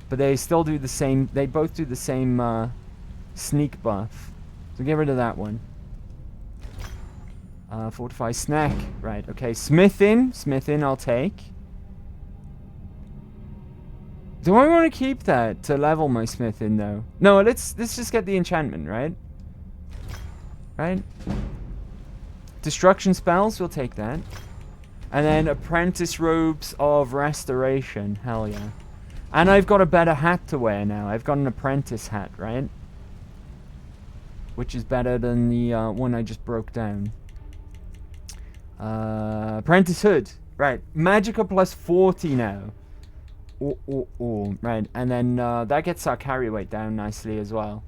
A: But they still do the same... They both do the same sneak buff. So get rid of that one. Fortify snack. Right, okay. Smithing. Smithing, I'll take. Do I want to keep that to level my smithing, though? No, let's just get the enchantment, right? Right? Destruction spells, we'll take that. And then apprentice robes of restoration. Hell yeah. And I've got a better hat to wear now. I've got an apprentice hat, right? Which is better than the one I just broke down. Apprentice hood. Right. Magicka plus 40 now. Right. And then that gets our carry weight down nicely as well.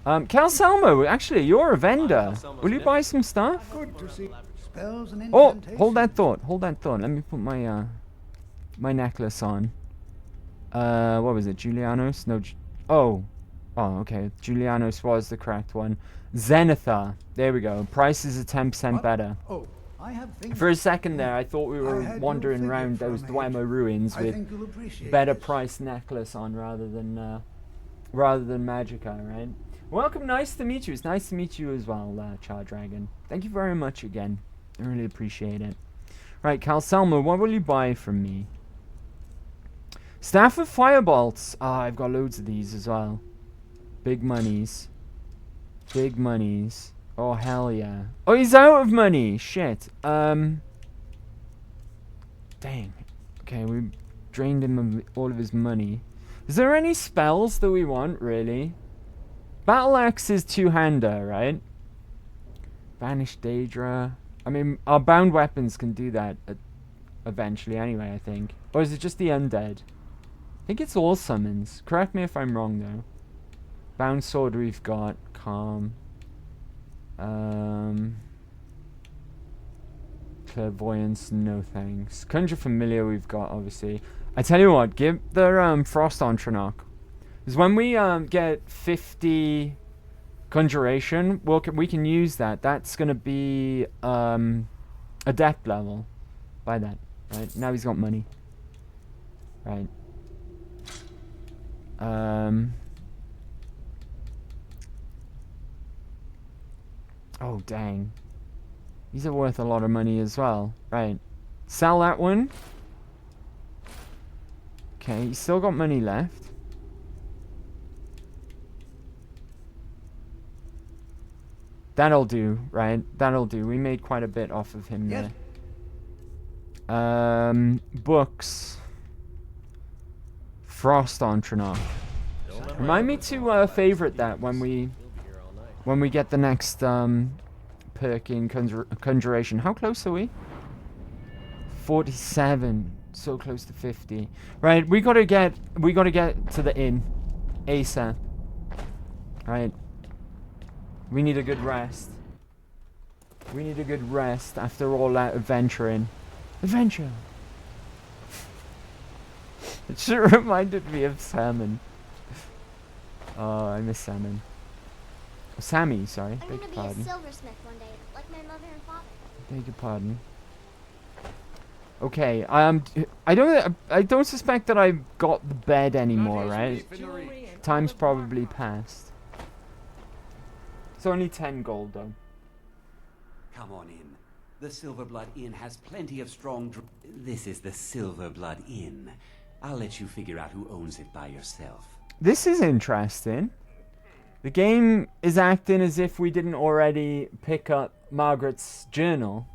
A: Calcelmo, actually, you're a vendor. Will you buy some stuff?
F: Good to see spells and
A: Oh,
F: incantations.
A: hold that thought. Hold that thought. Let me put my my necklace on. What was it? Julianos? No. Oh, okay. Julianos was the correct one. Zenithar. There we go. Prices are 10% better.
F: Oh, I have things.
A: For a second there, I thought we were wandering around those Dwemer ruins with better price necklace on rather than Magicka, right? Welcome, nice to meet you. It's nice to meet you as well, Char Dragon. Thank you very much again. I really appreciate it. Right, Calcelmo, what will you buy from me? Staff of Firebolts. I've got loads of these as well. Big monies. Big monies. Oh, hell yeah. Oh, he's out of money. Shit. Dang. Okay, we drained him of all of his money. Is there any spells that we want, really? Battle Axe is two-hander, right? Banish Daedra. I mean, our bound weapons can do that eventually anyway, I think. Or is it just the undead? I think it's all summons. Correct me if I'm wrong, though. Bound Sword we've got. Calm. Clairvoyance, no thanks. Conjure Familiar we've got, obviously. I tell you what, give the Frost on Tranok. Because when we get 50 Conjuration, we can use that. That's going to be a depth level. Buy that. Right, now he's got money. Right. Oh, dang. These are worth a lot of money as well. Right. Sell that one. Okay, he's still got money left. That'll do, right? That'll do. We made quite a bit off of him there. Books. Frost on Tranok. Remind me to favorite that when we get the next perk in Conjuration. How close are we? 47. So close to 50. Right, we gotta get to the inn ASAP. Right. We need a good rest. We need a good rest after all that adventuring. Adventure! It sure reminded me of salmon. Oh, I miss salmon. Oh, Sammy, sorry.
I: I'm
A: Beg
I: gonna
A: your
I: be
A: pardon.
I: a silversmith one day, like my mother and father.
A: Beg your pardon. Okay, I don't suspect that I've got the bed anymore, right? Time's probably passed. It's only 10 gold, though.
L: Come on in. The Silverblood Inn has plenty of strong This is the Silverblood Inn. I'll let you figure out who owns it by yourself.
A: This is interesting. The game is acting as if we didn't already pick up Margaret's journal,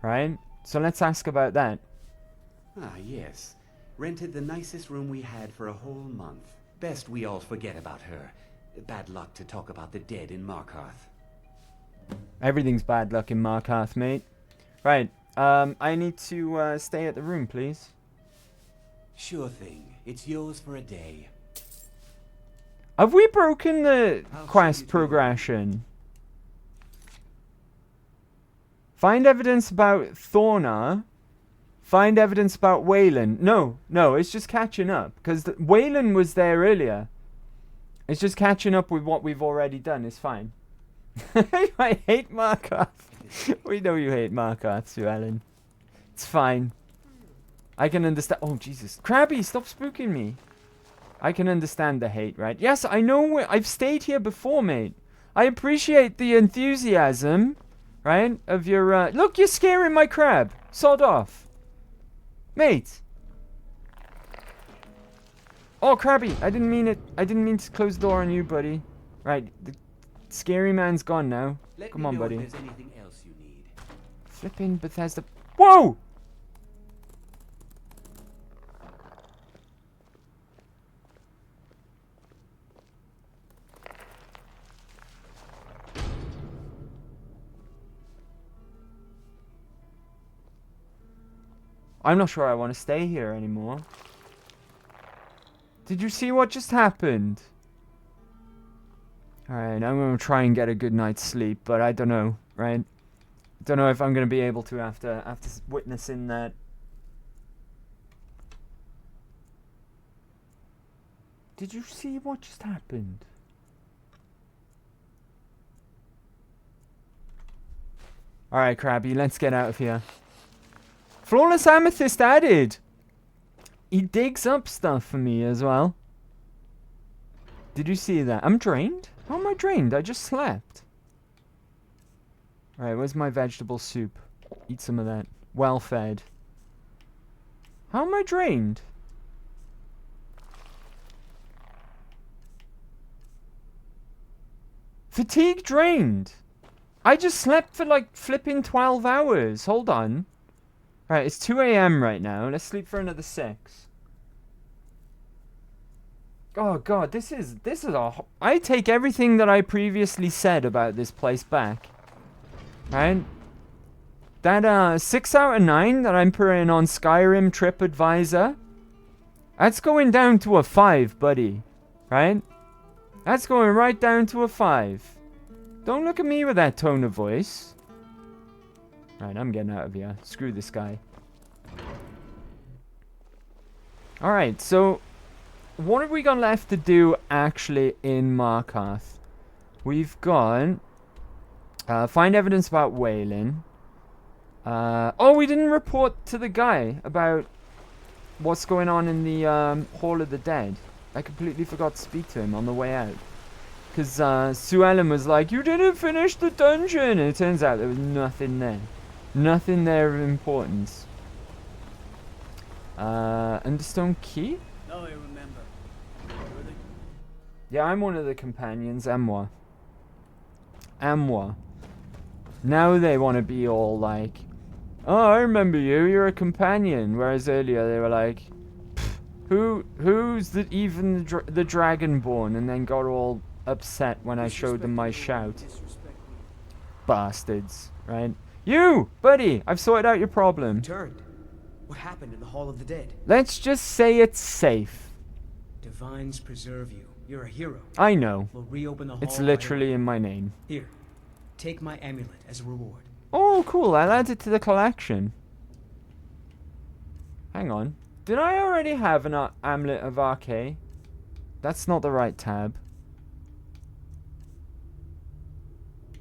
A: right? So let's ask about that.
L: Ah, yes. Rented the nicest room we had for a whole month. Best we all forget about her. Bad luck to talk about the dead in Markarth.
A: Everything's bad luck in Markarth, mate. Right, I need to stay at the room, please.
L: Sure thing. It's yours for a day.
A: Have we broken the quest progression? Find evidence about Thorna. Find evidence about Waylon. No, it's just catching up. Because Waylon was there earlier. It's just catching up with what we've already done. It's fine. I hate Markarth. We know you hate Markarth, Sue Ellen. It's fine. I can understand. Oh, Jesus. Krabby, stop spooking me. I can understand the hate, right? Yes, I know. I've stayed here before, mate. I appreciate the enthusiasm. right? Of your, look, you're scaring my crab. Sod off. Mate. Oh, Krabby, I didn't mean it. I didn't mean to close the door on you, buddy. Right, the scary man's gone now. Come on, buddy.
L: If there's anything else you need.
A: Flipping Bethesda. Whoa! I'm not sure I want to stay here anymore. Did you see what just happened? Alright, I'm going to try and get a good night's sleep, but I don't know, right? Don't know if I'm going to be able to after witnessing that. Did you see what just happened? Alright, Krabby, let's get out of here. Flawless Amethyst added! He digs up stuff for me as well. Did you see that? I'm drained? How am I drained? I just slept. Alright, where's my vegetable soup? Eat some of that. Well fed. How am I drained? Fatigue drained. I just slept for like flipping 12 hours. Hold on. Alright, it's 2 AM right now. Let's sleep for another 6. Oh god, this is a... I take everything that I previously said about this place back. Right? That 6 out of 9 that I'm putting on Skyrim TripAdvisor, that's going down to a 5, buddy. Right? That's going right down to a 5. Don't look at me with that tone of voice. Right, I'm getting out of here. Screw this guy. Alright, so what have we got left to do actually in Markarth? We've got find evidence about Waylon. Oh, we didn't report to the guy about what's going on in the Hall of the Dead. I completely forgot to speak to him on the way out. Because Sue Ellen was like, you didn't finish the dungeon! And it turns out there was nothing there. Nothing there of importance. Understone key?
N: Now I remember.
A: Yeah, I'm one of the companions, Amwa. Now they want to be all like, oh, I remember you, you're a companion. Whereas earlier they were like, who's the Dragonborn? And then got all upset when I showed them my shout. Bastards, right? You, buddy, I've sorted out your problem.
M: Turned. What happened in the Hall of the Dead?
A: Let's just say it's safe.
M: Divines preserve you. You're a hero.
A: I know.
M: We'll reopen the hall.
A: It's literally in my name.
M: Here, take my amulet as a reward.
A: Oh, cool. I'll add it to the collection. Hang on. Did I already have an amulet of Arcane? That's not the right tab.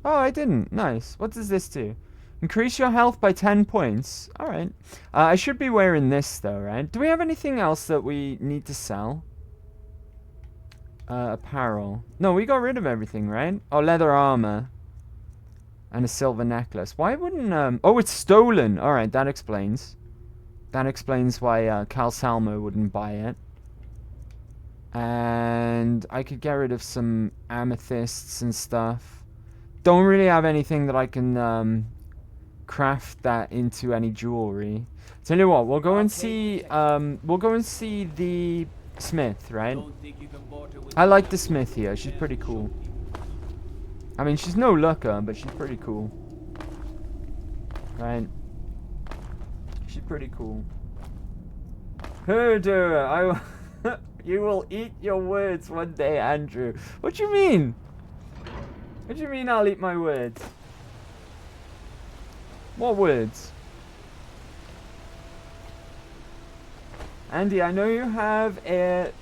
A: Oh, I didn't. Nice. What does this do? Increase your health by 10 points. Alright. I should be wearing this, though, right? Do we have anything else that we need to sell? Apparel. No, we got rid of everything, right? Oh, leather armor. And a silver necklace. Why wouldn't, oh, it's stolen! Alright, that explains. That explains why, Cal Salmo wouldn't buy it. And I could get rid of some amethysts and stuff. Don't really have anything that I can, craft that into any jewelry. Tell you what, we'll go and see the smith, right? I like the smith here. She's pretty cool. I mean, she's no looker, but she's pretty cool. Right? She's pretty cool. Herder, you will eat your words one day, Andrew. What do you mean? What do you mean I'll eat my words? What words? Andy, I know you have the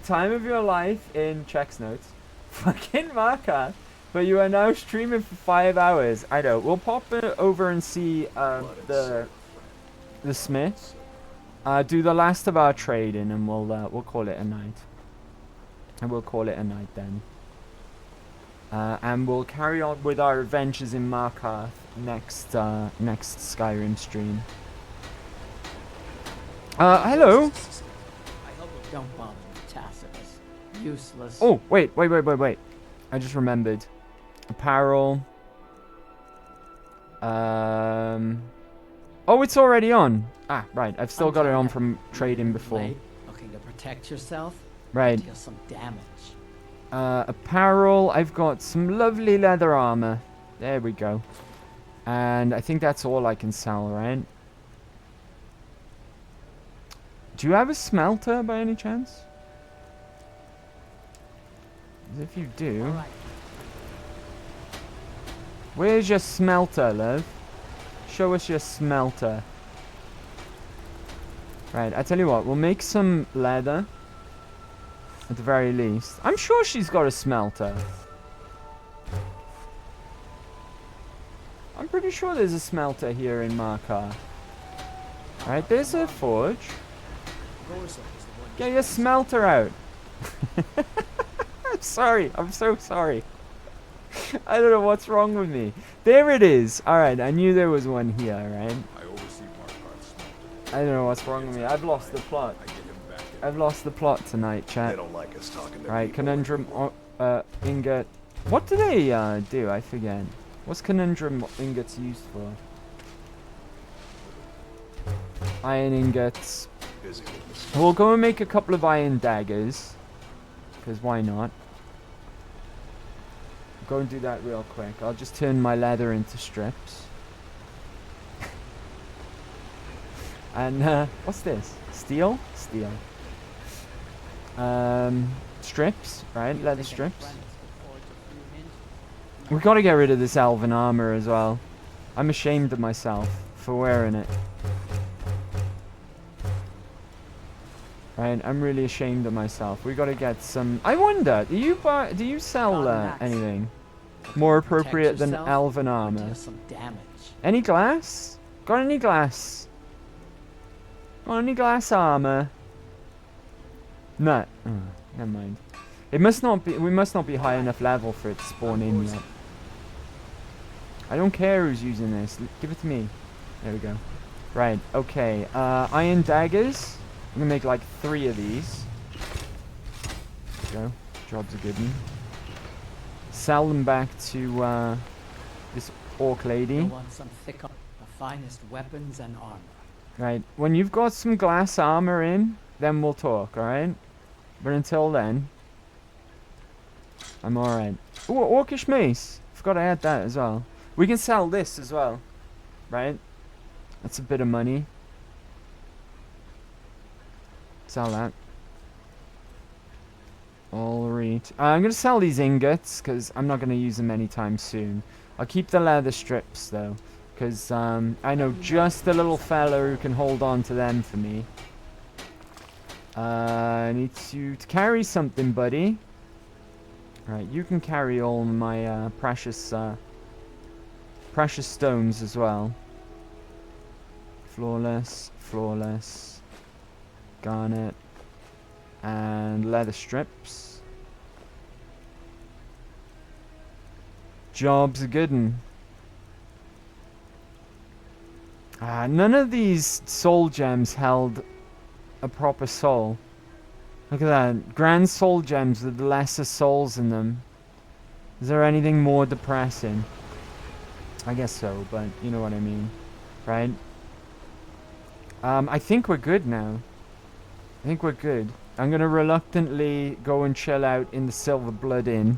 A: time of your life in checks notes. Fucking Markarth. But you are now streaming for 5 hours. I know. We'll pop over and see the smith. Do the last of our trading, and we'll call it a night. And we'll call it a night then. And we'll carry on with our adventures in Markarth next Skyrim stream. Hello.
C: Don't bother with Tacitus. Useless.
A: Oh, wait. I just remembered. Apparel. Oh, it's already on. Ah, right. I've still got it on from trading before.
C: Looking to protect yourself?
A: Right.
C: Deal some damage.
A: Apparel. I've got some lovely leather armor. There we go. And I think that's all I can sell, right? Do you have a smelter by any chance? If you do...
C: All right.
A: Where's your smelter, love? Show us your smelter. Right, I tell you what, we'll make some leather. At the very least. I'm sure she's got a smelter. I'm pretty sure there's a smelter here in Markarth. Right, there's a forge. Get your smelter out. I'm sorry. I'm so sorry. I don't know what's wrong with me. There it is. Alright, I knew there was one here, right?
G: I oversee Markarth's smelter.
A: I don't know what's wrong with me. I've lost the plot. I've lost the plot tonight, chat.
G: They don't like us talking to
A: Right,
G: people.
A: conundrum, ingot. What do they do? I forget. What's conundrum ingots used for? Iron ingots. We'll go and make a couple of iron daggers. Because why not? Go and do that real quick. I'll just turn my leather into strips. And, what's this? Steel? Steel. Strips, right? Leather strips. We gotta get rid of this elven armor as well. I'm ashamed of myself for wearing it. Right, I'm really ashamed of myself. We gotta get some... I wonder, do you sell anything more appropriate than elven armor? Any glass? Got any glass? Got any glass armor? No. Oh, never mind. It must not be. We must not be high enough level for it to spawn in yet. I don't care who's using this. Give it to me. There we go. Right. Okay. Iron daggers. I'm gonna make like 3 of these. There we go. Job's a good one. Sell them back to this orc lady.
C: You want some thick, the finest weapons and armor.
A: Right. When you've got some glass armor in, then we'll talk. All right. But until then, I'm alright. Ooh, Orcish mace. Forgot I had that as well. We can sell this as well. Right? That's a bit of money. Sell that. Alright. I'm going to sell these ingots because I'm not going to use them anytime soon. I'll keep the leather strips though. Because I know just the little fella who can hold on to them for me. I need to carry something, buddy. Right, you can carry all my precious stones as well. Flawless, flawless, garnet, and leather strips. Job's a good one. None of these soul gems held a proper soul. Look at that. Grand soul gems with lesser souls in them. Is there anything more depressing? I guess so, but you know what I mean. Right? I think we're good now. I think we're good. I'm gonna reluctantly go and chill out in the Silver Blood Inn.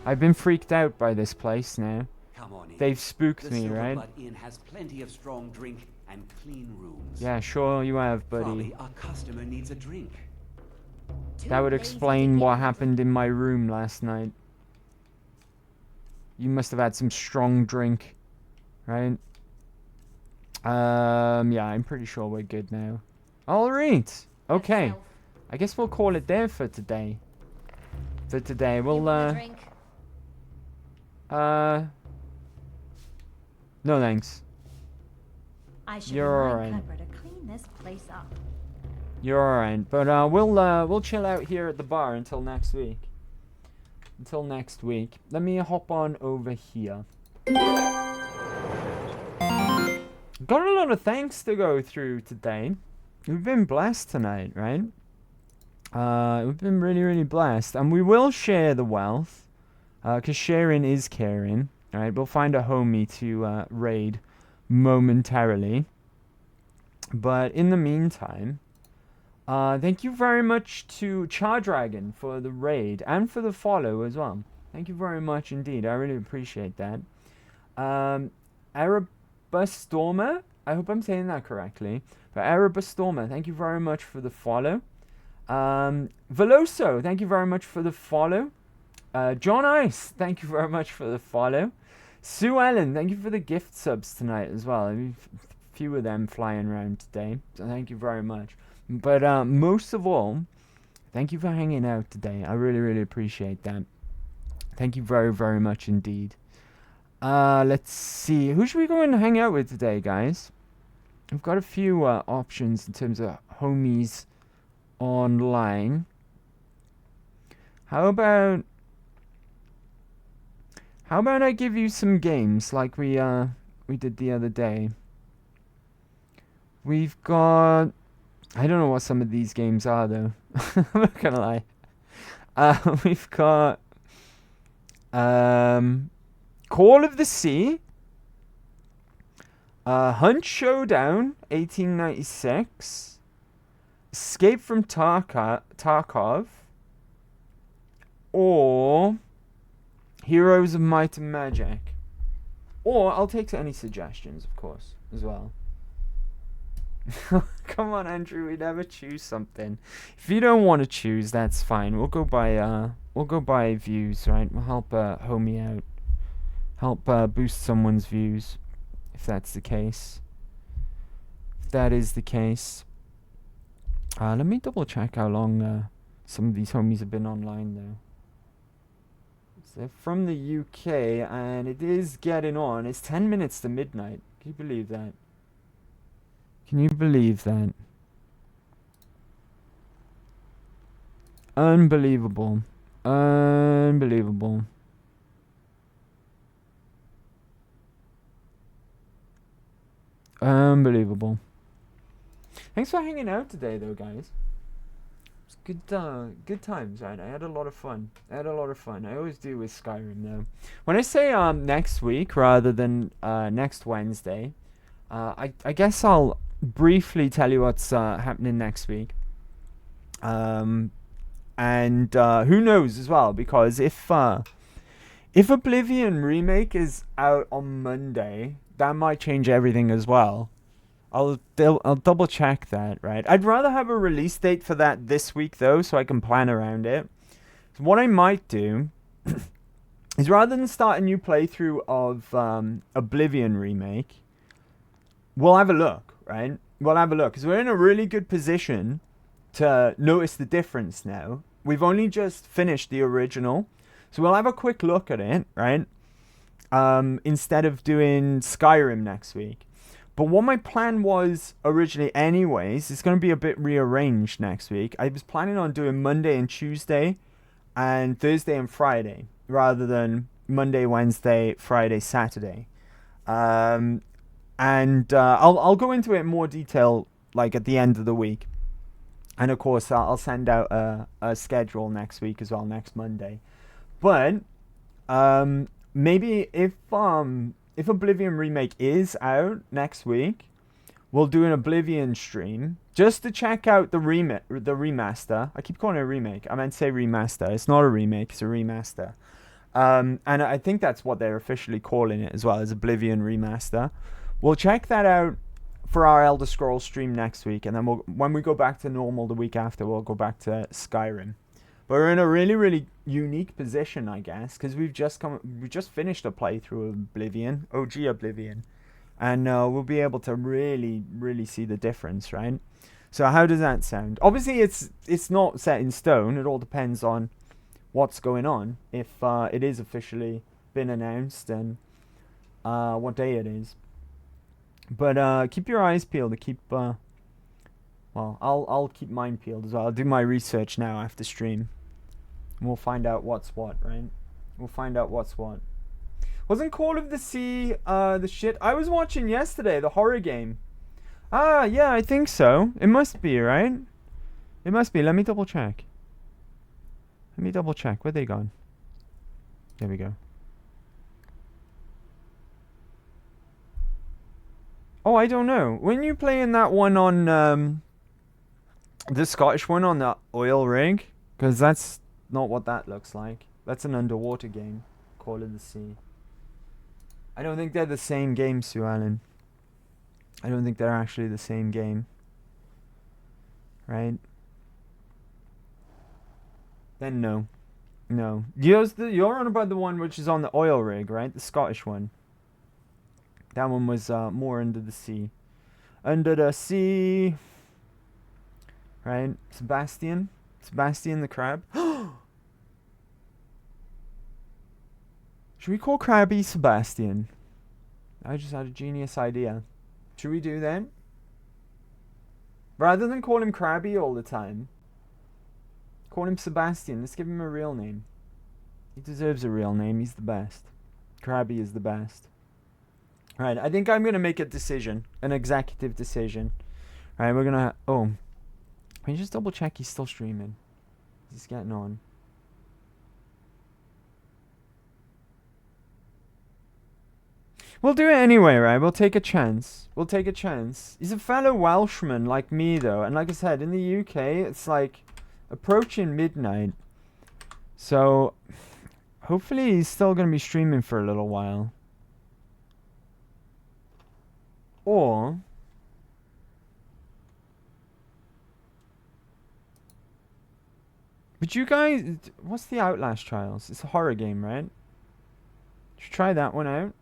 A: I've been freaked out by this place now.
L: Come on in.
A: They've spooked me,
L: Silver
A: right?
L: Blood Inn has plenty of strong drink and clean rooms.
A: Yeah, sure you have, buddy.
L: Probably our customer needs a drink.
A: That would explain what happened in my room last night. You must have had some strong drink, right? Yeah, I'm pretty sure we're good now. Alright, okay. I guess we'll call it there for today. For today, we'll, no thanks.
Q: I should
A: You're
Q: remind
A: alright.
Q: Pepper to clean this place up.
A: You're alright, but we'll chill out here at the bar until next week. until next week, let me hop on over here. Got a lot of thanks to go through today. We've been blessed tonight, right? We've been really, really blessed. And we will share the wealth. Because sharing is caring. Alright, we'll find a homie to raid momentarily. But in the meantime, thank you very much to Chardragon for the raid. And for the follow as well. Thank you very much indeed. I really appreciate that. Erebustormer, I hope I'm saying that correctly. But Erebustormer, thank you very much for the follow. Veloso, thank you very much for the follow. John Ice, thank you very much for the follow. Sue Ellen, thank you for the gift subs tonight as well. I mean, a few of them flying around today, so thank you very much. But most of all, thank you for hanging out today. I really, really appreciate that. Thank you very, very much indeed. Let's see. Who should we go and hang out with today, guys? We've got a few options in terms of homies online. How about I give you some games like we did the other day? We've got, I don't know what some of these games are though. I'm not gonna lie. We've got Call of the Sea, Hunt Showdown 1896, Escape from Tarkov, or Heroes of Might and Magic. Or I'll take any suggestions, of course, as well. Come on, Andrew, we never choose something. If you don't want to choose, that's fine. We'll go by views, right? We'll help homie out. Help boost someone's views, if that's the case. If that is the case. Let me double check how long some of these homies have been online though. So they're from the UK and it is getting on. It's 10 minutes to midnight. Can you believe that? Can you believe that? Unbelievable. Unbelievable. Unbelievable. Thanks for hanging out today, though, guys. It's good times, right? I had a lot of fun. I always do with Skyrim, though. When I say next week rather than next Wednesday, I guess I'll briefly tell you what's happening next week. And who knows as well, because if Oblivion Remake is out on Monday, that might change everything as well. I'll double check that, right? I'd rather have a release date for that this week though, so I can plan around it. So what I might do is rather than start a new playthrough of Oblivion Remake, we'll have a look, right? We'll have a look, because we're in a really good position to notice the difference now. We've only just finished the original, so we'll have a quick look at it, right? Instead of doing Skyrim next week. But what my plan was originally anyways, it's going to be a bit rearranged next week. I was planning on doing Monday and Tuesday and Thursday and Friday rather than Monday, Wednesday, Friday, Saturday. And I'll go into it in more detail like at the end of the week. And of course, I'll send out a schedule next week as well, next Monday. But maybe if Oblivion Remake is out next week, we'll do an Oblivion stream just to check out the remaster. I keep calling it a remake. I meant to say remaster. It's not a remake, it's a remaster. And I think that's what they're officially calling it as well, as Oblivion Remaster. We'll check that out for our Elder Scrolls stream next week, and then when we go back to normal the week after, we'll go back to Skyrim. But we're in a really, really unique position, I guess, because we just finished a playthrough of Oblivion, OG Oblivion, and we'll be able to really, really see the difference, right? So how does that sound? Obviously, it's not set in stone. It all depends on what's going on, if it is officially been announced and what day it is. But keep your eyes peeled to keep. Well, I'll keep mine peeled as well. I'll do my research now after stream. we'll find out what's what, right? We'll find out what's what. Wasn't Call of the Sea the shit I was watching yesterday, the horror game? Ah, yeah, I think so. It must be, right? It must be. Let me double check. Let me double check. Where they gone? There we go. Oh, I don't know. When you playing that one on the Scottish one on the oil rig? Because that's not what that looks like. That's an underwater game. Call of the Sea. I don't think they're the same game, Sue Allen. I don't think they're actually the same game. Right? Then no. No. You're on about the one which is on the oil rig, right? The Scottish one. That one was more under the sea. Under the sea. Right? Sebastian. Sebastian the crab. Should we call Krabby Sebastian? I just had a genius idea. Should we do that? Rather than call him Krabby all the time. Call him Sebastian. Let's give him a real name. He deserves a real name. He's the best. Krabby is the best. Right, I think I'm going to make a decision. An executive decision. Alright, we're going to... Oh. Can you just double check he's still streaming? He's getting on. We'll do it anyway, right? We'll take a chance. We'll take a chance. He's a fellow Welshman like me, though. And like I said, in the UK, it's like approaching midnight. So, hopefully he's still going to be streaming for a little while. Or... But you guys... What's the Outlast Trials? It's a horror game, right? Should try that one out.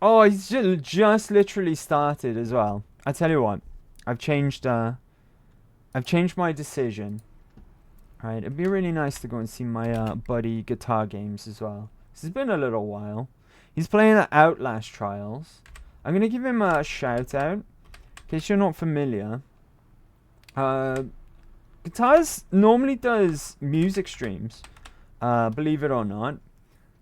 A: Oh, he's just literally started as well. I tell you what, I've changed my decision. Right, it'd be really nice to go and see my buddy Guitar Games as well. This has been a little while. He's playing the Outlast Trials. I'm gonna give him a shout out, in case you're not familiar. Guitars normally does music streams, believe it or not.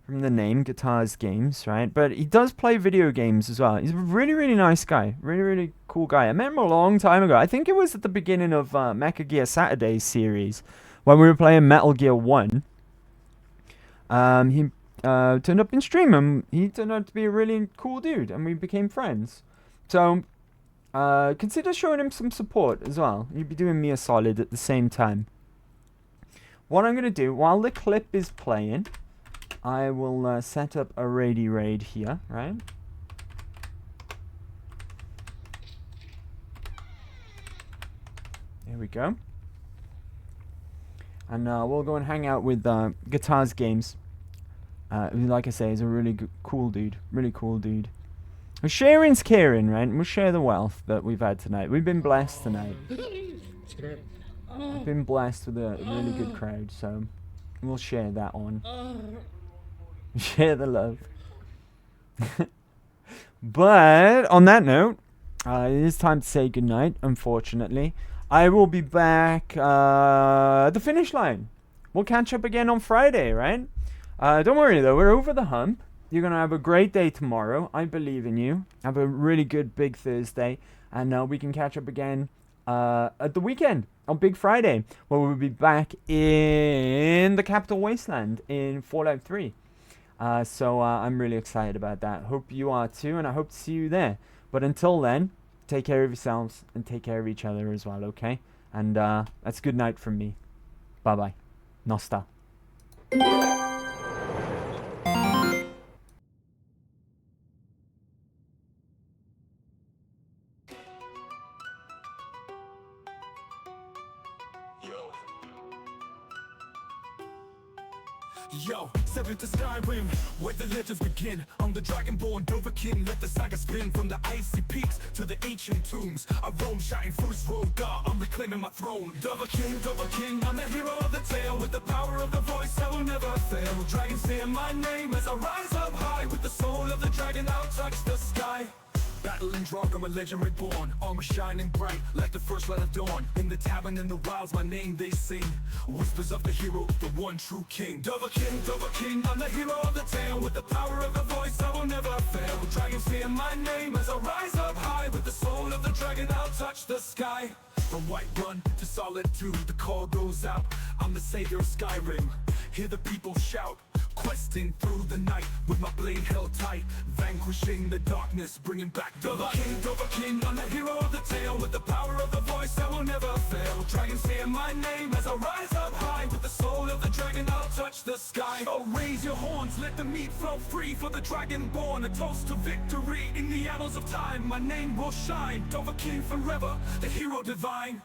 A: From the name, Guitars Games, right? But he does play video games as well. He's a really, really nice guy. Really, really cool guy. I met him a long time ago. I think it was at the beginning of Mecha Gear Saturday series. When we were playing Metal Gear 1. He turned up in stream and he turned out to be a really cool dude. And we became friends. So, consider showing him some support as well. You'd be doing me a solid at the same time. What I'm going to do, while the clip is playing... I will set up a raid here, right? There we go. And we'll go and hang out with Guitars Games. Like I say, he's a really cool dude. Really cool dude. Sharing's caring, right? And we'll share the wealth that we've had tonight. We've been blessed tonight. We've been blessed with a really good crowd, so we'll share that on. Share the love. But on that note, it is time to say goodnight, unfortunately. I will be back at the finish line. We'll catch up again on Friday, right? Don't worry though, we're over the hump. You're going to have a great day tomorrow. I believe in you. Have a really good big Thursday. And we can catch up again at the weekend on Big Friday, where we'll be back in the Capital Wasteland in Fallout 3. So I'm really excited about that. Hope you are too, and I hope to see you there. But until then, take care of yourselves and take care of each other as well, okay? And that's good night from me. Bye-bye. Nosta.
S: Yo, step into Skyrim, where the legends begin. I'm the Dragonborn Dovahkiin, let the saga spin. From the icy peaks to the ancient tombs, I roam shouting through this world, God, I'm reclaiming my throne. Dovahkiin, Dovahkiin, I'm the hero of the tale. With the power of the voice, I will never fail. Dragons say my name as I rise up high. With the soul of the dragon, I'll touch the sky. Battling drunk, I'm a legend reborn. Armor shining bright, like the first light of dawn. In the tavern, in the wilds, my name they sing. Whispers of the hero, the one true king. Dover King, I'm the hero of the tale. With the power of the voice, I will never fail. Dragons fear my name as I rise up high. With the soul of the dragon, I'll touch the sky. From Whiterun to Solitude, the call goes out. I'm the savior of Skyrim. Hear the people shout, questing through the night with my blade held tight, vanquishing the darkness, bringing back Dover King, I'm the hero of the tale. With the power of the voice, I will never fail. Dragons fear my name as I rise up high. With the soul of the dragon, I'll touch the sky. Oh, raise your horns, let the meat flow free for the dragonborn. A toast to victory in the annals of time. My name will shine, Dover King forever, the hero divine.